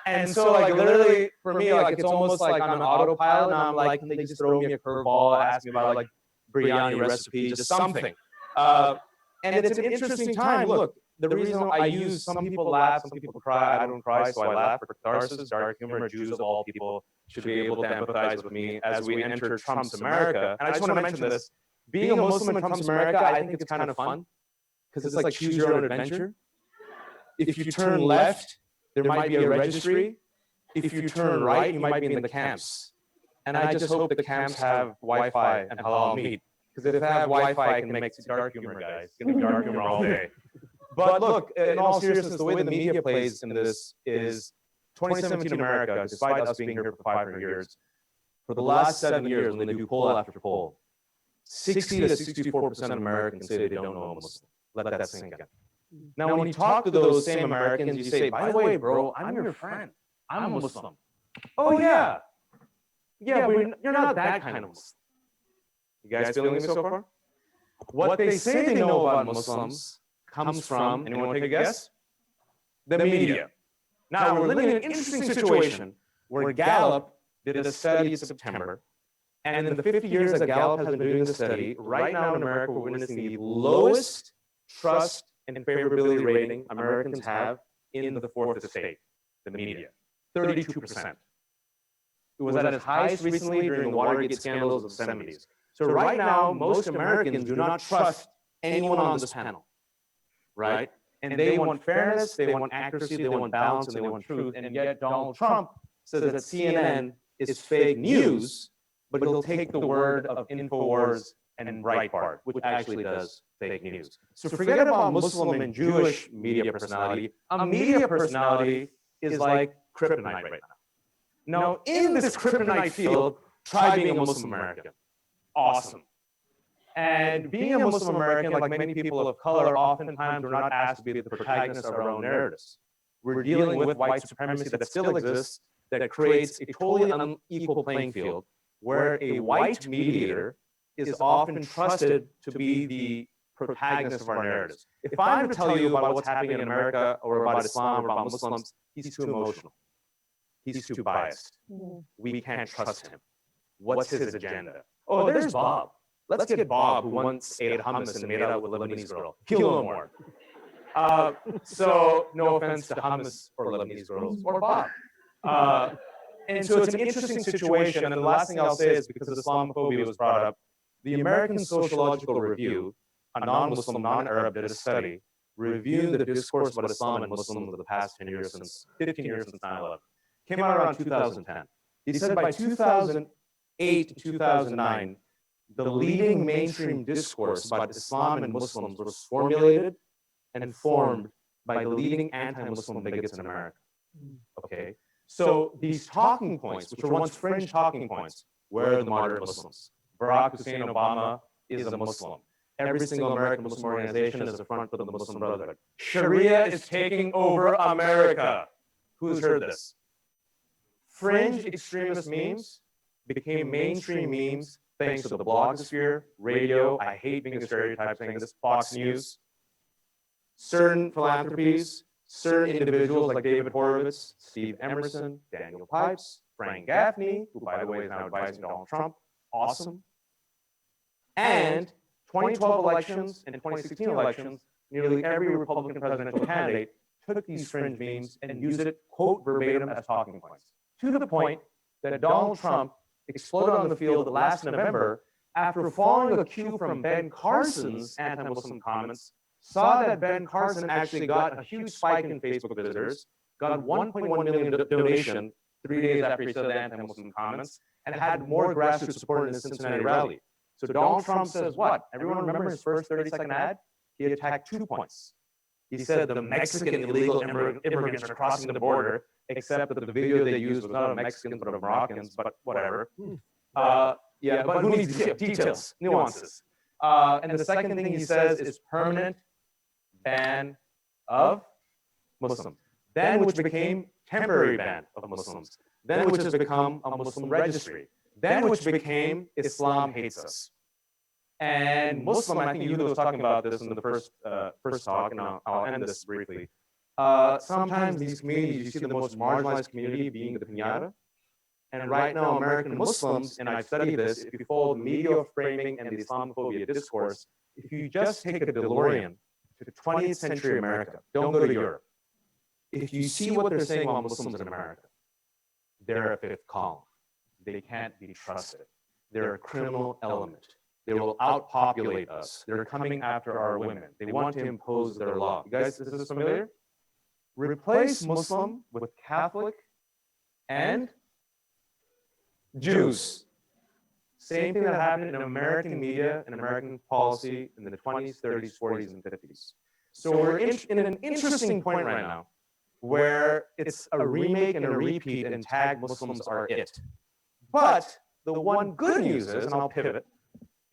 And so like literally for me, like it's almost like I'm an autopilot and I'm like, can they just throw me a curveball, ask me about like biryani recipe, just something. And it's an interesting time. Look, the reason I use, some people laugh, some people cry, I don't cry, so I laugh. For catharsis, dark humor, Jews of all people should be able to empathize with me as we enter Trump's America. And I just want to mention this. Being a Muslim in Trump's America, I think it's kind of fun because it's like choose your own adventure. If you turn left, there might be a registry. If you turn right, you might be in the camps. And I just hope the camps have Wi-Fi and halal meat. Because if they have Wi-Fi, it can make dark humor, guys. It can be dark humor all day. But look, in all seriousness, the way the media plays in this is 2017 America, despite us being here for 500 years, for the last 7 years, when they do poll after poll, 60 to 64% of Americans say they don't know a Muslim. Let that sink in. Now, when you talk to those same Americans, you say, by the way, bro, I'm your friend. I'm a Muslim. Oh, yeah. Yeah, but you're not that kind of Muslim. You guys feeling me so far? What they say they know about Muslims comes from, anyone want to take a guess? The media. Now, we're living in an interesting situation where Gallup did a study in September, and in the 50 years that Gallup has been doing the study, right now in America, we're witnessing the lowest trust and favorability rating Americans have in the fourth estate, the media, 32%. It was at its highest recently during the Watergate scandals of the 70s. So right now, most Americans do not trust anyone on this panel, right? And they want fairness, they want accuracy, they want balance, and they want truth. And yet Donald Trump says that CNN is fake news, but he'll take the word of InfoWars and Breitbart, which actually does fake news. So forget about Muslim and Jewish media personality. A media personality is like kryptonite right now. Now, in this kryptonite field, try being a Muslim American. Awesome. And being a Muslim American, like many people of color, oftentimes we're not asked to be the protagonists of our own narratives. We're dealing with white supremacy that still exists, that creates a totally unequal playing field, where a white mediator is often trusted to be the protagonist of our narratives. If I'm to tell you about what's happening in America, or about Islam, or about Muslims, he's too emotional. He's too biased. We can't trust him. What's his agenda? Oh, there's Bob. Let's get Bob, who once ate hummus and made out with a Lebanese girl. He'll know more. So no offense to hummus or Lebanese girls or Bob. And so it's an interesting situation. And the last thing I'll say is, because Islamophobia was brought up, the American Sociological Review a non-Muslim, non-Arab, did a study reviewing the discourse about Islam and Muslims of the past 15 years since 9/11. Came out around 2010. He said by 2008 to 2009, the leading mainstream discourse about Islam and Muslims was formulated and formed by the leading anti-Muslim bigots in America. Okay, so these talking points, which were once fringe talking points, where are the moderate Muslims? Barack Hussein Obama is a Muslim. Every single American Muslim organization is a front for the Muslim Brotherhood. Sharia is taking over America. Who's heard this? Fringe extremist memes became mainstream memes thanks to the blogosphere, radio. I hate being a stereotype saying this, Fox News. Certain philanthropies, certain individuals like David Horowitz, Steve Emerson, Daniel Pipes, Frank Gaffney, who by the way is now advising Donald Trump, awesome. And 2012 elections and 2016 elections, nearly every Republican presidential candidate took these fringe memes and used it, quote, verbatim as talking points, to the point that Donald Trump exploded on the field last November after following a cue from Ben Carson's anti-Muslim comments, saw that Ben Carson actually got a huge spike in Facebook visitors, got 1.1 million donation 3 days after he said the anti-Muslim comments, and had more grassroots support in his Cincinnati rally. So Donald Trump says what? Everyone remember his first 30-second ad? He attacked 2 points. He said the Mexican illegal immigrants are crossing the border, except that the video they used was not of Mexicans, but of Moroccans, but whatever. Yeah, but who needs details, nuances? And the second thing he says is permanent ban of Muslims. Then which became temporary ban of Muslims. Then which has become a Muslim registry. Then which became Islam hates us. And Muslim, I think Yehuda was talking about this in the first talk, and I'll end this briefly. Sometimes these communities, you see the most marginalized community being the Pinata. And right now, American Muslims, and I've studied this, if you follow the media framing and the Islamophobia discourse, if you just take a DeLorean to 20th century America, don't go to Europe. If you see what they're saying about Muslims in America, they're a fifth column. They can't be trusted. They're a criminal element. They will outpopulate us. They're coming after our women. They want to impose their law. You guys, is this familiar? Replace Muslim with Catholic and Jews. Same thing that happened in American media and American policy in the 20s, 30s, 40s, and 50s. So we're in an interesting point right now where it's a remake and a repeat and tag Muslims are it. But the one good news is, and I'll pivot,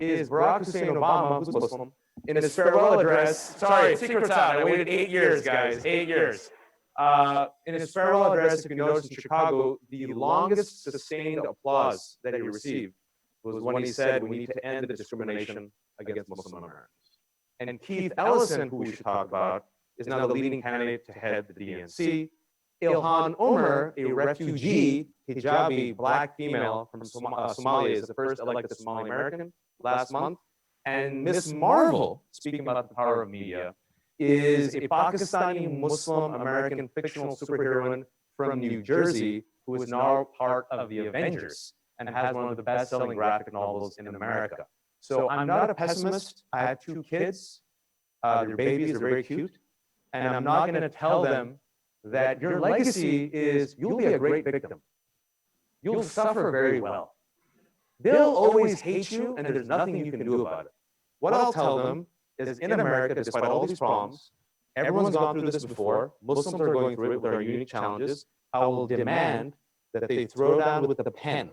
is Barack Hussein Obama, who's Muslim, in his farewell address, sorry, secret's out, I waited 8 years, guys, 8 years. In his farewell address, if you notice in Chicago, the longest sustained applause that he received was when he said, we need to end the discrimination against Muslim Americans. And Keith Ellison, who we should talk about, is now the leading candidate to head the DNC. Ilhan Omar, a refugee, hijabi, black female from Somalia, is the first elected Somali American last month. And Miss Marvel, speaking about the power of media, is a Pakistani Muslim American fictional superheroine from New Jersey who is now part of the Avengers and has one of the best-selling graphic novels in America. So I'm not a pessimist. I have 2 kids. Their babies are very cute. And I'm not going to tell them that your legacy is you'll be a great victim. You'll suffer very well. They'll always hate you, and there's nothing you can do about it. What I'll tell them is in America, despite all these problems, everyone's gone through this before. Muslims are going through it with their unique challenges. I will demand that they throw down with the pen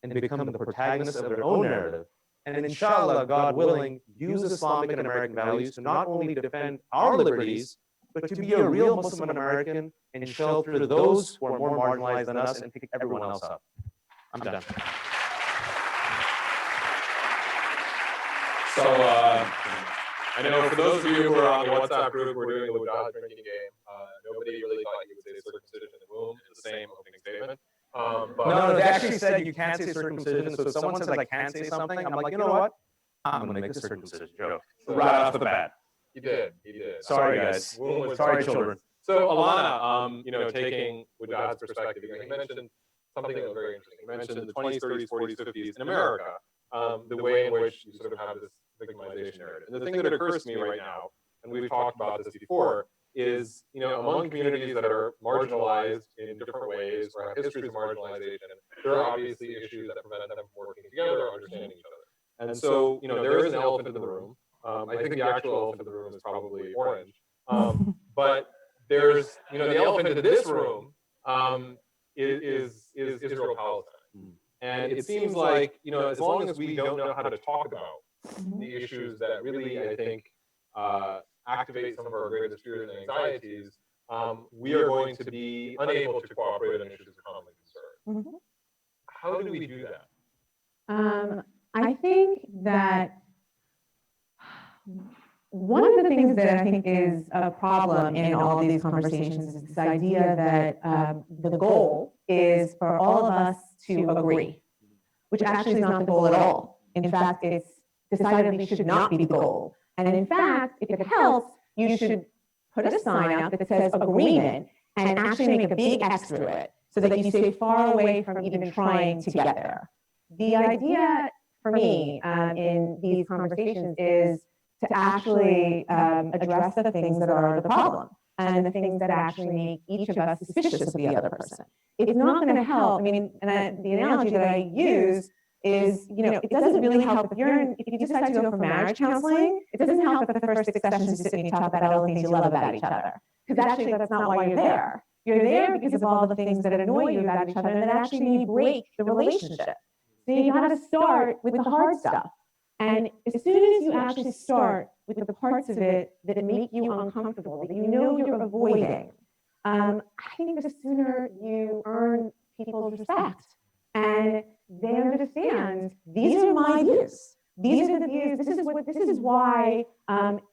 and become the protagonists of their own narrative. And inshallah, God willing, use Islamic and American values to not only defend our liberties, but to be a real Muslim American and shelter those who are more marginalized than us and pick everyone else up. I'm done. So, I know for those of you who are on the WhatsApp group, we're doing the Wujah drinking game. Nobody really thought you would say circumcision in the womb in the same opening statement. No, they actually said you can't say circumcision. So if someone says I can't say something, I'm like, you know what? I'm going to make the circumcision joke right off the bat. He did. Sorry, guys. Sorry, children. So Alana, taking Wujah's perspective, he mentioned something that was very interesting. He mentioned the 20s, 30s, 40s, 50s in America, the way in which you sort of have this victimization narrative. And the thing that occurs to me right now, and we've talked about this before, is, among communities that are marginalized in different ways or have histories of marginalization, there are obviously issues that prevent them from working together or understanding each other. And so, there is an elephant in the room. I think the actual elephant in the room is probably orange. But there's, the elephant in this room is Israel-Palestine. And it seems like, as long as we don't know how to talk about the issues that really, I think, activate some of our greatest fears and anxieties, we are going to be unable to cooperate on issues of common concern. How do we do that? I think that one of the things that I think is a problem in all of these conversations is this idea that the goal is for all of us to agree, which actually is not the goal at all. In fact, it's decidedly should not be the goal. And in fact, if it helps, you should put a sign up that says agreement and actually make a big X through it so that you stay far away from even trying to get there. The idea for me in these conversations is to actually address the things that are the problem and the things that actually make each of us suspicious of the other person. It's not going to help. I mean, and the analogy that I use is, it doesn't really help if you decide to go for marriage counseling. It doesn't help if the first 6 sessions you sit and you talk about all the things you love about each other, because actually that's not why you're there. You're there because of all the things that annoy you about each other and that actually may break the relationship. So you got to start with the hard stuff. And as soon as you actually start with the parts of it that make you uncomfortable, that you're avoiding, I think the sooner you earn people's respect and they understand these are my views. These are the views. This is why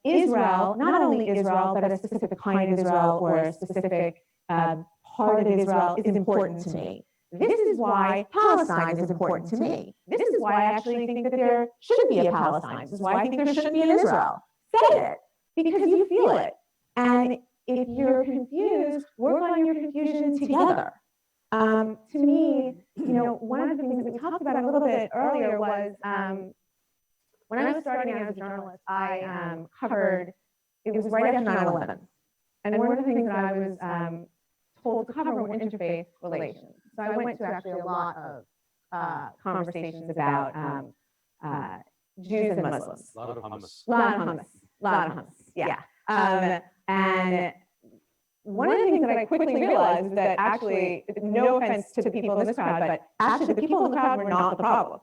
Israel, not only Israel, but a specific kind of Israel or a specific part of Israel is important to me. This is why Palestine is important to me. This is why I actually think that there shouldn't be a Palestine. This is why I think there shouldn't be an Israel. Say it, because you feel it. And if you're confused, work on your confusion together. To me, one of the things that we talked about a little bit earlier was when I was starting out as a journalist, I covered, it was right after 9/11. And one of the things that I was told to cover were interfaith relations. So I went to actually a lot of conversations about Jews and Muslims. A lot of hummus. A lot of hummus, yeah. And one of the things that I quickly realized is that actually, no offense to the people in this crowd, but actually the people in the crowd were not the problem.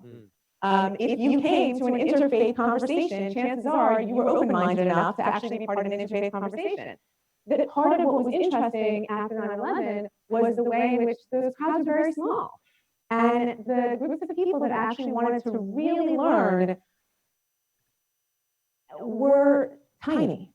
If you came to an interfaith conversation, chances are you were open-minded enough to actually be part of an interfaith conversation. That part of what was interesting after 9/11 was the way in which those crowds were very small. And the groups of people that actually wanted to really learn were tiny.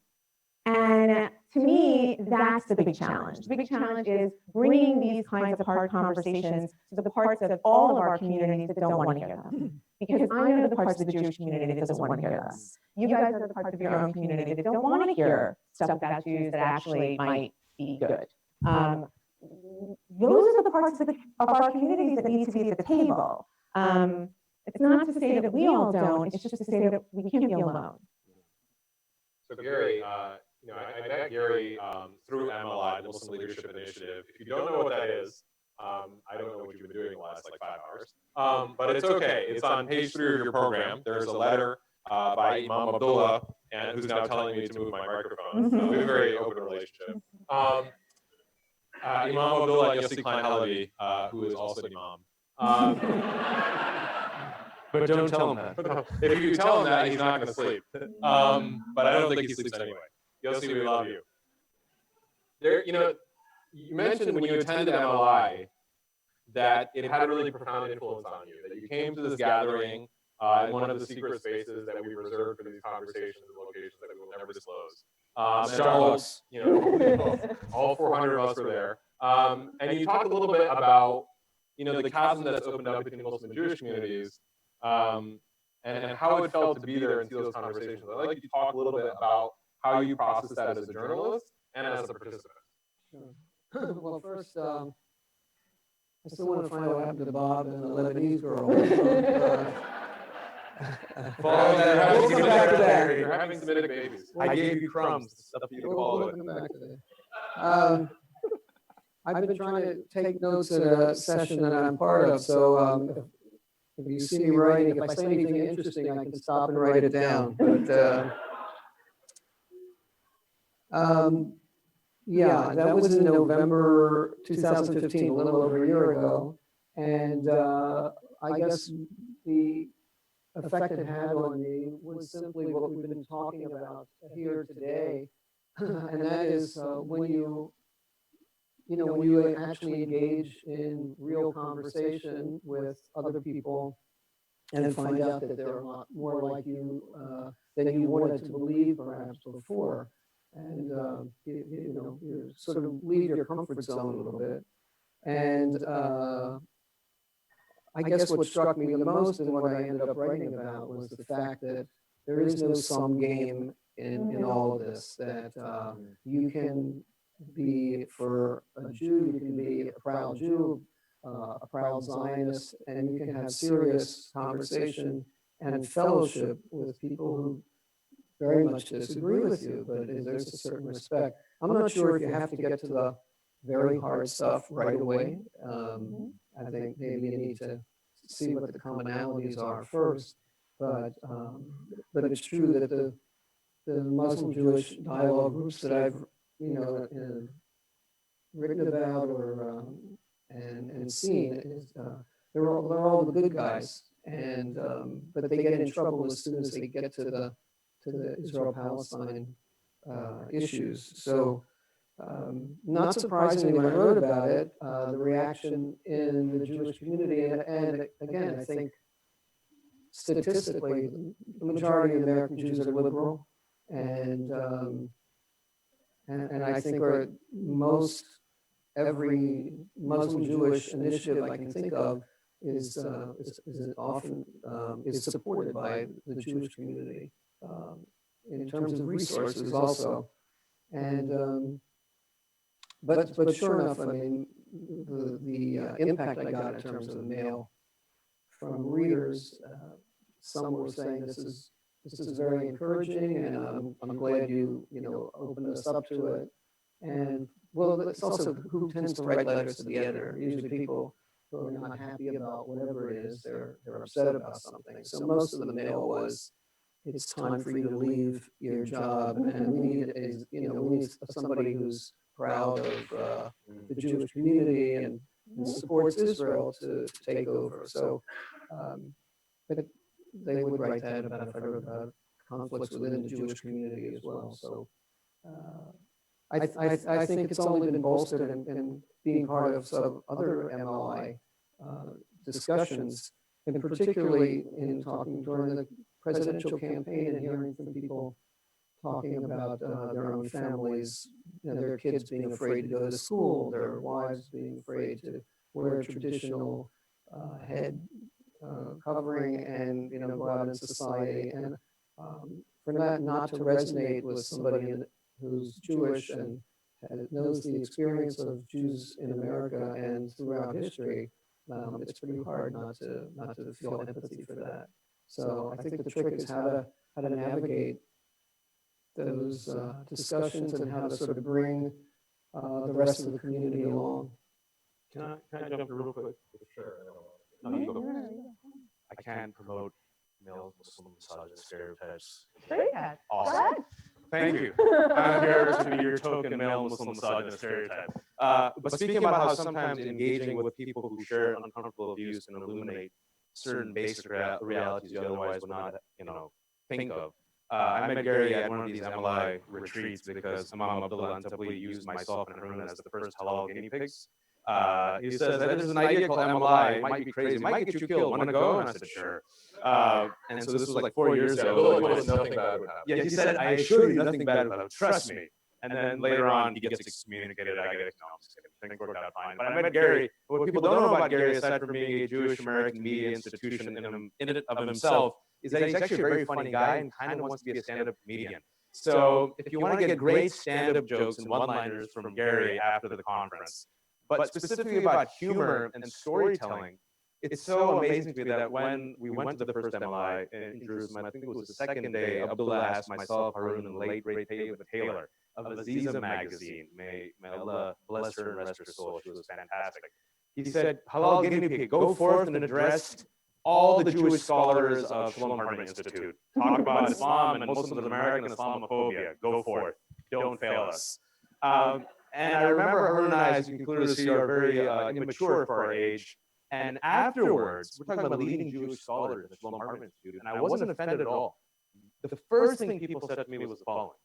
And to me, that's the big challenge. The big challenge is bringing these kinds of hard conversations to the parts of all of our communities that don't want to hear them. Because I know the parts of the Jewish community that doesn't want to hear this. You guys are the parts of your own community that don't want to hear stuff about Jews that actually might be good. Those are the parts of our communities that need to be at the table. It's not to say that we all don't, it's just to say that we can't be alone. So Gary, I met Gary through MLI, the Muslim Leadership Initiative. If you don't know what that is, I don't know what you've been doing the last 5 hours, but it's okay. It's on page 3 of your program. There's a letter by Imam Abdullah, and who's now telling me to move my microphone. We have a very open relationship. Imam Abdullah Yossi Klein Halevi, who is also an imam. But don't tell him that. If you tell him that, he's not going to sleep. But I don't think he sleeps anyway. Yossi, we love you. You mentioned when you attended MLI that it had a really profound influence on you, that you came to this gathering in one of the secret spaces that we reserved for these conversations and locations that we will never disclose. All 400 of us were there. And you talked a little bit about, the chasm that's opened up between Muslim and Jewish communities, and how it felt to be there and see those conversations. I'd like you to talk a little bit about how you process that as a journalist and as a participant. Sure. Well, first, I still want to find out what happened to Bob and the Lebanese girl. Follow that. We'll come back to that. You're having Semitic babies. I gave you crumbs, stuff for you to follow We'll it. come back to that. I've been trying to take notes at a session that I'm part of, so if you see me writing, if I say anything interesting, I can stop and write it down. But yeah, that was in November 2015, a little over a year ago. And I guess the effect it had on me was simply what we've been talking about here today. And that is when when you actually engage in real conversation with other people and find out that they're a lot more like you than you wanted to believe perhaps before. And you sort of leave your comfort zone a little bit. And I guess what struck me the most and what I ended up writing about was the fact that there is no sum game in all of this, that you can be, for a Jew, you can be a proud Jew, a proud Zionist, and you can have serious conversation and fellowship with people who very much disagree with you, but there's a certain respect. I'm not sure if you have to get to the very hard stuff right away. I think maybe you need to see what the commonalities are first, but it's true that the Muslim-Jewish dialogue groups that I've written about or and seen is they're all the good guys, and but they get in trouble as soon as they get to the Israel-Palestine issues. So not surprisingly, when I wrote about it, the reaction in the Jewish community, and again, I think statistically, the majority of American Jews are liberal, and I think most every Muslim Jewish initiative I can think of is often is supported by the Jewish community in terms of resources also, and but sure enough, I mean the impact I got in terms of the mail from readers, some were saying this is very encouraging, and I'm glad you opened us up to it. And well, it's also who tends to write letters to the editor. Usually people who are not happy about whatever it is, they're upset about something. So most of the mail was, it's time for you to leave your job, and we need somebody who's proud of the Jewish community and supports Israel to take over. So, but they would write that about if I wrote about conflicts within the Jewish community as well. So I think it's only been bolstered in being part of some other MLI discussions, and particularly in talking during the presidential campaign and hearing from people talking about their own families, their kids being afraid to go to school, their wives being afraid to wear traditional head covering and go out in society, and for that not to resonate with somebody who's Jewish and knows the experience of Jews in America and throughout history, it's pretty hard not to feel empathy for that. So I think the trick is how to navigate those discussions and how to sort of bring the rest of the community along. Can I jump in real quick? Sure. I can't promote male Muslim misogynist stereotypes. Sure you can. Awesome. Thank you. I'm here to be your token male Muslim misogynist stereotype. But speaking about how sometimes engaging with people who share uncomfortable views can illuminate certain basic realities you otherwise would not, think of. I met Gary at one of these MLI retreats because Imam Abdullah Antabli used myself and Hartman as the first halal guinea pigs. He says, there's an idea called MLI, it might be crazy, it might get you killed, want to go? And I said, sure. And so this was like 4 years ago. Nothing bad would happen. Yeah, he said, I assure you nothing bad would happen, trust me. And then later on, he gets excommunicated. I get it. No, I'm just kidding. Things worked out fine. But I met Gary. What people don't know about Gary, aside from being a Jewish American media institution in and of himself, is that he's actually a very funny guy and kind of wants to be a stand-up comedian. So if you want to get great stand-up jokes and one-liners from Gary after the conference, but specifically about humor and storytelling, it's so amazing to me that when we went to the first MLI in Jerusalem, I think it was the second day, Abdullah asked myself, Harun, and the late great Taylor of Aziza magazine, may Allah bless her and rest her soul, she was fantastic. He said, Halal guinea pig, go forth and address all the Jewish scholars of Shalom Hartman Institute. Talk about Islam and Muslims and American Islamophobia. Go forth. Don't fail us. And I remember Harun and I, as you can clearly see, are very immature for our age. And afterwards, we're talking about leading Jewish scholars at the Shalom Hartman Institute, and I wasn't offended at all. The first thing people said to me was the following.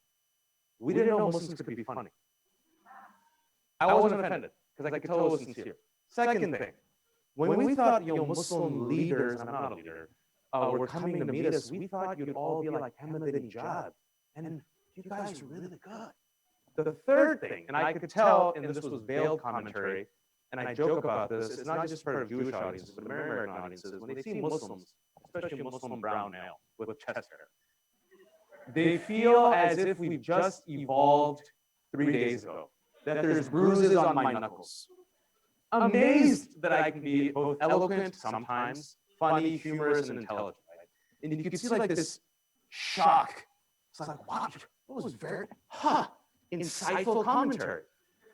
We didn't know Muslims could be funny. I wasn't offended, because I could tell it was sincere. Second thing, when we thought Muslim leaders, and I'm not a leader, were coming to meet us, we thought you'd all be like Ahmadinejad, and you guys are really good. The third thing, and I could tell, and this was veiled commentary, and I joke about this, it's not just for Jewish audiences, but American audiences, when they see Muslims, especially a Muslim brown male with chest hair, they feel as if we've just evolved 3 days ago, that there's bruises on my knuckles. Amazed that I can be both eloquent sometimes, funny, humorous, and intelligent. Right? And you can see like this shock. It's like, wow, that was very, insightful commentary.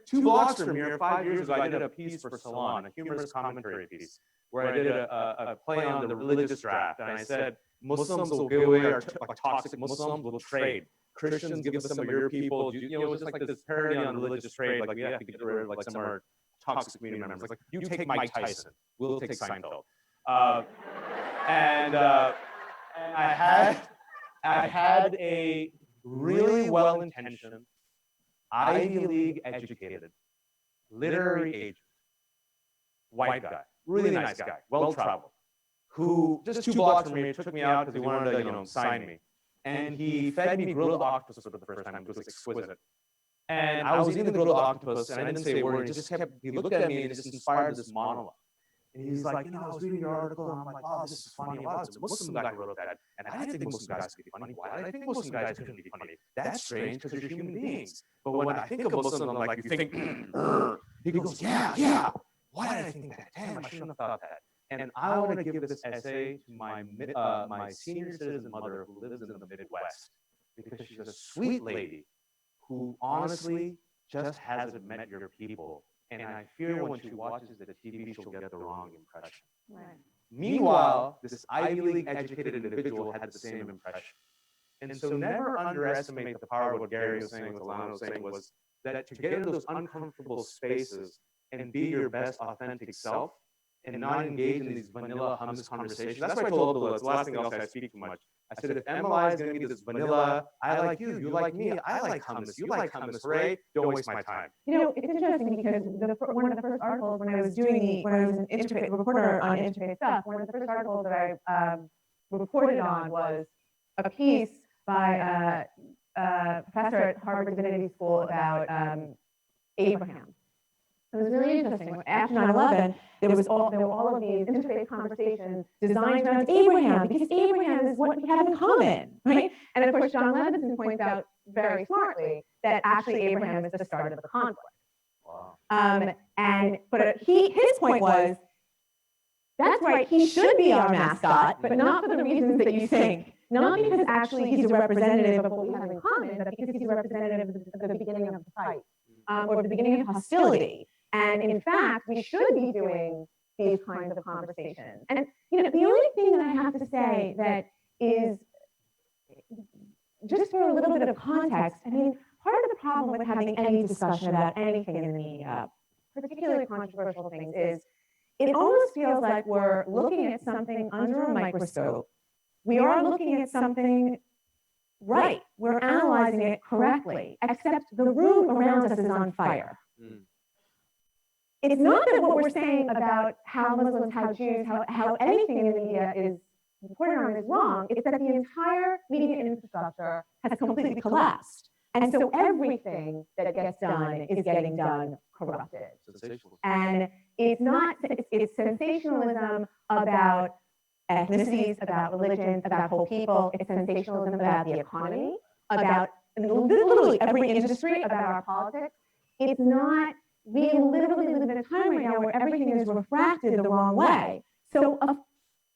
2 blocks from here, 5 years ago, I did a piece for Salon, a humorous commentary piece, where I did a play on the religious draft. And I said, Muslims will give away our toxic Muslims, will trade. Christians give us some of your people. It was just like this parody on religious trade. Like, we have to get rid of like some of our toxic community members. Like, you take Mike Tyson, we'll take Seinfeld. And I had a really well-intentioned, Ivy League educated, literary agent, white guy, really nice guy, well-traveled, who just 2 blocks from me took me out because he wanted to, sign me. And he fed me grilled octopus for the first time. It was exquisite. And I was eating the grilled octopus, and I didn't say a word. He looked at me and it just inspired this monologue. And he's like, I was reading your article, and I'm like, oh, this is funny. Wow, it's a Muslim guy who wrote that. And I didn't think Muslim guys could be funny. Why did I think Muslim guys couldn't be funny? That's strange, because you're human beings. But when I think of Muslim, I'm like, you think, he goes, yeah. Why did I think that? Damn, I shouldn't have thought that. And I want to give this essay to my senior citizen mother who lives in the Midwest, because she's a sweet lady who honestly just hasn't met your people. And I fear when she watches the TV, she'll get the wrong impression. Right. Meanwhile, this Ivy League educated individual had the same impression. And so never underestimate the power of what Gary was saying, what Alana was saying, was that to get into those uncomfortable spaces and be your best authentic self, and not engage in these vanilla hummus conversations. That's why I told Abdullah, it's the last thing else I speak too much. I said, if MLI is going to be this vanilla, I like you, you like me, I like hummus, you like hummus, hooray, don't waste my time. It's interesting because one of the first articles when I was an Interfaith reporter on Interfaith stuff, one of the first articles that I reported on was a piece by a professor at Harvard Divinity School about Abraham. It was really interesting. After 9/11, there were all of these interfaith conversations designed around Abraham, because Abraham is what we have in common, right? And of course, John Levinson points out very smartly that actually Abraham is the start of the conflict. Wow. But his point was, that's right, he should be our mascot, but not for the reasons that you think. Not because actually he's a representative of what we have in common, but because he's a representative of the beginning of the fight, or the beginning of hostility. And in fact, we should be doing these kinds of conversations. And the only thing that I have to say that is, just for a little bit of context, I mean, part of the problem with having any discussion about anything in the media, particularly controversial things, is it almost feels like we're looking at something under a microscope. We are looking at something right. We're analyzing it correctly, except the room around us is on fire. It's not that what we're saying about how Muslims, how Jews, how anything in the media is reported on is wrong. It's that the entire media infrastructure has completely collapsed. And so everything that gets done is getting done corrupted. And it's sensationalism about ethnicities, about religions, about whole people. It's sensationalism about the economy, about literally every industry, about our politics. It's not. We literally live in a time right now where everything is refracted the wrong way. So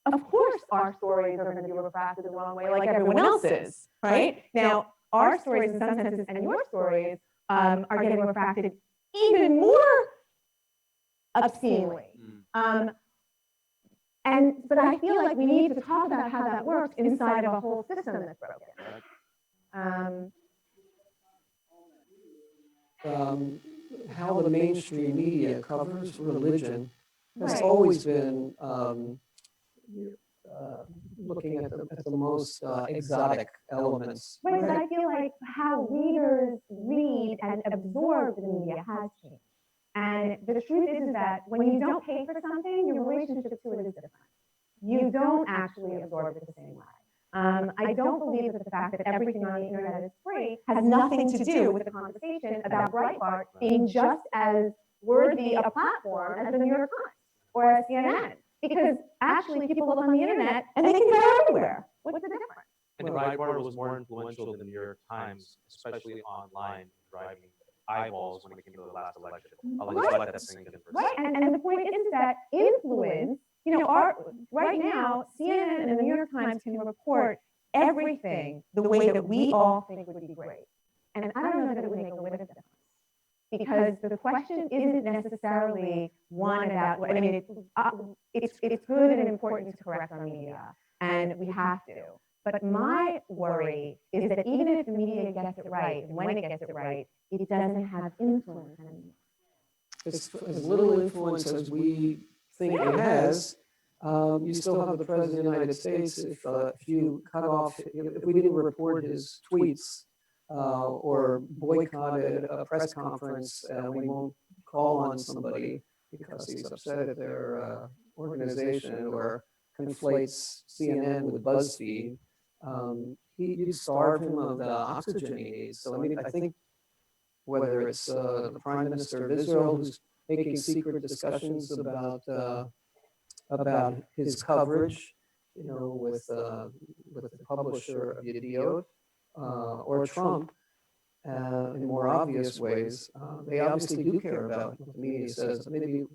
of course our stories are going to be refracted the wrong way like everyone else's, right? Now, our stories in some senses and your stories are getting refracted even more obscenely. But I feel like we need to talk about how that works inside of a whole system that's broken. How the mainstream media covers religion has always been looking at the most exotic elements. Right, but I feel like how readers read and absorb the media has changed. And the truth is that when you don't pay for something, your relationship to it is different. You don't actually absorb it the same way. I don't believe that the fact that everything on the internet is free has nothing to do with the conversation about Breitbart being just as worthy a platform as the New York Times or as CNN. Because actually people look on the internet and they can go everywhere. What's the difference? And Breitbart was more influential than the New York Times, especially online, driving eyeballs when it came to the last election. I'll just let that sink in for a Right, second. and the point is that influence, right now, CNN and the New York Times can report everything the way that we all think would be great. And I don't know that it would make a little difference. Because the question isn't necessarily one about, it's good and important to correct our media, and we have to. But my worry is that even if the media gets it right, and when it gets it right, it doesn't have influence anymore. As little influence as we think it has, you still have the President of the United States. If you cut off, if we didn't report his tweets or boycotted a press conference, we won't call on somebody because he's upset at their organization or conflates CNN with BuzzFeed. You'd starve him of the oxygen he needs. So I think whether it's the Prime Minister of Israel who's making secret discussions about his coverage, with the publisher of Yediot, or Trump, in more obvious ways, they obviously do care about what the media says. Maybe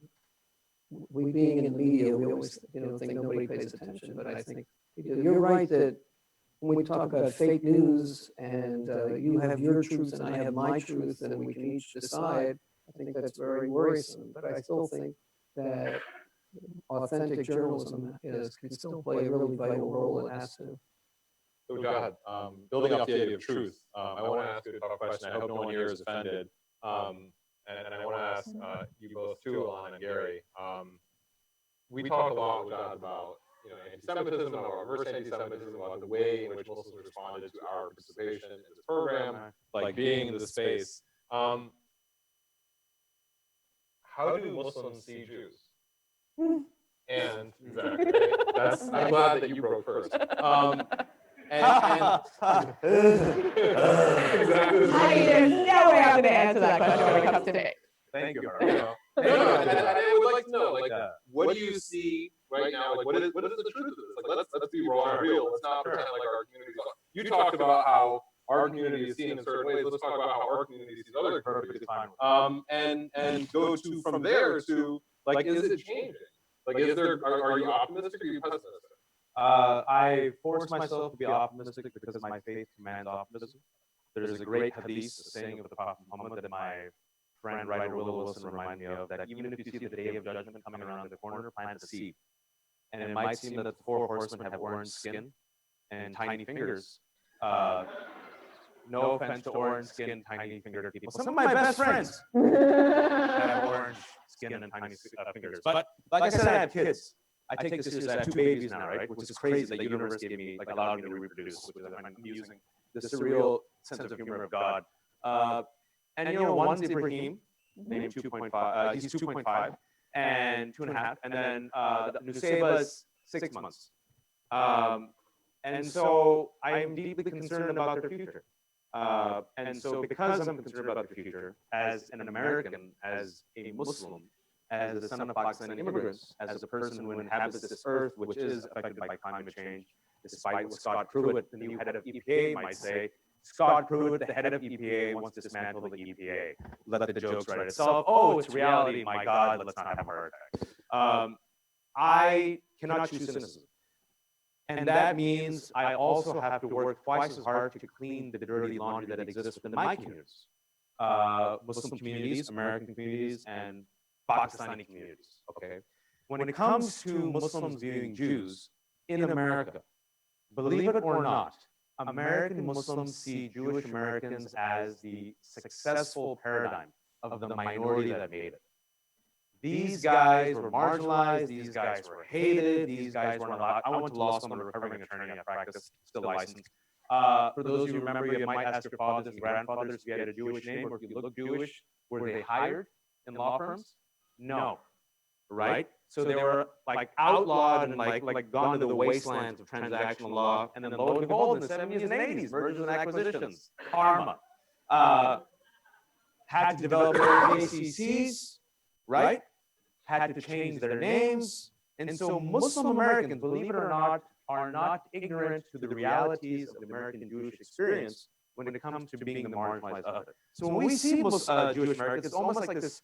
we being in the media, we always think nobody pays attention, but I think you're right that when we talk about fake news and you have your truth and I have my truth and we can each decide, I think that's very worrisome. But I still think that authentic journalism can still play a really vital role. It has to. So Jahad, building off the idea of truth, I want to ask you a tough question. I hope no one here is offended. And I want to ask you both too, Alon and Gary. We talk a lot with Jahad about anti-Semitism, or reverse anti-Semitism, about the way in which Muslims responded to our participation in this program, like being in the space. How do Muslims see Jews? And exactly, I'm glad that you broke first. Exactly. There's no way I'm going to answer that question when it comes to me. Thank you, Hartman. And I would like to know, what do you see right now? What is the truth of this? Let's be raw and real. Let's not pretend like our community. You talked about how our community is seen in certain ways. Let's talk about how our community sees other communities. And go to from there to is it changing? Are you optimistic or are you pessimistic? I force myself to be optimistic because my faith commands optimism. There's a great hadith, a saying of the Prophet Muhammad that my friend writer Will Wilson reminded me of, that even if you see the day of judgment coming around the corner, plant a seed. And it might seem that the four horsemen have orange skin and tiny fingers. No offense to orange skin, tiny fingered people. Some of my best friends have orange skin and tiny fingers. But like I said, I have kids. I take this seriously. I have 2 babies now, right? Which is crazy that the universe gave me, allowed me to reproduce, which is, I'm using the surreal sense of humor of God. And one's Ibrahim, named 2.5. He's 2.5 and 2.5, and then Nuseba's 6 months. And so I am deeply concerned about their future. And so because I'm concerned about their future, as an American, as a Muslim, as the son of Pakistani immigrants, as a person who inhabits this earth, which is affected by climate change, despite what Scott Pruitt, the new head of EPA, might say. Scott Pruitt, the head of EPA, wants to dismantle the EPA. Let the jokes write itself. Oh, it's reality. My God, let's not have a heart attack. I cannot choose cynicism. And that means I also have to work twice as hard to clean the dirty laundry that exists within my communities. Muslim communities, American communities, and Pakistani communities, okay? When it comes to Muslims viewing Jews in America, believe it or not, American Muslims see Jewish Americans as the successful paradigm of the minority that made it. These guys were marginalized, these guys were hated, these guys weren't allowed. I went to law school, I'm a recovering attorney, I practice, still licensed. For those of you who remember, you might ask your fathers and grandfathers if you had a Jewish name or if you looked Jewish, were they hired in law firms? No, right? So they were like outlawed and like gone to the wastelands of transactional law, and then lo and behold, in the 70s and 80s, mergers and acquisitions, karma, had to develop their JCCs, right? Had to change their names. And so Muslim Americans, believe it or not, are not ignorant to the realities of the American Jewish experience when it comes to being the marginalized other. So when we see Jewish Americans, it's almost like this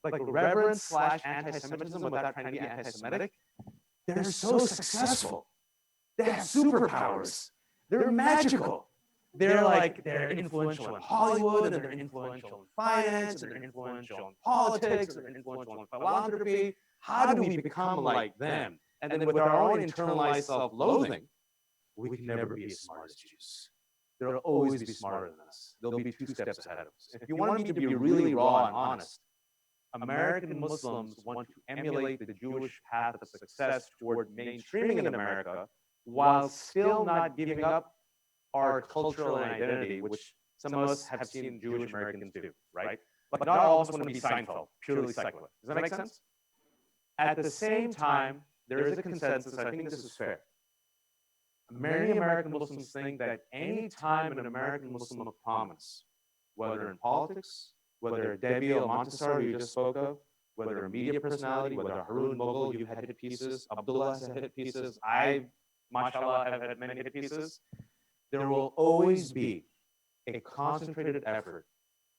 like reverence / anti-Semitism without trying to be anti-Semitic. They're so successful. They have superpowers. They're magical. They're influential in Hollywood, and they're influential in finance, and they're influential in politics, and they're influential in philanthropy. How do we become like them? And then with our own internalized self-loathing, we can never be as smart as Jews. They'll always be smarter than us. They'll be 2 steps ahead of us. If you want me to be really raw and honest, American Muslims want to emulate the Jewish path of success toward mainstreaming in America while still not giving up our cultural identity, which some of us have seen Jewish Americans do, right? But not all of us want to be Seinfeld, purely secular. Does that make sense? At the same time, there is a consensus, I think this is fair. Many American Muslims think that any time an American Muslim of prominence, whether in politics, whether Debbie Al-Montessori you just spoke of, whether a media personality, whether Harun Mughal, you've had hit pieces, Abdullah has had hit pieces, I, mashallah, have had many hit pieces, there will always be a concentrated effort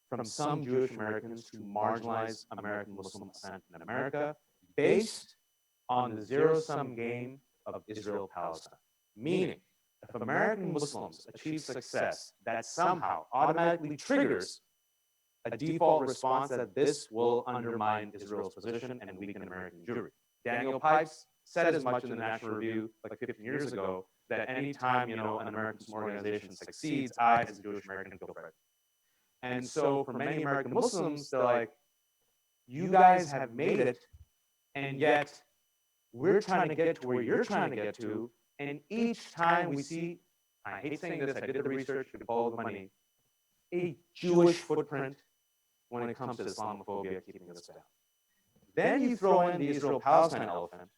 from some Jewish Americans to marginalize American Muslim ascent in America based on the zero-sum game of Israel-Palestine. Meaning, if American Muslims achieve success, that somehow automatically triggers a default response that this will undermine Israel's position and weaken American Jewry. Daniel Pipes said as much in the National Review like 15 years ago that any time an American Muslim organization succeeds, I, as a Jewish American, feel threatened. And so for many American Muslims, they're like, you guys have made it, and yet we're trying to get to where you're trying to get to, and each time we see, I hate saying this, I did the research, you can follow the money, a Jewish footprint when it comes to Islamophobia keeping us down. Then you throw in the Israel-Palestine elephant,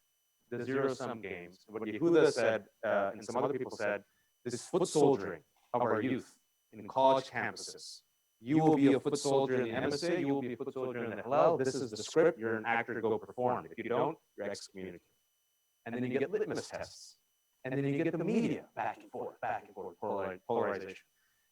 the zero-sum games, what Yehuda said, and some other people said, this foot soldiering of our youth in college campuses. You will be a foot soldier in the embassy, you will be a foot soldier in the Hillel, this is the script, you're an actor, go perform. If you don't, you're excommunicated. And then you get litmus tests. And then you get the media back and forth, polarization.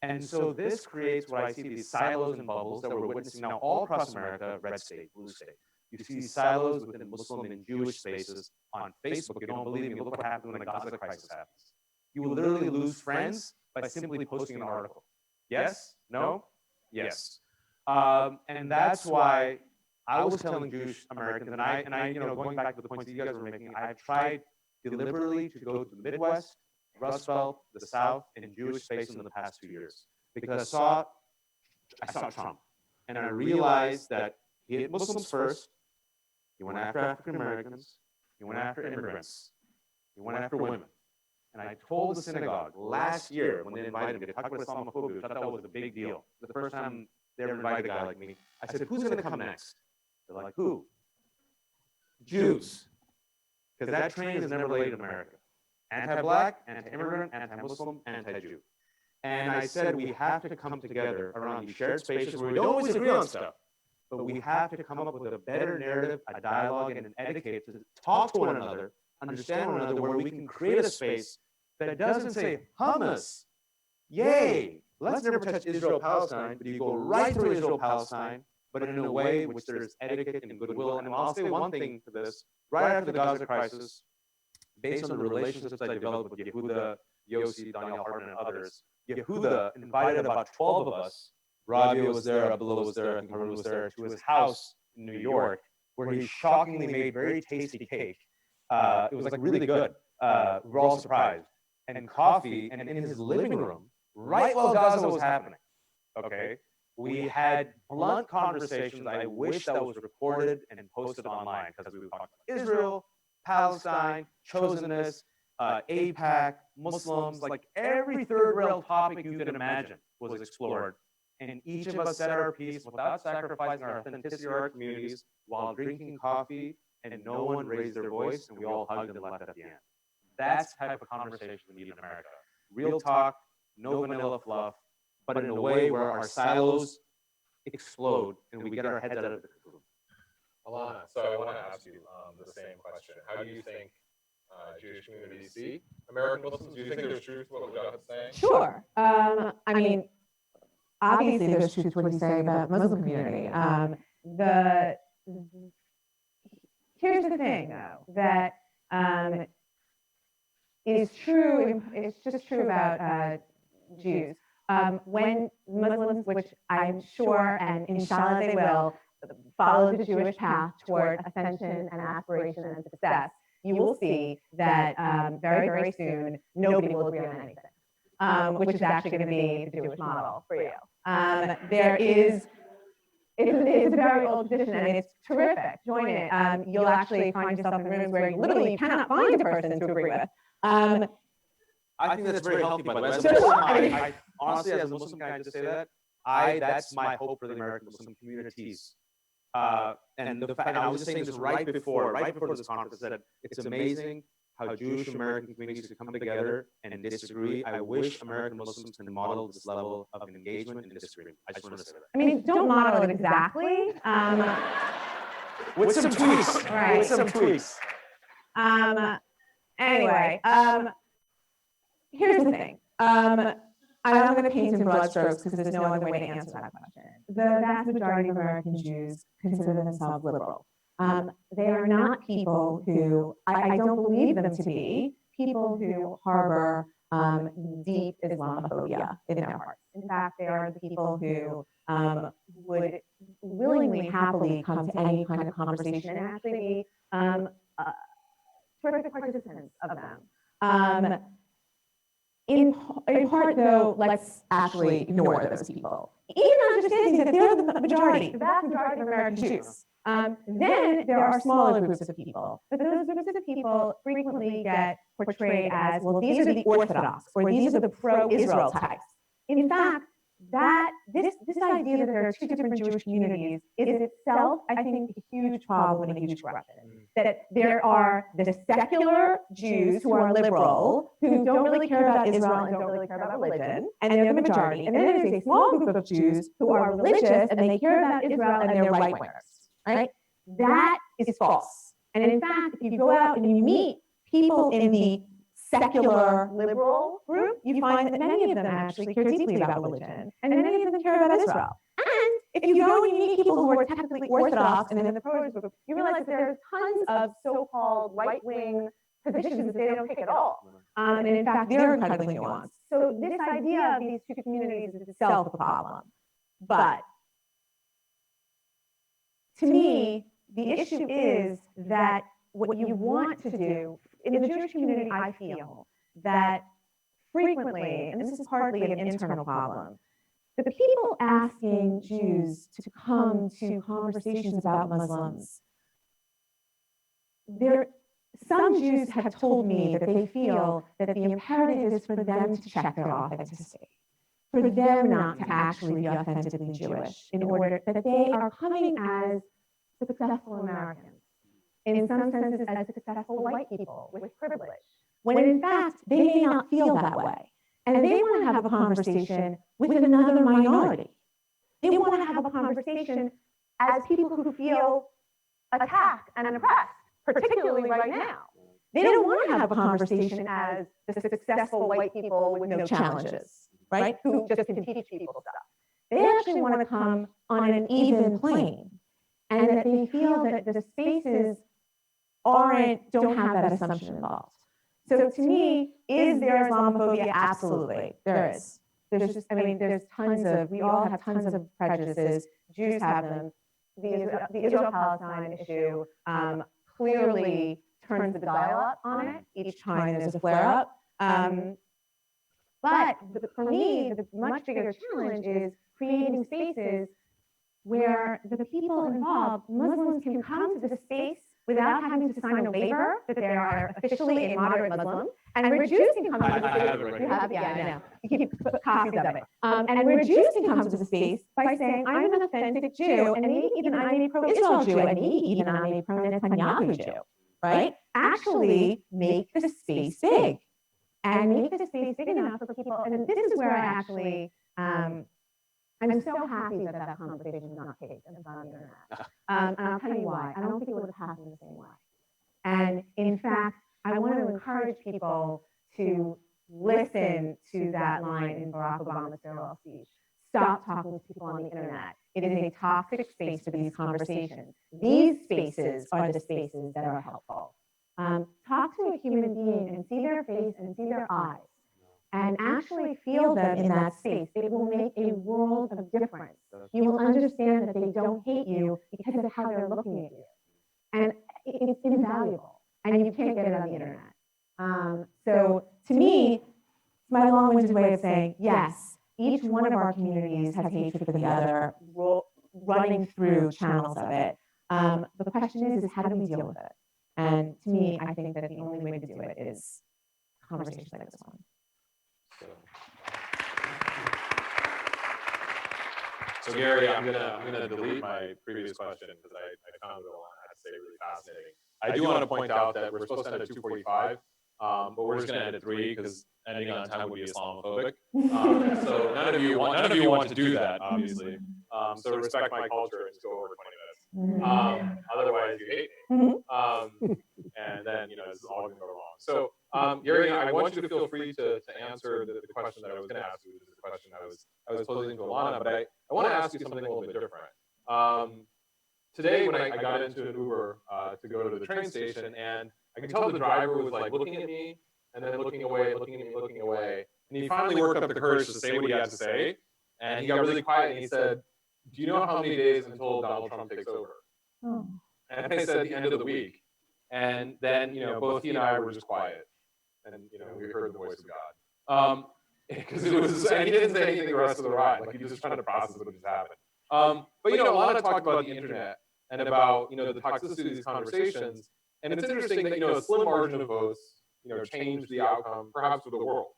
And so this creates what I see, these silos and bubbles that we're witnessing now all across America, red state, blue state. You see these silos within Muslim and Jewish spaces on Facebook. You don't believe me, look what happened when the Gaza crisis happens. You will literally lose friends by simply posting an article. Yes? No? Yes. And that's why I was telling Jewish Americans, and I going back to the points that you guys were making, I've tried deliberately to go to the Midwest, Rust Belt, the South, and Jewish spaces in the past 2 years. Because I saw Trump, and I realized that he hit Muslims first, he went after African Americans, he went after immigrants, he went after women. And I told the synagogue last year when they invited me to talk about Islamophobia, which I thought was a big deal. The first time they ever invited a guy like me, I said, who's going to come next? They're like, who? Jews. Because that train is never late in America. Anti-black, anti-immigrant, anti-Muslim, anti-Jew. And I said we have to come together around these shared spaces where we don't always agree on stuff, but we have to come up with a better narrative, a dialogue, and an etiquette to talk to one another, understand one another, where we can create a space that doesn't say hummus, yay, let's never touch Israel-Palestine, but you go right through Israel-Palestine, but in a way which there's etiquette and goodwill. And I'll say one thing to this, right after the Gaza crisis, based on the relationships I developed with Yehuda, Yossi, Daniel Hartman, and others, Yehuda invited about 12 of us. Rabia was there, Abdullah was there, I think Harun was there, to his house in New York, where he shockingly made very tasty cake. It was like really good. We're all surprised. And coffee, and in his living room, right while Gaza was happening, okay, we had blunt conversations. I wish that was recorded and posted online, because we talked about Israel, Palestine, chosenness, AIPAC, Muslims, like every third rail topic you can imagine was explored. And each of us said our piece without sacrificing our authenticity or our communities while drinking coffee, and no one raised their voice, and we all hugged and left at the end. That's the type of conversation we need in America. Real talk, no vanilla fluff, but in a way where our silos explode and we get our heads out of the cocoon. Alana, so I want to ask you the same question. How do you think Jewish communities see American Muslims? Do you think there's truth to what Mujahid's saying? Sure. I mean, obviously there's truth to what he's saying about the Muslim community. Here's the thing, though, that is true, it's just true about Jews. When Muslims, which I'm sure and inshallah they will, follow the Jewish path toward ascension and aspiration and success, you will see that very, very soon, nobody will agree on anything, which is actually going to be the Jewish model for you. It's a very old tradition, and it's terrific. Join it. You'll actually find yourself in rooms where you literally cannot find a person to agree with. I think that's very healthy, by the way. As a Muslim, I honestly, as a Muslim, can I just say that? That's my hope for the American Muslim communities. And the fact, and I was just saying this right before this conference, that it's amazing how Jewish American communities can come together and disagree. I wish American Muslims can model this level of engagement and disagreement. I just want to say that. I mean, don't model it exactly. With some tweaks. Right. With some tweaks. Anyway, here's the thing. I'm going to paint in broad strokes because there's no other way to answer that question. The vast majority of American Jews consider themselves liberal. They are not people who, I don't believe them to be, people who harbor deep Islamophobia in their hearts. In fact, they are the people who would willingly, happily come to any kind of conversation and actually be terrific participants of them. In part, though, let's actually ignore those people. Even understanding that they're the majority, the vast majority of American Jews. Then there are smaller groups of people, but those groups of people frequently get portrayed as, well, these are the Orthodox, or these are the pro-Israel types. In fact, this idea that there are two different Jewish communities is itself, I think, a huge problem and a huge corruption. That there are the secular Jews who are liberal, who don't really care about Israel and don't really care about religion, and they're the majority. And then there's a small group of Jews who are religious and they care about Israel and they're right-wingers, right? That is false. And in fact, if you go out and you meet people in the secular liberal group, you find that many of them actually care deeply about religion, and many of them care about Israel. And if you go and you meet people who are technically Orthodox and in the pro-Israel group, you realize that there are tons of so-called right-wing positions that they don't take at all. And in fact, they're incredibly nuanced. So this idea of these two communities is itself a problem. But to me, the issue is that what you want to do in the Jewish community, I feel that frequently, and this is partly an internal problem, the people asking Jews to come to conversations about Muslims, some Jews have told me that they feel that the imperative is for them to check their authenticity, for them not to actually be authentically Jewish, in order that they are coming as successful Americans, in some senses as successful white people with privilege, when in fact they may not feel that way. And they want to have a conversation with another minority. They want to have a conversation as people who feel attacked and oppressed, particularly right now. They don't want to have a conversation as the successful white people with no challenges, right? Who just can teach people stuff. They actually want to come on an even plane, and that they feel that the spaces don't have that assumption involved. So to me, is there Islamophobia? Absolutely, there is. There's just, I mean, there's tons of, we all have tons of prejudices. Jews have them. The Israel-Palestine issue clearly turns the dial up on it each time there's a flare-up. But for me, the much bigger challenge is creating spaces where the people involved, Muslims, can come to the space without having to sign a waiver that they are officially a moderate Muslim, and where Jews can come to the space. You have it, yeah, I know. You keep copies of it. And where Jews can come to the space by saying, I'm an authentic Jew, and maybe even I'm a pro-Israel Jew, and maybe even I'm a pro-Netanyahu Jew, right? Actually make the space big, and make the space big enough for people. And this is where I actually, I'm so happy that that conversation is not taped and it's on the internet. And I'll tell you why. I don't think it would have happened the same way. And in fact, I want to encourage people to listen to that line in Barack Obama's farewell speech. Stop talking to people on the internet. It is a toxic space for these conversations. These spaces are the spaces that are helpful. Talk to a human being and see their face and see their eyes, and actually feel them in that space. It will make a world of difference. You will understand that they don't hate you because of how they're looking at you. And it's invaluable, and you can't get it on the internet. So to me, it's my long-winded way of saying, yes, each one of our communities has hatred for the other, running through channels of it. The question is how do we deal with it? And to me, I think that the only way to do it is conversations like this one. So Gary, I'm gonna delete my previous question because I found it all I had to say really fascinating. I do want to point out that we're supposed to end at 2:45, but we're just gonna end at 3 because ending on time would be Islamophobic. So none of you want to do that, obviously. So respect my culture and just go over 20 minutes. Otherwise, you hate me. And then this is all gonna go wrong. So Gary, I want you to feel free to answer the question that I was going to ask you, which is the question I was posing to Alana, but I want to ask you something a little bit different. Today, when I got into an Uber to go to the train station, and I could tell the driver was like looking at me and then looking away, looking at me, looking away, and he finally worked up the courage to say what he had to say, and he got really quiet and he said, "Do you know how many days until Donald Trump takes over?" Oh. And I said, "The end of the week." And then both he and I were just quiet. And we heard the voice of God, because it was, and he didn't say anything the rest of the ride. Like he was just trying to process what just happened. But Alana talked about the internet and about the toxicity of these conversations, and it's interesting that a slim margin of votes changed the outcome, perhaps for the world.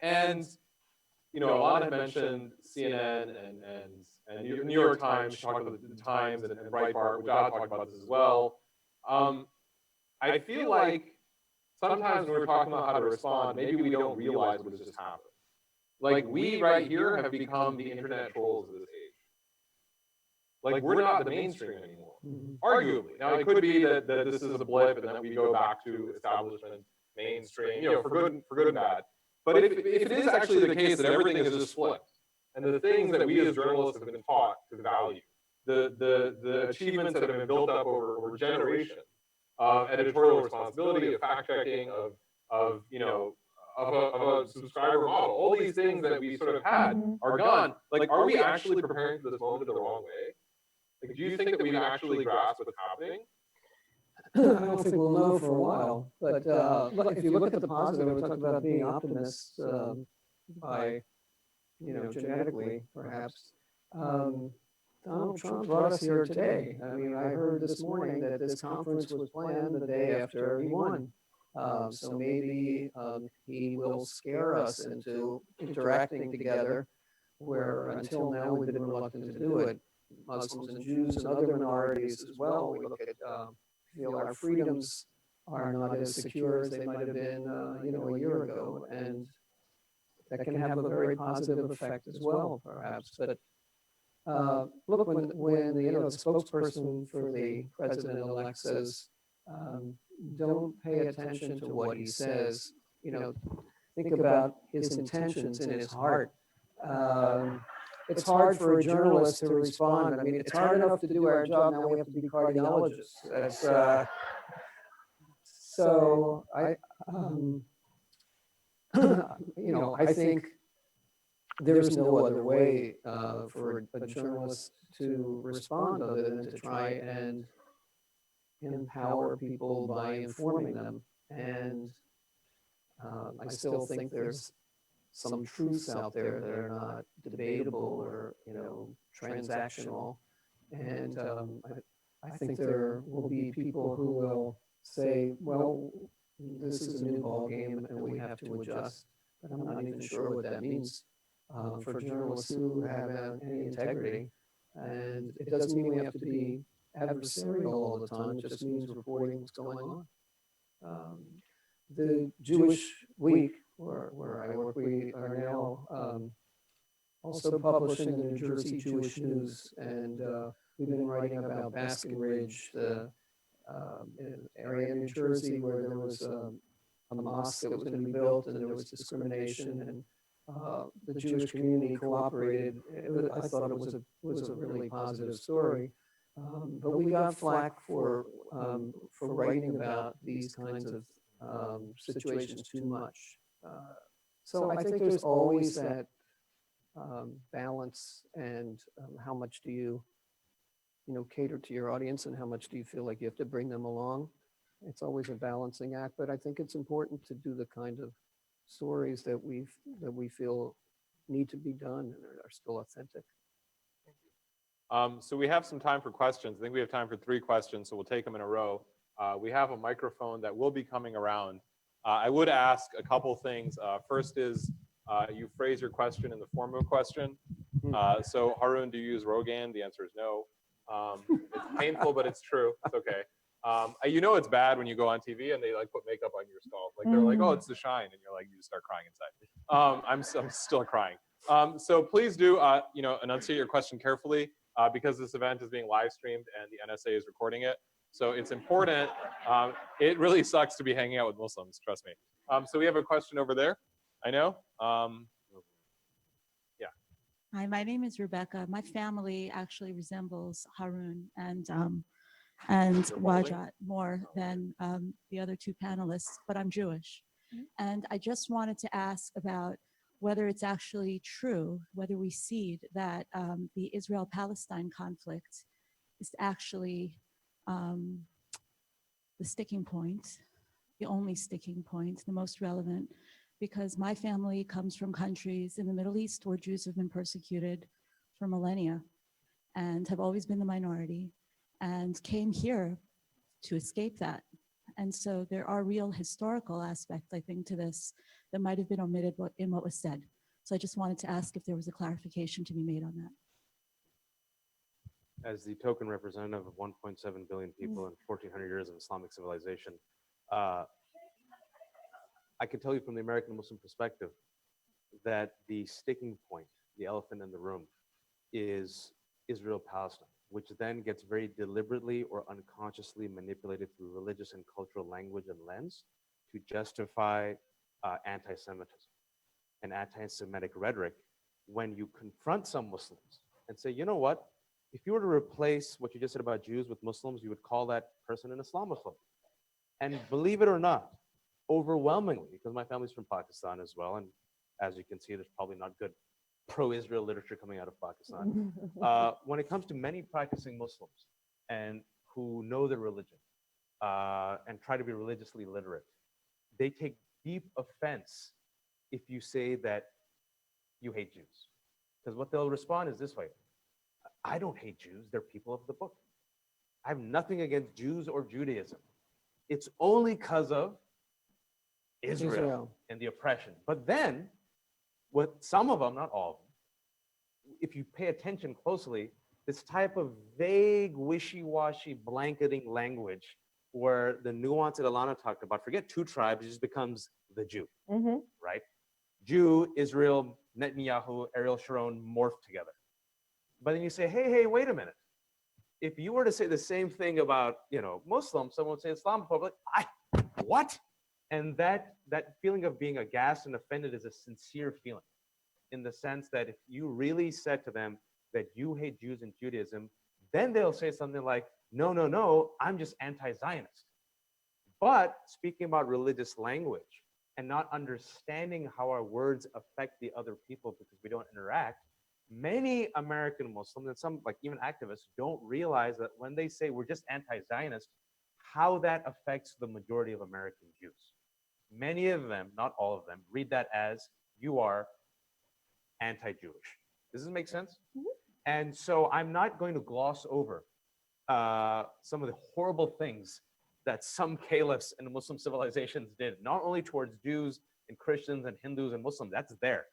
And Alana mentioned CNN and New York Times. She talked about the Times and Breitbart, which I talked about this as well. I feel like sometimes when we're talking about how to respond, maybe we don't realize what has just happened. Like we right here have become the internet trolls of this age. Like we're not the mainstream anymore, arguably. Now it could be that this is a blip and that we go back to establishment, mainstream, for good and bad. But if it is actually the case that everything is just flipped, and the things that we as journalists have been taught to value, the achievements that have been built up over generations, of editorial responsibility, of fact checking, of a subscriber model. All these things that we sort of had are gone. Like, are we actually preparing for this moment the wrong way? Like, do you think that we've actually grasped what's happening? I don't think we'll know for a while. But if you look at the positive, we talked about being optimists by, genetically, perhaps. Donald Trump brought us here today. I mean, I heard this morning that this conference was planned the day after he won. So maybe he will scare us into interacting together, where until now we've been reluctant to do it. Muslims and Jews and other minorities as well. We look at, feel our freedoms are not as secure as they might have been, a year ago, and that can have a very positive effect as well, perhaps. But look, when the spokesperson for the president-elect says, "Don't pay attention to what he says," think about his intentions in his heart. It's hard for a journalist to respond. I mean, it's hard enough to do our job. Now we have to be cardiologists. That's So I think there's no other way for a journalist to respond other than to try and empower people by informing them. And I still think there's some truths out there that are not debatable or, transactional. And I think there will be people who will say, well, this is a new ball game and we have to adjust. But I'm not even sure what that means for journalists who have any integrity. And it doesn't mean we have to be adversarial all the time. It just means reporting what's going on. The Jewish Week, where I work, we are now also publishing the New Jersey Jewish News, and we've been writing about Baskin Ridge, the area in New Jersey where there was a mosque that was going to be built, and there was discrimination, and the Jewish community cooperated. I thought it was a really positive story, but we got flack for writing about these kinds of situations too much. So I think there's always that balance, and how much do you cater to your audience, and how much do you feel like you have to bring them along? It's always a balancing act, but I think it's important to do the kind of stories that we feel need to be done and are still authentic. So we have some time for questions. I think we have time for 3 questions, so we'll take them in a row. We have a microphone that will be coming around. I would ask a couple things. First is you phrase your question in the form of a question. So Harun, do you use Rogan? The answer is no. It's painful, but it's true. It's okay. It's bad when you go on TV and they like put makeup on your skull. Like they're like, oh, it's the shine, and you're like, you just start crying inside. I'm still crying. So please do enunciate your question carefully because this event is being live streamed and the NSA is recording it. So it's important. It really sucks to be hanging out with Muslims, trust me. So we have a question over there. I know. Yeah. Hi, my name is Rebecca. My family actually resembles Harun and Wajat more than the other 2 panelists, but I'm Jewish. And I just wanted to ask about whether it's actually true, whether we see that the Israel-Palestine conflict is actually the sticking point, the only sticking point, the most relevant, because my family comes from countries in the Middle East where Jews have been persecuted for millennia and have always been the minority and came here to escape that. And so there are real historical aspects, I think, to this that might have been omitted in what was said. So I just wanted to ask if there was a clarification to be made on that. As the token representative of 1.7 billion people and 1,400 years of Islamic civilization, I can tell you from the American Muslim perspective that the sticking point, the elephant in the room, is Israel-Palestine, which then gets very deliberately or unconsciously manipulated through religious and cultural language and lens to justify anti-Semitism and anti-Semitic rhetoric when you confront some Muslims and say, you know what? If you were to replace what you just said about Jews with Muslims, you would call that person an Islamophobe. And believe it or not, overwhelmingly, because my family's from Pakistan as well, and as you can see, there's probably not good pro-Israel literature coming out of Pakistan. When it comes to many practicing Muslims and who know their religion and try to be religiously literate, they take deep offense if you say that you hate Jews. Because what they'll respond is this way: I don't hate Jews, they're people of the book. I have nothing against Jews or Judaism. It's only because of Israel and the oppression. But then, what some of them, not all of them, if you pay attention closely, this type of vague, wishy-washy, blanketing language where the nuance that Alana talked about, forget 2 tribes, it just becomes the Jew, right? Jew, Israel, Netanyahu, Ariel Sharon morphed together. But then you say, hey, wait a minute. If you were to say the same thing about, Muslims, someone would say Islamophobe, like, what? And that feeling of being aghast and offended is a sincere feeling, in the sense that if you really said to them that you hate Jews and Judaism, then they'll say something like, no, I'm just anti-Zionist. But speaking about religious language and not understanding how our words affect the other people because we don't interact, many American Muslims and some like even activists don't realize that when they say we're just anti-Zionist, how that affects the majority of American Jews. Many of them, not all of them, read that as you are anti-Jewish. Does this make sense? And so I'm not going to gloss over some of the horrible things that some caliphs and Muslim civilizations did, not only towards Jews and Christians and Hindus and Muslims, that's there.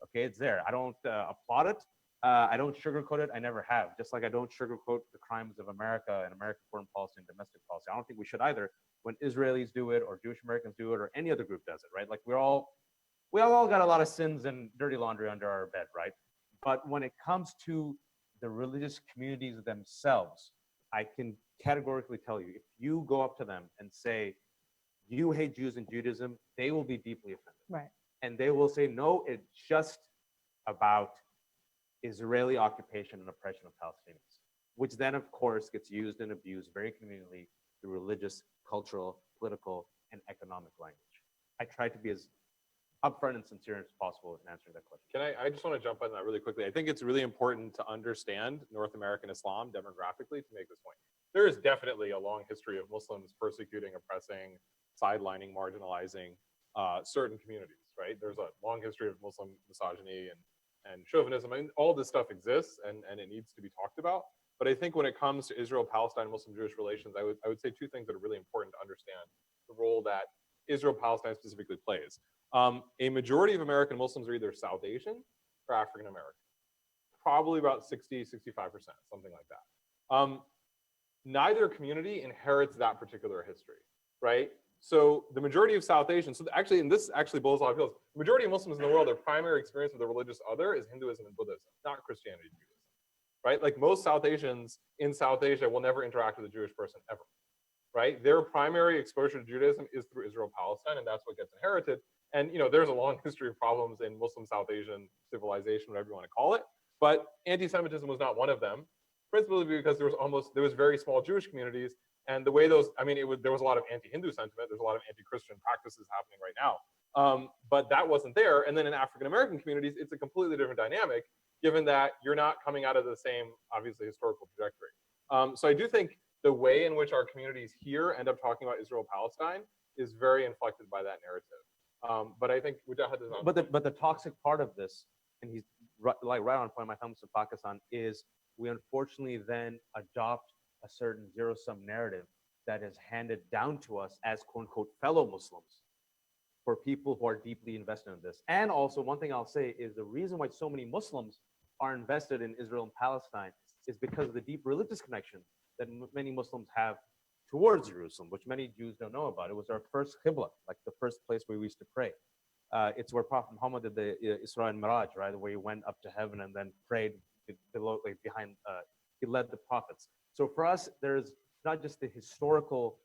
Okay, it's there. I don't applaud it. I don't sugarcoat it. I never have. Just like I don't sugarcoat the crimes of America and American foreign policy and domestic policy. I don't think we should either when Israelis do it or Jewish Americans do it or any other group does it, right? Like we all got a lot of sins and dirty laundry under our bed, right? But when it comes to the religious communities themselves, I can categorically tell you, if you go up to them and say, you hate Jews and Judaism, they will be deeply offended. Right. And they will say, no, it's just about Israeli occupation and oppression of Palestinians, which then, of course, gets used and abused very conveniently through religious, cultural, political, and economic language. I try to be as upfront and sincere as possible in answering that question. I just want to jump on that really quickly. I think it's really important to understand North American Islam demographically to make this point. There is definitely a long history of Muslims persecuting, oppressing, sidelining, marginalizing certain communities, right? There's a long history of Muslim misogyny and chauvinism. I mean, all this stuff exists and it needs to be talked about. But I think when it comes to Israel-Palestine, Muslim-Jewish relations, I would say two things that are really important to understand the role that Israel-Palestine specifically plays. A majority of American Muslims are either South Asian or African American, probably about 60, 65%, something like that. Neither community inherits that particular history, right? So the majority of South Asians, so actually, and this actually blows a lot of people, the majority of Muslims in the world, their primary experience with the religious other is Hinduism and Buddhism, not Christianity and Judaism, right? Like most South Asians in South Asia will never interact with a Jewish person ever, right? Their primary exposure to Judaism is through Israel-Palestine, and that's what gets inherited. And there's a long history of problems in Muslim South Asian civilization, whatever you want to call it. But anti-Semitism was not one of them, principally because there was very small Jewish communities, and the way there was a lot of anti-Hindu sentiment. There's a lot of anti-Christian practices happening right now, but that wasn't there. And then in African American communities, it's a completely different dynamic, given that you're not coming out of the same, obviously, historical trajectory. So I do think the way in which our communities here end up talking about Israel-Palestine is very inflected by that narrative. But I think but the toxic part of this, and he's right on point, my thumbs to Pakistan, is we unfortunately then adopt a certain zero-sum narrative that is handed down to us as quote-unquote fellow Muslims for people who are deeply invested in this. And also, one thing I'll say is the reason why so many Muslims are invested in Israel and Palestine is because of the deep religious connection that many Muslims have towards Jerusalem, which many Jews don't know about. It was our first Qibla, like the first place where we used to pray. It's where Prophet Muhammad did the Isra and Miraj, right, where he went up to heaven and then prayed below, like behind, he led the prophets. So for us, there's not just the historical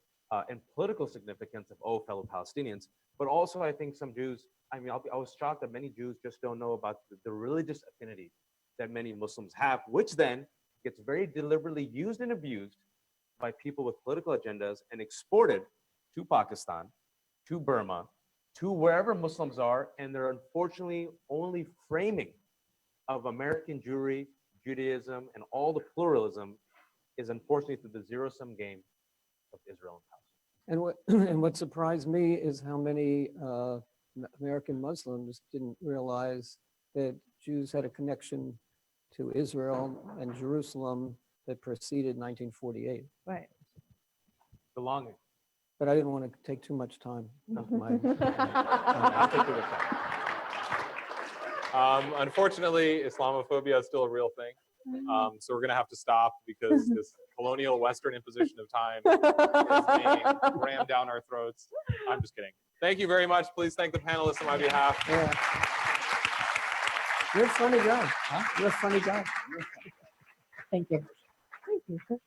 and political significance of, fellow Palestinians, but also I think some Jews, I was shocked that many Jews just don't know about the religious affinity that many Muslims have, which then gets very deliberately used and abused by people with political agendas and exported to Pakistan, to Burma, to wherever Muslims are, and they're unfortunately only framing of American Jewry, Judaism, and all the pluralism is unfortunately through the zero-sum game of Israel and Palestine. And what surprised me is how many American Muslims didn't realize that Jews had a connection to Israel and Jerusalem that preceded 1948. Right. Belonging. But I didn't want to take too much time. I'll take too much time. Unfortunately, Islamophobia is still a real thing. So we're going to have to stop because this colonial Western imposition of time is being rammed down our throats. I'm just kidding. Thank you very much. Please thank the panelists on my behalf. Yeah. You're a funny guy. Huh? You're a funny guy. Thank you. Thank you.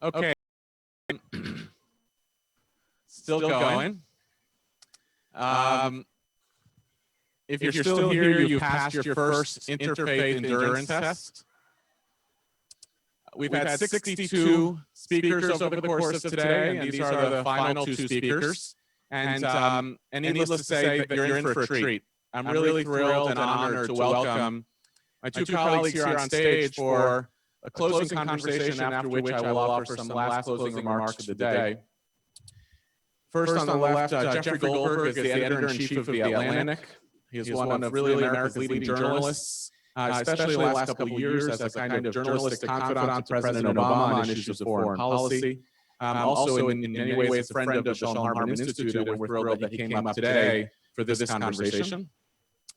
Okay. Still going. If you're still here, you've passed your first interfaith endurance test. We've had 62 speakers over the course of today, and these are the final 2 speakers. And needless to say that you're in for a treat. I'm really thrilled and honored to welcome my 2 colleagues here on stage for a closing conversation, after which I will offer some last closing remarks of the day. First on the left, Jeffrey Goldberg is the editor-in-chief of The Atlantic. He is one of really America's leading journalists, especially the last couple of years as a kind of journalistic confidant to President Obama on issues of foreign policy. Also, in many ways, a friend of the Shalom Hartman Institute, and we're thrilled that he came up today for this conversation.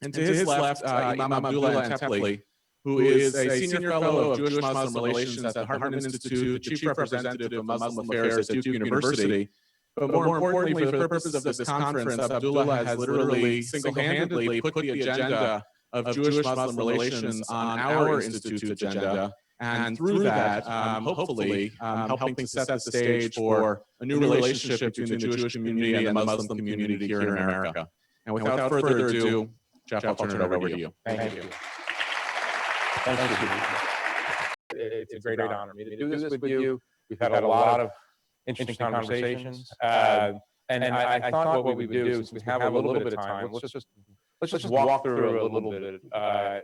And to his left, Imam Abdullah Antepli, who is a senior fellow of Jewish-Muslim relations at the Hartman Institute, the chief representative of Muslim affairs at Duke University. But more importantly, for the purposes of this conference, Abdullah has literally single-handedly put the agenda of Jewish-Muslim relations on our institute's agenda, and through that, hopefully, helping to set the stage for a new relationship between the Jewish community and the Muslim community here in America. And without further ado, Jeff, I'll turn it over to you. Thank you. Thank you. It's a great honor to do this with you. We've had a lot of interesting conversations. And I thought what we would do, since we have a little bit of time, let's just walk through a little bit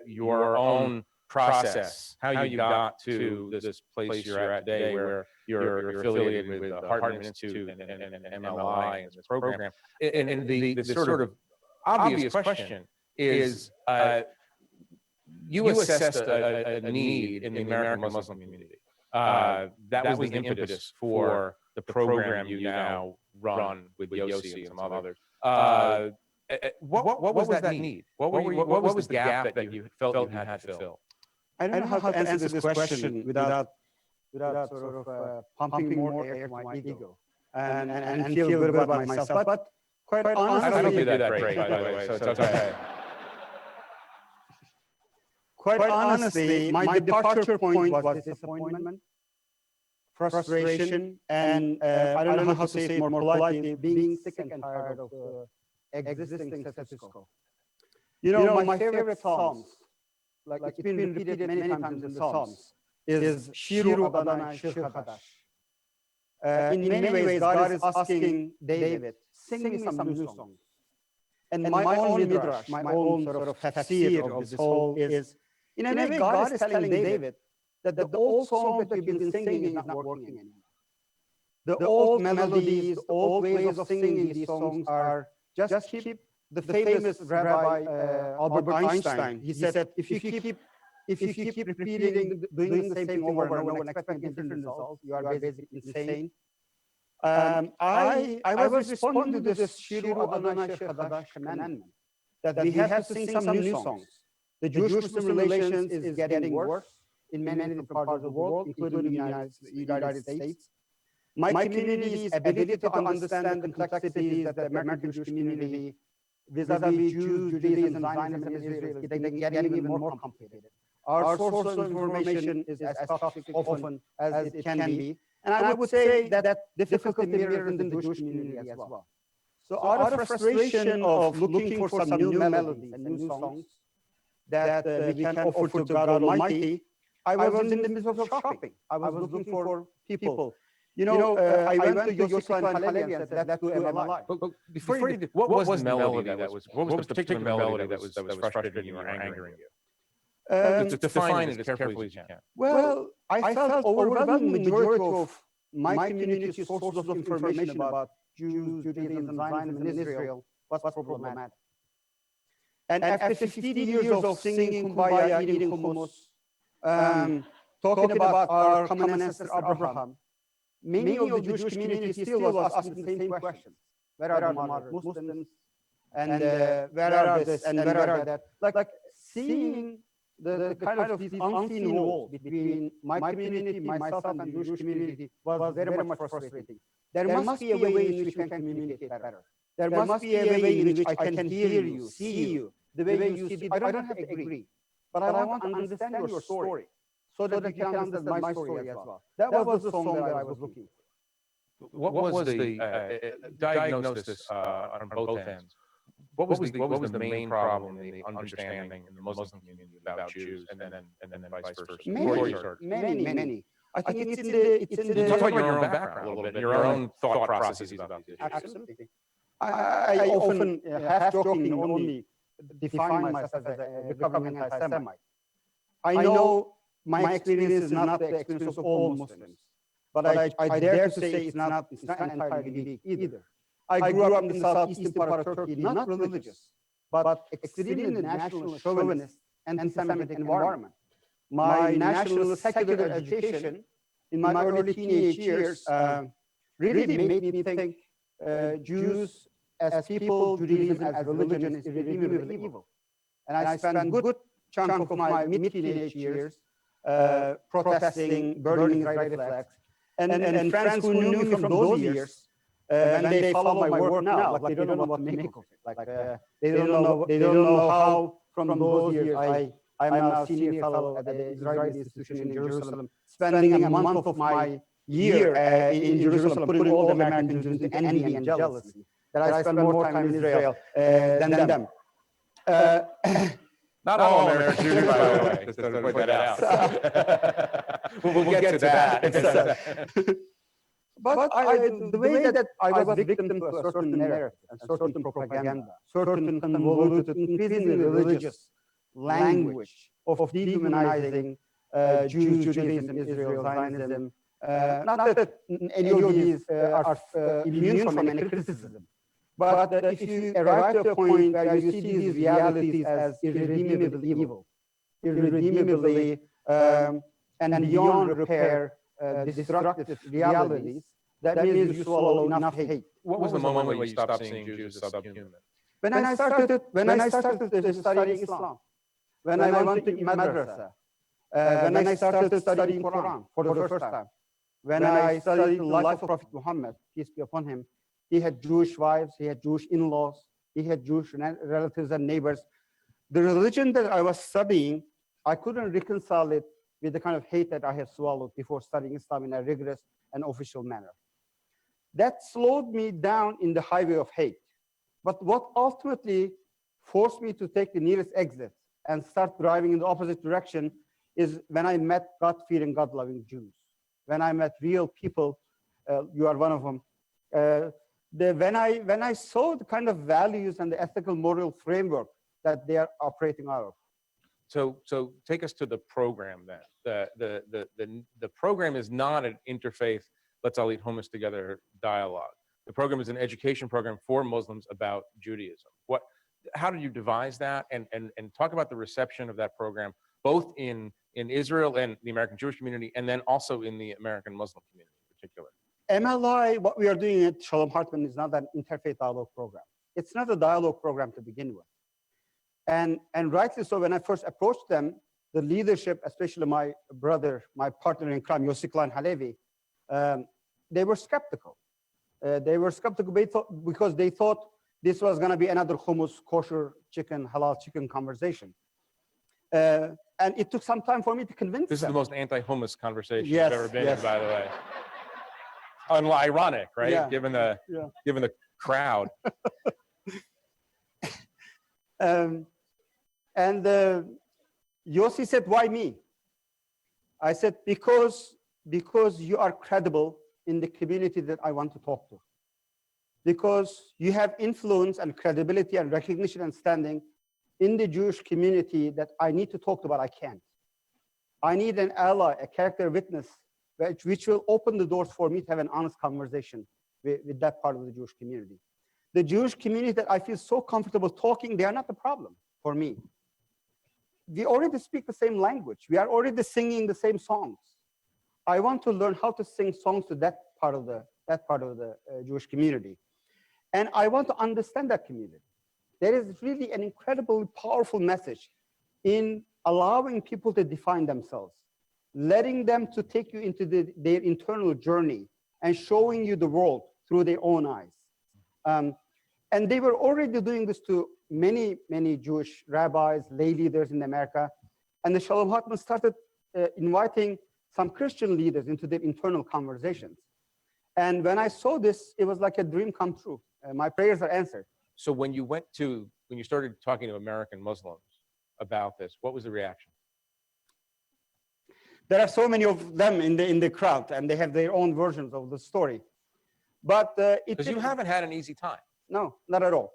your own process, how you got to this place you're at today, where you're affiliated with the Hartman Institute and MLI and this program. And the sort of obvious question is, you assessed a need in the American Muslim community. That was the impetus for the program you now run with Yossi and some others. What was that need? What was the gap that you felt you had to fill? I don't know how to answer this question without sort of pumping more air to my ego and feel good about myself. But quite honestly, I don't do that great, by the way, so it's okay. Quite honestly, my departure point was disappointment, frustration, and I don't know how to say it more politely, being sick and tired of the existing status quo. You know, my favorite Psalms, like it's been repeated many times in the Psalms, is Shiru Adonai Shir Chadash. In many ways, God is asking David, sing me some new songs. And my own midrash, my own sort of tafsir of this whole is, in a way, God is telling David that the old song that you've been singing is not working anymore. The old melodies, the old ways of singing these songs are just keep the famous Rabbi Albert Einstein. He said, if you keep repeating, doing the same thing over and over and expecting different results, you are basically insane. I was responding to this Shiru Adonai Shir Chadash commandment that we have to sing some new songs. The Jewish-Muslim relations is getting worse in many different parts of the world, including the United States. My community's ability to understand the complexities that the American Jewish community vis-a-vis Jews, Judaism, Zionism, and Israel is getting even more complicated. Our source of information is as toxic often as it can be. And I would say that difficulty mirrors in the Jewish community as well. So out of frustration of looking for some new melodies and new songs that we can offer to God Almighty, I was in the midst of shopping. I was looking for people. You know, I went to Joselyn-Siematkoski and said, let's do MLI. But before you did, what was the melody that was, what was the particular melody that was frustrating you or angering you? Define it as carefully as you can. Well, I felt overwhelming majority of my community's sources of information about Jews, Judaism, Zionism, and Israel was problematic. And after 15 years of singing kumbaya, eating hummus, talking about our common ancestor Abraham, many of the Jewish community still was asking the same question. Where are the moderate Muslims? And where are this and where are that? Like seeing the kind of these unseen walls between my community, myself, and the Jewish community was very much frustrating. There must be a way in which we can communicate better. There must be a way in which I can hear you, see you, the way you see it. I don't have to agree, but I want to understand your story. so that you can understand my story as well. That was the song that I was looking for. What was the diagnosis on both ends? What was the main problem in the understanding in the Muslim community about Jews, and then vice versa? Many. I think it's in the. Talk about your own background a little bit, your own thought processes about these issues. Absolutely. I often, half joking, only define myself as a recovering anti-Semite. I know my experience is not the experience of all Muslims, but I dare to say it's not entirely unique either. I grew up in the southeastern part of Turkey, not religious, but extremely national chauvinist, anti-Semitic environment. My national secular education in my early teenage years really made me think Jews as people, Judaism as religion is irredeemably evil. And I spent a good chunk of my mid-teenage years protesting, burning Israeli flags. And friends who knew me from those years, when they follow my work now, like they don't know what to make of it. Like they don't know how from those years I'm now a senior fellow at the Israeli institution in Jerusalem, spending a month of my year in Jerusalem, putting all the American Jews into envy and jealousy. That I spend more time in Israel than them. Not all American Jews, by the way, just to point that out. We'll get to that. But the way that I was victim to a certain narrative, and certain propaganda, certain convoluted, increasingly religious language of dehumanizing Jews, Judaism, Israel, Zionism. Not that any of these are immune from any criticism, but that if you arrive to a point where you see these realities as irredeemably evil, irredeemably and beyond repair, destructive realities, that means you swallow enough hate. What was the moment when you stopped seeing Jews as subhuman? When I started studying Islam, when I went to madrasa, when I started studying Quran for the first time, when I studied the life of Prophet Muhammad, peace be upon him, he had Jewish wives, he had Jewish in-laws, he had Jewish relatives and neighbors. The religion that I was studying, I couldn't reconcile it with the kind of hate that I had swallowed before studying Islam in a rigorous and official manner. That slowed me down in the highway of hate. But what ultimately forced me to take the nearest exit and start driving in the opposite direction is when I met God-fearing, God-loving Jews. When I met real people, you are one of them. When I saw the kind of values and the ethical moral framework that they are operating out of. So take us to the program then. The program is not an interfaith, let's all eat hummus together dialogue. The program is an education program for Muslims about Judaism. How did you devise that? And talk about the reception of that program, both in Israel and the American Jewish community, and then also in the American Muslim community in particular. MLI, what we are doing at Shalom Hartman is not an interfaith dialogue program. It's not a dialogue program to begin with. And rightly so, when I first approached them, the leadership, especially my brother, my partner in crime, Yosiklan Halevi, they were skeptical. They were skeptical because they thought this was going to be another hummus, kosher chicken, halal chicken conversation. And it took some time for me to convince them. This is the most anti-hummus conversation Yes, I've ever been yes. in, by the way. Ironic, right? Yeah. Given the crowd. And Yossi said, "Why me?" I said, because you are credible in the community that I want to talk to. Because you have influence and credibility and recognition and standing in the Jewish community that I need to talk to, but I can't. I need an ally, a character witness, which will open the doors for me to have an honest conversation with that part of the Jewish community. The Jewish community that I feel so comfortable talking, they are not the problem for me. We already speak the same language. We are already singing the same songs. I want to learn how to sing songs to that part of the Jewish community. And I want to understand that community. There is really an incredibly powerful message in allowing people to define themselves, letting them to take you into their internal journey and showing you the world through their own eyes. And they were already doing this to many, many Jewish rabbis, lay leaders in America. And the Shalom Hartman started inviting some Christian leaders into their internal conversations. And when I saw this, it was like a dream come true. My prayers are answered. So when you started talking to American Muslims about this, what was the reaction? There are so many of them in the crowd, and they have their own versions of the story. But because you haven't had an easy time. No, not at all.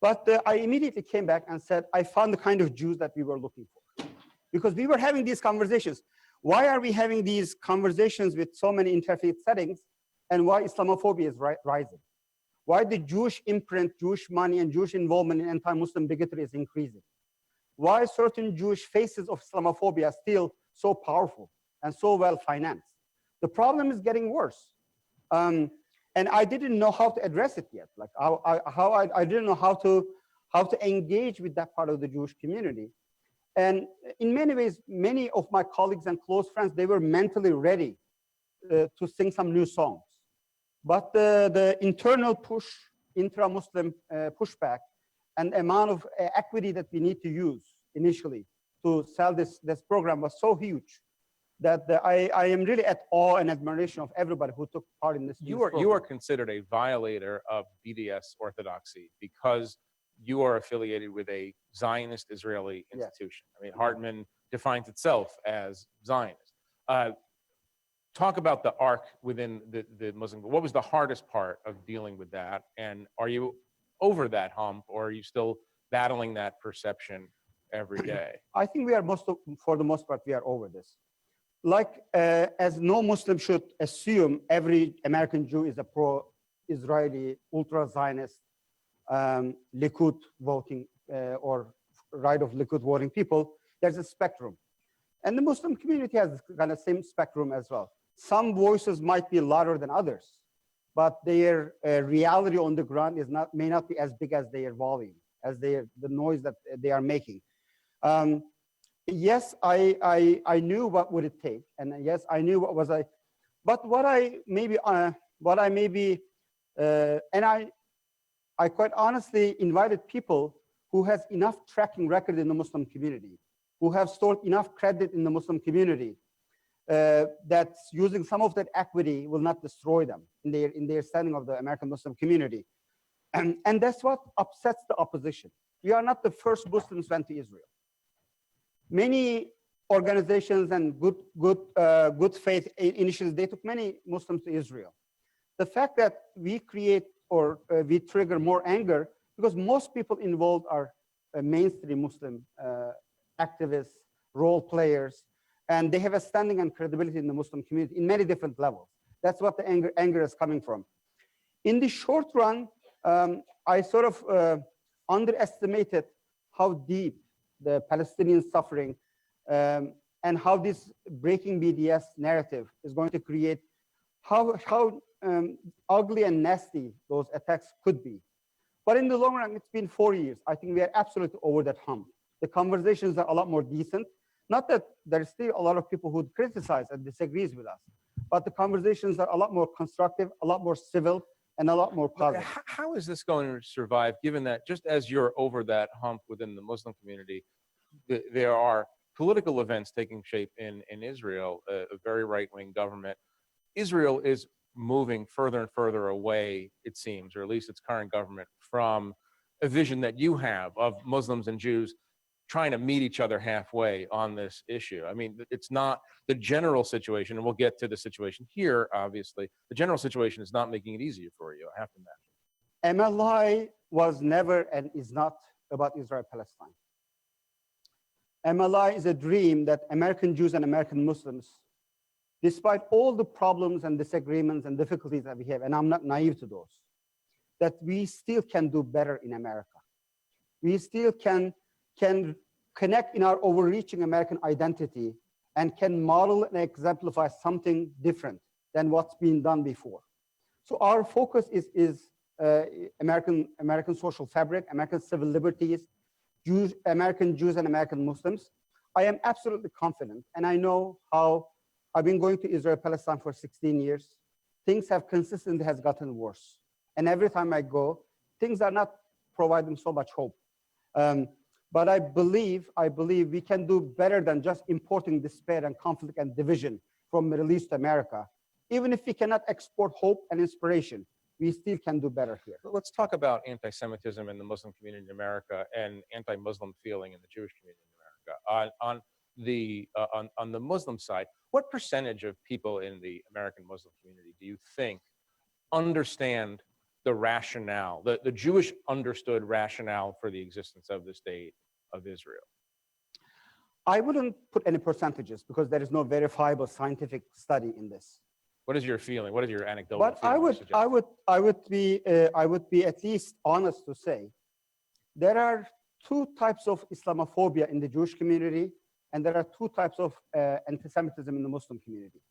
But I immediately came back and said, I found the kind of Jews that we were looking for. Because we were having these conversations. Why are we having these conversations with so many interfaith settings, and why Islamophobia is rising? Why the Jewish imprint, Jewish money, and Jewish involvement in anti-Muslim bigotry is increasing? Why certain Jewish faces of Islamophobia are still so powerful and so well financed? The problem is getting worse. And I didn't know how to address it yet. Like I didn't know how to engage with that part of the Jewish community. And in many ways, many of my colleagues and close friends, they were mentally ready to sing some new songs. But the internal push, intra-Muslim pushback, and amount of equity that we need to use initially to sell this program was so huge that I am really at awe and admiration of everybody who took part in this. You are considered a violator of BDS orthodoxy because you are affiliated with a Zionist Israeli institution. I mean, Hartman defines itself as Zionist. Talk about the arc within the Muslim. What was the hardest part of dealing with that? And are you over that hump, or are you still battling that perception every day? I think we are for the most part, we are over this. Like, as no Muslim should assume every American Jew is a pro-Israeli, ultra-Zionist, Likud voting, or right of Likud voting people, there's a spectrum. And the Muslim community has kind of same spectrum as well. Some voices might be louder than others, but their reality on the ground may not be as big as their volume, as the noise that they are making. Yes, I knew what would it take, and yes, I knew but I quite honestly invited people who has enough tracking record in the Muslim community, who have stored enough credit in the Muslim community, that using some of that equity will not destroy them in their standing of the American Muslim community. And that's what upsets the opposition. We are not the first Muslims went to Israel. Many organizations and good faith initiatives, they took many Muslims to Israel. The fact that we create or we trigger more anger because most people involved are mainstream Muslim activists, role players, and they have a standing and credibility in the Muslim community in many different levels. That's what the anger is coming from. In the short run, I sort of underestimated how deep the Palestinian suffering and how this breaking BDS narrative is going to create, how ugly and nasty those attacks could be. But in the long run, it's been 4 years. I think we are absolutely over that hump. The conversations are a lot more decent. Not that there's still a lot of people who criticize and disagrees with us, but the conversations are a lot more constructive, a lot more civil, and a lot more positive. How is this going to survive, given that just as you're over that hump within the Muslim community, there are political events taking shape in Israel, a very right-wing government. Israel is moving further and further away, it seems, or at least its current government, from a vision that you have of Muslims and Jews trying to meet each other halfway on this issue. I mean, it's not the general situation, and we'll get to the situation here, obviously. The general situation is not making it easier for you, I have to imagine. MLI was never and is not about Israel-Palestine. MLI is a dream that American Jews and American Muslims, despite all the problems and disagreements and difficulties that we have, and I'm not naive to those, that we still can do better in America. We still can connect in our overreaching American identity and can model and exemplify something different than what's been done before. So our focus is American social fabric, American civil liberties, American Jews and American Muslims. I am absolutely confident, and I know how I've been going to Israel, Palestine for 16 years. Things have consistently gotten worse. And every time I go, things are not providing so much hope. But I believe we can do better than just importing despair and conflict and division from Middle East to America. Even if we cannot export hope and inspiration, we still can do better here. Let's talk about anti-Semitism in the Muslim community in America and anti-Muslim feeling in the Jewish community in America. On the Muslim side, what percentage of people in the American Muslim community do you think understand the rationale, the Jewish understood rationale for the existence of the state of Israel? I wouldn't put any percentages because there is no verifiable scientific study in this. What is your feeling? What is your anecdotal But feeling? I would be at least honest to say there are two types of Islamophobia in the Jewish community, and there are two types of anti-Semitism in the Muslim community.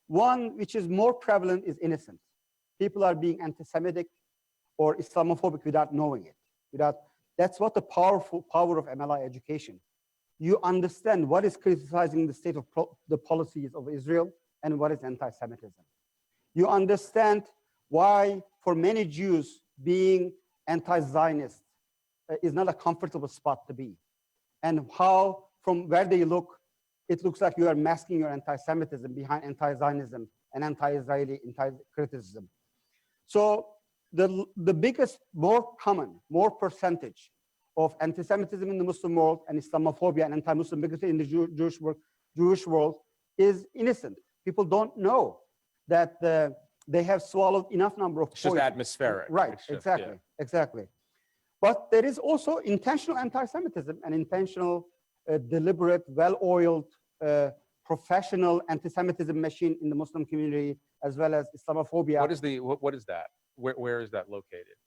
One, which is more prevalent, is innocent. People are being anti-Semitic or Islamophobic without knowing it. That's what the power of MLI education. You understand what is criticizing the state of the policies of Israel and what is anti-Semitism. You understand why, for many Jews, being anti-Zionist is not a comfortable spot to be, and how, from where they look, it looks like you are masking your anti-Semitism behind anti-Zionism and anti-Israeli criticism. So the biggest, more common, more percentage of anti-Semitism in the Muslim world and Islamophobia and anti-Muslim bigotry in the Jewish world is innocent. People don't know that they have swallowed enough number of poison. It's just atmospheric. Right, It's just, exactly, yeah. exactly. But there is also intentional anti-Semitism and intentional, deliberate, well-oiled, professional anti-Semitism machine in the Muslim community, as well as Islamophobia. What is that? Where is that located?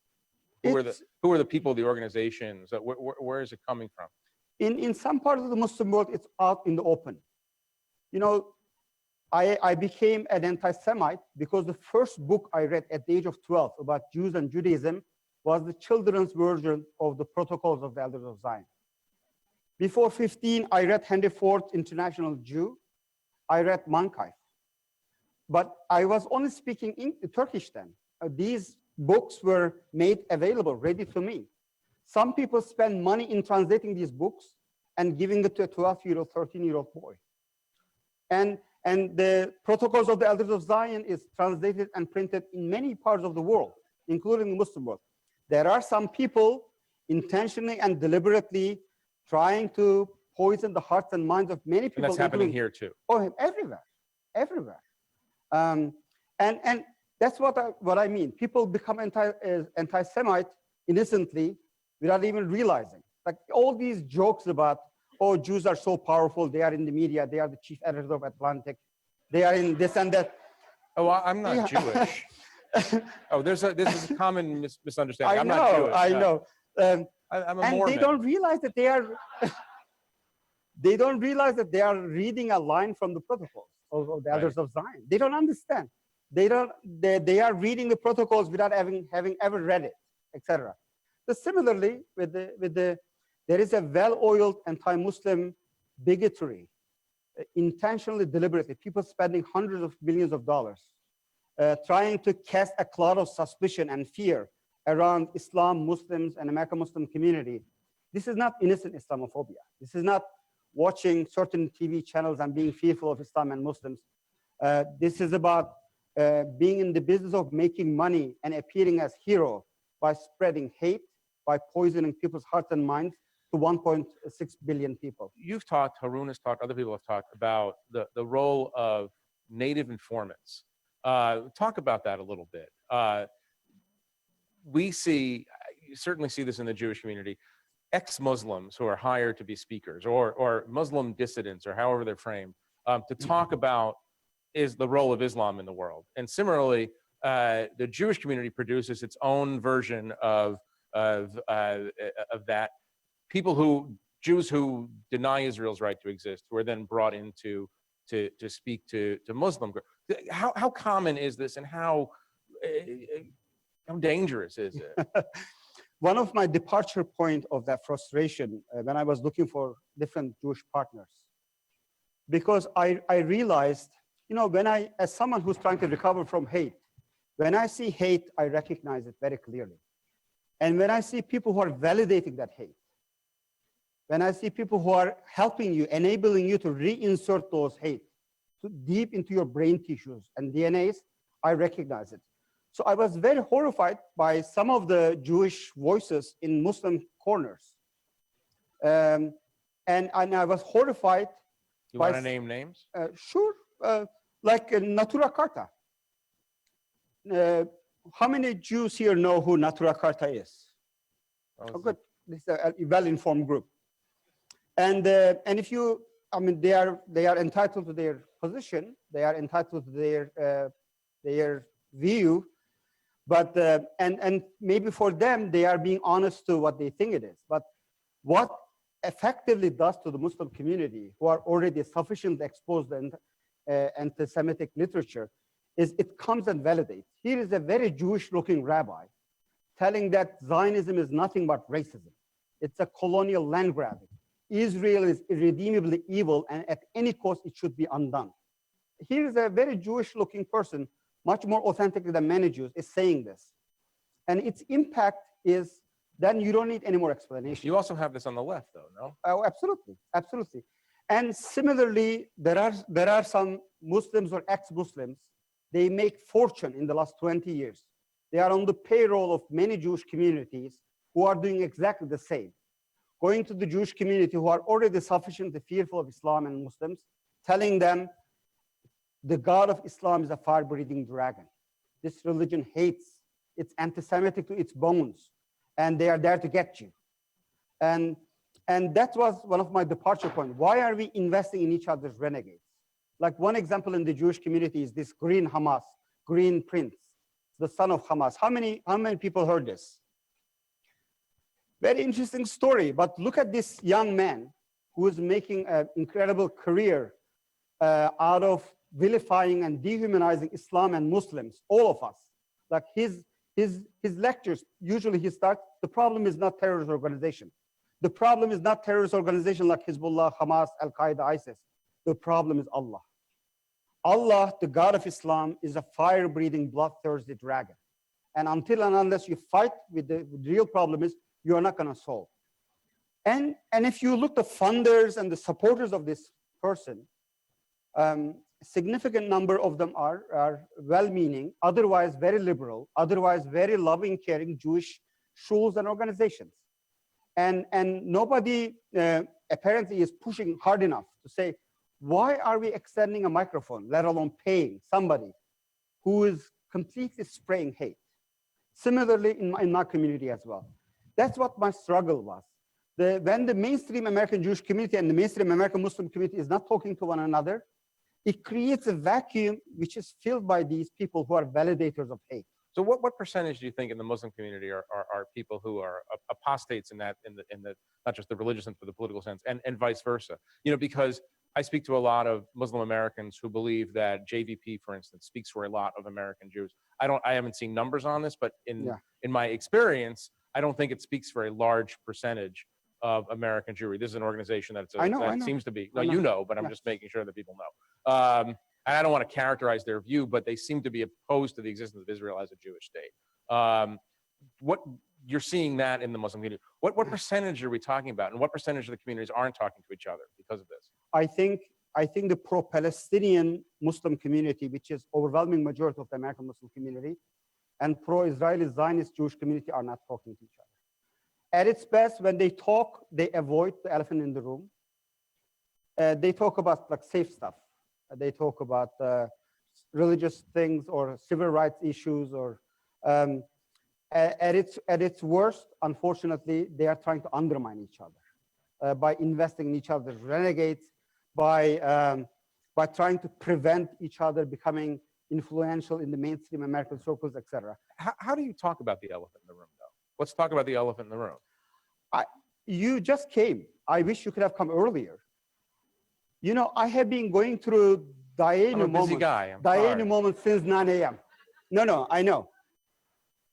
Who are the people, the organizations? Where is it coming from? In some parts of the Muslim world, it's out in the open. You know, I became an anti-Semite because the first book I read at the age of 12 about Jews and Judaism was the children's version of the Protocols of the Elders of Zion. Before 15, I read Henry Ford, International Jew. I read Mankife. But I was only speaking in Turkish then. These books were made available, ready to me. Some people spend money in translating these books and giving it to a 12-year-old, 13-year-old boy. And the Protocols of the Elders of Zion is translated and printed in many parts of the world, including the Muslim world. There are some people intentionally and deliberately trying to poison the hearts and minds of many people. And that's happening here too. Oh, everywhere, everywhere. And that's what I mean. People become anti-Semite innocently without even realizing. Like all these jokes about, oh, Jews are so powerful. They are in the media. They are the chief editor of Atlantic. They are in this and that. Oh, I'm not Jewish. Oh, this is a common misunderstanding. I'm not Jewish. I know. I'm a Mormon. And they don't realize that they are. They don't realize that they are reading a line from the Protocols of the Elders of Zion. They don't understand. They are reading the Protocols without having ever read it, etc. So similarly, there is a well-oiled anti-Muslim bigotry, intentionally, deliberately. People spending hundreds of millions of dollars trying to cast a cloud of suspicion and fear around Islam, Muslims, and American Muslim community. This is not innocent Islamophobia. This is not watching certain TV channels and being fearful of Islam and Muslims. This is about being in the business of making money and appearing as hero by spreading hate, by poisoning people's hearts and minds to 1.6 billion people. You've talked, Harun has talked, other people have talked about the role of native informants. Talk about that a little bit. You certainly see this in the Jewish community, ex-Muslims who are hired to be speakers or Muslim dissidents or however they're framed, to talk about the role of Islam in the world. And similarly, the Jewish community produces its own version of that. Jews who deny Israel's right to exist, who are then brought in to speak to Muslim groups. How common is this, and how dangerous is it? One of my departure point of that frustration when I was looking for different Jewish partners, because I realized, you know, as someone who's trying to recover from hate, when I see hate, I recognize it very clearly. And when I see people who are validating that hate, when I see people who are helping you, enabling you to reinsert those hate deep into your brain tissues and DNAs, I recognize it. So I was very horrified by some of the Jewish voices in Muslim corners. And I was horrified. You want to name names? Sure, like Natura Carta. How many Jews here know who Natura Carta is? Oh, good. This is a well-informed group. And if you, I mean, they are entitled to their position. They are entitled to their view. But and maybe for them, they are being honest to what they think it is. But what effectively does to the Muslim community, who are already sufficiently exposed in anti-Semitic literature, is it comes and validates. Here is a very Jewish-looking rabbi telling that Zionism is nothing but racism. It's a colonial land grabbing. Israel is irredeemably evil, and at any cost, it should be undone. Here is a very Jewish-looking person, much more authentic than many Jews, is saying this. And its impact is, then you don't need any more explanation. You also have this on the left, though, no? Oh, absolutely, absolutely. And similarly, there are some Muslims or ex-Muslims, they make fortune in the last 20 years. They are on the payroll of many Jewish communities who are doing exactly the same. Going to the Jewish community who are already sufficiently fearful of Islam and Muslims, telling them the God of Islam is a fire-breathing dragon. This religion hates, it's anti-Semitic to its bones, and they are there to get you. And that was one of my departure points. Why are we investing in each other's renegades? Like one example in the Jewish community is this green Hamas, green prince, the son of Hamas. How many people heard this? Very interesting story, but look at this young man who is making an incredible career out of vilifying and dehumanizing Islam and Muslims, all of us. Like his lectures, usually he starts, the problem is not terrorist organization. The problem is not terrorist organization like Hezbollah, Hamas, Al-Qaeda, ISIS. The problem is Allah. Allah, the God of Islam, is a fire-breathing, bloodthirsty dragon. And until and unless you fight with the real problem is, you are not going to solve. And if you look at the funders and the supporters of this person, a significant number of them are well-meaning, otherwise very liberal, otherwise very loving, caring Jewish shuls and organizations. And nobody apparently is pushing hard enough to say, why are we extending a microphone, let alone paying somebody who is completely spraying hate? Similarly, in my community as well. That's what my struggle was. When the mainstream American Jewish community and the mainstream American Muslim community is not talking to one another, it creates a vacuum which is filled by these people who are validators of hate. So what percentage do you think in the Muslim community are people who are apostates in the not just the religious sense but the political sense, and vice versa? You know, because I speak to a lot of Muslim Americans who believe that JVP, for instance, speaks for a lot of American Jews. I haven't seen numbers on this, but in my experience, I don't think it speaks for a large percentage of American Jewry. This is an organization that seems to be, no, you know, but I'm just making sure that people know. And I don't want to characterize their view, but they seem to be opposed to the existence of Israel as a Jewish state. What you're seeing that in the Muslim community. What percentage are we talking about, and what percentage of the communities aren't talking to each other because of this? I think the pro-Palestinian Muslim community, which is overwhelming majority of the American Muslim community, and pro-Israeli Zionist Jewish community are not talking to each other. At its best, when they talk, they avoid the elephant in the room. They talk about like safe stuff. They talk about religious things or civil rights issues, or at its worst, unfortunately, they are trying to undermine each other by investing in each other's renegades, by trying to prevent each other becoming influential in the mainstream American circles, etc. How do you talk about the elephant in the room, though? Let's talk about the elephant in the room. You just came. I wish you could have come earlier. You know, I have been going through Dayenu moments since 9 a.m. No, I know.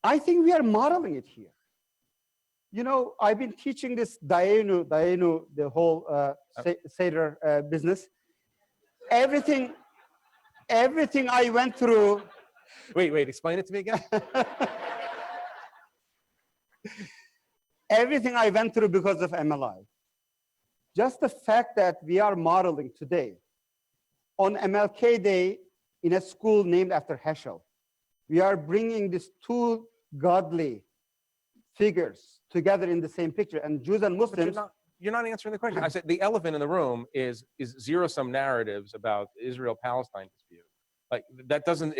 I think we are modeling it here. You know, I've been teaching this Dayenu, the whole Seder business. Everything I went through. Wait, explain it to me again. Everything I went through because of MLI. Just the fact that we are modeling today on MLK Day in a school named after Heschel, we are bringing these two godly figures together in the same picture, and Jews and Muslims. But you're not answering the question. I said the elephant in the room is zero-sum narratives about Israel-Palestine dispute. Like that doesn't.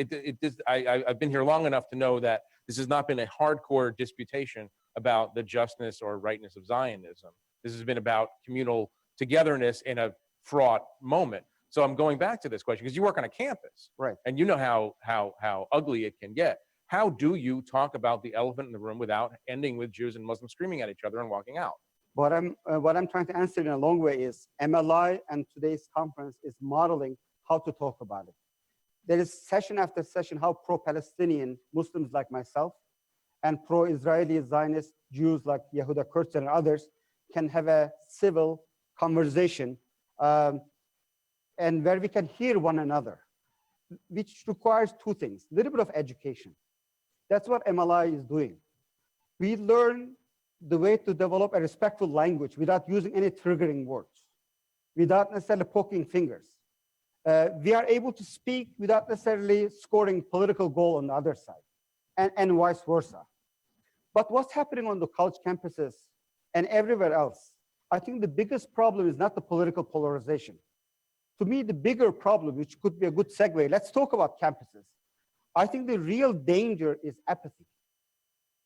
I've been here long enough to know that this has not been a hardcore disputation about the justness or rightness of Zionism. This has been about communal togetherness in a fraught moment. So I'm going back to this question because you work on a campus, right? And you know how ugly it can get. How do you talk about the elephant in the room without ending with Jews and Muslims screaming at each other and walking out? What I'm trying to answer in a long way is MLI and today's conference is modeling how to talk about it. There is session after session how pro-Palestinian Muslims like myself and pro-Israeli Zionist Jews like Yehuda, Kurtzer, and others can have a civil conversation and where we can hear one another, which requires two things, a little bit of education. That's what MLI is doing. We learn the way to develop a respectful language without using any triggering words, without necessarily poking fingers. We are able to speak without necessarily scoring political goal on the other side, and vice versa. But what's happening on the college campuses and everywhere else, I think the biggest problem is not the political polarization. To me, the bigger problem, which could be a good segue, let's talk about campuses. I think the real danger is apathy.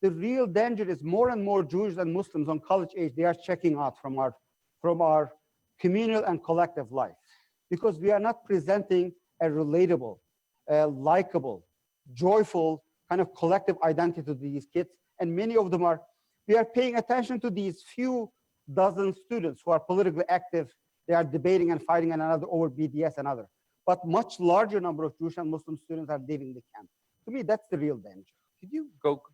The real danger is more and more Jews and Muslims on college age, they are checking out from our communal and collective life because we are not presenting a relatable, likable, joyful kind of collective identity to these kids. And many of them we are paying attention to these few dozen students who are politically active. They are debating and fighting one another over BDS and other. But much larger number of Jewish and Muslim students are leaving the camp. To me, that's the real danger. Could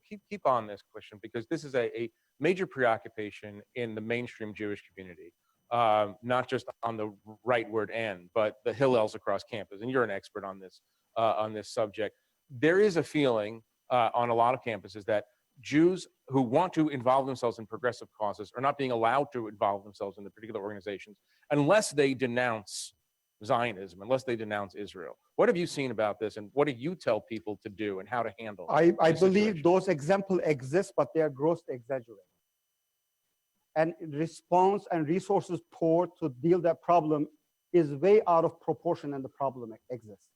you keep on this question because this is a major preoccupation in the mainstream Jewish community, not just on the rightward end, but the Hillels across campus. And you're an expert on this subject. There is a feeling on a lot of campuses that Jews who want to involve themselves in progressive causes are not being allowed to involve themselves in the particular organizations unless they denounce Zionism, unless they denounce Israel. What have you seen about this, and what do you tell people to do and how to handle it? I believe those examples exist, but they are grossly exaggerated. And response and resources poured to deal with that problem is way out of proportion and the problem exists.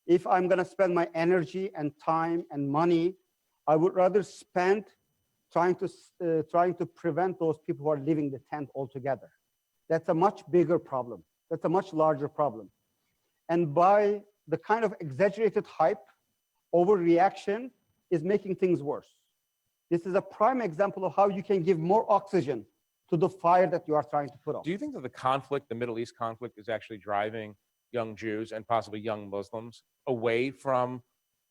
If I'm going to spend my energy and time and money, I would rather spend trying to prevent those people who are leaving the tent altogether. That's a much bigger problem. That's a much larger problem. And by the kind of exaggerated hype, overreaction is making things worse. This is a prime example of how you can give more oxygen to the fire that you are trying to put out. Do you think that the Middle East conflict is actually driving young Jews and possibly young Muslims away from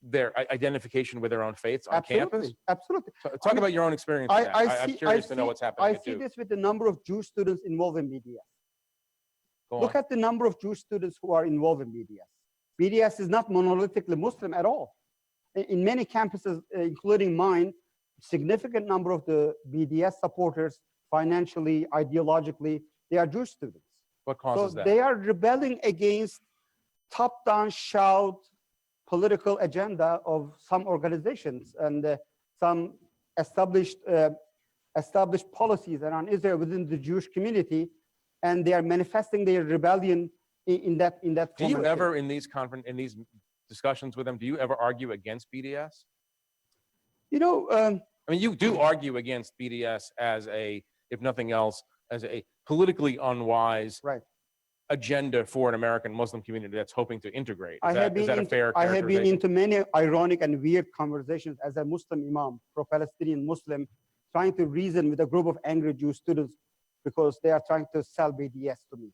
their identification with their own faiths on campus? Absolutely. So talk about your own experience with that. I'm curious to know what's happening I see this with the number of Jewish students involved in BDS. Look at the number of Jewish students who are involved in BDS. BDS is not monolithically Muslim at all. In many campuses, including mine, significant number of the BDS supporters, financially, ideologically, they are Jewish students. What causes that? They are rebelling against top-down shout political agenda of some organizations and some established policies around Israel within the Jewish community, and they are manifesting their rebellion in that. Do you ever in these discussions with them? Do you ever argue against BDS? You know, I mean, you do argue against BDS as if nothing else, as a politically unwise agenda for an American Muslim community that's hoping to integrate. Is that a fair characterization? I have been into many ironic and weird conversations as a Muslim imam, pro-Palestinian Muslim, trying to reason with a group of angry Jewish students because they are trying to sell BDS to me.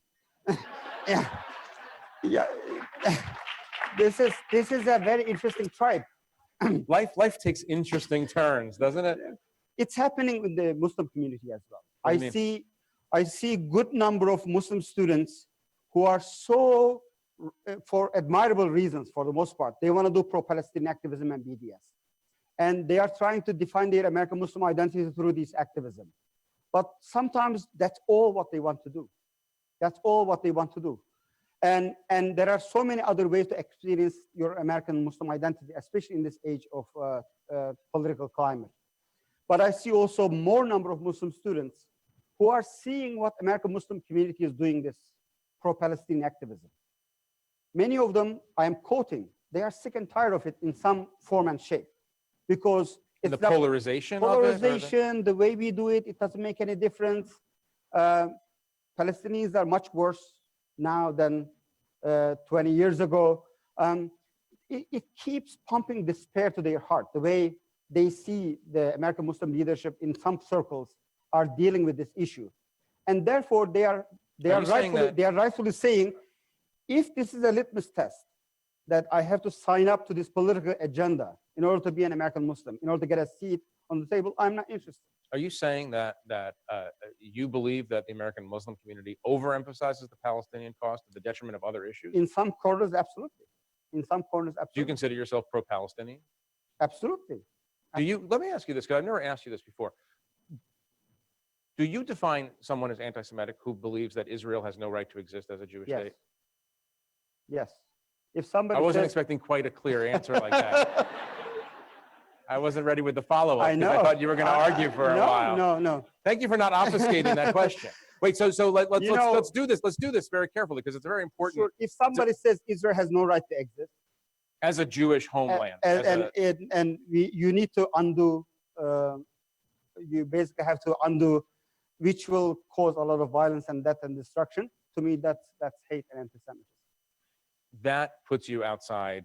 Yeah. This is a very interesting tribe. Life takes interesting turns, doesn't it? It's happening with the Muslim community as well. I see good number of Muslim students who are so, for admirable reasons for the most part, they want to do pro-Palestinian activism and BDS. And they are trying to define their American Muslim identity through this activism. But sometimes that's all what they want to do. That's all what they want to do. And there are so many other ways to experience your American Muslim identity, especially in this age of political climate. But I see also more number of Muslim students who are seeing what American Muslim community is doing, this pro-Palestinian activism. Many of them, I am quoting, they are sick and tired of it in some form and shape, because it's the polarization polarization, the way we do it, it doesn't make any difference. Palestinians are much worse now than 20 years ago. It keeps pumping despair to their heart, the way they see the American Muslim leadership in some circles are dealing with this issue. And therefore, they are rightfully saying, if this is a litmus test, that I have to sign up to this political agenda in order to be an American Muslim, in order to get a seat on the table, I'm not interested. Are you saying that you believe that the American Muslim community overemphasizes the Palestinian cause to the detriment of other issues? In some corners, absolutely. In some corners, absolutely. Do you consider yourself pro-Palestinian? Absolutely. Do you? Let me ask you this, because I've never asked you this before. Do you define someone as anti-Semitic who believes that Israel has no right to exist as a Jewish state? Yes. If somebody I wasn't says, expecting quite a clear answer like that. I wasn't ready with the follow-up I because I know. thought you were going to argue for a while. No. Thank you for not obfuscating that question. Wait, so let's do this. Let's do this very carefully because it's very important. Sure. If somebody says Israel has no right to exist as a Jewish homeland, you need to undo. You basically have to undo, which will cause a lot of violence and death and destruction. To me, that's hate and anti-Semitism. That puts you outside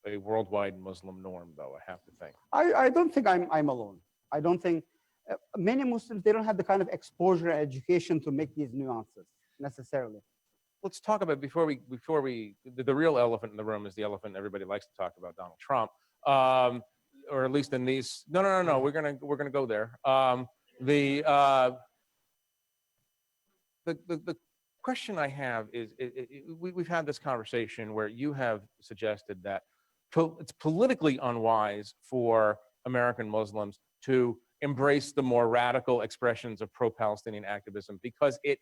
a worldwide Muslim norm, though, I have to think. I don't think I'm alone. I don't think many Muslims, they don't have the kind of exposure and education to make these nuances necessarily. Let's talk about before we the real elephant in the room is the elephant everybody likes to talk about, Donald Trump, or at least in these. No. We're gonna go there. The question I have is, we've had this conversation where you have suggested that it's politically unwise for American Muslims to embrace the more radical expressions of pro-Palestinian activism because it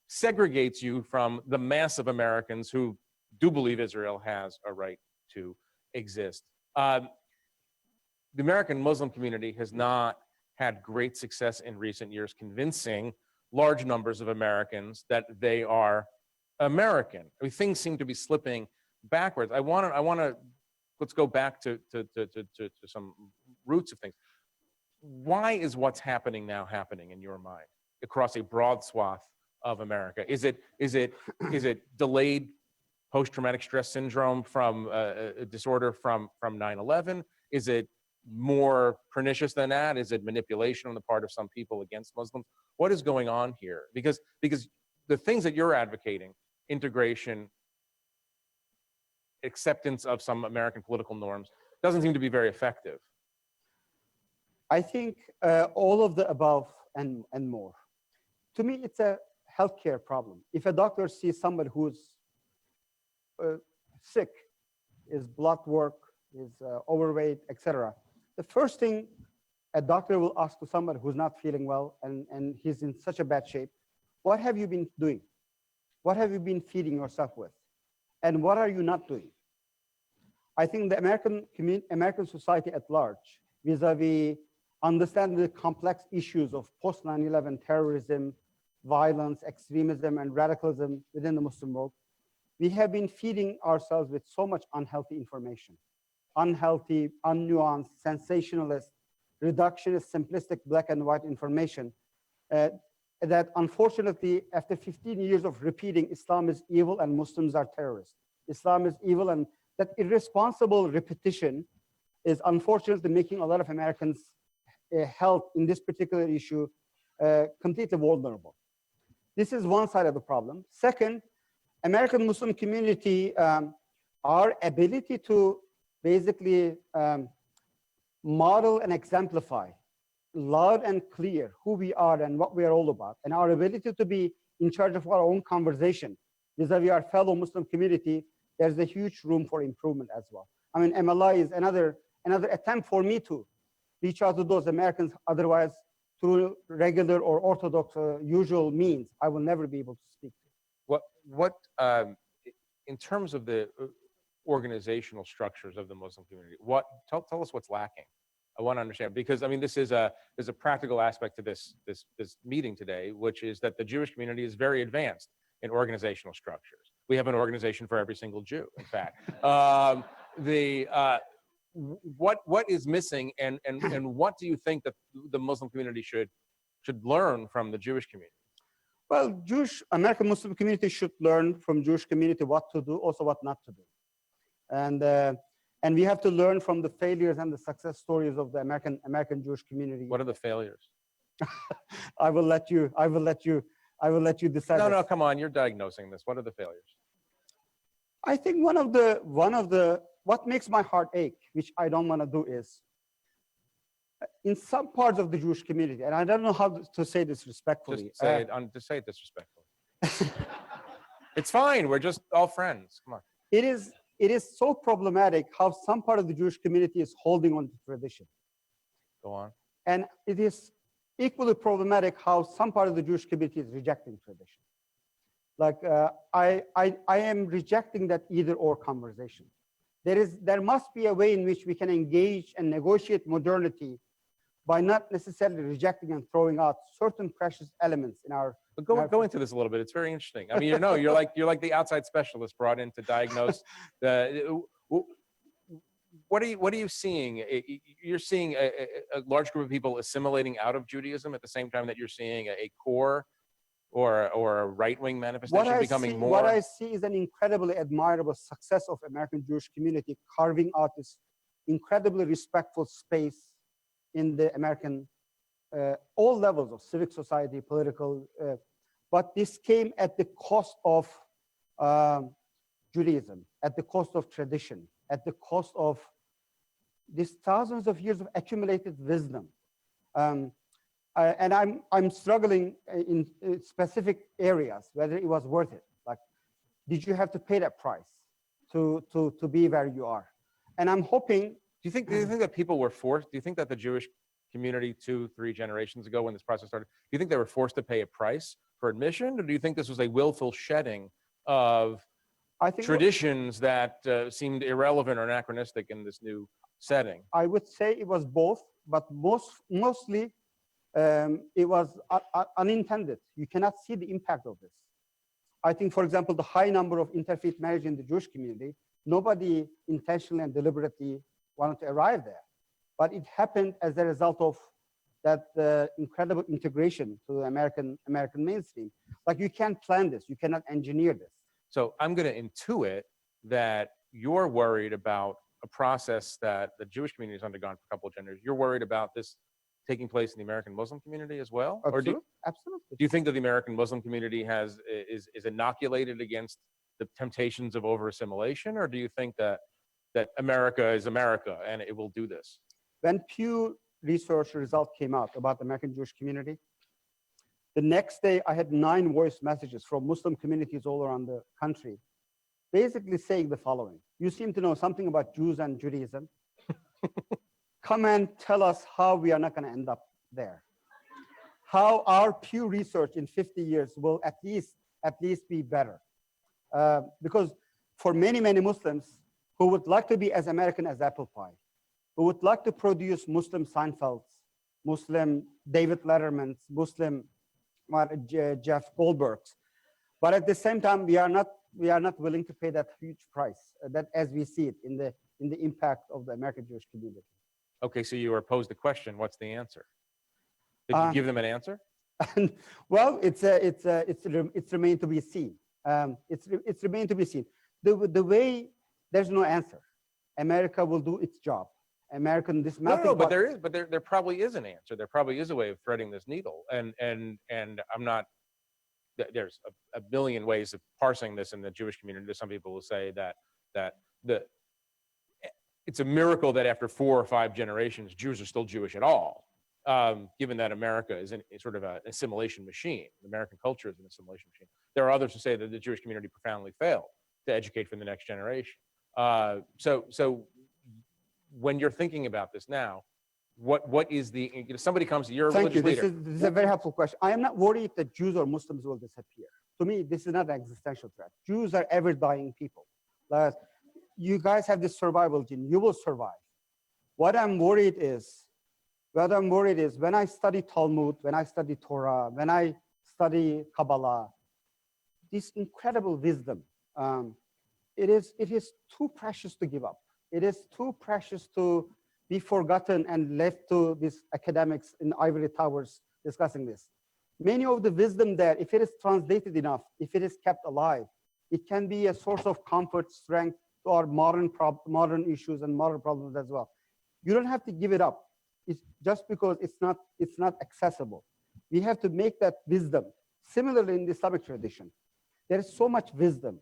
segregates you from the mass of Americans who do believe Israel has a right to exist. The American Muslim community has not had great success in recent years convincing large numbers of Americans that they are American. I mean, things seem to be slipping backwards. I want to let's go back to some roots of things. Why is what's happening now happening in your mind across a broad swath of America? Is it delayed post-traumatic stress syndrome from a disorder from 9/11? Is it more pernicious than that? Is it manipulation on the part of some people against Muslims? What is going on here? Because the things that you're advocating, integration, acceptance of some American political norms, doesn't seem to be very effective. I think all of the above and more. To me, it's a healthcare problem. If a doctor sees somebody who's sick, is blood work, is overweight, etc., the first thing a doctor will ask to somebody who's not feeling well and he's in such a bad shape, what have you been doing? What have you been feeding yourself with? And what are you not doing? I think the American society at large, vis-a-vis understanding the complex issues of post 9/11 terrorism, violence, extremism, and radicalism within the Muslim world, we have been feeding ourselves with so much unhealthy information. Unhealthy, unnuanced, sensationalist, reductionist, simplistic black and white information that unfortunately, after 15 years of repeating Islam is evil and Muslims are terrorists, Islam is evil, and that irresponsible repetition is unfortunately making a lot of Americans' health in this particular issue completely vulnerable. This is one side of the problem. Second, American Muslim community, our ability to basically model and exemplify loud and clear who we are and what we are all about, and our ability to be in charge of our own conversation vis-a-vis our fellow Muslim community, there's a huge room for improvement as well. I mean, MLI is another attempt for me to reach out to those Americans otherwise through regular or orthodox usual means, I will never be able to speak to. What in terms of the organizational structures of the Muslim community, tell us what's lacking. I want to understand, because I mean, there's a practical aspect to this meeting today, which is that the Jewish community is very advanced in organizational structures. We have an organization for every single Jew, in fact. What is missing, and what do you think that the Muslim community should learn from the Jewish community? Well, American Muslim community should learn from Jewish community what to do, also what not to do. And we have to learn from the failures and the success stories of the American Jewish community. What are the failures? I will let you decide. No, come on, you're diagnosing this. What are the failures? I think one of the what makes my heart ache, which I don't want to do, is in some parts of the Jewish community, and I don't know how to say this respectfully. Just say it disrespectfully. It's fine. We're just all friends. Come on. It is so problematic how some part of the Jewish community is holding on to tradition. Go on. And it is equally problematic how some part of the Jewish community is rejecting tradition. Like I am rejecting that either or conversation. There must be a way in which we can engage and negotiate modernity by not necessarily rejecting and throwing out certain precious elements in our. But go into this a little bit. It's very interesting. I mean, you're like the outside specialist brought in to diagnose the. What are you seeing? You're seeing a large group of people assimilating out of Judaism at the same time that you're seeing a core or a right-wing manifestation becoming more. What I see is an incredibly admirable success of American Jewish community carving out this incredibly respectful space in the American, all levels of civic society, political, but this came at the cost of Judaism, at the cost of tradition, at the cost of these thousands of years of accumulated wisdom. And I'm struggling in specific areas, whether it was worth it. Like, did you have to pay that price to be where you are? And I'm hoping. Do you think that people were forced? Do you think that the Jewish community 2-3 generations ago, when this process started, do you think they were forced to pay a price for admission, or do you think this was a willful shedding of traditions that seemed irrelevant or anachronistic in this new setting? I would say it was both, but mostly it was unintended. You cannot see the impact of this. I think, for example, the high number of interfaith marriage in the Jewish community, nobody intentionally and deliberately wanted to arrive there. But it happened as a result of that incredible integration to the American mainstream. Like, you can't plan this, you cannot engineer this. So I'm going to intuit that you're worried about a process that the Jewish community has undergone for a couple of generations. You're worried about this taking place in the American Muslim community as well? Absolutely. Do you think that the American Muslim community is inoculated against the temptations of over-assimilation, or do you think that America is America and it will do this? When Pew Research result came out about the American Jewish community, the next day I had 9 voice messages from Muslim communities all around the country, basically saying the following: you seem to know something about Jews and Judaism. Come and tell us how we are not going to end up there. How our Pew Research in 50 years will at least be better. Because for many Muslims who would like to be as American as apple pie, who would like to produce Muslim Seinfelds, Muslim David Lettermans, Muslim Jeff Goldbergs, but at the same time we are not willing to pay that huge price that as we see it in the impact of the American Jewish community. Okay, so you were posed the question, what's the answer? Did you give them an answer? Well, it's remained to be seen. It's remained to be seen. The way, there's no answer. America will do its job. No, but there probably is an answer. There probably is a way of threading this needle. And I'm not, there's a billion ways of parsing this in the Jewish community. Some people will say that it's a miracle that after 4 or 5 generations, Jews are still Jewish at all, given that America is sort of an assimilation machine. American culture is an assimilation machine. There are others who say that the Jewish community profoundly failed to educate for the next generation. So when you're thinking about this now, What is the, somebody comes, you're a Thank you. religious leader. This is a very helpful question. I am not worried that Jews or Muslims will disappear. To me, this is not an existential threat. Jews are ever dying people. You guys have this survival gene. You will survive. What I'm worried is when I study Talmud, when I study Torah, when I study Kabbalah, this incredible wisdom, it is too precious to give up. It is too precious to be forgotten and left to these academics in ivory towers discussing this. Many of the wisdom there, if it is translated enough, if it is kept alive, it can be a source of comfort, strength to our modern issues and modern problems as well. You don't have to give it up. It's just because it's not accessible. We have to make that wisdom. Similarly, in the Islamic tradition, there is so much wisdom.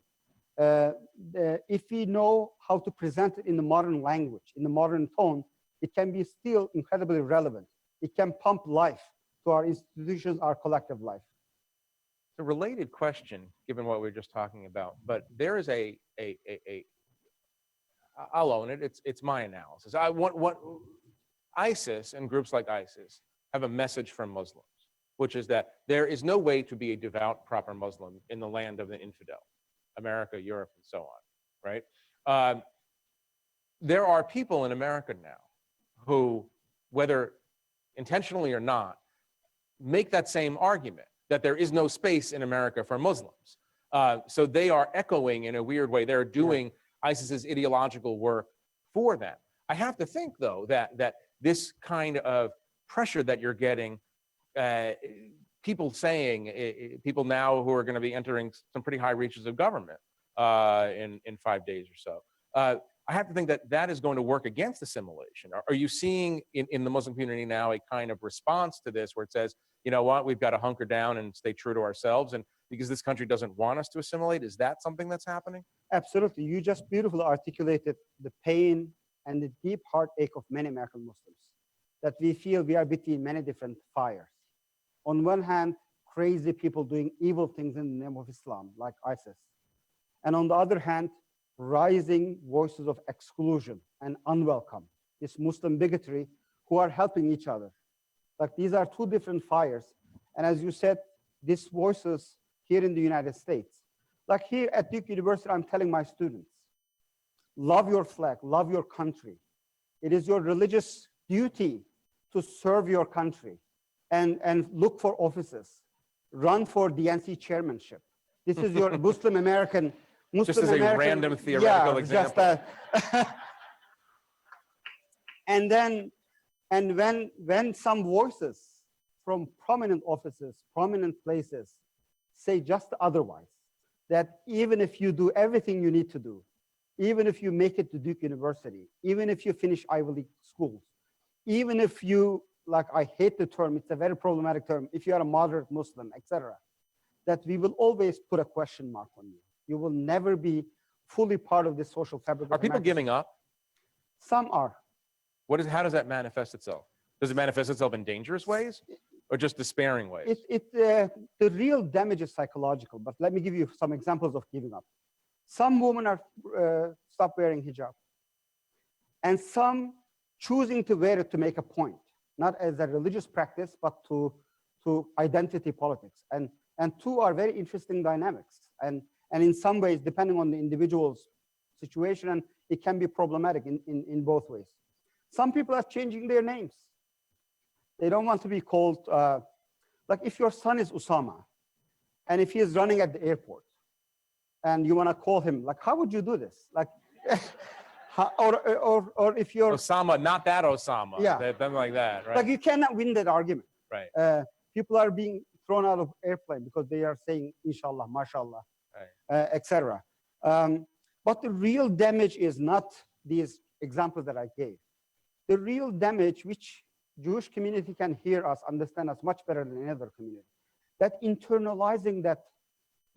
If we know how to present it in the modern language, in the modern tone, it can be still incredibly relevant. It can pump life to our institutions, our collective life. It's a related question, given what we were just talking about, but there is I'll own it, it's my analysis. What ISIS and groups like ISIS have a message from Muslims, which is that there is no way to be a devout, proper Muslim in the land of the infidel, America, Europe, and so on, right? There are people in America now who, whether intentionally or not, make that same argument, that there is no space in America for Muslims. So they are echoing in a weird way. They're doing ISIS's ideological work for them. I have to think, though, that this kind of pressure that you're getting, people saying, people now who are going to be entering some pretty high reaches of government in 5 days or so, I have to think that is going to work against assimilation. Are you seeing in the Muslim community now a kind of response to this where it says, you know what, we've got to hunker down and stay true to ourselves, and because this country doesn't want us to assimilate? Is that something that's happening? Absolutely. You just beautifully articulated the pain and the deep heartache of many American Muslims, that we feel we are between many different fires. On one hand, crazy people doing evil things in the name of Islam, like ISIS. And on the other hand, rising voices of exclusion and unwelcome, this Muslim bigotry, who are helping each other. Like, these are two different fires. And as you said, these voices here in the United States, like here at Duke University, I'm telling my students, love your flag, love your country. It is your religious duty to serve your country and look for offices, run for DNC chairmanship. This is your Muslim American. Just as a random theoretical example. And when some voices from prominent offices, prominent places say just otherwise, that even if you do everything you need to do, even if you make it to Duke University, even if you finish Ivy League schools, even if you, like, I hate the term, it's a very problematic term, if you are a moderate Muslim, etc., that we will always put a question mark on you. You will never be fully part of this social fabric. Are people giving up? Some are. How does that manifest itself? Does it manifest itself in dangerous ways or just despairing ways? The real damage is psychological, but let me give you some examples of giving up. Some women are stop wearing hijab, and some choosing to wear it to make a point, not as a religious practice, but to identity politics. And two are very interesting dynamics. And in some ways, depending on the individual's situation, and it can be problematic in both ways. Some people are changing their names. They don't want to be called, like if your son is Usama, and if he is running at the airport, and you want to call him, like, how would you do this? Like, or if you're Osama, not that Osama. Yeah. Something like that, right? Like, you cannot win that argument. Right. People are being thrown out of airplane because they are saying inshallah, mashallah, right. etc. But the real damage is not these examples that I gave. The real damage, which Jewish community can hear us, understand us much better than any other community, that internalizing that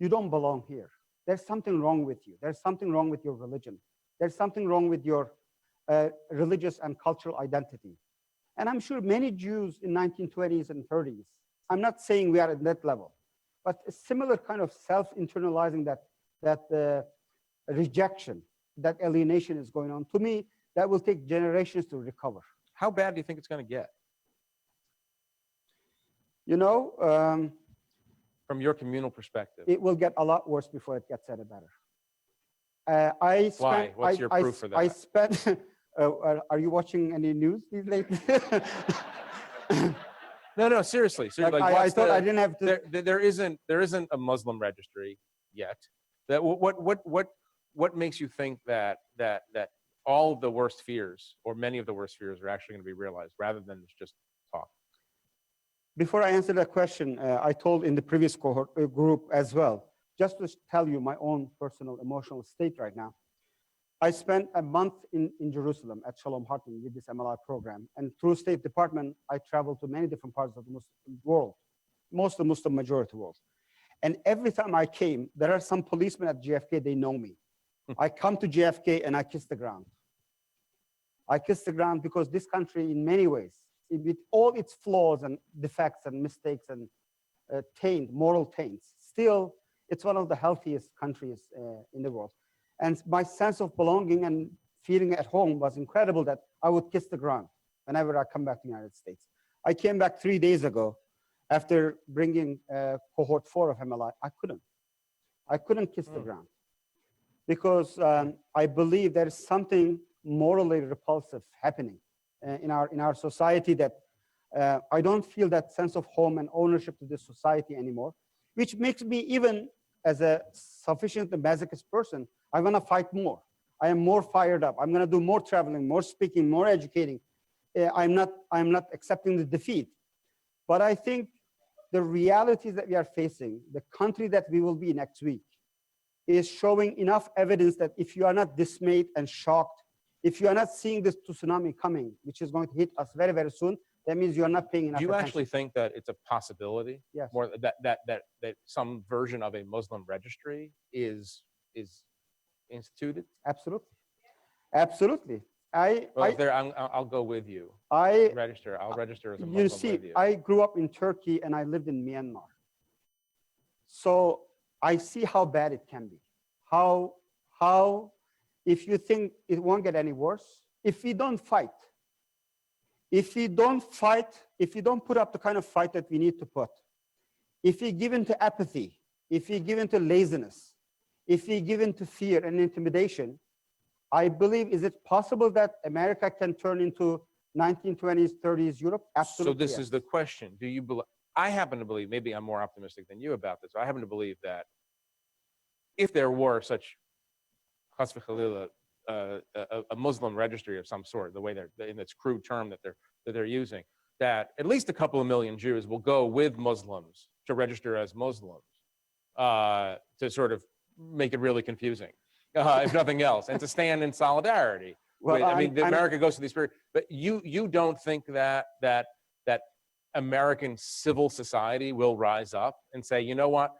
you don't belong here. There's something wrong with you. There's something wrong with your religion. There's something wrong with your religious and cultural identity. And I'm sure many Jews in 1920s and 30s, I'm not saying we are at that level, but a similar kind of self-internalizing that rejection, that alienation is going on. To me, that will take generations to recover. How bad do you think it's going to get? You know, from your communal perspective, it will get a lot worse before it gets any better. Why? What's your proof for that? I spent. Are you watching any news these lately? No, seriously. Like, I thought I didn't have to. There isn't a Muslim registry yet. That what makes you think that all of the worst fears, or many of the worst fears, are actually going to be realized rather than just talk? Before I answer that question, I told in the previous cohort group as well, just to tell you my own personal emotional state right now. I spent a month in Jerusalem at Shalom Hartman with this MLI program. And through State Department, I traveled to many different parts of the Muslim world, most of the Muslim majority world. And every time I came, there are some policemen at JFK, they know me. I come to JFK and I kiss the ground. I kiss the ground because this country, in many ways, with all its flaws and defects and mistakes and moral taints, still, it's one of the healthiest countries in the world. And my sense of belonging and feeling at home was incredible that I would kiss the ground whenever I come back to the United States. I came back 3 days ago after bringing cohort 4 of MLI. I couldn't kiss the ground because I believe there is something morally repulsive happening in our society that I don't feel that sense of home and ownership to this society anymore, which makes me, even as a sufficiently masochist person, I want to fight more. I am more fired up. I'm going to do more traveling, more speaking, more educating. I'm not accepting the defeat. But I think the realities that we are facing, the country that we will be next week, is showing enough evidence that if you are not dismayed and shocked, if you are not seeing this tsunami coming, which is going to hit us very, very soon, that means you are not paying enough attention. Do you actually think that it's a possibility? Yes. More that some version of a Muslim registry is instituted? Absolutely. Absolutely. I'll go with you. I'll register as a Muslim with you. I grew up in Turkey and I lived in Myanmar. So I see how bad it can be. How if you think it won't get any worse, if we don't fight, if we don't put up the kind of fight that we need to put, if we give in to apathy, if we give in to laziness, if we give in to fear and intimidation, I believe, is it possible that America can turn into 1920s, 30s Europe? Absolutely. So this is the question. Do you believe? I happen to believe, maybe I'm more optimistic than you about this, I happen to believe that if there were such a Muslim registry of some sort, the way they're in this crude term that they're using, that at least a couple of million Jews will go with Muslims to register as Muslims, to sort of make it really confusing, if nothing else, and to stand in solidarity. Well, America goes through these periods, but you don't think that American civil society will rise up and say, you know what,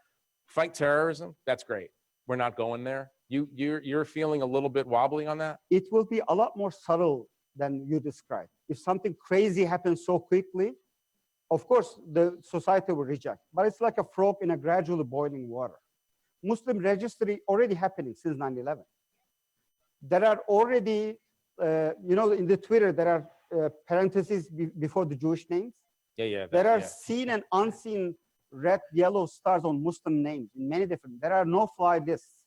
fight terrorism? That's great. We're not going there. You're feeling a little bit wobbly on that? It will be a lot more subtle than you described. If something crazy happens so quickly, of course, the society will reject. But it's like a frog in a gradually boiling water. Muslim registry already happening since 9/11. There are already, in the Twitter, there are parentheses before the Jewish names. There are seen and unseen red, yellow stars on Muslim names in many different. There are no-fly lists.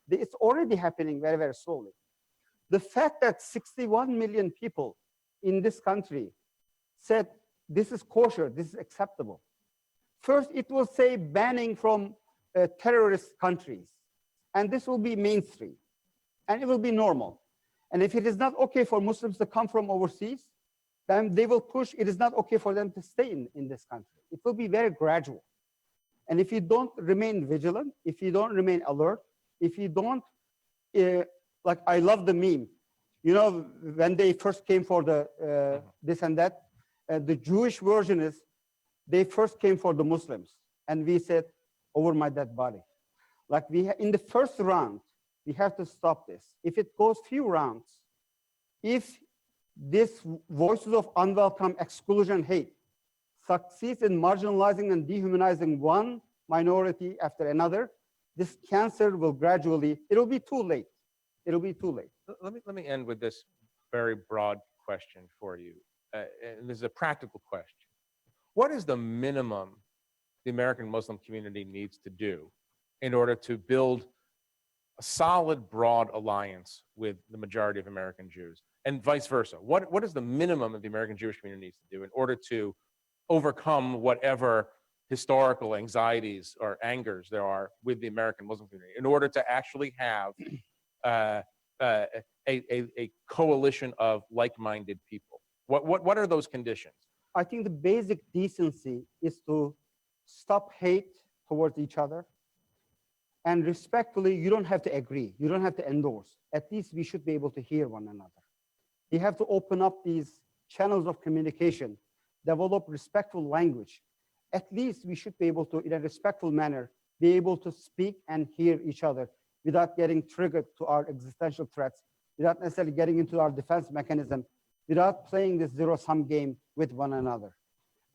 It's already happening very, very slowly. The fact that 61 million people in this country said this is kosher, this is acceptable. First, it will say banning from terrorist countries, and this will be mainstream, and it will be normal. And if it is not okay for Muslims to come from overseas, then they will push, it is not okay for them to stay in this country. It will be very gradual. And if you don't remain vigilant, if you don't remain alert, if you don't, like I love the meme, when they first came for the this and that, the Jewish version is, they first came for the Muslims, and we said, over my dead body. Like in the first round, we have to stop this. If it goes few rounds, if this voices of unwelcome exclusion, hate, succeeds in marginalizing and dehumanizing one minority after another, this cancer will gradually, it'll be too late. It'll be too late. Let me end with this very broad question for you. and this is a practical question, what is the minimum the American Muslim community needs to do in order to build a solid, broad alliance with the majority of American Jews, and vice versa? What is the minimum that the American Jewish community needs to do in order to overcome whatever historical anxieties or angers there are with the American Muslim community, in order to actually have a coalition of like-minded people? What are those conditions? I think the basic decency is to stop hate towards each other. And respectfully, you don't have to agree. You don't have to endorse. At least we should be able to hear one another. You have to open up these channels of communication, develop respectful language. At least we should be able to, in a respectful manner, be able to speak and hear each other without getting triggered to our existential threats, without necessarily getting into our defense mechanism, without playing this zero-sum game with one another.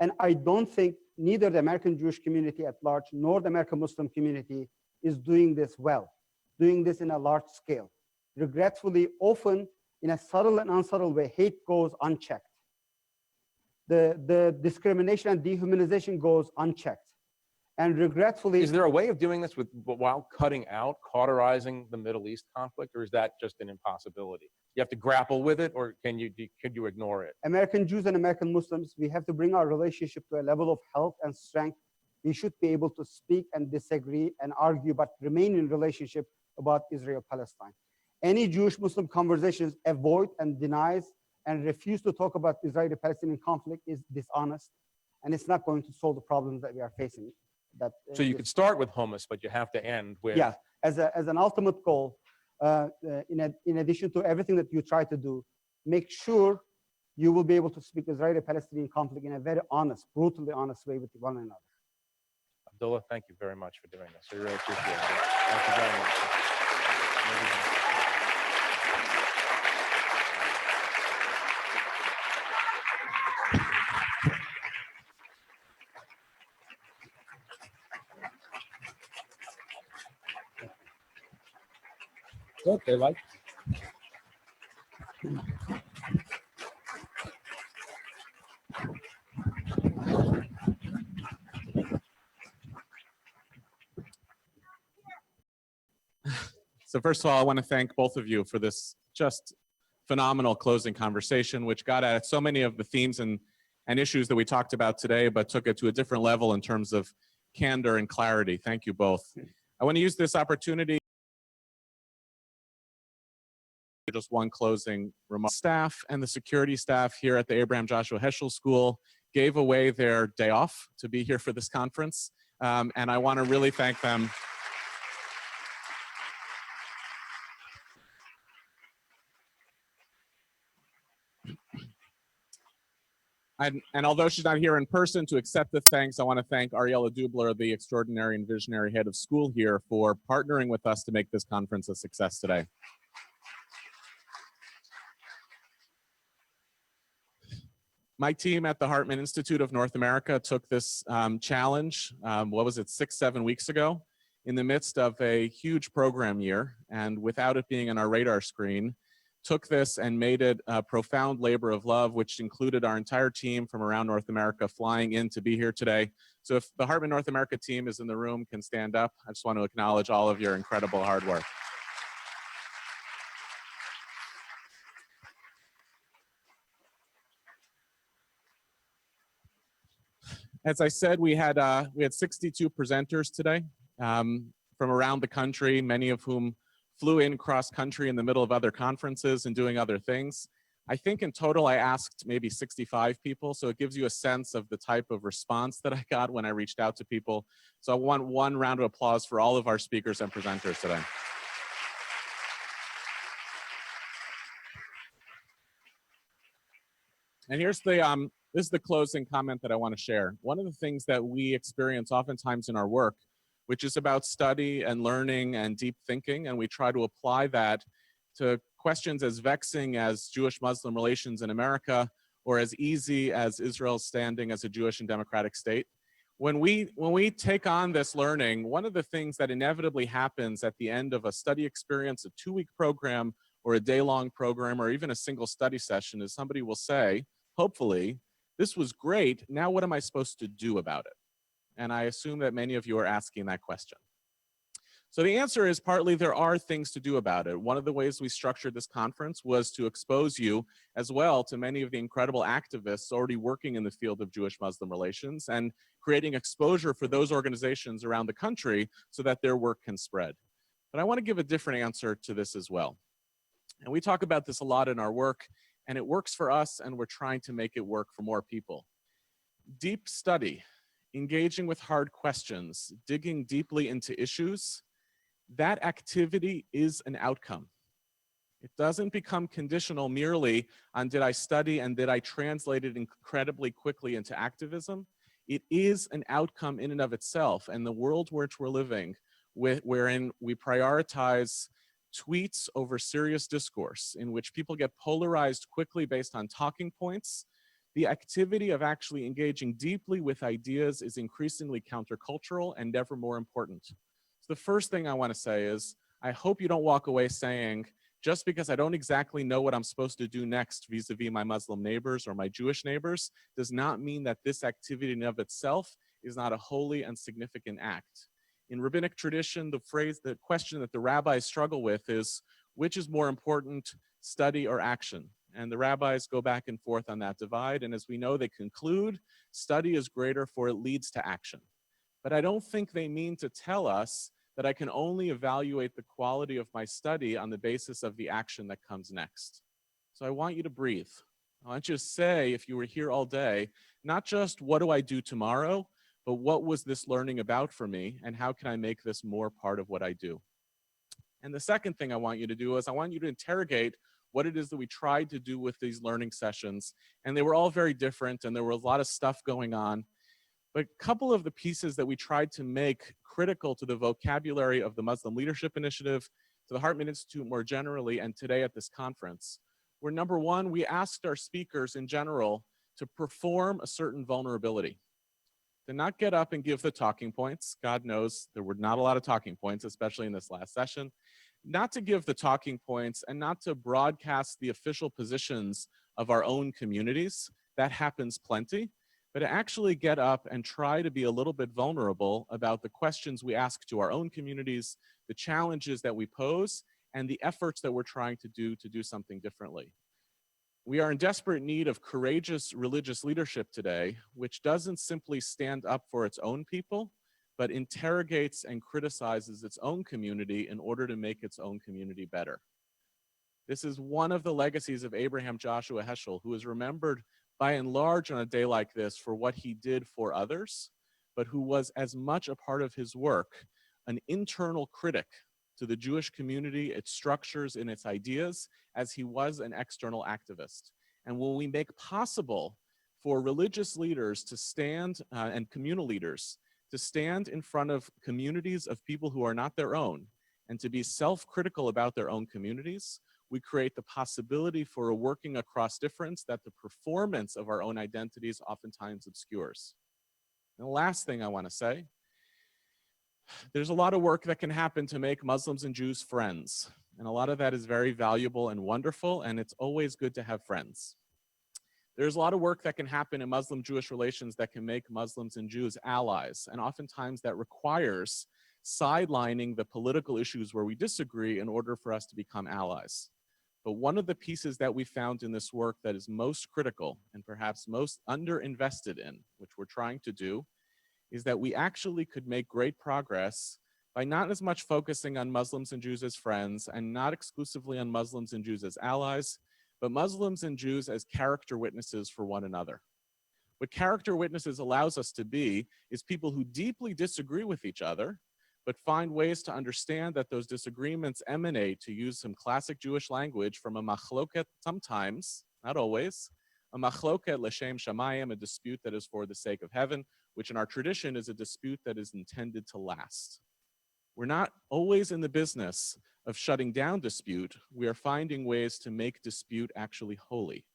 And I don't think neither the American Jewish community at large nor the American Muslim community is doing this well, doing this in a large scale. Regretfully, often in a subtle and unsubtle way, hate goes unchecked. The discrimination and dehumanization goes unchecked. And regretfully— Is there a way of doing this while cutting out, cauterizing the Middle East conflict, or is that just an impossibility? You have to grapple with it, or could you ignore it? American Jews and American Muslims, we have to bring our relationship to a level of health and strength. We should be able to speak and disagree and argue, but remain in relationship about Israel-Palestine. Any Jewish-Muslim conversations avoid and denies and refuse to talk about Israeli-Palestinian conflict is dishonest, and it's not going to solve the problems that we are facing. So you could start with hummus, but you have to end with— Yeah, as an ultimate goal, in addition to everything that you try to do, make sure you will be able to speak Israeli-Palestinian conflict in a very honest, brutally honest way with one another. Abdullah, thank you very much for doing this. We really appreciate it. Thank you very much. Okay, like. So first of all, I want to thank both of you for this just phenomenal closing conversation, which got at so many of the themes and issues that we talked about today, but took it to a different level in terms of candor and clarity. Thank you both. I want to use this opportunity, just one closing remark. Staff and the security staff here at the Abraham Joshua Heschel School gave away their day off to be here for this conference, and I want to really thank them. And although she's not here in person to accept the thanks, I want to thank Arielle Dubler, the extraordinary and visionary head of school here, for partnering with us to make this conference a success today. My team at the Hartman Institute of North America took this challenge, what was it, 6-7 weeks ago, in the midst of a huge program year, and without it being on our radar screen, took this and made it a profound labor of love, which included our entire team from around North America flying in to be here today. So if the Hartman North America team is in the room, can stand up. I just want to acknowledge all of your incredible hard work. As I said, we had 62 presenters today from around the country, many of whom flew in cross country in the middle of other conferences and doing other things. I think in total I asked maybe 65 people, so it gives you a sense of the type of response that I got when I reached out to people. So I want one round of applause for all of our speakers and presenters today. And here's the this is the closing comment that I want to share. One of the things that we experience oftentimes in our work, which is about study and learning and deep thinking, and we try to apply that to questions as vexing as Jewish-Muslim relations in America, or as easy as Israel's standing as a Jewish and democratic state. When we take on this learning, one of the things that inevitably happens at the end of a study experience, a 2-week program, or a day-long program, or even a single study session, is somebody will say, hopefully, this was great, now what am I supposed to do about it? And I assume that many of you are asking that question. So the answer is partly there are things to do about it. One of the ways we structured this conference was to expose you as well to many of the incredible activists already working in the field of Jewish-Muslim relations and creating exposure for those organizations around the country so that their work can spread. But I want to give a different answer to this as well. And we talk about this a lot in our work, and it works for us, and we're trying to make it work for more people. Deep study, engaging with hard questions, digging deeply into issues, that activity is an outcome. It doesn't become conditional merely on did I study and did I translate it incredibly quickly into activism. It is an outcome in and of itself, and the world which we're living wherein we prioritize tweets over serious discourse, in which people get polarized quickly based on talking points, the activity of actually engaging deeply with ideas is increasingly countercultural and never more important. So the first thing I want to say is, I hope you don't walk away saying, just because I don't exactly know what I'm supposed to do next vis-a-vis my Muslim neighbors or my Jewish neighbors, does not mean that this activity in and of itself is not a holy and significant act. In rabbinic tradition, the question that the rabbis struggle with is, which is more important, study or action? And the rabbis go back and forth on that divide. And as we know, they conclude, study is greater for it leads to action. But I don't think they mean to tell us that I can only evaluate the quality of my study on the basis of the action that comes next. So I want you to breathe. I want you to say, if you were here all day, not just what do I do tomorrow, but what was this learning about for me, and how can I make this more part of what I do? And the second thing I want you to do is I want you to interrogate what it is that we tried to do with these learning sessions. And they were all very different, and there were a lot of stuff going on. But a couple of the pieces that we tried to make critical to the vocabulary of the Muslim Leadership Initiative, to the Hartman Institute more generally, and today at this conference, were number one, we asked our speakers in general to perform a certain vulnerability. To not get up and give the talking points. God knows there were not a lot of talking points, especially in this last session. Not to give the talking points and not to broadcast the official positions of our own communities. That happens plenty. But to actually get up and try to be a little bit vulnerable about the questions we ask to our own communities, the challenges that we pose, and the efforts that we're trying to do something differently. We are in desperate need of courageous religious leadership today, which doesn't simply stand up for its own people, but interrogates and criticizes its own community in order to make its own community better. This is one of the legacies of Abraham Joshua Heschel, who is remembered by and large on a day like this for what he did for others, but who was as much a part of his work, an internal critic to the Jewish community, its structures, and its ideas, as he was an external activist. And when we make possible for religious leaders to stand, and communal leaders, to stand in front of communities of people who are not their own, and to be self-critical about their own communities, we create the possibility for a working across difference that the performance of our own identities oftentimes obscures. And the last thing I want to say, there's a lot of work that can happen to make Muslims and Jews friends. And a lot of that is very valuable and wonderful, and it's always good to have friends. There's a lot of work that can happen in Muslim-Jewish relations that can make Muslims and Jews allies. And oftentimes that requires sidelining the political issues where we disagree in order for us to become allies. But one of the pieces that we found in this work that is most critical and perhaps most underinvested in, which we're trying to do, is that we actually could make great progress by not as much focusing on Muslims and Jews as friends and not exclusively on Muslims and Jews as allies, but Muslims and Jews as character witnesses for one another. What character witnesses allows us to be is people who deeply disagree with each other, but find ways to understand that those disagreements emanate, to use some classic Jewish language, from a machloket sometimes, not always, a machloket l'shem shamayim, a dispute that is for the sake of heaven, which in our tradition is a dispute that is intended to last. We're not always in the business of shutting down dispute. We are finding ways to make dispute actually holy.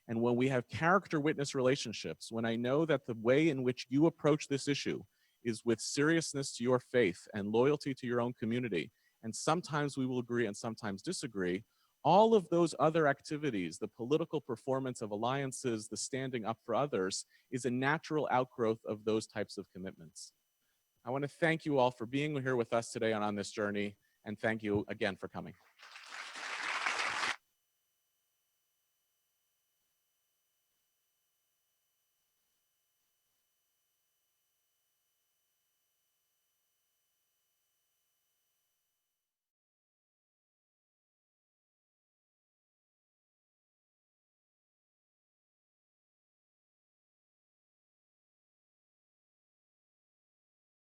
And when we have character witness relationships, when I know that the way in which you approach this issue is with seriousness to your faith and loyalty to your own community, and sometimes we will agree and sometimes disagree, All of those other activities, the political performance of alliances, the standing up for others, is a natural outgrowth of those types of commitments. I want to thank you all for being here with us today on this journey, and thank you again for coming.